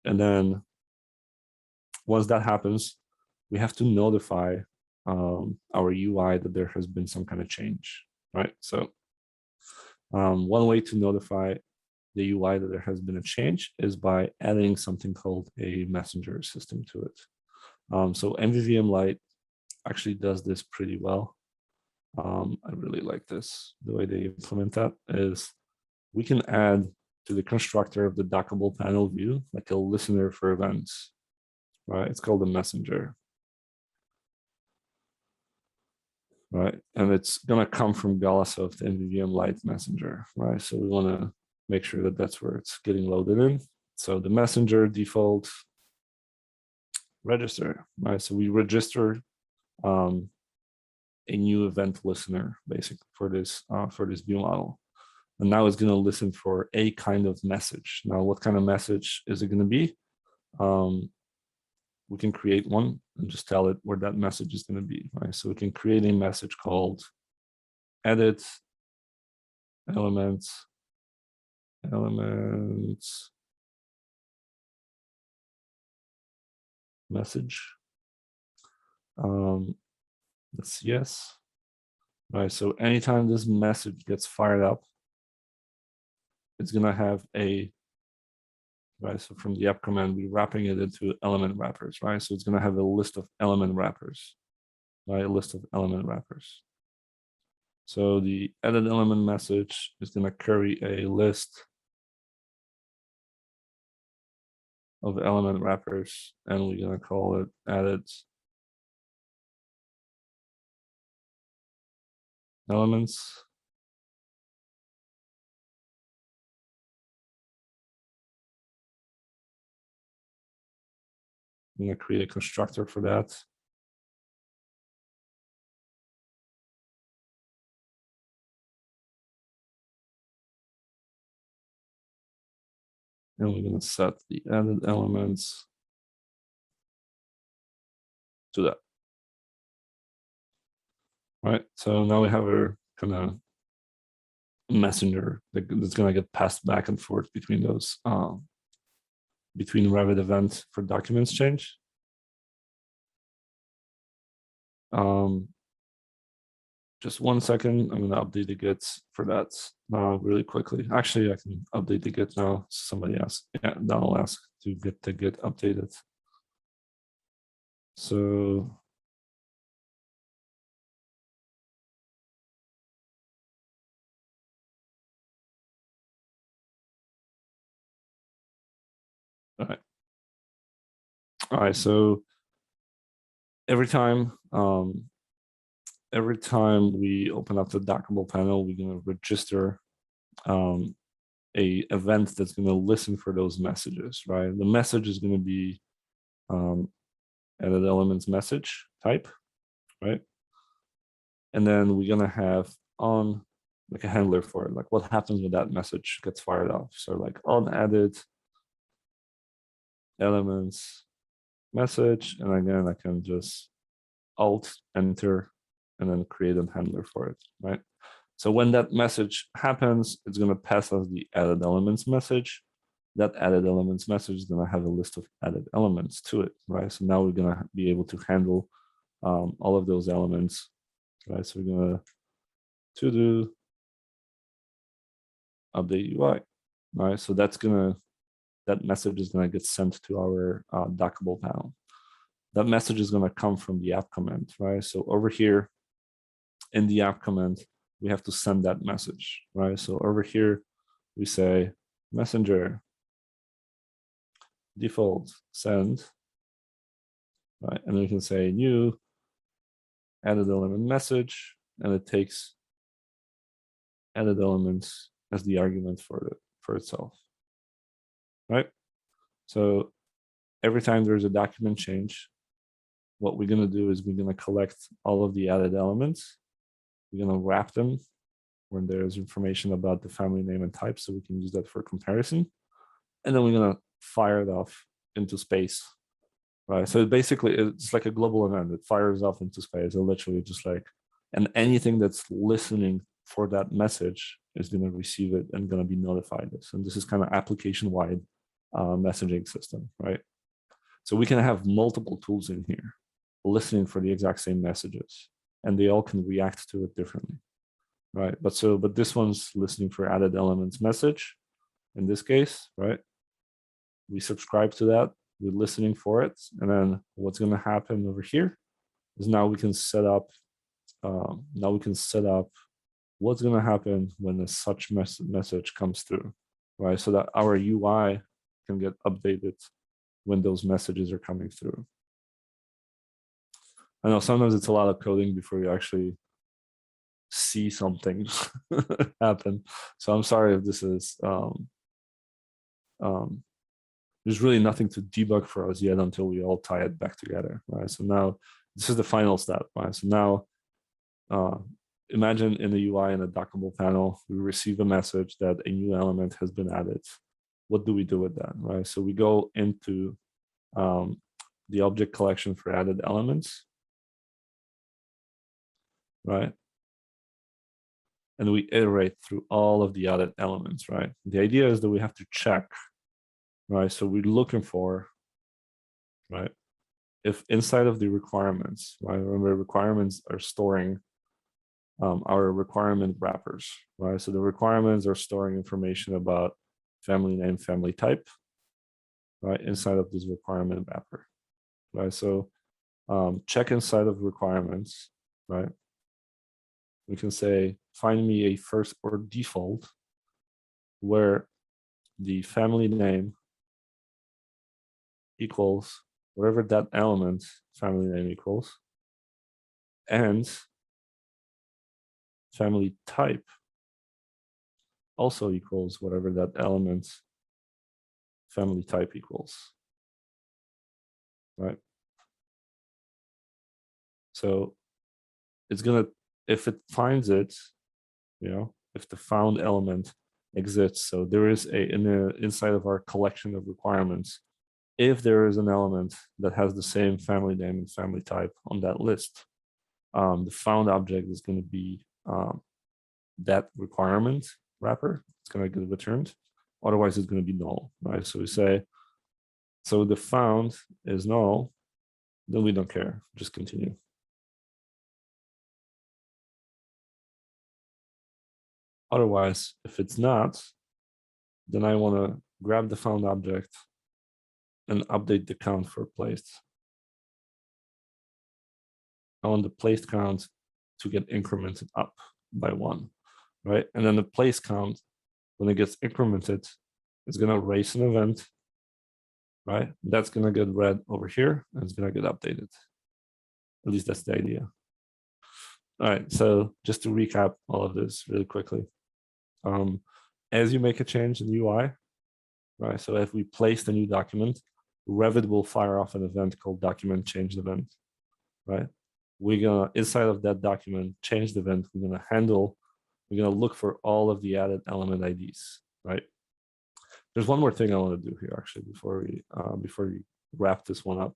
And then once that happens, we have to notify our UI that there has been some kind of change, right? So one way to notify the UI that there has been a change is by adding something called a messenger system to it. So MVVM Lite actually does this pretty well. I really like this. The way they implement that is we can add to the constructor of the dockable panel view like a listener for events, right? It's called a messenger, right? And it's going to come from Galasoft MVVM Lite messenger, right? So we want to make sure that that's where it's getting loaded in. So the messenger default register, right? So we register a new event listener basically for this view model. And now it's going to listen for a kind of message. Now, what kind of message is it going to be? We can create one and just tell it where that message is going to be, right? So we can create a message called edit elements message. That's yes. Right, so anytime this message gets fired up, it's going to have a, right, so from the app command, we're wrapping it into element wrappers, right? So it's going to have a list of element wrappers, right? A list of element wrappers. So the edit element message is going to carry a list of element wrappers, and we're going to call it edit elements. I'm going to create a constructor for that. And we're going to set the added elements to that. All right, so now we have our kind of messenger that's going to get passed back and forth between those, between Revit event for documents change. Just 1 second, I'm going to update the Git for that really quickly. Actually, I can update the Git now. Somebody asked, yeah, Donald asked to get the Git updated. So all right, so every time we open up the dockable panel, we're going to register a event that's going to listen for those messages, right? The message is going to be added elements message type, right? And then we're going to have on like a handler for it, like what happens when that message gets fired off. So like on added elements message, and again, I can just alt enter and then create a handler for it, right? So when that message happens, it's going to pass us the added elements message. That added elements message is going to have a list of added elements to it, right? So now we're going to be able to handle all of those elements, right? So we're going to do update UI, right? So that message is going to get sent to our dockable panel. that message is going to come from the app command, right? So over here in the app command, we have to send that message, right? So over here, we say messenger default send, right? And then we can say new added element message, and it takes added elements as the argument for itself, right? So every time there's a document change, what we're going to do is we're going to collect all of the added elements. We're going to wrap them when there's information about the family name and type, so we can use that for comparison. And then we're going to fire it off into space, right? So basically, it's like a global event. It fires off into space. It literally just like, and anything that's listening for that message is going to receive it and going to be notified. And this is kind of application-wide messaging system, right? So we can have multiple tools in here listening for the exact same messages, and they all can react to it differently, right? But this one's listening for added elements message in this case, right? We subscribe to that, we're listening for it, and then what's going to happen over here is now we can set up what's going to happen when a such message comes through, right? So that our UI can get updated when those messages are coming through. I know sometimes it's a lot of coding before you actually see something happen. So I'm sorry if this is, there's really nothing to debug for us yet until we all tie it back together, right? So now this is the final step, right? So now imagine in the UI in a dockable panel, we receive a message that a new element has been added. What do we do with that, right? So we go into the object collection for added elements, right? And we iterate through all of the added elements, right? The idea is that we have to check, right? So we're looking for, right? If inside of the requirements, right? Remember, requirements are storing our requirement wrappers, right? So the requirements are storing information about family name, family type, right? Inside of this requirement wrapper, right? So check inside of requirements, right? We can say, find me a first or default where the family name equals whatever that element family name equals, and family type also equals whatever that element family type equals, right? So it's gonna, if it finds it, you know, if the found element exists, so there is inside of our collection of requirements, if there is an element that has the same family name and family type on that list, the found object is going to be that requirement wrapper. It's going to get returned. Otherwise, it's going to be null, right? So we say, so the found is null, then we don't care, just continue. Otherwise, if it's not, then I want to grab the found object and update the count for placed. I want the placed count to get incremented up by 1, right? And then the place count, when it gets incremented, it's going to raise an event, right? That's going to get read over here, and it's going to get updated. At least that's the idea. All right, so just to recap all of this really quickly. As you make a change in UI, right? So if we place the new document, Revit will fire off an event called document changed event, right? We're gonna, inside of that document changed event, we're gonna look for all of the added element IDs, right? There's one more thing I want to do here actually before we wrap this one up.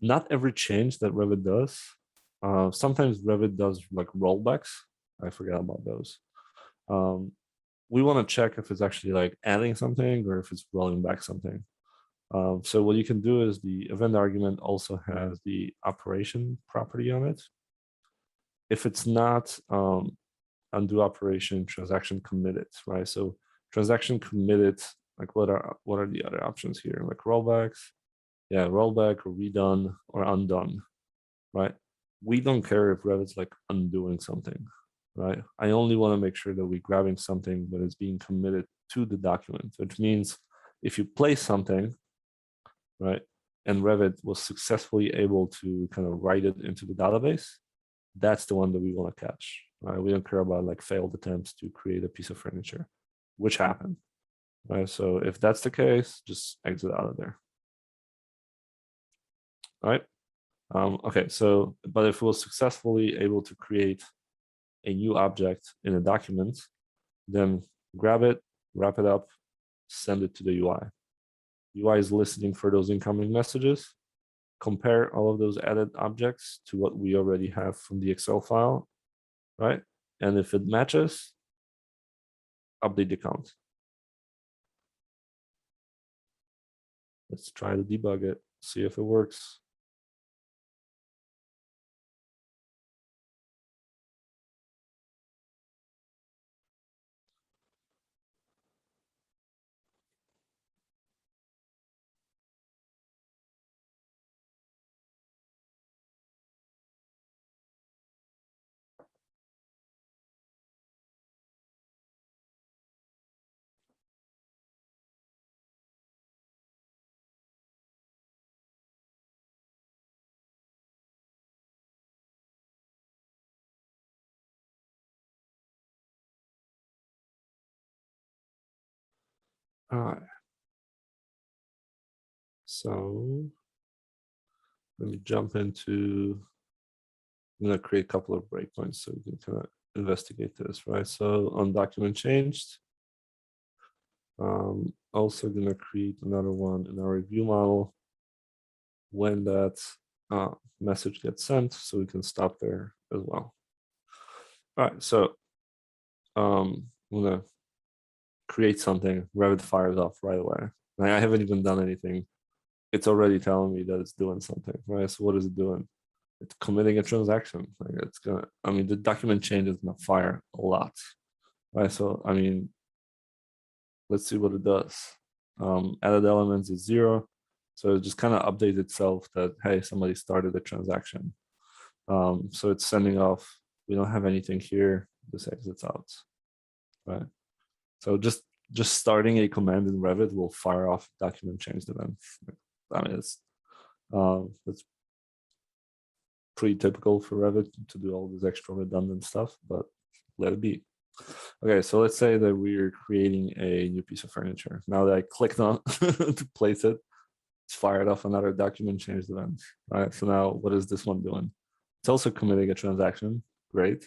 Not every change that Revit does. Sometimes Revit does like rollbacks. I forgot about those. We want to check if it's actually like adding something or if it's rolling back something. So what you can do is the event argument also has the operation property on it. If it's not undo operation, transaction committed, right? So transaction committed, like what are the other options here? Like rollbacks, yeah, rollback or redone or undone, right? We don't care if Revit's like undoing something, right? I only want to make sure that we're grabbing something that is being committed to the document, which means if you place something, right, and Revit was successfully able to kind of write it into the database, that's the one that we want to catch, right? We don't care about like failed attempts to create a piece of furniture, which happened, right? So if that's the case, just exit out of there. All right. Okay, so, but if we're successfully able to create a new object in a document, then grab it, wrap it up, send it to the UI. UI is listening for those incoming messages, compare all of those added objects to what we already have from the Excel file, right? And if it matches, update the count. Let's try to debug it, see if it works. All right. So let me jump into, I'm going to create a couple of breakpoints so we can kind of investigate this, right? So on document changed, also going to create another one in our review model when that message gets sent, so we can stop there as well. All right, so I'm going to create something, Revit fires off right away. I haven't even done anything. It's already telling me that it's doing something, right? So what is it doing? It's committing a transaction. Like it's gonna, I mean, the document change is gonna fire a lot, right? So, I mean, let's see what it does. Added elements is 0. So it just kind of updates itself that, hey, somebody started a transaction. So it's sending off, we don't have anything here, this exits out, right? So just starting a command in Revit will fire off document change event. I mean, it's pretty typical for Revit to do all this extra redundant stuff, but let it be. Okay, so let's say that we're creating a new piece of furniture. Now that I clicked on to place it, it's fired off another document change event. All right, so now what is this one doing? It's also committing a transaction. Great.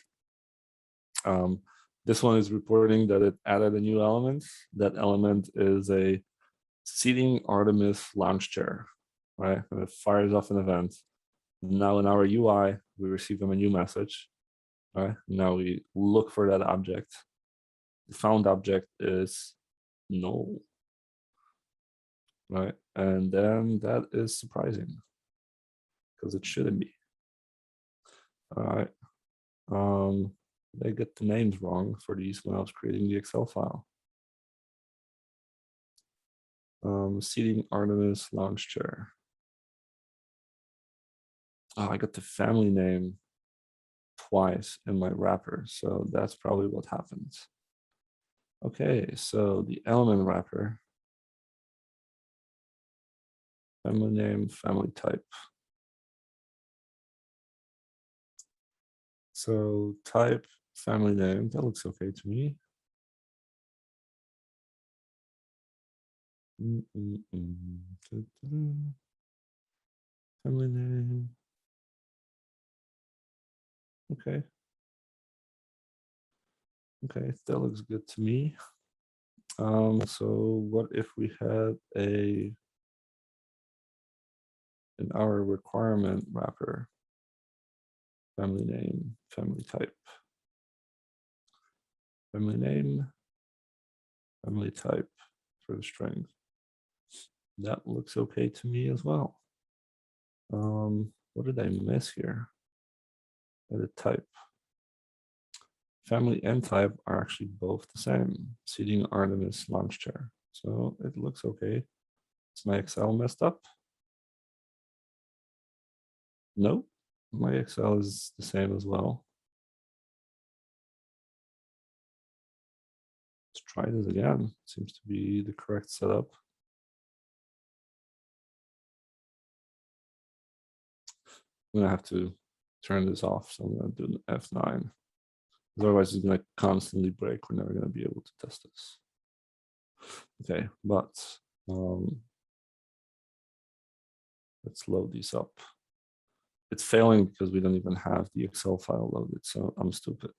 This one is reporting that it added a new element. That element is a seating Artemis lounge chair, right? And it fires off an event. Now in our UI, we receive a new message, right? Now we look for that object. The found object is null, right? And then that is surprising because it shouldn't be. All right. They get the names wrong for these when I was creating the Excel file. Seating Artemis lounge chair. Oh, I got the family name twice in my wrapper, so that's probably what happens. Okay, so the element wrapper, family name, family type. So type, family name, that looks okay to me. Family name. Okay. Okay, that looks good to me. So what if we had in our requirement wrapper, family name, family type, family name, family type for the string. That looks okay to me as well. What did I miss here? Edit type. Family and type are actually both the same. Seating Artemis launch chair. So it looks okay. Is my Excel messed up? No, my Excel is the same as well. Let's try this again. Seems to be the correct setup. I'm gonna have to turn this off, so I'm gonna do an F9. Otherwise, it's gonna constantly break. We're never gonna be able to test this. Okay, but let's load these up. It's failing because we don't even have the Excel file loaded, so I'm stupid.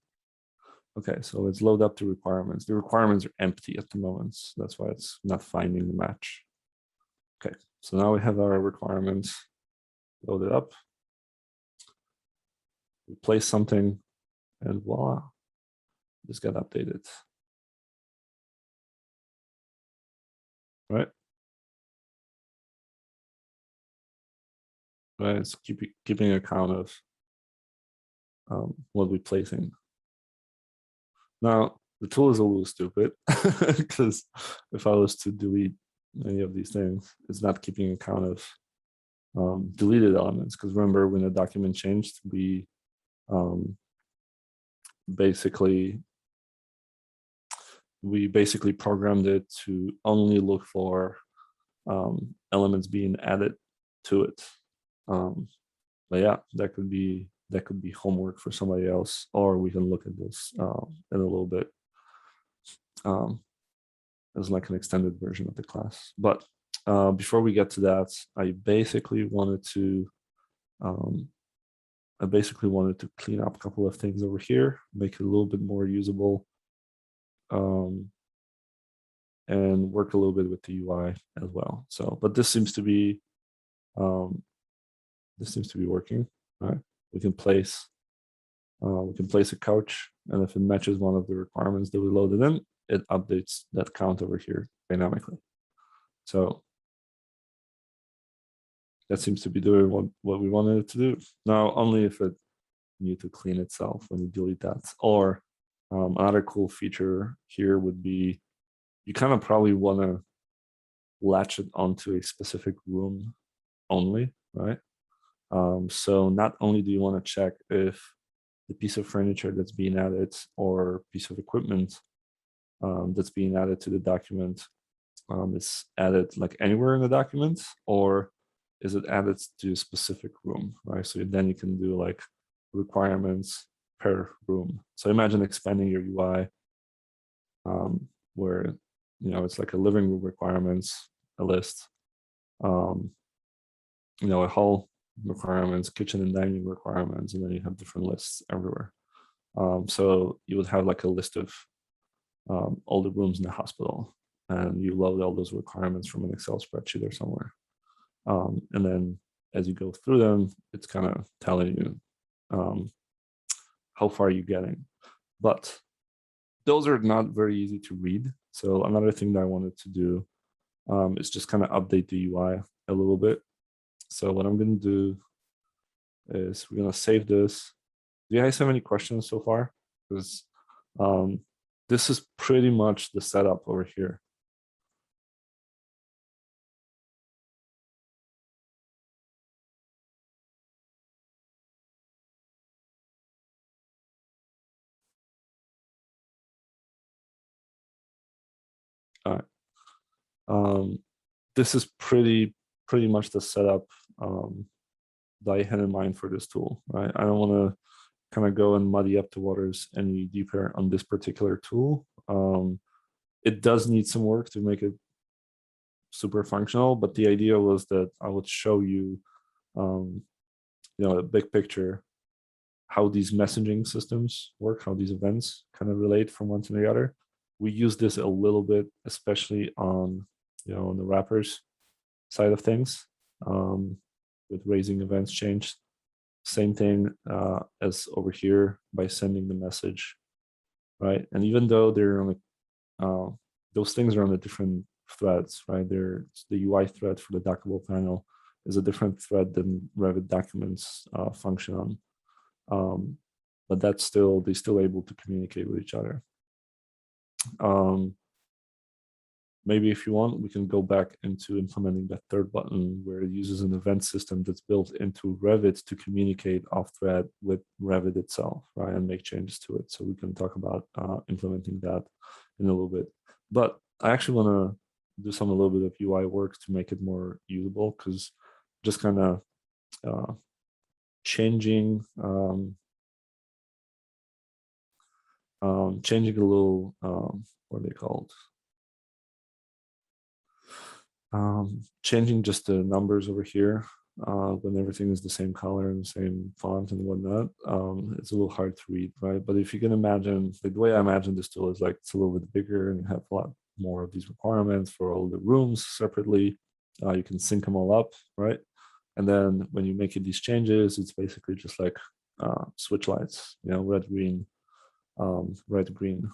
Okay, so let's load up the requirements. The requirements are empty at the moment. So that's why it's not finding the match. Okay, so now we have our requirements loaded up. Replace something, and voila, this got updated. Right? Right, it's keeping account of what we're placing. Now, the tool is a little stupid because if I was to delete any of these things, it's not keeping account of deleted elements. Because remember, when the document changed, we basically programmed it to only look for elements being added to it. But yeah, that could be homework for somebody else, or we can look at this in a little bit as like an extended version of the class. But before we get to that, I basically wanted to clean up a couple of things over here, make it a little bit more usable, and work a little bit with the UI as well. So, but this seems to be working. Right? We can place a couch, and if it matches one of the requirements that we loaded in, it updates that count over here dynamically. So that seems to be doing what we wanted it to do. Now, only if it need to clean itself when you delete that. Or another cool feature here would be, you kind of probably want to latch it onto a specific room only, right? So not only do you want to check if the piece of furniture that's being added or piece of equipment that's being added to the document is added like anywhere in the document, or is it added to a specific room, right? So then you can do like requirements per room. So imagine expanding your UI where, it's like a living room requirements, a list, a hall requirements, kitchen and dining requirements, and then you have different lists everywhere. So you would have like a list of all the rooms in the hospital, and you load all those requirements from an Excel spreadsheet or somewhere. And then as you go through them, it's kind of telling you how far you're getting. But those are not very easy to read. So another thing that I wanted to do is just kind of update the UI a little bit. So what I'm going to do is we're going to save this. Do you guys have any questions so far? Because this is pretty much the setup over here. All right. This is pretty much the setup that I had in mind for this tool, right? I don't want to kind of go and muddy up the waters any deeper on this particular tool. It does need some work to make it super functional, but the idea was that I would show you, a big picture, how these messaging systems work, how these events kind of relate from one to the other. We use this a little bit, especially on, on the wrappers side of things, with raising events change. Same thing as over here by sending the message, right? And even though they're on those things are on the different threads, right? The UI thread for the Dockable panel is a different thread than Revit documents function on, but they're still able to communicate with each other. maybe if you want, we can go back into implementing that third button where it uses an event system that's built into Revit to communicate off-thread with Revit itself, right, and make changes to it. So we can talk about implementing that in a little bit. But I actually want to do a little bit of UI work to make it more usable, because just kind of changing changing a little what are they called? Changing just the numbers over here when everything is the same color and the same font and whatnot, it's a little hard to read, right? But if you can imagine, like the way I imagine this tool is like it's a little bit bigger and you have a lot more of these requirements for all the rooms separately. You can sync them all up, right? And then when you make these changes, it's basically just like switch lights, you know, red, green,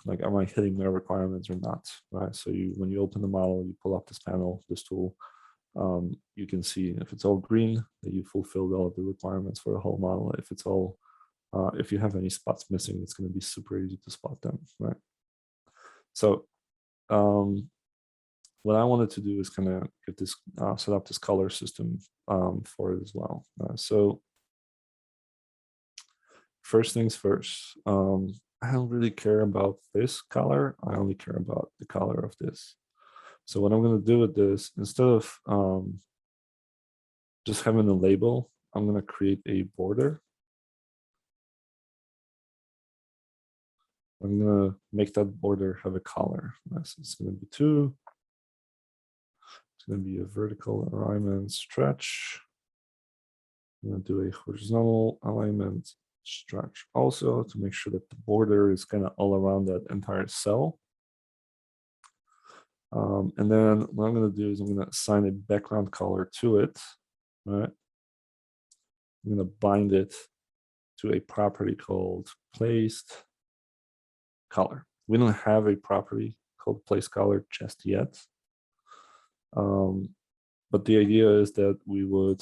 like am I hitting their requirements or not, right? So when you open the model, you pull up this panel, this tool, you can see if it's all green, that you fulfilled all of the requirements for the whole model. If it's all, if you have any spots missing, it's going to be super easy to spot them, right? So what I wanted to do is kind of get this, set up this color system for it as well. So first things first, I don't really care about this color. I only care about the color of this. So what I'm going to do with this, instead of just having a label, I'm going to create a border. I'm going to make that border have a color. So it's going to be 2. It's going to be a vertical alignment stretch. I'm going to do a horizontal alignment stretch also to make sure that the border is kind of all around that entire cell. And then what I'm going to do is I'm going to assign a background color to it. Right? I'm going to bind it to a property called placed color. We don't have a property called placed color just yet. But the idea is that we're going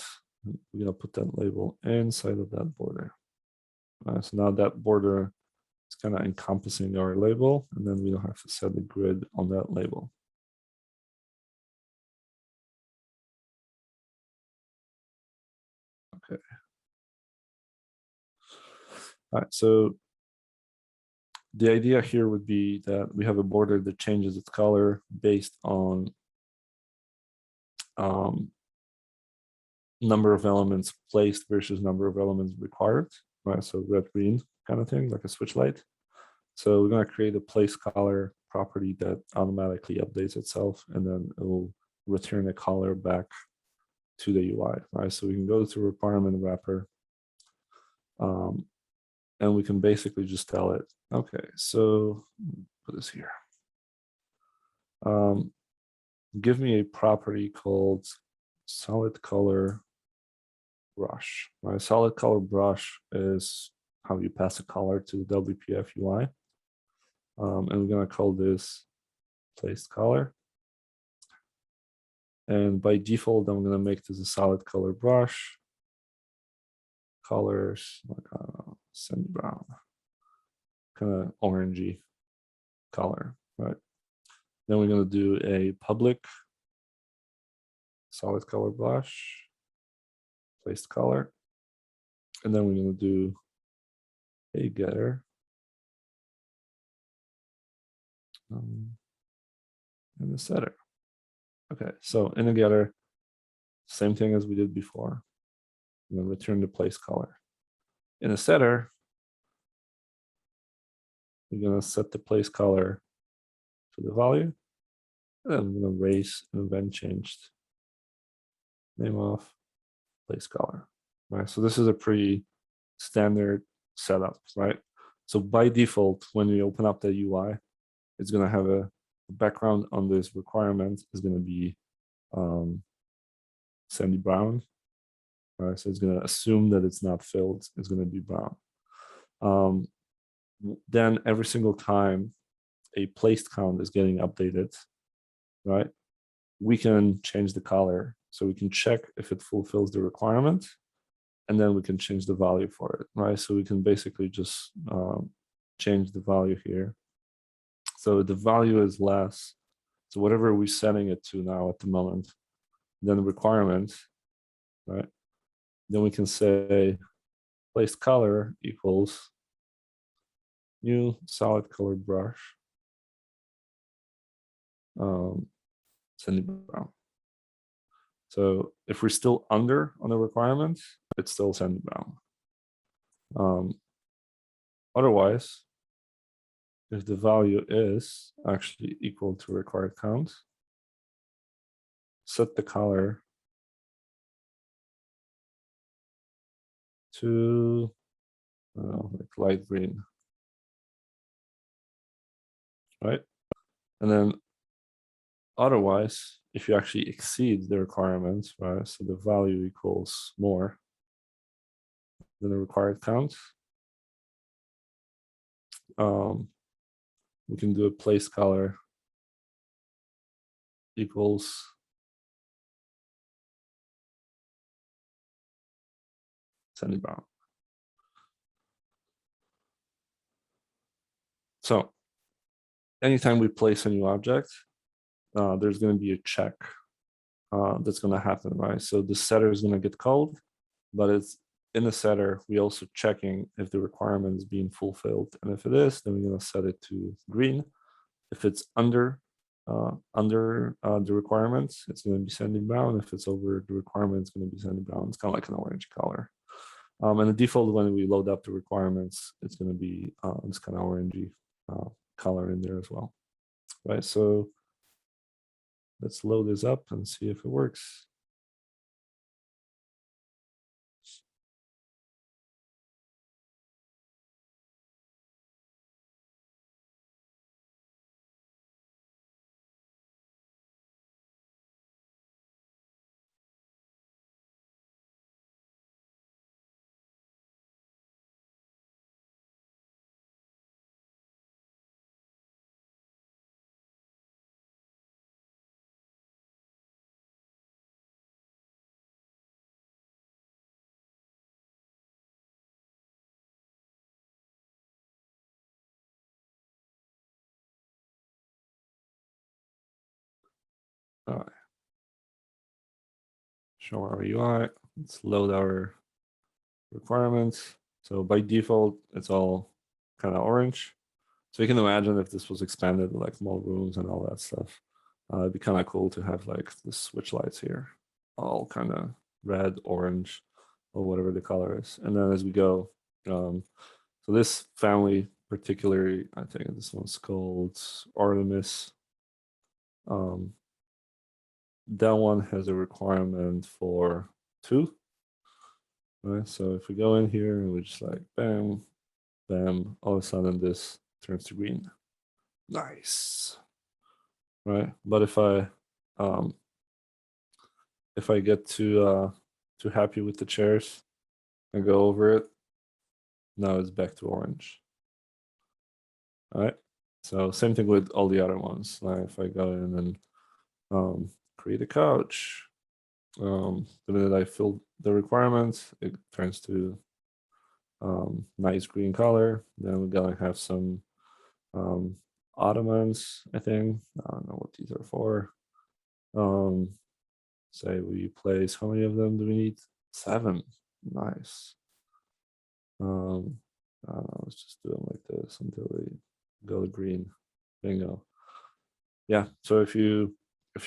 to put that label inside of that border. So now that border is kind of encompassing our label, and then we don't have to set the grid on that label. Okay. All right, so the idea here would be that we have a border that changes its color based on number of elements placed versus number of elements required, right? So red, green kind of thing, like a switch light. So we're going to create a place color property that automatically updates itself, and then it will return a color back to the UI, right? So we can go to requirement wrapper, and we can basically just tell it, okay, so put this here. Give me a property called solid color brush. Right? Solid color brush is how you pass a color to the WPF UI. And we're going to call this placed color. And by default, I'm going to make this a solid color brush. Colors like sand brown, kind of orangey color, right? Then we're going to do a public solid color brush, placed color, and then we're going to do a getter and a setter. Okay, so in a getter, same thing as we did before. I'm going to return the place color. In a setter, we're going to set the place color to the value, and then I'm going to raise an event changed name of place color. Right, so this is a pretty standard setup, right? So by default, when you open up the UI, it's going to have a background on this requirement is going to be sandy brown. Right, so it's going to assume that it's not filled. It's going to be brown. Then every single time a placed count is getting updated, right, we can change the color. So we can check if it fulfills the requirement, and then we can change the value for it, right? So we can basically just change the value here. So the value is less. So whatever we're setting it to now at the moment, then the requirements, right? Then we can say place color equals new solid color brush, sandy brown. So if we're still under on the requirements, it's still sandy brown. Otherwise, if the value is actually equal to required count, set the color to like light green, right? And then otherwise, if you actually exceed the requirements, right? So the value equals more than the required count. We can do a place color equals sandy brown. So anytime we place a new object, there's going to be a check that's going to happen, right? So the setter is going to get called, but it's in the setter, we also checking if the requirement is being fulfilled. And if it is, then we're going to set it to green. If it's under the requirements, it's going to be sandy brown. If it's over the requirement, it's going to be sandy brown. It's kind of like an orange color. And the default, when we load up the requirements, it's going to be this kind of orangey color in there as well, right? So let's load this up and see if it works. All right. Show our UI. Let's load our requirements. So by default, it's all kind of orange. So you can imagine if this was expanded, like more rooms and all that stuff, it'd be kind of cool to have like the switch lights here, all kind of red, orange, or whatever the color is. And then as we go, so this family particularly, I think this one's called Artemis. That one has a requirement for 2. Right, so if we go in here and we just like bam, bam, all of a sudden this turns to green. Nice, right? But if I get too happy with the chairs and go over it, now it's back to orange. All right. So same thing with all the other ones. Like if I go in and create a couch, the minute I fill the requirements, it turns to nice green color. Then we're gonna have some ottomans, I think. I don't know what these are for. Say we place, how many of them do we need? 7. Nice. I don't know, let's just do them like this until we go to green. Bingo. Yeah, so if you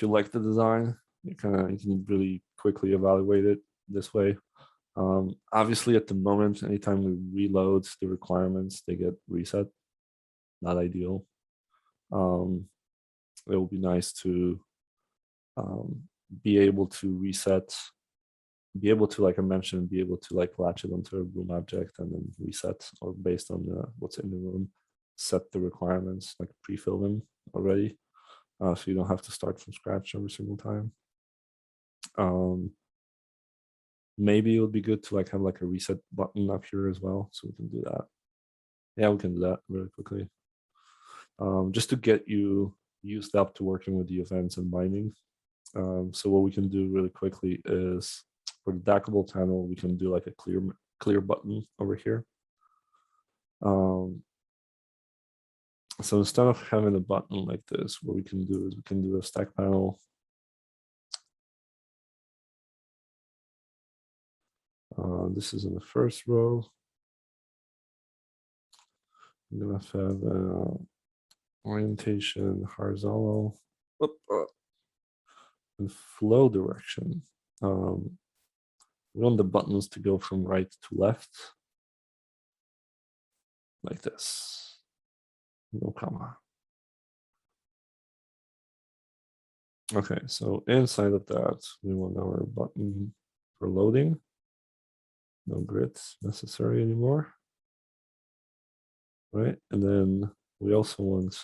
like the design, you can really quickly evaluate it this way. Obviously at the moment, anytime we reload the requirements, they get reset. Not ideal. It will be nice to be able to reset, be able to, like I mentioned, be able to like latch it onto a room object and then reset, or based on what's in the room, set the requirements, like pre-fill them already. So you don't have to start from scratch every single time. Maybe it would be good to like have like a reset button up here as well, so we can do that. Yeah, we can do that really quickly. Just to get you used up to working with the events and binding. So what we can do really quickly is for the Dockable panel, we can do like a clear button over here. So instead of having a button like this, what we can do is we can do a stack panel. This is in the first row. I'm gonna have orientation horizontal and flow direction. We want the buttons to go from right to left, like this, no comma. Okay, so inside of that, we want our button for loading. No grids necessary anymore, right? And then we also want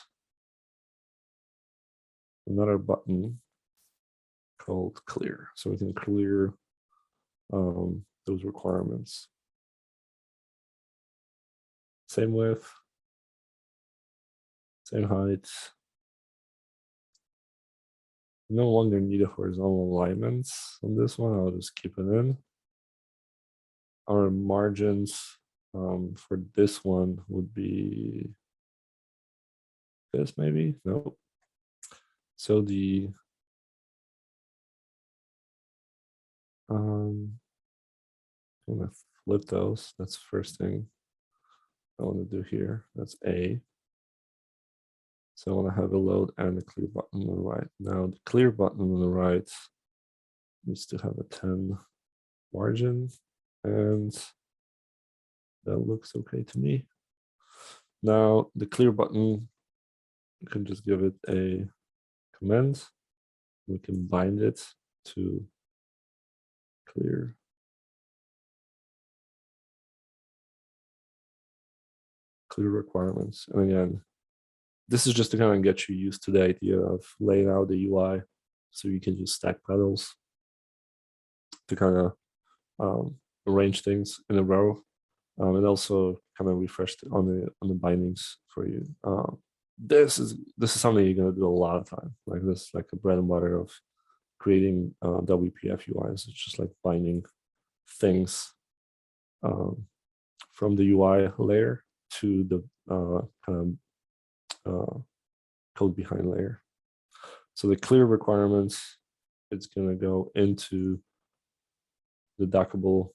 another button called clear, so we can clear those requirements. Same width, same height. No longer need a horizontal alignments on this one. I'll just keep it in. Our margins for this one would be this, maybe? Nope. So the I'm gonna flip those. That's the first thing I want to do here. That's A. So I want to have a load and a clear button on the right. Now the clear button on the right needs to have a 10 margin, and that looks okay to me. Now the clear button, you can just give it a command. We can bind it to clear. Clear requirements. And again, this is just to kind of get you used to the idea of laying out the UI, so you can use stack pedals to kind of arrange things in a row, and also kind of refresh on the bindings for you. This is something you're gonna do a lot of time. Like this, like a bread and butter of creating WPF UIs. It's just like binding things from the UI layer to the kind of code behind layer. So the clear requirements, it's going to go into the Dockable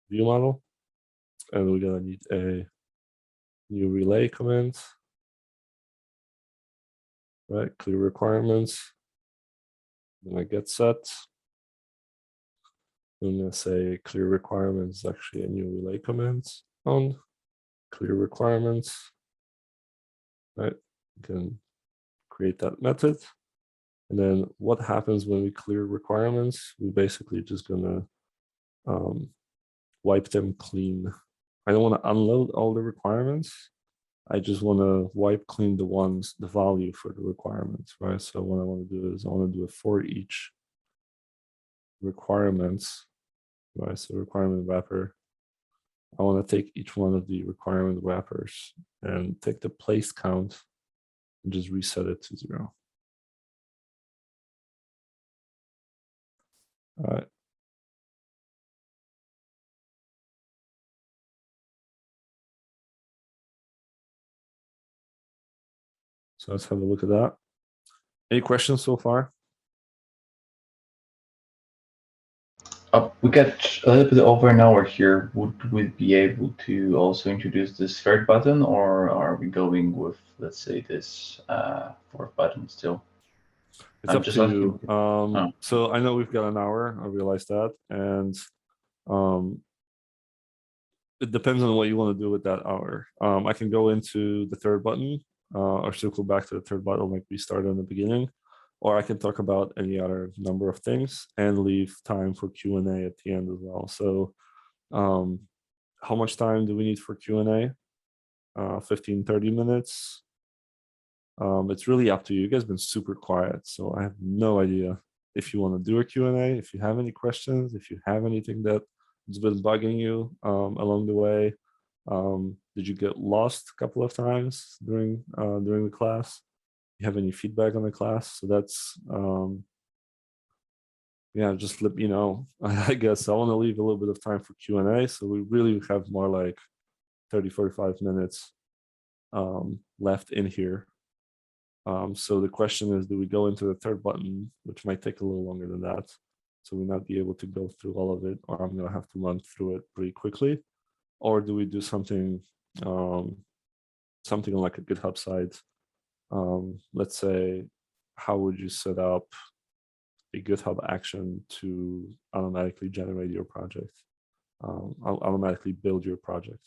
view model, and we're going to need a new relay command, right? Clear requirements. Then I get set. I'm going to say clear requirements is actually a new relay command on clear requirements, right? You can create that method. And then what happens when we clear requirements? We're basically just gonna wipe them clean. I don't want to unload all the requirements. I just want to wipe clean the value for the requirements, right? So what I want to do is I want to do a for each requirements, right? So requirement wrapper. I want to take each one of the requirement wrappers and take the place count and just reset it to 0. All right. So let's have a look at that. Any questions so far? We got a little bit over an hour here. Would we be able to also introduce this third button, or are we going with, let's say, this fourth button still? It's up to you. So I know we've got an hour. I realize that, and it depends on what you want to do with that hour. I can go into the third button, or circle back to the third button like we started in the beginning, or I can talk about any other number of things and leave time for Q&A at the end as well. So how much time do we need for Q&A? 15, 30 minutes. It's really up to you. You guys have been super quiet, so I have no idea if you want to do a Q&A, if you have any questions, if you have anything that has been bugging you along the way. Did you get lost a couple of times during the class? You have any feedback on the class? So that's yeah, just let me know. I guess I want to leave a little bit of time for Q&A, so we really have more like 30, 45 minutes left in here. So the question is, do we go into the third button, which might take a little longer than that, so we not be able to go through all of it, or I'm going to have to run through it pretty quickly, or do we do something something like a GitHub site? Let's say, how would you set up a GitHub action to automatically generate your project, automatically build your project?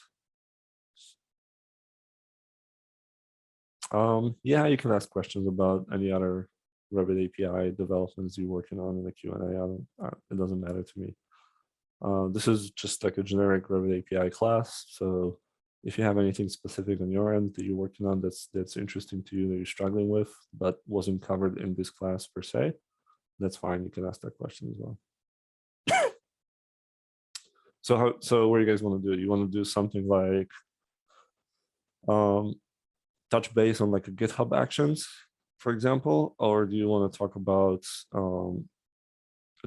Yeah, you can ask questions about any other Revit API developments you're working on in the Q&A. It doesn't matter to me. This is just like a generic Revit API class. So if you have anything specific on your end that you're working on that's interesting to you, that you're struggling with, but wasn't covered in this class per se, that's fine. You can ask that question as well. So what do you guys want to do? You want to do something like touch base on like a GitHub actions, for example, or do you want to talk about, do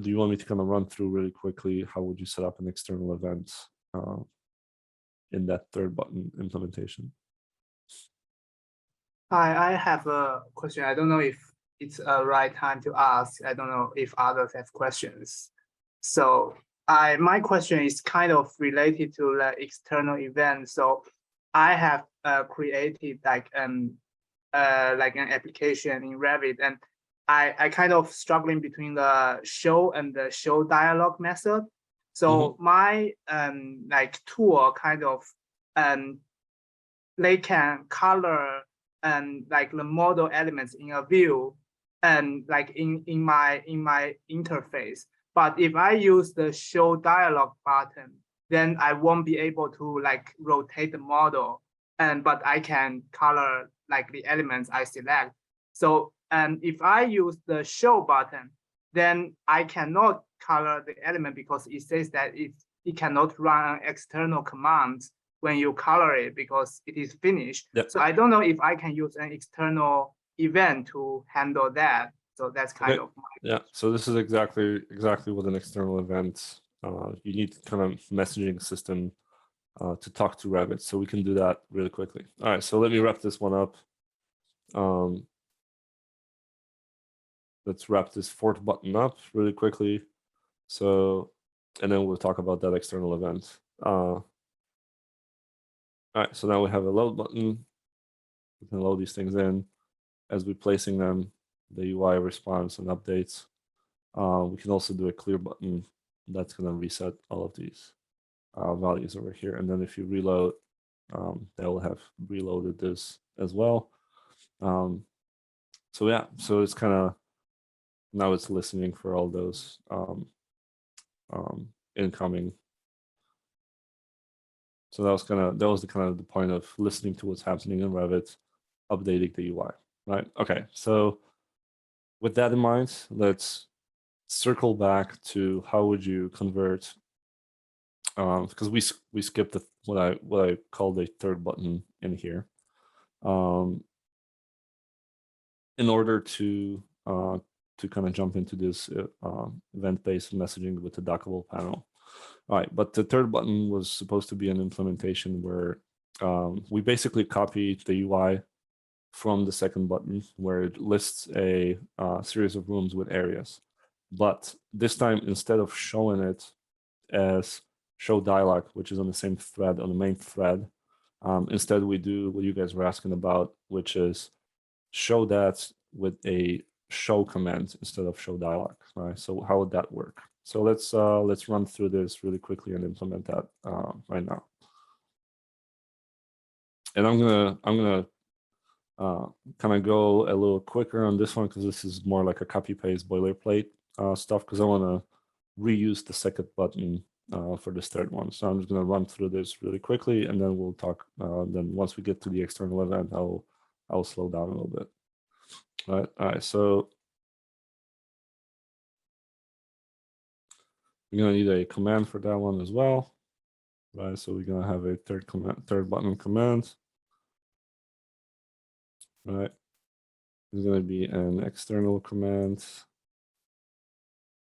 you want me to kind of run through really quickly how would you set up an external event in that third button implementation? Hi, I have a question. I don't know if it's a right time to ask. I don't know if others have questions. So my question is kind of related to the external event. So I have created like an application in Revit, and I kind of struggling between the show and the show dialog method. So my like tool kind of they can color and like the model elements in a view and like in my interface. But if I use the show dialog button, then I won't be able to like rotate the model, but I can color like the elements I select. So if I use the show button, then I cannot color the element because it says that it cannot run an external command when you color it because it is finished. Yep. So I don't know if I can use an external event to handle that. So that's kind of my So this is exactly what an external event. You need kind of messaging system to talk to Revit. So we can do that really quickly. All right, so let me wrap this one up. Let's wrap this fourth button up really quickly. So, and then we'll talk about that external event. All right, so now we have a load button. We can load these things in. As we're placing them, the UI responds and updates. We can also do a clear button that's going to reset all of these values over here. And then if you reload, that will have reloaded this as well. So yeah, so it's kind of, now it's listening for all those incoming. So that was the point of listening to what's happening in Revit, updating the UI, right? Okay, so with that in mind, let's circle back to how would you convert, because we skipped what I called a third button in here, in order to kind of jump into this event-based messaging with the Dockable panel. All right, but the third button was supposed to be an implementation where we basically copied the UI from the second button, where it lists a series of rooms with areas. But this time, instead of showing it as show dialog, which is on the same thread, on the main thread, instead we do what you guys were asking about, which is show that with a show command instead of show dialog, right? So how would that work? So let's run through this really quickly and implement that right now. And I'm gonna kind of go a little quicker on this one because this is more like a copy paste boilerplate stuff, because I want to reuse the second button for this third one. So I'm just going to run through this really quickly, and then we'll talk. Then once we get to the external event, I'll slow down a little bit. All right. So we're going to need a command for that one as well, right? So we're going to have a third button command. All right. There's going to be an external command.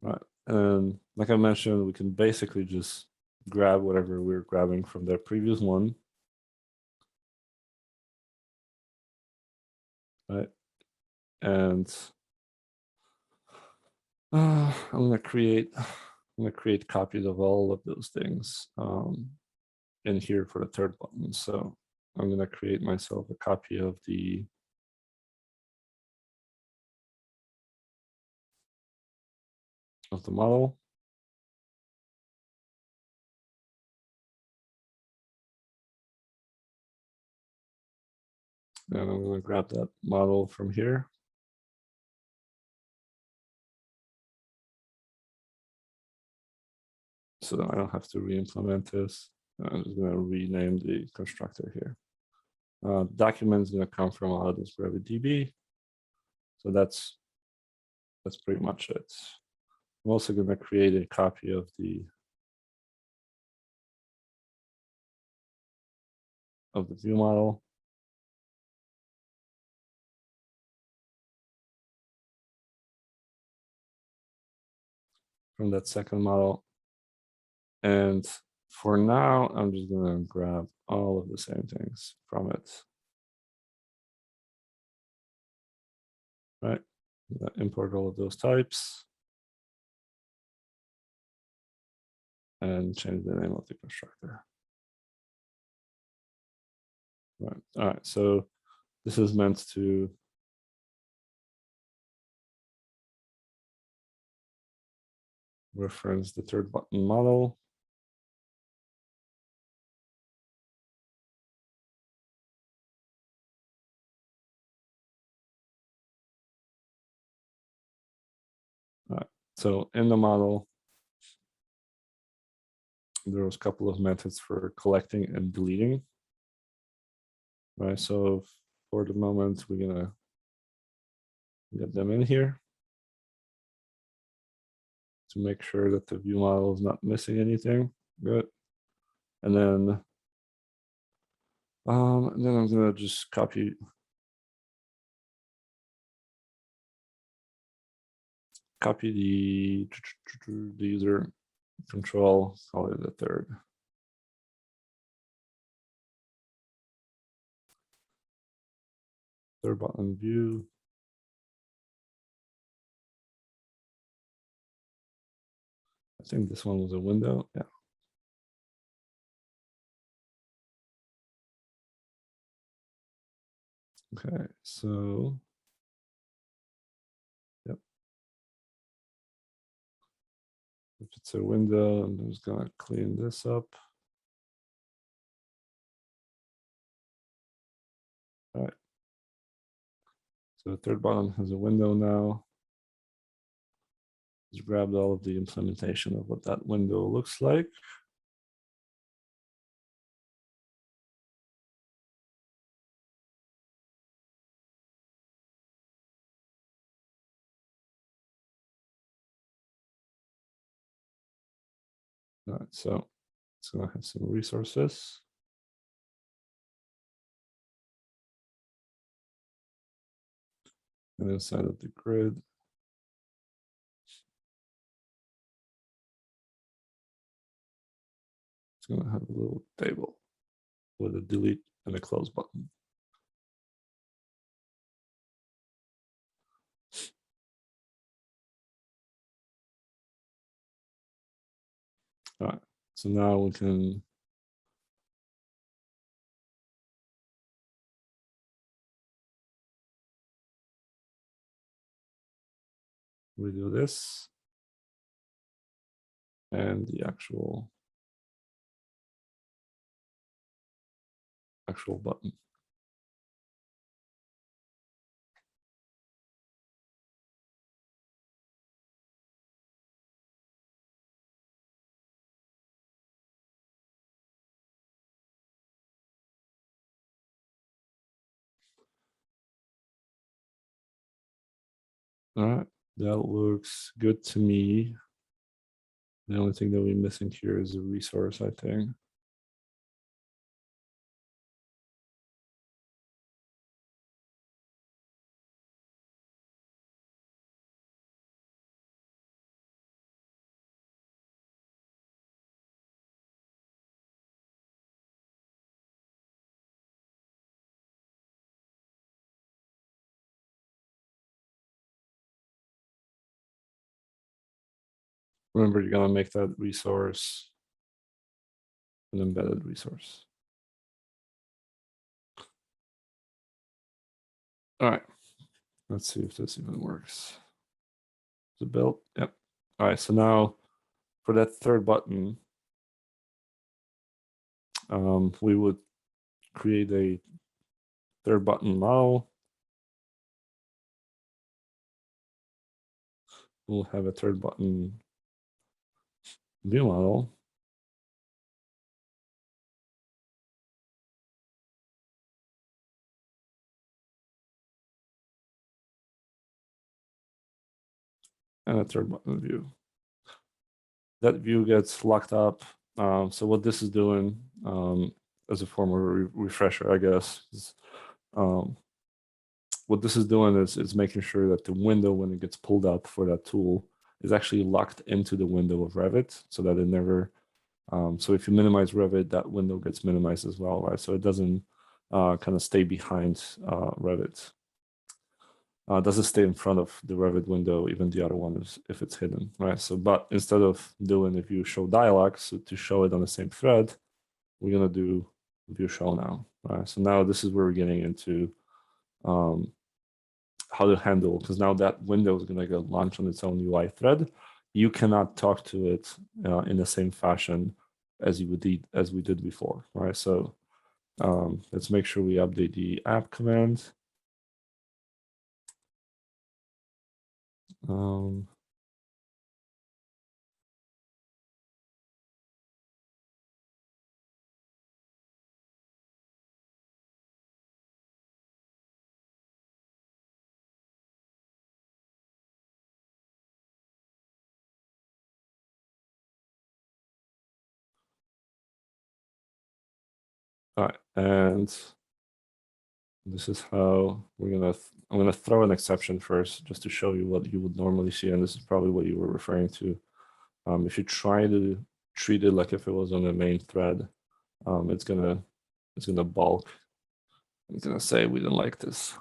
Right. And like I mentioned, we can basically just grab whatever we're grabbing from the previous one. Right. And I'm gonna create copies of all of those things in here for the third button. So I'm gonna create myself a copy of the model. And I'm going to grab that model from here. So I don't have to re-implement this. I'm just going to rename the constructor here. Document is going to come from out of this Revit DB. So that's pretty much it. I'm also going to create a copy of the view model. From that second model. And for now, I'm just going to grab all of the same things from it. Right, import all of those types. And change the name of the constructor. Right. All right, so this is meant to reference the third button model. All right, so in the model, there was a couple of methods for collecting and deleting. Right, so for the moment, we're gonna get them in here to make sure that the view model is not missing anything. Good. And then I'm gonna just copy the user control, call it the third. Third button view. I think this one was a window, yeah. Okay, so, yep. If it's a window, I'm just gonna clean this up. All right. So the third button has a window now. Just grabbed all of the implementation of what that window looks like. All right, so it's gonna have some resources. And inside of the grid, it's gonna have a little table with a delete and a close button. All right, so now we can redo this and the actual button. All right, that looks good to me. The only thing that we're missing here is a resource, I think. Remember, you're gonna make that resource an embedded resource. All right, let's see if this even works. Is it built? Yep. All right, so now for that third button, we would create a third button model. We'll have a third button view model. And a third button view. That view gets locked up. So what this is doing, as a form of refresher, I guess, is, what this is doing is making sure that the window, when it gets pulled up for that tool, is actually locked into the window of Revit, so that it never. So if you minimize Revit, that window gets minimized as well, right? So it doesn't kind of stay behind Revit. Doesn't stay in front of the Revit window, even the other one is if it's hidden, right? So, but instead of doing the view show dialog, so to show it on the same thread, we're gonna do view show now, right? So now this is where we're getting into how to handle, because now that window is gonna get launched on its own UI thread. You cannot talk to it in the same fashion as we did before, right? So let's make sure we update the app command. All right, and this is how I'm gonna throw an exception first, just to show you what you would normally see, and this is probably what you were referring to. If you try to treat it like if it was on the main thread, it's gonna balk. It's gonna say we didn't like this.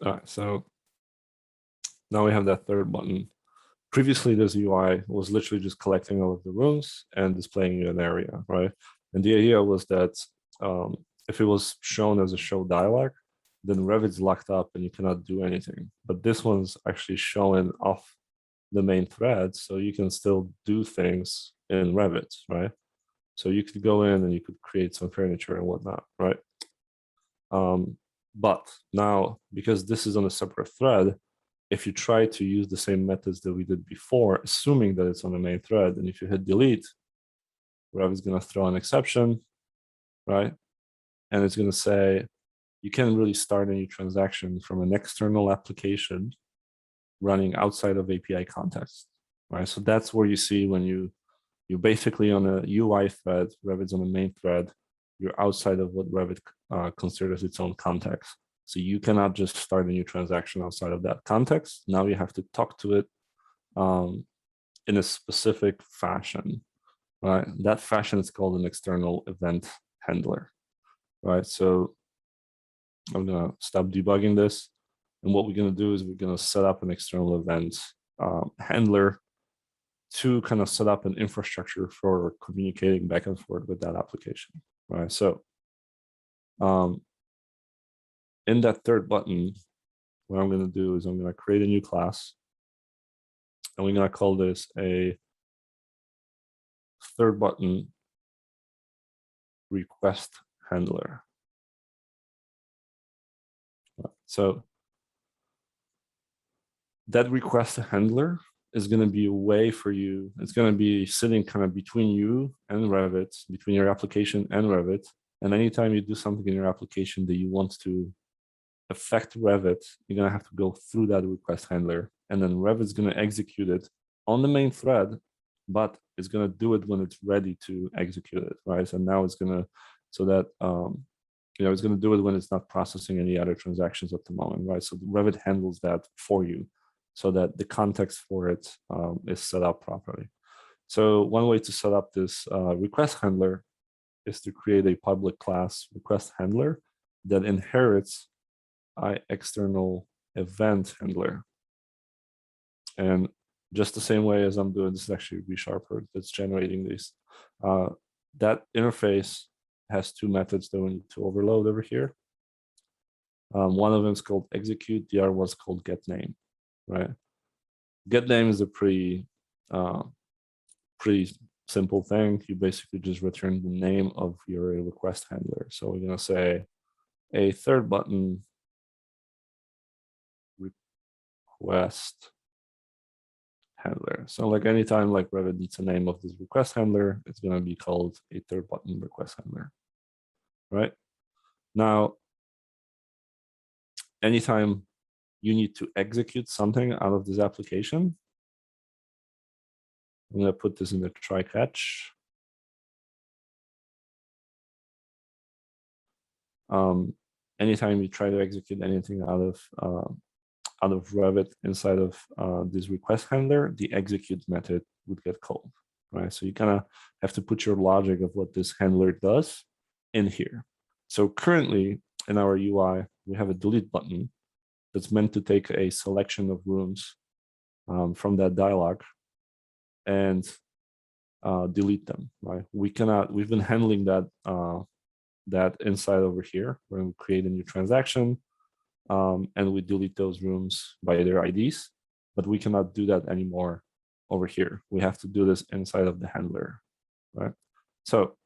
All right, so now we have that third button. Previously, this UI was literally just collecting all of the rooms and displaying you an area, right? And the idea was that if it was shown as a show dialog, then Revit's locked up and you cannot do anything. But this one's actually showing off the main thread, so you can still do things in Revit, right? So you could go in and you could create some furniture and whatnot, right? But now, because this is on a separate thread, if you try to use the same methods that we did before, assuming that it's on the main thread, and if you hit delete, Revit is going to throw an exception, right? And it's going to say, you can't really start any transaction from an external application running outside of API context, right? So that's where you see when you're basically on a UI thread, Revit's on the main thread, you're outside of what Revit considers its own context. So you cannot just start a new transaction outside of that context. Now you have to talk to it in a specific fashion, right? That fashion is called an external event handler, right? So I'm gonna stop debugging this. And what we're gonna do is we're gonna set up an external event handler to kind of set up an infrastructure for communicating back and forth with that application, right? So in that third button, what I'm going to do is I'm going to create a new class, and we're going to call this a third button request handler. So that request handler is going to be a way for you. It's going to be sitting kind of between you and Revit, between your application and Revit. And anytime you do something in your application that you want to affect Revit, you're going to have to go through that request handler, and then Revit's going to execute it on the main thread, but it's going to do it when it's ready to execute it, right? So now it's going to, so that it's going to do it when it's not processing any other transactions at the moment, right? So Revit handles that for you so that the context for it is set up properly. So one way to set up this request handler is to create a public class request handler that inherits external event handler. And just the same way as I'm doing, this is actually ReSharper that's generating these. That interface has two methods that we need to overload over here. One of them is called execute, the other one's called getName, right? GetName is a pretty simple thing. You basically just return the name of your request handler. So we're gonna say a third button request handler. So like anytime like Revit needs a name of this request handler, it's gonna be called a third button request handler, right? Now, anytime you need to execute something out of this application, I'm gonna put this in the try catch. Anytime you try to execute anything out of Revit inside of this request handler, the execute method would get called, right? So you kind of have to put your logic of what this handler does in here. So currently in our UI, we have a delete button that's meant to take a selection of rooms from that dialog and delete them, right? We've been handling that that inside over here when we create a new transaction and we delete those rooms by their IDs, but we cannot do that anymore over here. We have to do this inside of the handler, right? So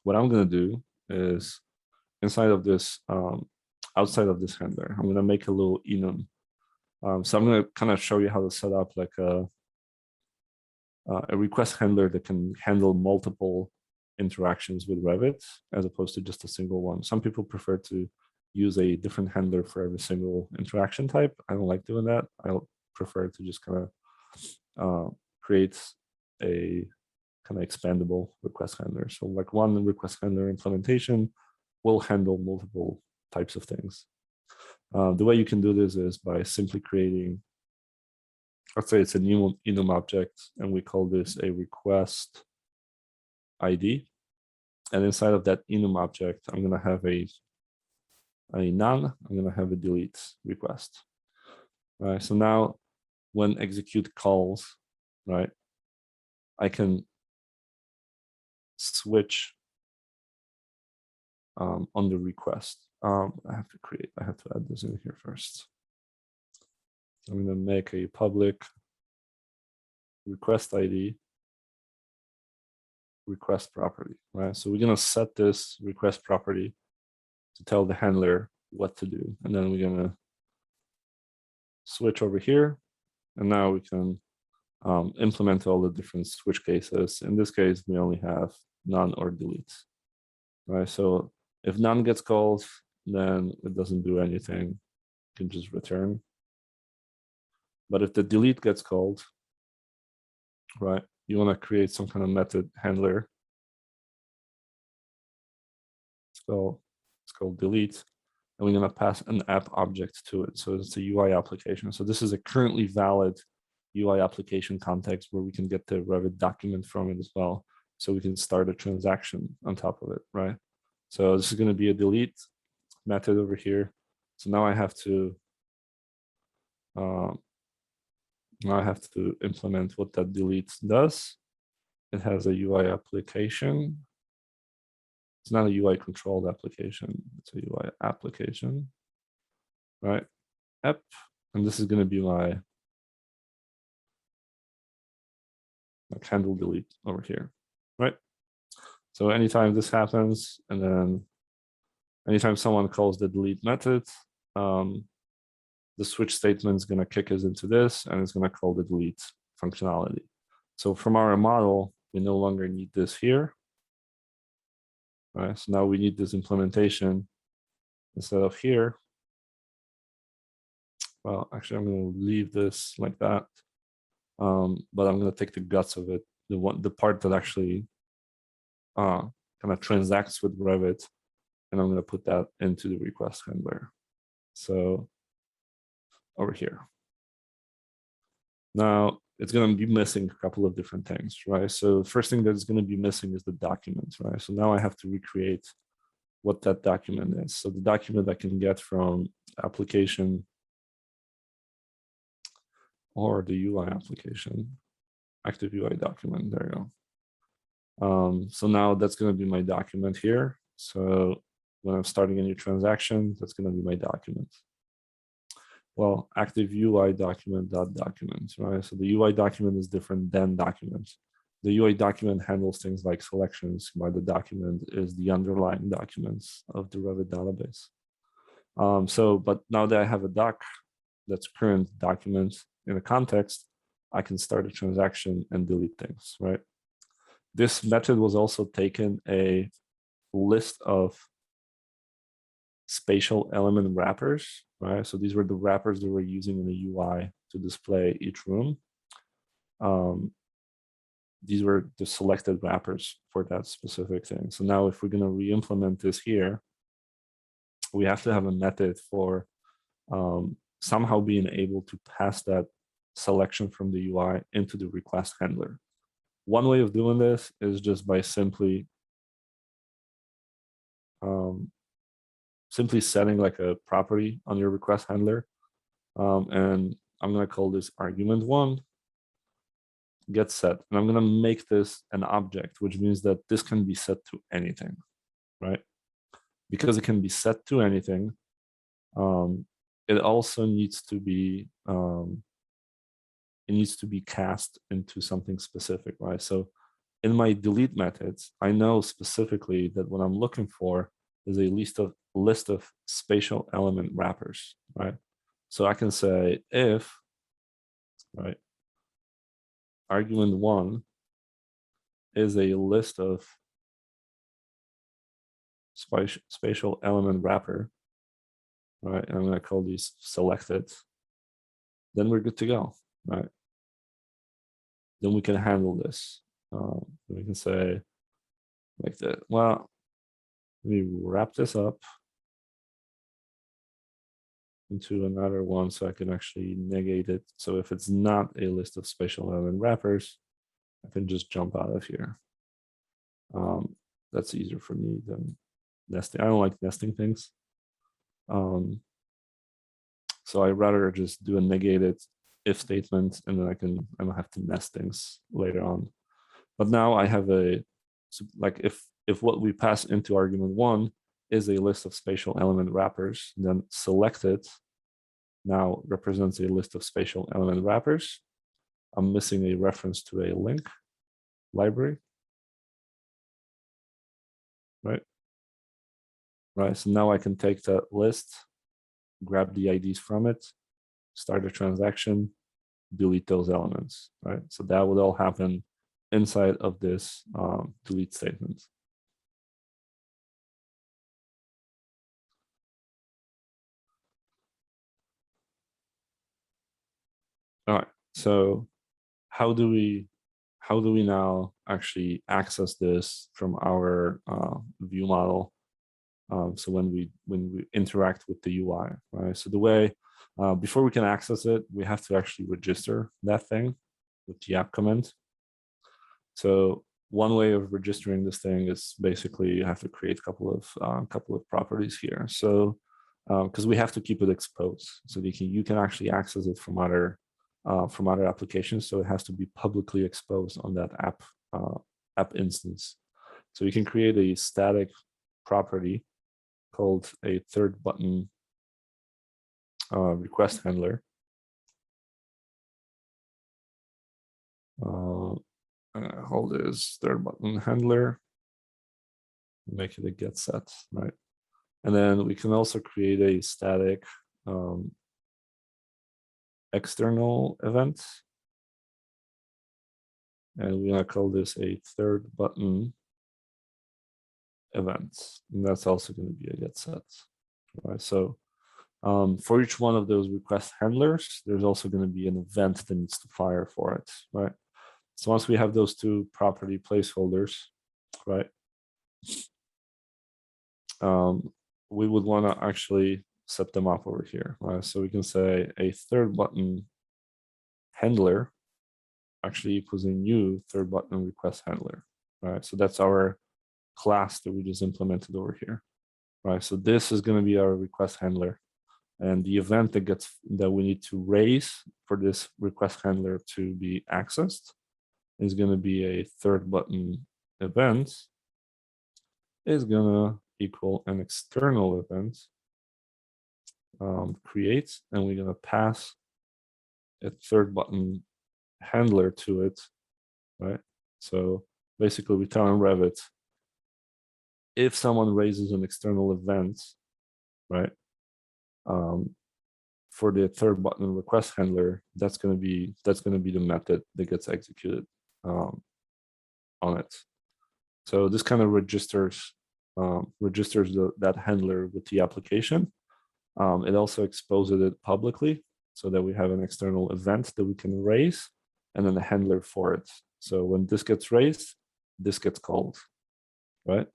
what I'm gonna do is inside of this, outside of this handler, I'm gonna make a little enum. So I'm gonna kind of show you how to set up like a request handler that can handle multiple interactions with Revit as opposed to just a single one. Some people prefer to use a different handler for every single interaction type. I don't like doing that. I prefer to just kind of create a kind of expandable request handler. So like one request handler implementation will handle multiple types of things. The way you can do this is by simply creating, let's say it's a new enum object, and we call this a request ID. And inside of that enum object, I'm going to have a none, I'm going to have a delete request. Right. So now when execute calls, right, I can switch on the request. I have to add this in here first. I'm going to make a public request ID request property, right? So we're going to set this request property to tell the handler what to do. And then we're going to switch over here. And now we can implement all the different switch cases. In this case, we only have none or delete, right? So if none gets called, then it doesn't do anything. You can just return. But if the delete gets called, right, you want to create some kind of method handler. It's called delete, and we're going to pass an app object to it. So it's a UI application. So this is a currently valid UI application context where we can get the Revit document from it as well. So we can start a transaction on top of it, right? So this is going to be a delete method over here. So now I have to implement what that delete does. It has a UI application. It's not a UI controlled application. It's a UI application, right? App, and this is going to be my handle delete over here, right? So anytime this happens, and then anytime someone calls the delete method, the switch statement is going to kick us into this, and it's going to call the delete functionality. So from our model, we no longer need this here. Right, so now we need this implementation instead of here. Well, actually, I'm going to leave this like that, but I'm going to take the guts of it, the part that actually kind kind of transacts with Revit, and I'm going to put that into the request handler. So over here. Now it's going to be missing a couple of different things, right? So the first thing that's going to be missing is the document, right? So now I have to recreate what that document is. So the document I can get from application or the UI application, active UI document, there you go. So now that's going to be my document here. So when I'm starting a new transaction, that's going to be my document. Well, active UI document.document, right? So the UI document is different than document. The UI document handles things like selections, while the document is the underlying documents of the Revit database. But now that I have a doc that's current document in a context, I can start a transaction and delete things, right? This method was also taken a list of spatial element wrappers, right? So these were the wrappers that we're using in the UI to display each room. These were the selected wrappers for that specific thing. So now if we're going to re-implement this here, we have to have a method for somehow being able to pass that selection from the UI into the request handler. One way of doing this is just by simply setting like a property on your request handler. And I'm going to call this argument1 get set. And I'm going to make this an object, which means that this can be set to anything, right? Because it can be set to anything, it also needs to be cast into something specific, right? So in my delete methods, I know specifically that what I'm looking for is a list of spatial element wrappers, right? So I can say if, right, argument1 is a list of spatial element wrapper, right? And I'm going to call these selected, then we're good to go, right? Then we can handle this. We can say like that. Well, let me wrap this up into another one so I can actually negate it. So if it's not a list of spatial element wrappers, I can just jump out of here. That's easier for me than nesting. I don't like nesting things. So I rather just do a negated if statement, and then I don't have to nest things later on. But now I have like if what we pass into argument1 is a list of spatial element wrappers, then selected now represents a list of spatial element wrappers. I'm missing a reference to a link library, right? Right, so now I can take that list, grab the IDs from it, start a transaction, delete those elements, right? So that would all happen inside of this delete statement. All right, so how do we now actually access this from our view model? So when we interact with the UI, right? So the way before we can access it, we have to actually register that thing with the app command. So one way of registering this thing is basically you have to create a couple of properties here. So because we have to keep it exposed, so you can actually access it from other applications. So it has to be publicly exposed on that app instance. So you can create a static property called a third button request handler. Hold this third button handler, make it a get set, right? And then we can also create a static external event. And we're gonna call this a third button event. And that's also going to be a get set, right? So for each one of those request handlers, there's also going to be an event that needs to fire for it, right? So once we have those two property placeholders, right, we would want to actually set them up over here, right? So we can say a third button handler actually equals a new third button request handler, right? So that's our class that we just implemented over here, right? So this is going to be our request handler, and the event that we need to raise for this request handler to be accessed is going to be a third button event is going to equal an external event create, and we're going to pass a third button handler to it, right? So basically we tell in Revit, if someone raises an external event, right, for the third button request handler, that's going to be the method that gets executed on it. So this kind of registers that handler with the application. It also exposes it publicly so that we have an external event that we can raise and then a handler for it. So when this gets raised, this gets called, right?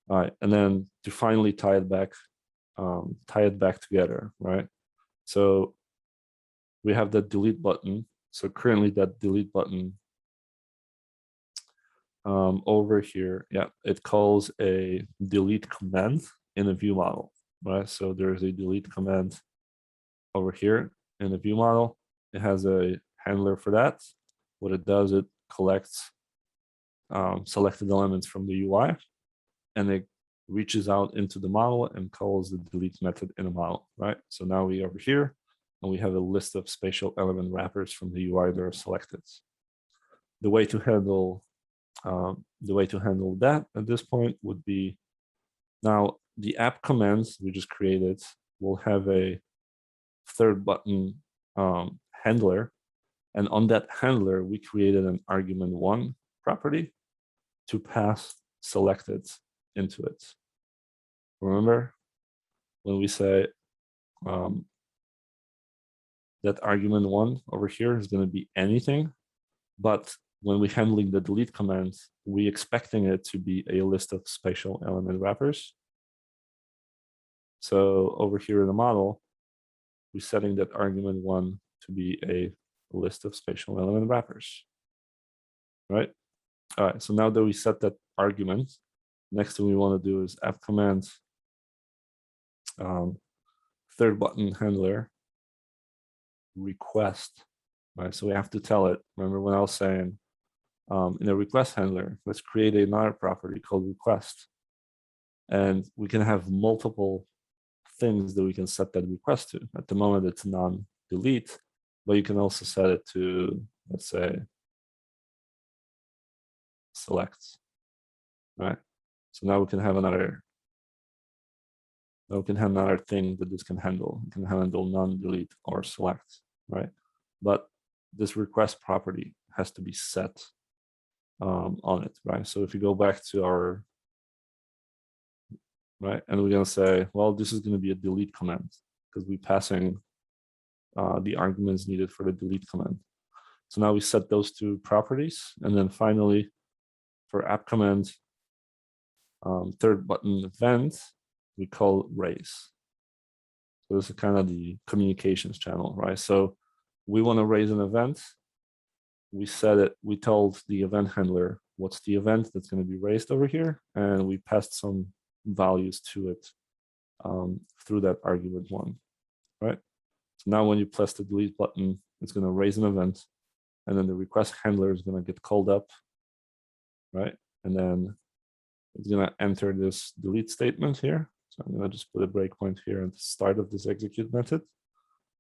All right, and then to finally tie it back together, right? So we have that delete button. So currently that delete button over here, yeah, it calls a delete command in a view model, right? So there's a delete command over here in the view model. It has a handler for that. What it does, it collects selected elements from the UI, and it reaches out into the model and calls the delete method in a model, right? So now we over here, and we have a list of spatial element wrappers from the UI that are selected. The way to handle that at this point would be, now the app commands we just created will have a third button handler, and on that handler we created an argument1 property to pass selected into it. Remember when we say that argument1 over here is going to be anything, but when we're handling the delete command, we're expecting it to be a list of spatial element wrappers. So over here in the model, we're setting that argument1 to be a list of spatial element wrappers, right? All right, so now that we set that argument, next thing we want to do is app command third button handler request, right? So we have to tell it. Remember when I was saying in a request handler, let's create another property called request, and we can have multiple things that we can set that request to. At the moment, it's non-delete, but you can also set it to, let's say, select, right? So now we can have another thing that this can handle. It can handle non-delete or select, right? But this request property has to be set on it, right? So if you go back to our, right, and we're gonna say, well, this is gonna be a delete command because we're passing the arguments needed for the delete command. So now we set those two properties, and then finally, for app command third button event, we call raise. So this is kind of the communications channel, right? So we want to raise an event. We set it, we told the event handler what's the event that's going to be raised over here, and we passed some values to it through that argument1, right? So now when you press the delete button, it's going to raise an event, and then the request handler is going to get called up, right? And then it's going to enter this delete statement here. So I'm going to just put a breakpoint here at the start of this execute method,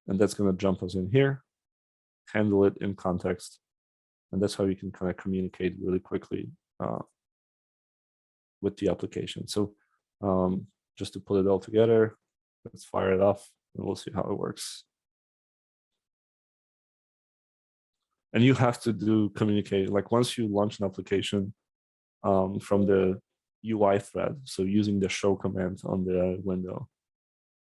and that's going to jump us in here, handle it in context, and that's how you can kind of communicate really quickly with the application. So just to put it all together, let's fire it off, and we'll see how it works. And you have to communicate, like once you launch an application from the UI thread, so using the show command on the window,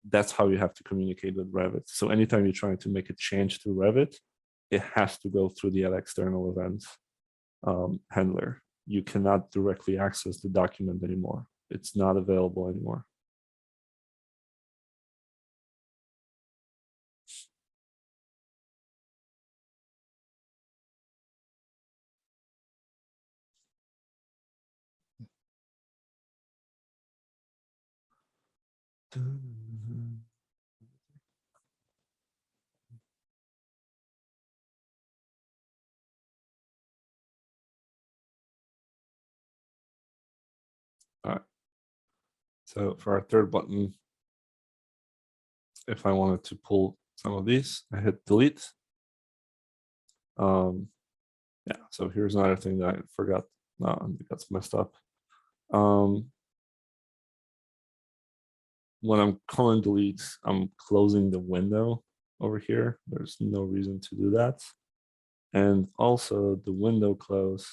that's how you have to communicate with Revit. So anytime you're trying to make a change to Revit, it has to go through the external event handler you cannot directly access the document anymore. It's not available anymore. All right. So for our third button, if I wanted to pull some of these, I hit delete. Yeah, so here's another thing that I forgot. No, that's messed up. When I'm calling delete, I'm closing the window over here. There's no reason to do that. And also the window close,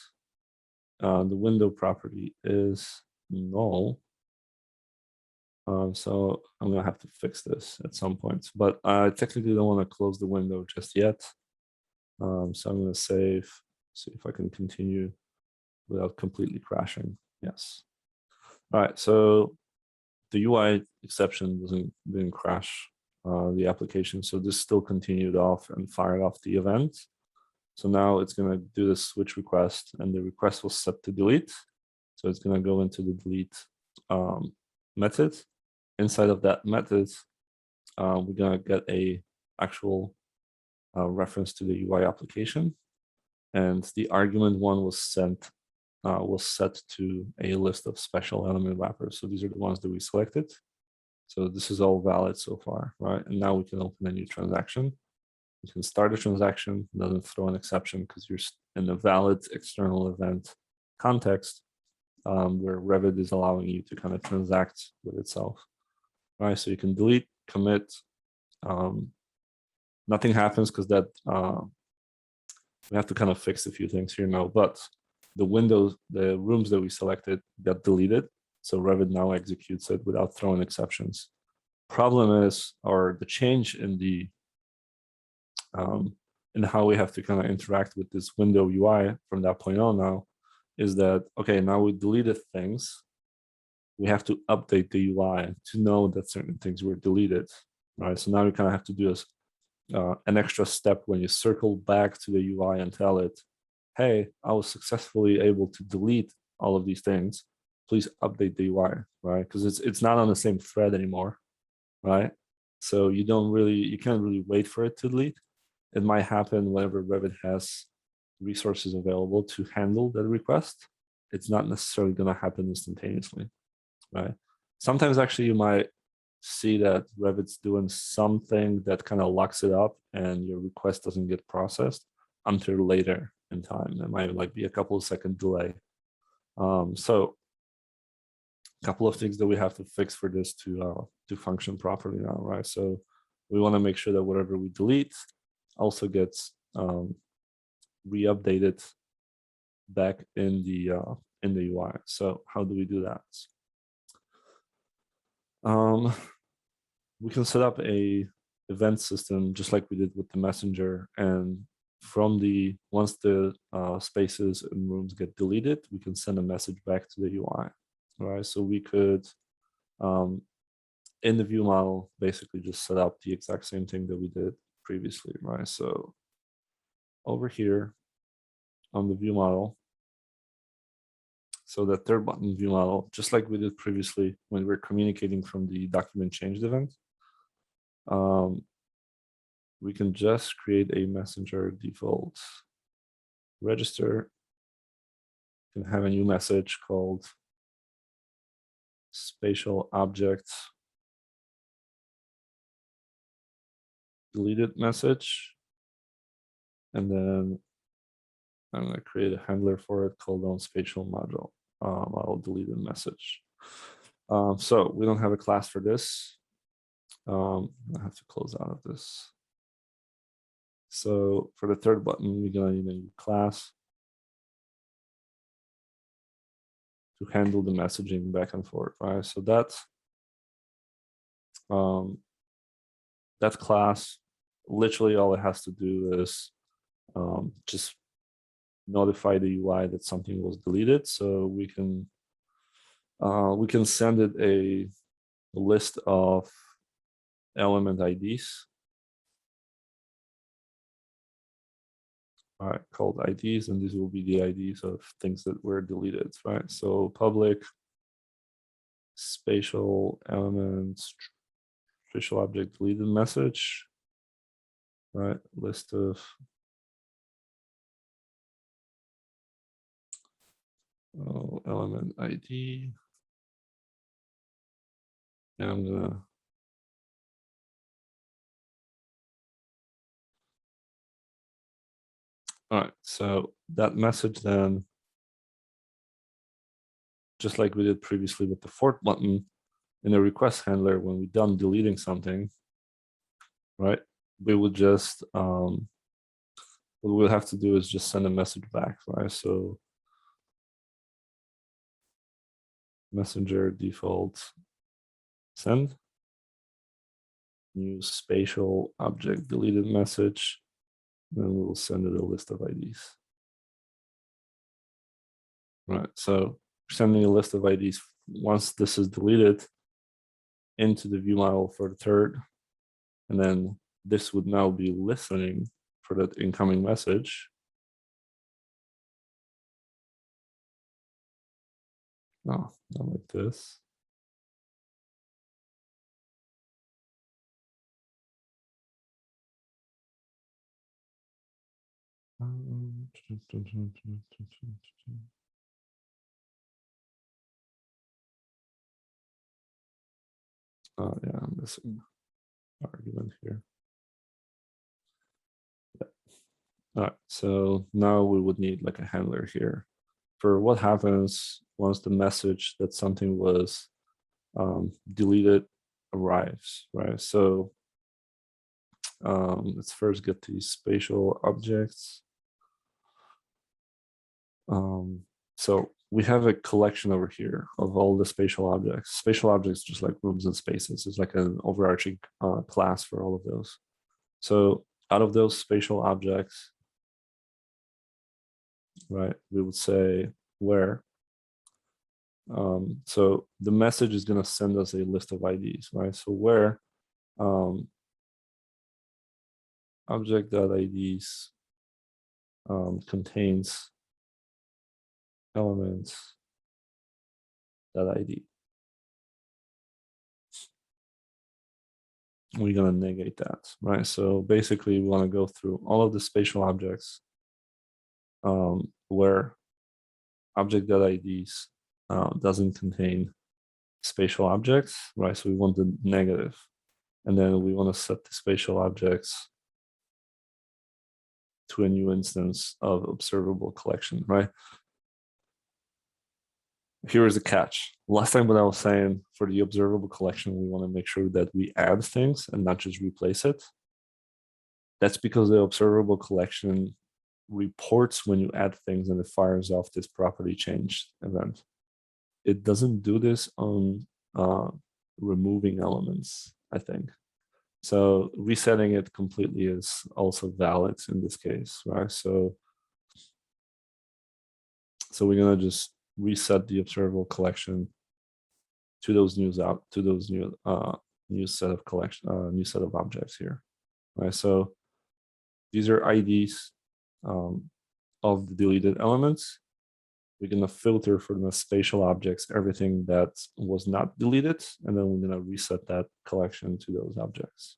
the window property is null. So I'm gonna have to fix this at some point, but I technically don't want to close the window just yet. So I'm gonna save, see if I can continue without completely crashing. Yes. All right, so the UI exception didn't crash the application, so this still continued off and fired off the event. So now it's gonna do the switch request, and the request was set to delete. So it's gonna go into the delete method. Inside of that method, we're gonna get a actual reference to the UI application, and the argument one was set to a list of special element wrappers. So these are the ones that we selected. So this is all valid so far, right? And now we can open a new transaction. You can start a transaction, it doesn't throw an exception because you're in a valid external event context where Revit is allowing you to kind of transact with itself. All right, so you can delete, commit. Nothing happens because that we have to kind of fix a few things here now, but the windows, the rooms that we selected got deleted. So Revit now executes it without throwing exceptions. Problem is, or the change in the in how we have to kind of interact with this window UI from that point on now is that, okay, now we deleted things. We have to update the UI to know that certain things were deleted, right? So now you kind of have to do an extra step when you circle back to the UI and tell it, hey, I was successfully able to delete all of these things. Please update the UI, right? Because it's not on the same thread anymore, right? So you can't really wait for it to delete. It might happen whenever Revit has resources available to handle that request. It's not necessarily going to happen instantaneously, right? Sometimes actually you might see that Revit's doing something that kind of locks it up and your request doesn't get processed until later in time. There might be a couple of second delay. So a couple of things that we have to fix for this to function properly now, right? So we want to make sure that whatever we delete also gets re-updated back in the UI. So how do we do that? We can set up a event system just like we did with the messenger, and from once the spaces and rooms get deleted, we can send a message back to the UI. Right, so we could in the view model basically just set up the exact same thing that we did previously, right? So over here on the view model, so the third button view model, just like we did previously when we were communicating from the document changed event, we can just create a messenger default register. You can have a new message called spatial object deleted message, and then I'm going to create a handler for it called on spatial model deleted message. So we don't have a class for this. I have to close out of this. So for the third button, we're going to need a new class to handle the messaging back and forth, right? So that class, literally all it has to do is just notify the UI that something was deleted. So we can send it a list of element IDs. All right, called IDs, and these will be the IDs of things that were deleted, right? So public, spatial elements, spatial object deleted message, right? List of element ID. And I'm gonna all right, so that message then, just like we did previously with the for button, in a request handler, when we're done deleting something, right, we would just, what we'll have to do is just send a message back, right? So messenger default send, new spatial object deleted message, then we'll send it a list of IDs. Right, so sending a list of IDs once this is deleted into the view model for the third, and then this would now be listening for that incoming message. No, not like this. Oh yeah, I'm missing argument here. Yeah. All right, so now we would need like a handler here for what happens once the message that something was deleted arrives, right? So let's first get these spatial objects. So we have a collection over here of all the spatial objects. Spatial objects, just like rooms and spaces, is like an overarching class for all of those. So out of those spatial objects, right, we would say where. So the message is going to send us a list of IDs, right? So where object.IDs contains elements .id. We're going to negate that, right? So basically, we want to go through all of the spatial objects where object.IDs doesn't contain spatial objects, right? So we want the negative. And then we want to set the spatial objects to a new instance of observable collection, right? Here is a catch. Last time when I was saying for the observable collection, we want to make sure that we add things and not just replace it. That's because the observable collection reports when you add things and it fires off this property change event. It doesn't do this on removing elements, I think. So resetting it completely is also valid in this case, right? So we're gonna just reset the observable collection to those new set of new set of objects here, right? So these are IDs of the deleted elements. We're gonna filter for the spatial objects everything that was not deleted, and then we're gonna reset that collection to those objects.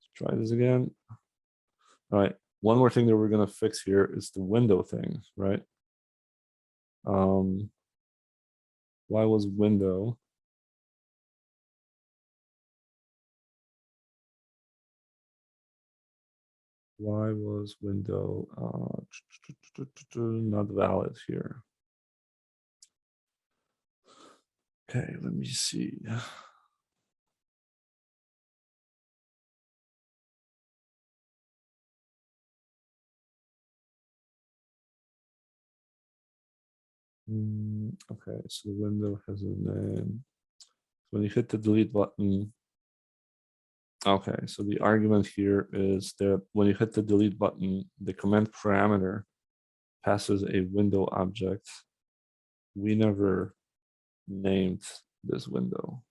Let's try this again. All right. One more thing that we're going to fix here is the window thing, right? Why was window? Why was window not valid here? Okay, let me see. Okay, so the window has a name. When you hit the delete button, Okay, so the argument here is that when you hit the delete button, the command parameter passes a window object. We never named this window.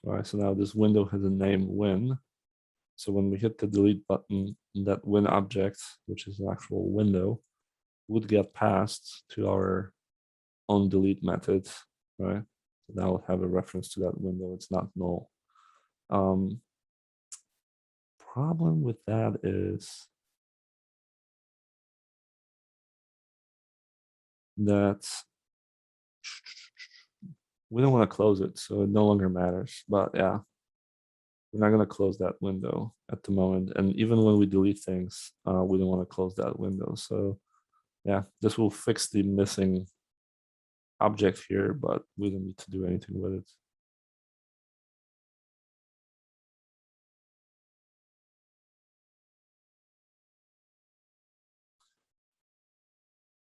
All right, so now this window has a name win. So when we hit the delete button, that win object, which is an actual window, would get passed to our own delete method, right? So that will have a reference to that window. It's not null. Problem with that is that we don't want to close it, so it no longer matters. But yeah, we're not going to close that window at the moment. And even when we delete things, we don't want to close that window. So yeah, this will fix the missing object here, but we don't need to do anything with it.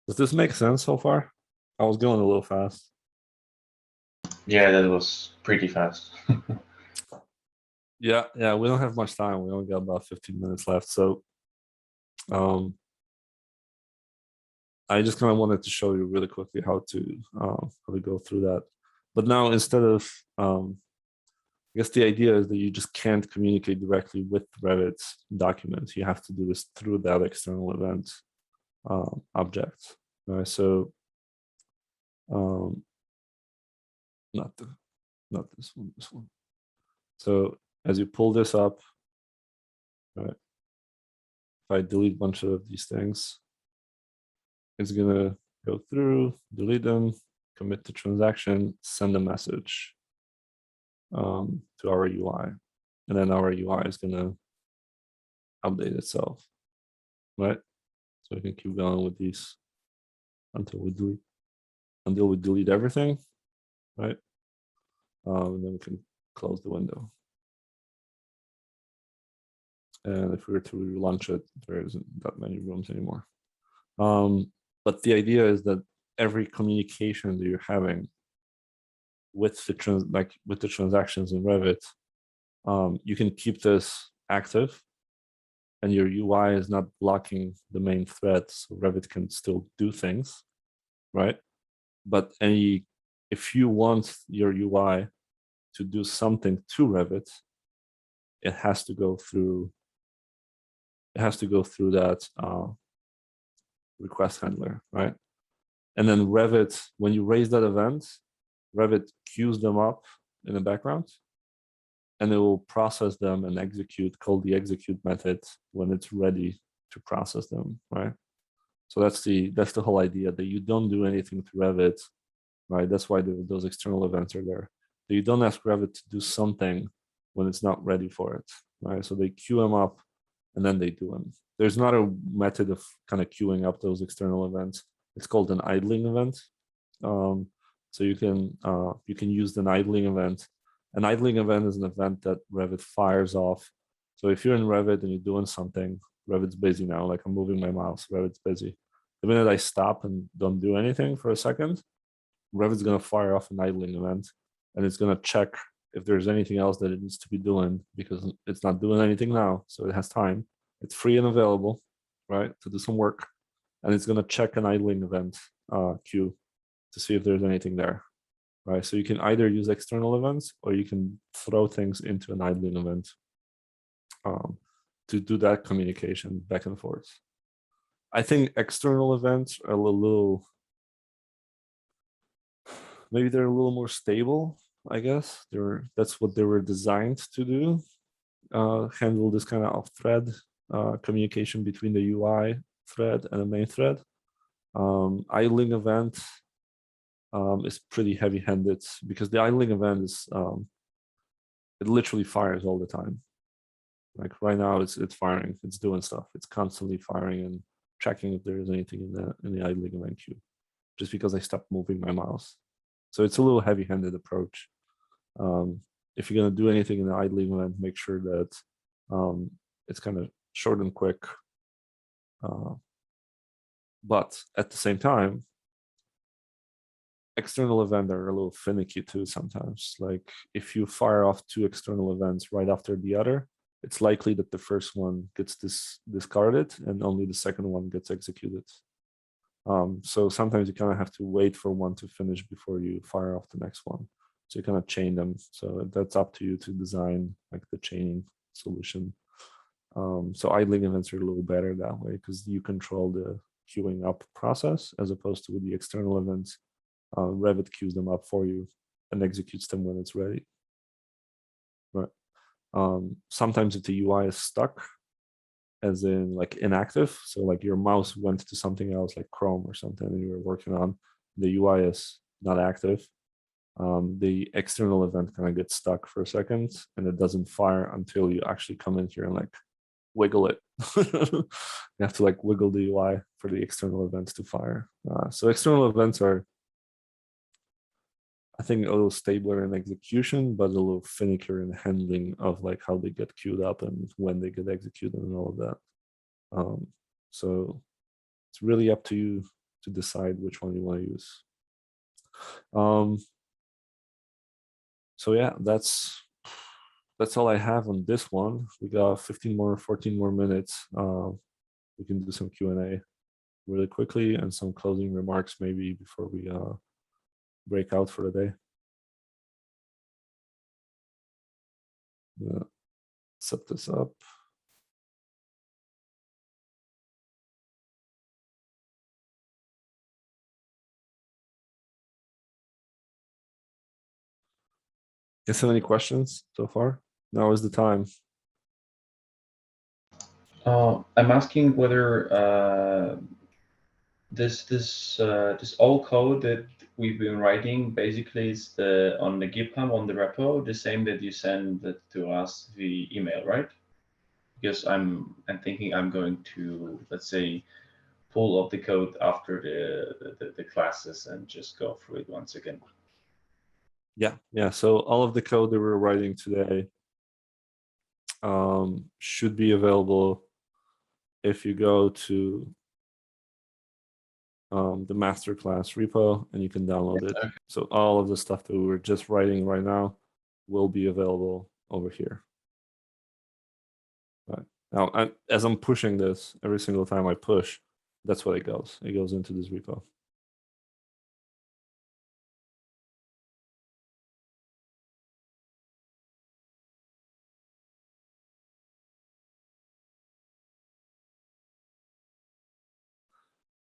Does this make sense so far? I was going a little fast. Yeah, that was pretty fast. Yeah, we don't have much time. We only got about 15 minutes left. So I just kind of wanted to show you really quickly how to go through that. But now instead of, I guess the idea is that you just can't communicate directly with Revit documents. You have to do this through that external event object. Right? So not this one, this one. So as you pull this up, right? If I delete a bunch of these things, it's gonna go through, delete them, commit the transaction, send a message to our UI, and then our UI is gonna update itself, right? So we can keep going with these until we delete everything, right? And then we can close the window. And if we were to relaunch it, there isn't that many rooms anymore. But the idea is that every communication that you're having with the transactions in Revit, you can keep this active, and your UI is not blocking the main thread, so Revit can still do things, right? But if you want your UI to do something to Revit, it has to go through that request handler, right? And then Revit, when you raise that event, Revit queues them up in the background, and it will process them and call the execute method when it's ready to process them, right? So that's the whole idea, that you don't do anything to Revit, right? That's why those external events are there. That you don't ask Revit to do something when it's not ready for it, right? So they queue them up and then they do them. There's not a method of kind of queuing up those external events. It's called an idling event. So you can use an idling event. An idling event is an event that Revit fires off. So if you're in Revit and you're doing something, Revit's busy now, like I'm moving my mouse, Revit's busy. The minute I stop and don't do anything for a second, Revit's gonna fire off an idling event, and it's gonna check if there's anything else that it needs to be doing, because it's not doing anything now, so it has time. It's free and available, right, to do some work, and it's gonna check an idling event queue to see if there's anything there, right? So you can either use external events, or you can throw things into an idling event to do that communication back and forth. I think external events are a little, maybe they're a little more stable, I guess. That's what they were designed to do, handle this kind of off-thread communication between the UI thread and the main thread. Idling event is pretty heavy-handed, because the idling event is it literally fires all the time. Like right now, it's firing, it's doing stuff, it's constantly firing and checking if there is anything in the idling event queue, just because I stopped moving my mouse. So it's a little heavy-handed approach. If you're gonna do anything in the idling event, make sure that it's kind of short and quick. But at the same time, external events are a little finicky too sometimes. Like if you fire off 2 external events right after the other, it's likely that the first one gets discarded and only the second one gets executed. So sometimes you kind of have to wait for one to finish before you fire off the next one. So you kind of chain them. So that's up to you to design like the chaining solution. So idling events are a little better that way because you control the queuing up process as opposed to with the external events. Revit queues them up for you and executes them when it's ready. Right. Sometimes if the UI is stuck, as in like inactive, so like your mouse went to something else like Chrome or something and you were working on, the UI is not active. The external event kind of gets stuck for a second and it doesn't fire until you actually come in here and like wiggle it. You have to like wiggle the UI for the external events to fire. So external events are, I think, a little stabler in execution, but a little finickier in handling of like how they get queued up and when they get executed and all of that. So it's really up to you to decide which one you want to use. So yeah, that's all I have on this one. We got 14 more minutes. We can do some Q&A really quickly and some closing remarks maybe before we break out for the day. Yeah. Set this up. Guess any questions so far? Now is the time. I'm asking whether this old code that we've been writing basically is on the GitHub, on the repo, the same that you send it to us via email, right? Because I'm thinking I'm going to, let's say, pull up the code after the classes and just go through it once again. Yeah. So all of the code that we're writing today should be available if you go to the Masterclass repo and you can download it. Okay. So all of the stuff that we're just writing right now will be available over here. Right. Now, as I'm pushing this, every single time I push, that's what it goes. It goes into this repo.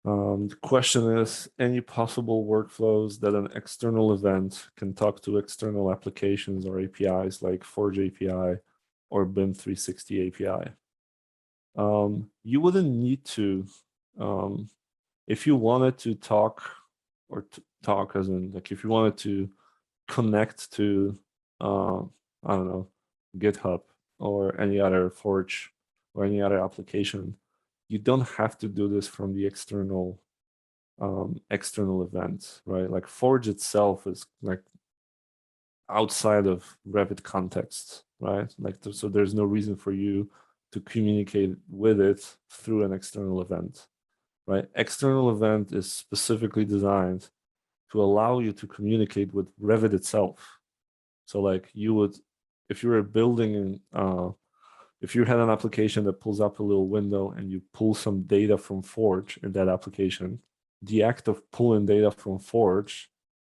The question is, any possible workflows that an external event can talk to external applications or APIs like Forge API or BIM 360 API? You wouldn't need to, if you wanted to talk, or talk as in like if you wanted to connect to, I don't know, GitHub or any other Forge or any other application, you don't have to do this from the external events, right? Like Forge itself is like outside of Revit context, right? Like so there's no reason for you to communicate with it through an external event, right? External event is specifically designed to allow you to communicate with Revit itself. So like you would, if you were building if you had an application that pulls up a little window and you pull some data from Forge in that application, the act of pulling data from Forge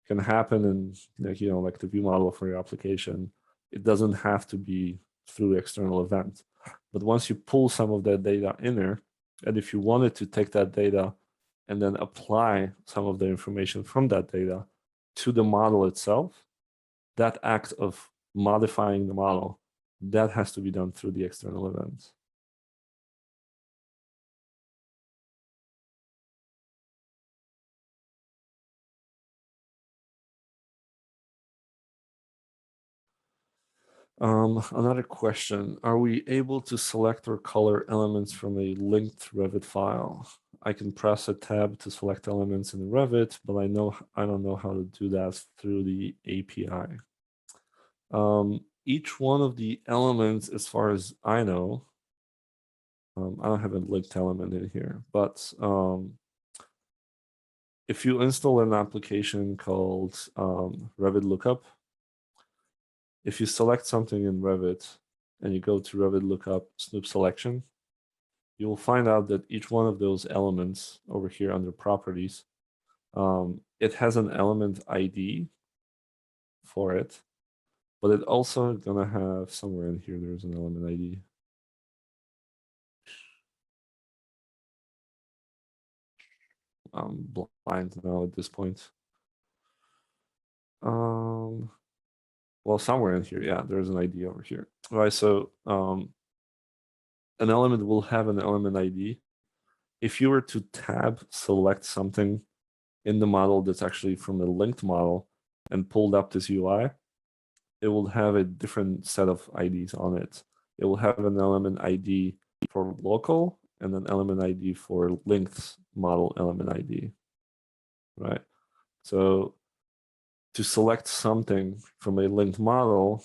can happen in like the view model for your application. It doesn't have to be through the external event. But once you pull some of that data in there, and if you wanted to take that data and then apply some of the information from that data to the model itself, that act of modifying the model, that has to be done through the external events. Another question, are we able to select or color elements from a linked Revit file? I can press a tab to select elements in Revit, but I don't know how to do that through the API. Each one of the elements, as far as I know, I don't have a linked element in here, but if you install an application called Revit Lookup, if you select something in Revit and you go to Revit Lookup Snoop Selection, you will find out that each one of those elements over here under Properties, it has an element ID for it, but it also gonna have somewhere in here, there's an element ID. I'm blind now at this point. Well, somewhere in here, yeah, there's an ID over here. All right, so an element will have an element ID. If you were to tab select something in the model that's actually from a linked model and pulled up this UI, it will have a different set of IDs on it. It will have an element ID for local and an element ID for linked model element ID, right? So to select something from a linked model,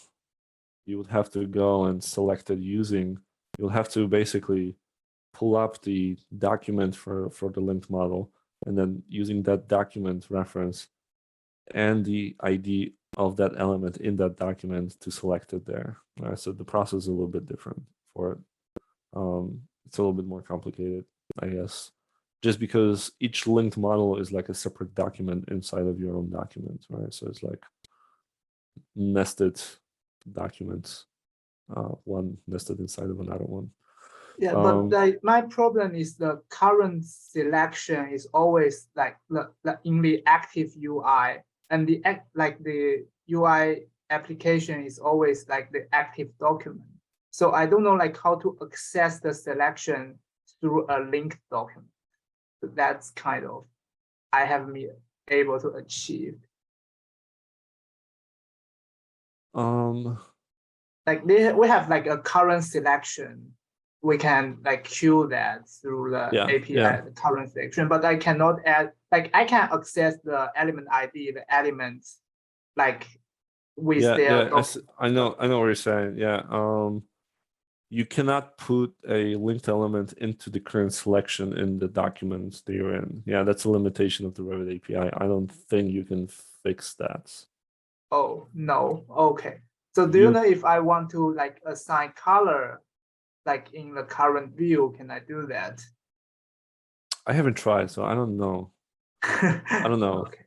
you would have to go and select it using, you'll have to basically pull up the document for the linked model, and then using that document reference and the ID of that element in that document to select it there. Right? So the process is a little bit different for it. It's a little bit more complicated, I guess, just because each linked model is like a separate document inside of your own document, right? So it's like nested documents, one nested inside of another one. Yeah, but my problem is the current selection is always like in the active UI, and the UI application is always like the active document. So I don't know like how to access the selection through a linked document. So that's kind of I haven't been able to achieve. Like we have like a current selection. We can like queue that through the API, the current selection, but I cannot add, like I can access the element ID, the elements, like with their. I know what you're saying. Yeah. You cannot put a linked element into the current selection in the documents that you're in. Yeah, that's a limitation of the Revit API. I don't think you can fix that. Oh, no. Okay. So do you know if I want to like assign color, like in the current view, can I do that? I haven't tried, so I don't know. I don't know. Okay.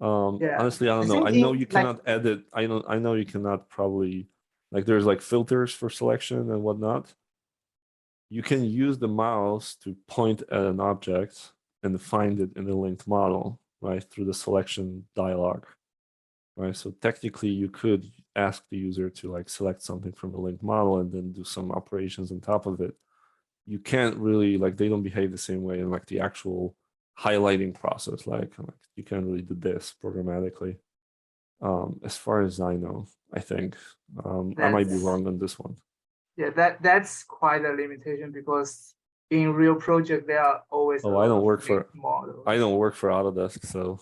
Honestly, I don't know. I know you cannot edit. I know you cannot probably, like there's like filters for selection and whatnot. You can use the mouse to point at an object and find it in the linked model, right, through the selection dialog, right? So technically you could ask the user to like select something from a linked model and then do some operations on top of it. You can't really, like, they don't behave the same way in like the actual highlighting process. Like you can't really do this programmatically. As far as I know, I think I might be wrong on this one. Yeah, that's quite a limitation because in real project there are always. Oh, I don't work for Autodesk, so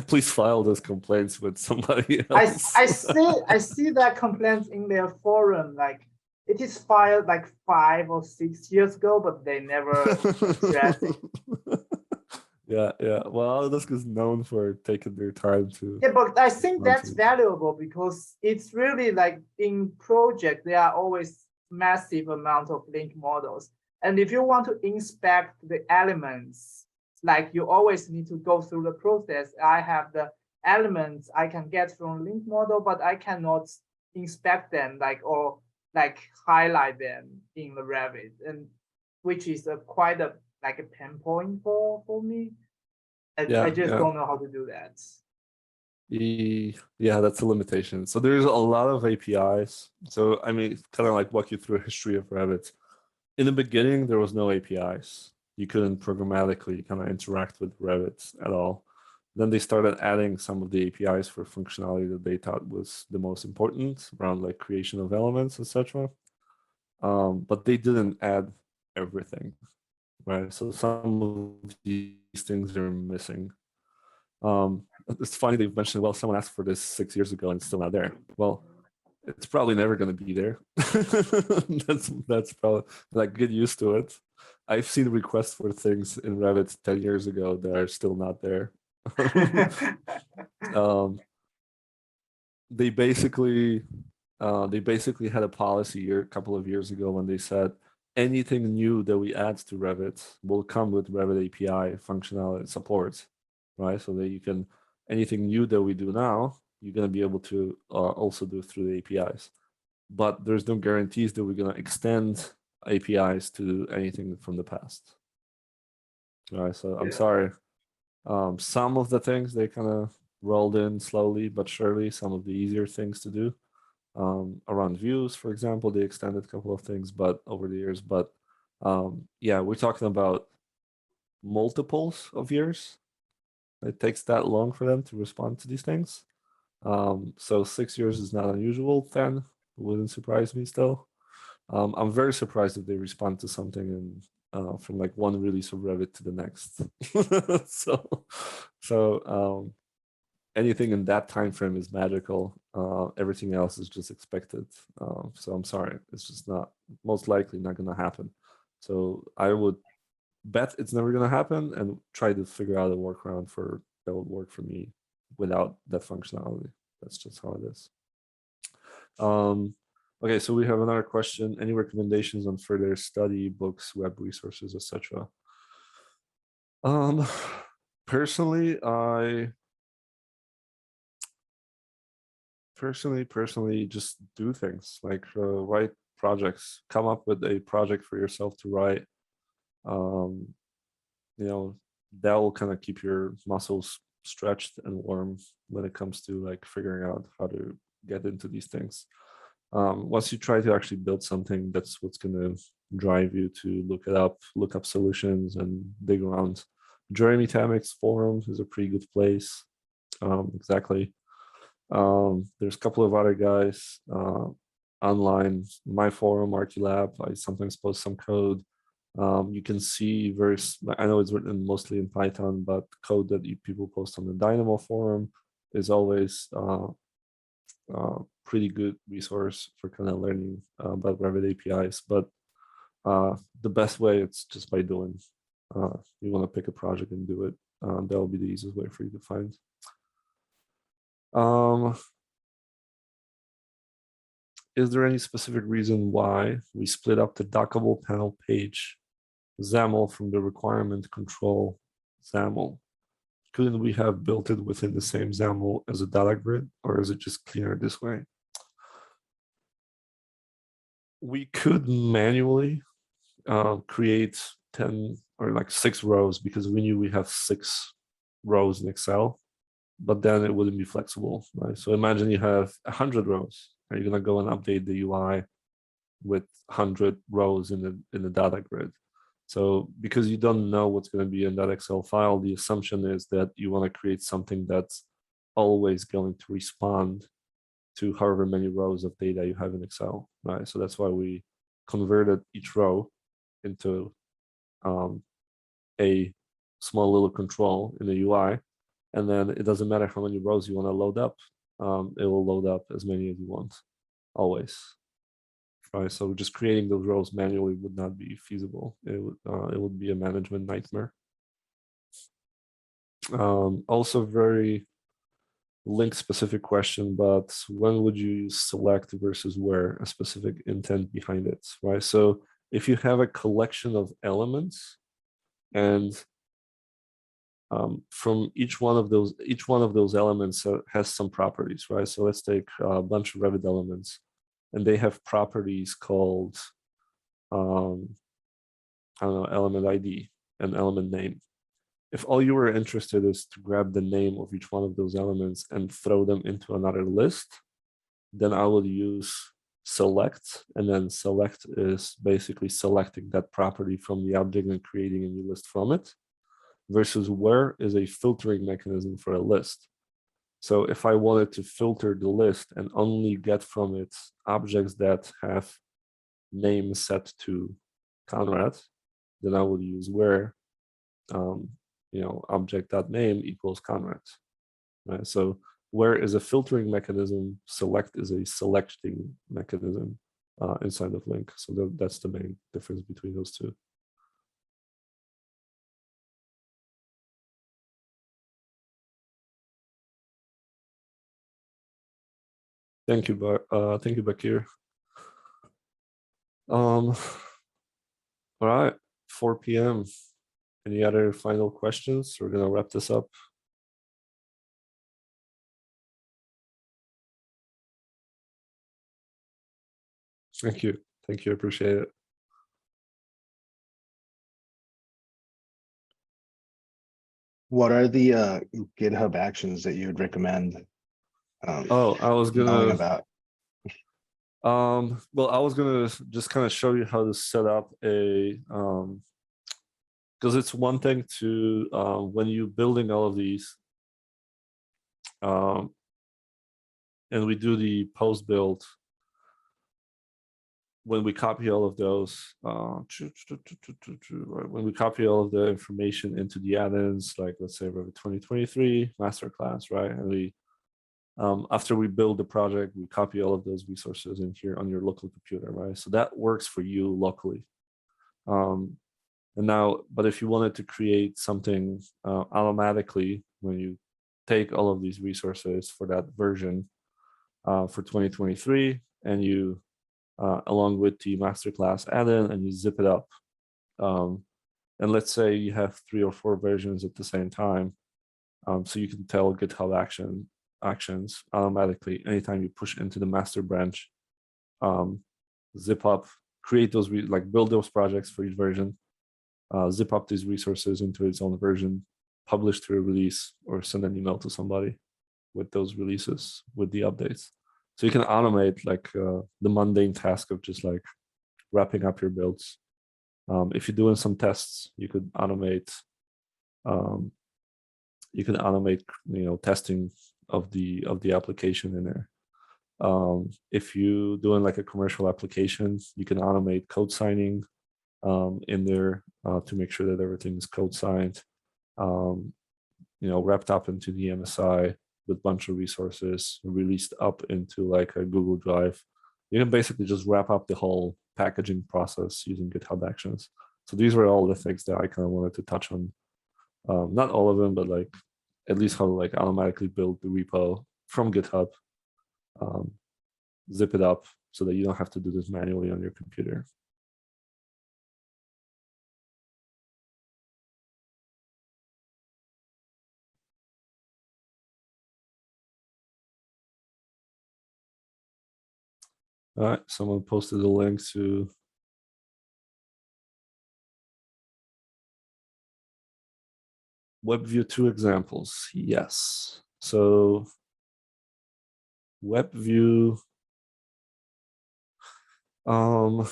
please file those complaints with somebody else. I see that complaints in their forum, like it is filed like 5 or 6 years ago, but they never address it. Yeah. Well, Autodesk is known for taking their time to. Yeah, but I think that's valuable because it's really like in project there are always massive amount of link models, and if you want to inspect the elements, like you always need to go through the process. I have the elements I can get from link model, but I cannot inspect them or highlight them in the Revit, and which is quite a pain point for me. I just don't know how to do that. Yeah, that's a limitation. So there's a lot of APIs. So I mean, kind of like walk you through a history of Revit. In the beginning, there was no APIs. You couldn't programmatically kind of interact with Revit at all. Then they started adding some of the APIs for functionality that they thought was the most important around like creation of elements, etc. But they didn't add everything, right? So some of these things are missing. It's funny they've mentioned, well, someone asked for this 6 years ago and it's still not there. Well, it's probably never going to be there. That's probably like, get used to it. I've seen requests for things in Revit 10 years ago that are still not there. They basically had a policy a couple of years ago when they said anything new that we add to Revit will come with Revit API functionality support, right? So that you can, anything new that we do now, you're going to be able to also do through the APIs. But there's no guarantees that we're going to extend APIs to anything from the past. All right, so I'm sorry. Some of the things they kind of rolled in slowly but surely, some of the easier things to do. Around views, for example, they extended a couple of things, but over the years, but yeah, we're talking about multiples of years. It takes that long for them to respond to these things. So 6 years is not unusual. 10 wouldn't surprise me still. I'm very surprised if they respond to something and from like one release of Revit to the next. so anything in that time frame is magical. Everything else is just expected. So I'm sorry, it's just not, most likely not going to happen. So I would bet it's never going to happen and try to figure out a workaround that would work for me without that functionality. That's just how it is. Okay, so we have another question. Any recommendations on further study, books, web resources, etc.? Personally, I just do things like write projects. Come up with a project for yourself to write. You know, that will kind of keep your muscles stretched and warm when it comes to like figuring out how to get into these things. Once you try to actually build something, that's what's going to drive you to look up solutions and dig around. Jeremy Tamek's forum is a pretty good place. Exactly. There's a couple of other guys online. My forum, ArchiLab, I sometimes post some code. You can see I know it's written mostly in Python, but code that people post on the Dynamo forum is always pretty good resource for kind of learning about Revit APIs. But the best way, it's just by doing. You want to pick a project and do it. That will be the easiest way for you to find. Is there any specific reason why we split up the Dockable panel page XAML from the requirement control XAML? Couldn't we have built it within the same XAML as a data grid, or is it just cleaner this way? We could manually create 10 or like 6 rows because we knew we have 6 rows in Excel, but then it wouldn't be flexible, right? So imagine you have 100 rows. Are you gonna go and update the UI with 100 rows in the data grid? So because you don't know what's going to be in that Excel file, the assumption is that you want to create something that's always going to respond to however many rows of data you have in Excel, right? So that's why we converted each row into a small little control in the UI. And then it doesn't matter how many rows you want to load up. It will load up as many as you want, always. Right, so just creating those rows manually would not be feasible. It would be a management nightmare. Also, very link-specific question, but when would you use select versus where, a specific intent behind it, right? So if you have a collection of elements, and from each one of those elements has some properties, right? So let's take a bunch of Revit elements. And they have properties called, I don't know, element ID and element name. If all you were interested is to grab the name of each one of those elements and throw them into another list, then I would use select, and then select is basically selecting that property from the object and creating a new list from it, versus where is a filtering mechanism for a list. So if I wanted to filter the list and only get from it objects that have name set to Conrad, then I would use where, object.name equals Conrad. Right? So where is a filtering mechanism, select is a selecting mechanism inside of link. So that's the main difference between those two. Thank you, Bakir. All right, 4 p.m. Any other final questions? We're gonna wrap this up. Thank you. Thank you. I appreciate it. What are the GitHub actions that you would recommend? Oh, I was knowing gonna about. well, I was gonna just kind of show you how to set up a because it's one thing to when you're building all of these and we do the post build, when we copy all of those, when we copy all of the information into the add-ins, like let's say Revit 2023 Masterclass, right? And we, after we build the project, we copy all of those resources in here on your local computer, right? So that works for you locally. And now, but if you wanted to create something automatically, when you take all of these resources for that version for 2023, and you along with the Masterclass add-in, and you zip it up. And let's say you have 3 or 4 versions at the same time. So you can tell GitHub actions automatically anytime you push into the master branch, zip up, create those, build those projects for each version, zip up these resources into its own version, publish to a release, or send an email to somebody with those releases, with the updates. So you can automate the mundane task of just wrapping up your builds. If you're doing some tests, you could automate. Testing of the application in there. If you're doing a commercial application, you can automate code signing in there to make sure that everything is code signed. Wrapped up into the MSI with a bunch of resources released up into a Google Drive. You can basically just wrap up the whole packaging process using GitHub Actions. So these were all the things that I kind of wanted to touch on. Not all of them, but at least how to automatically build the repo from GitHub, zip it up so that you don't have to do this manually on your computer. All right, someone posted a link to WebView 2 examples. Yes. So WebView, WebView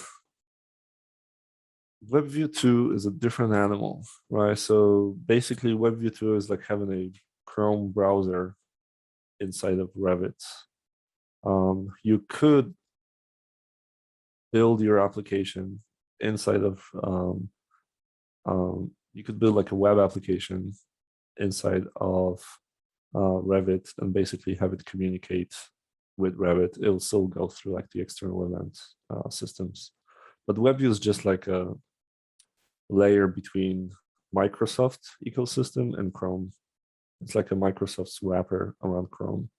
2 is a different animal, right? So basically WebView 2 is like having a Chrome browser inside of Revit. You could build your application inside of you could build a web application inside of Revit and basically have it communicate with Revit. It'll still go through the external event systems, but WebView is just a layer between Microsoft ecosystem and Chrome. It's like a Microsoft's wrapper around Chrome.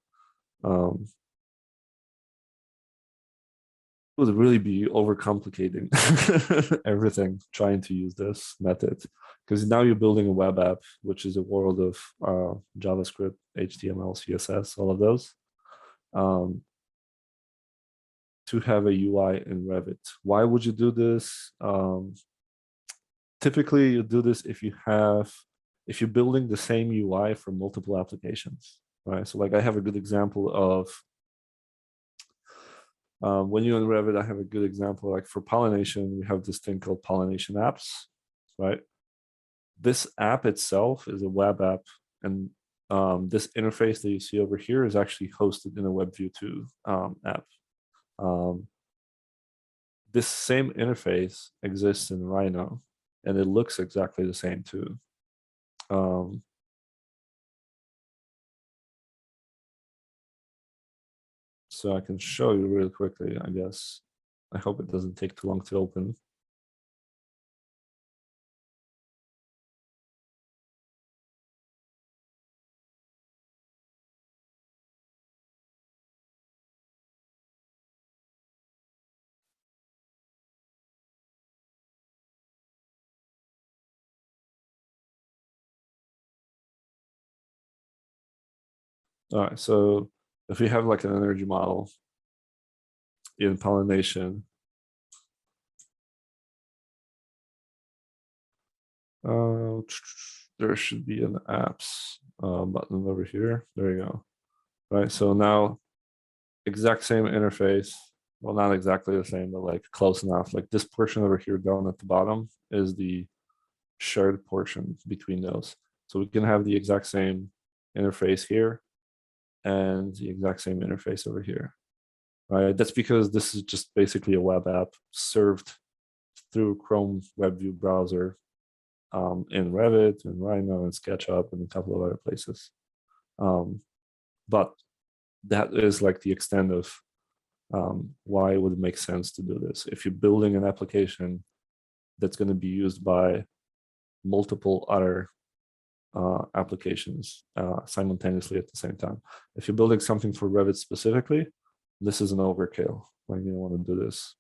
It would really be overcomplicating everything trying to use this method, because now you're building a web app, which is a world of JavaScript, HTML, CSS, all of those, to have a UI in Revit. Why would you do this? Typically, you do this if you're building the same UI for multiple applications, right? So I have a good example of when you're in Revit, I have a good example, for pollination, we have this thing called pollination apps, right? This app itself is a web app, and this interface that you see over here is actually hosted in a WebView 2 app. This same interface exists in Rhino, and it looks exactly the same too. So I can show you really quickly, I guess. I hope it doesn't take too long to open. All right, so if we have like an energy model in pollination, there should be an apps button over here. There you go. Right, so now exact same interface. Well, not exactly the same, but like close enough. Like this portion over here down at the bottom is the shared portion between those. So we can have the exact same interface here and the exact same interface over here. Right, that's because this is just basically a web app served through Chrome web view browser in Revit and Rhino and SketchUp and a couple of other places. But that is like the extent of why it would make sense to do this. If you're building an application that's going to be used by multiple other applications simultaneously at the same time. If you're building something for Revit specifically, this is an overkill. Like you don't want to do this.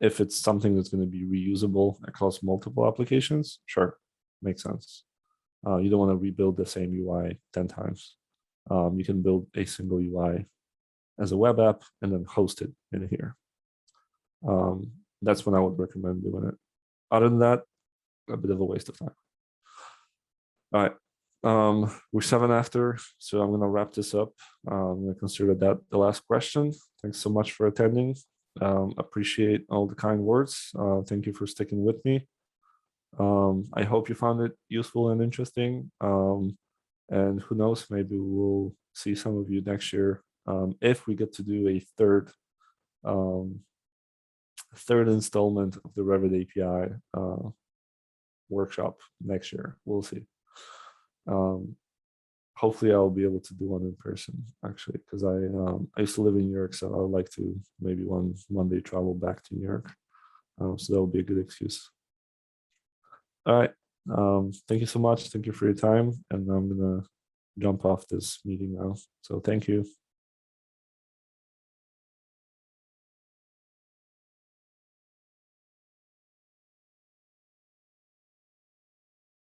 If it's something that's going to be reusable across multiple applications, sure, makes sense. You don't want to rebuild the same UI 10 times. You can build a single UI as a web app and then host it in here. That's when I would recommend doing it. Other than that, a bit of a waste of time. All right, we're 7 after, so I'm gonna wrap this up. I'm gonna consider that the last question. Thanks so much for attending. Appreciate all the kind words. Thank you for sticking with me. I hope you found it useful and interesting. And who knows, maybe we'll see some of you next year if we get to do a third installment of the Revit API workshop next year. We'll see. Hopefully I'll be able to do one in person, actually, because I used to live in New York, so I would like to maybe one day travel back to New York. So that would be a good excuse. All right. Thank you so much. Thank you for your time. And I'm gonna jump off this meeting now. So thank you.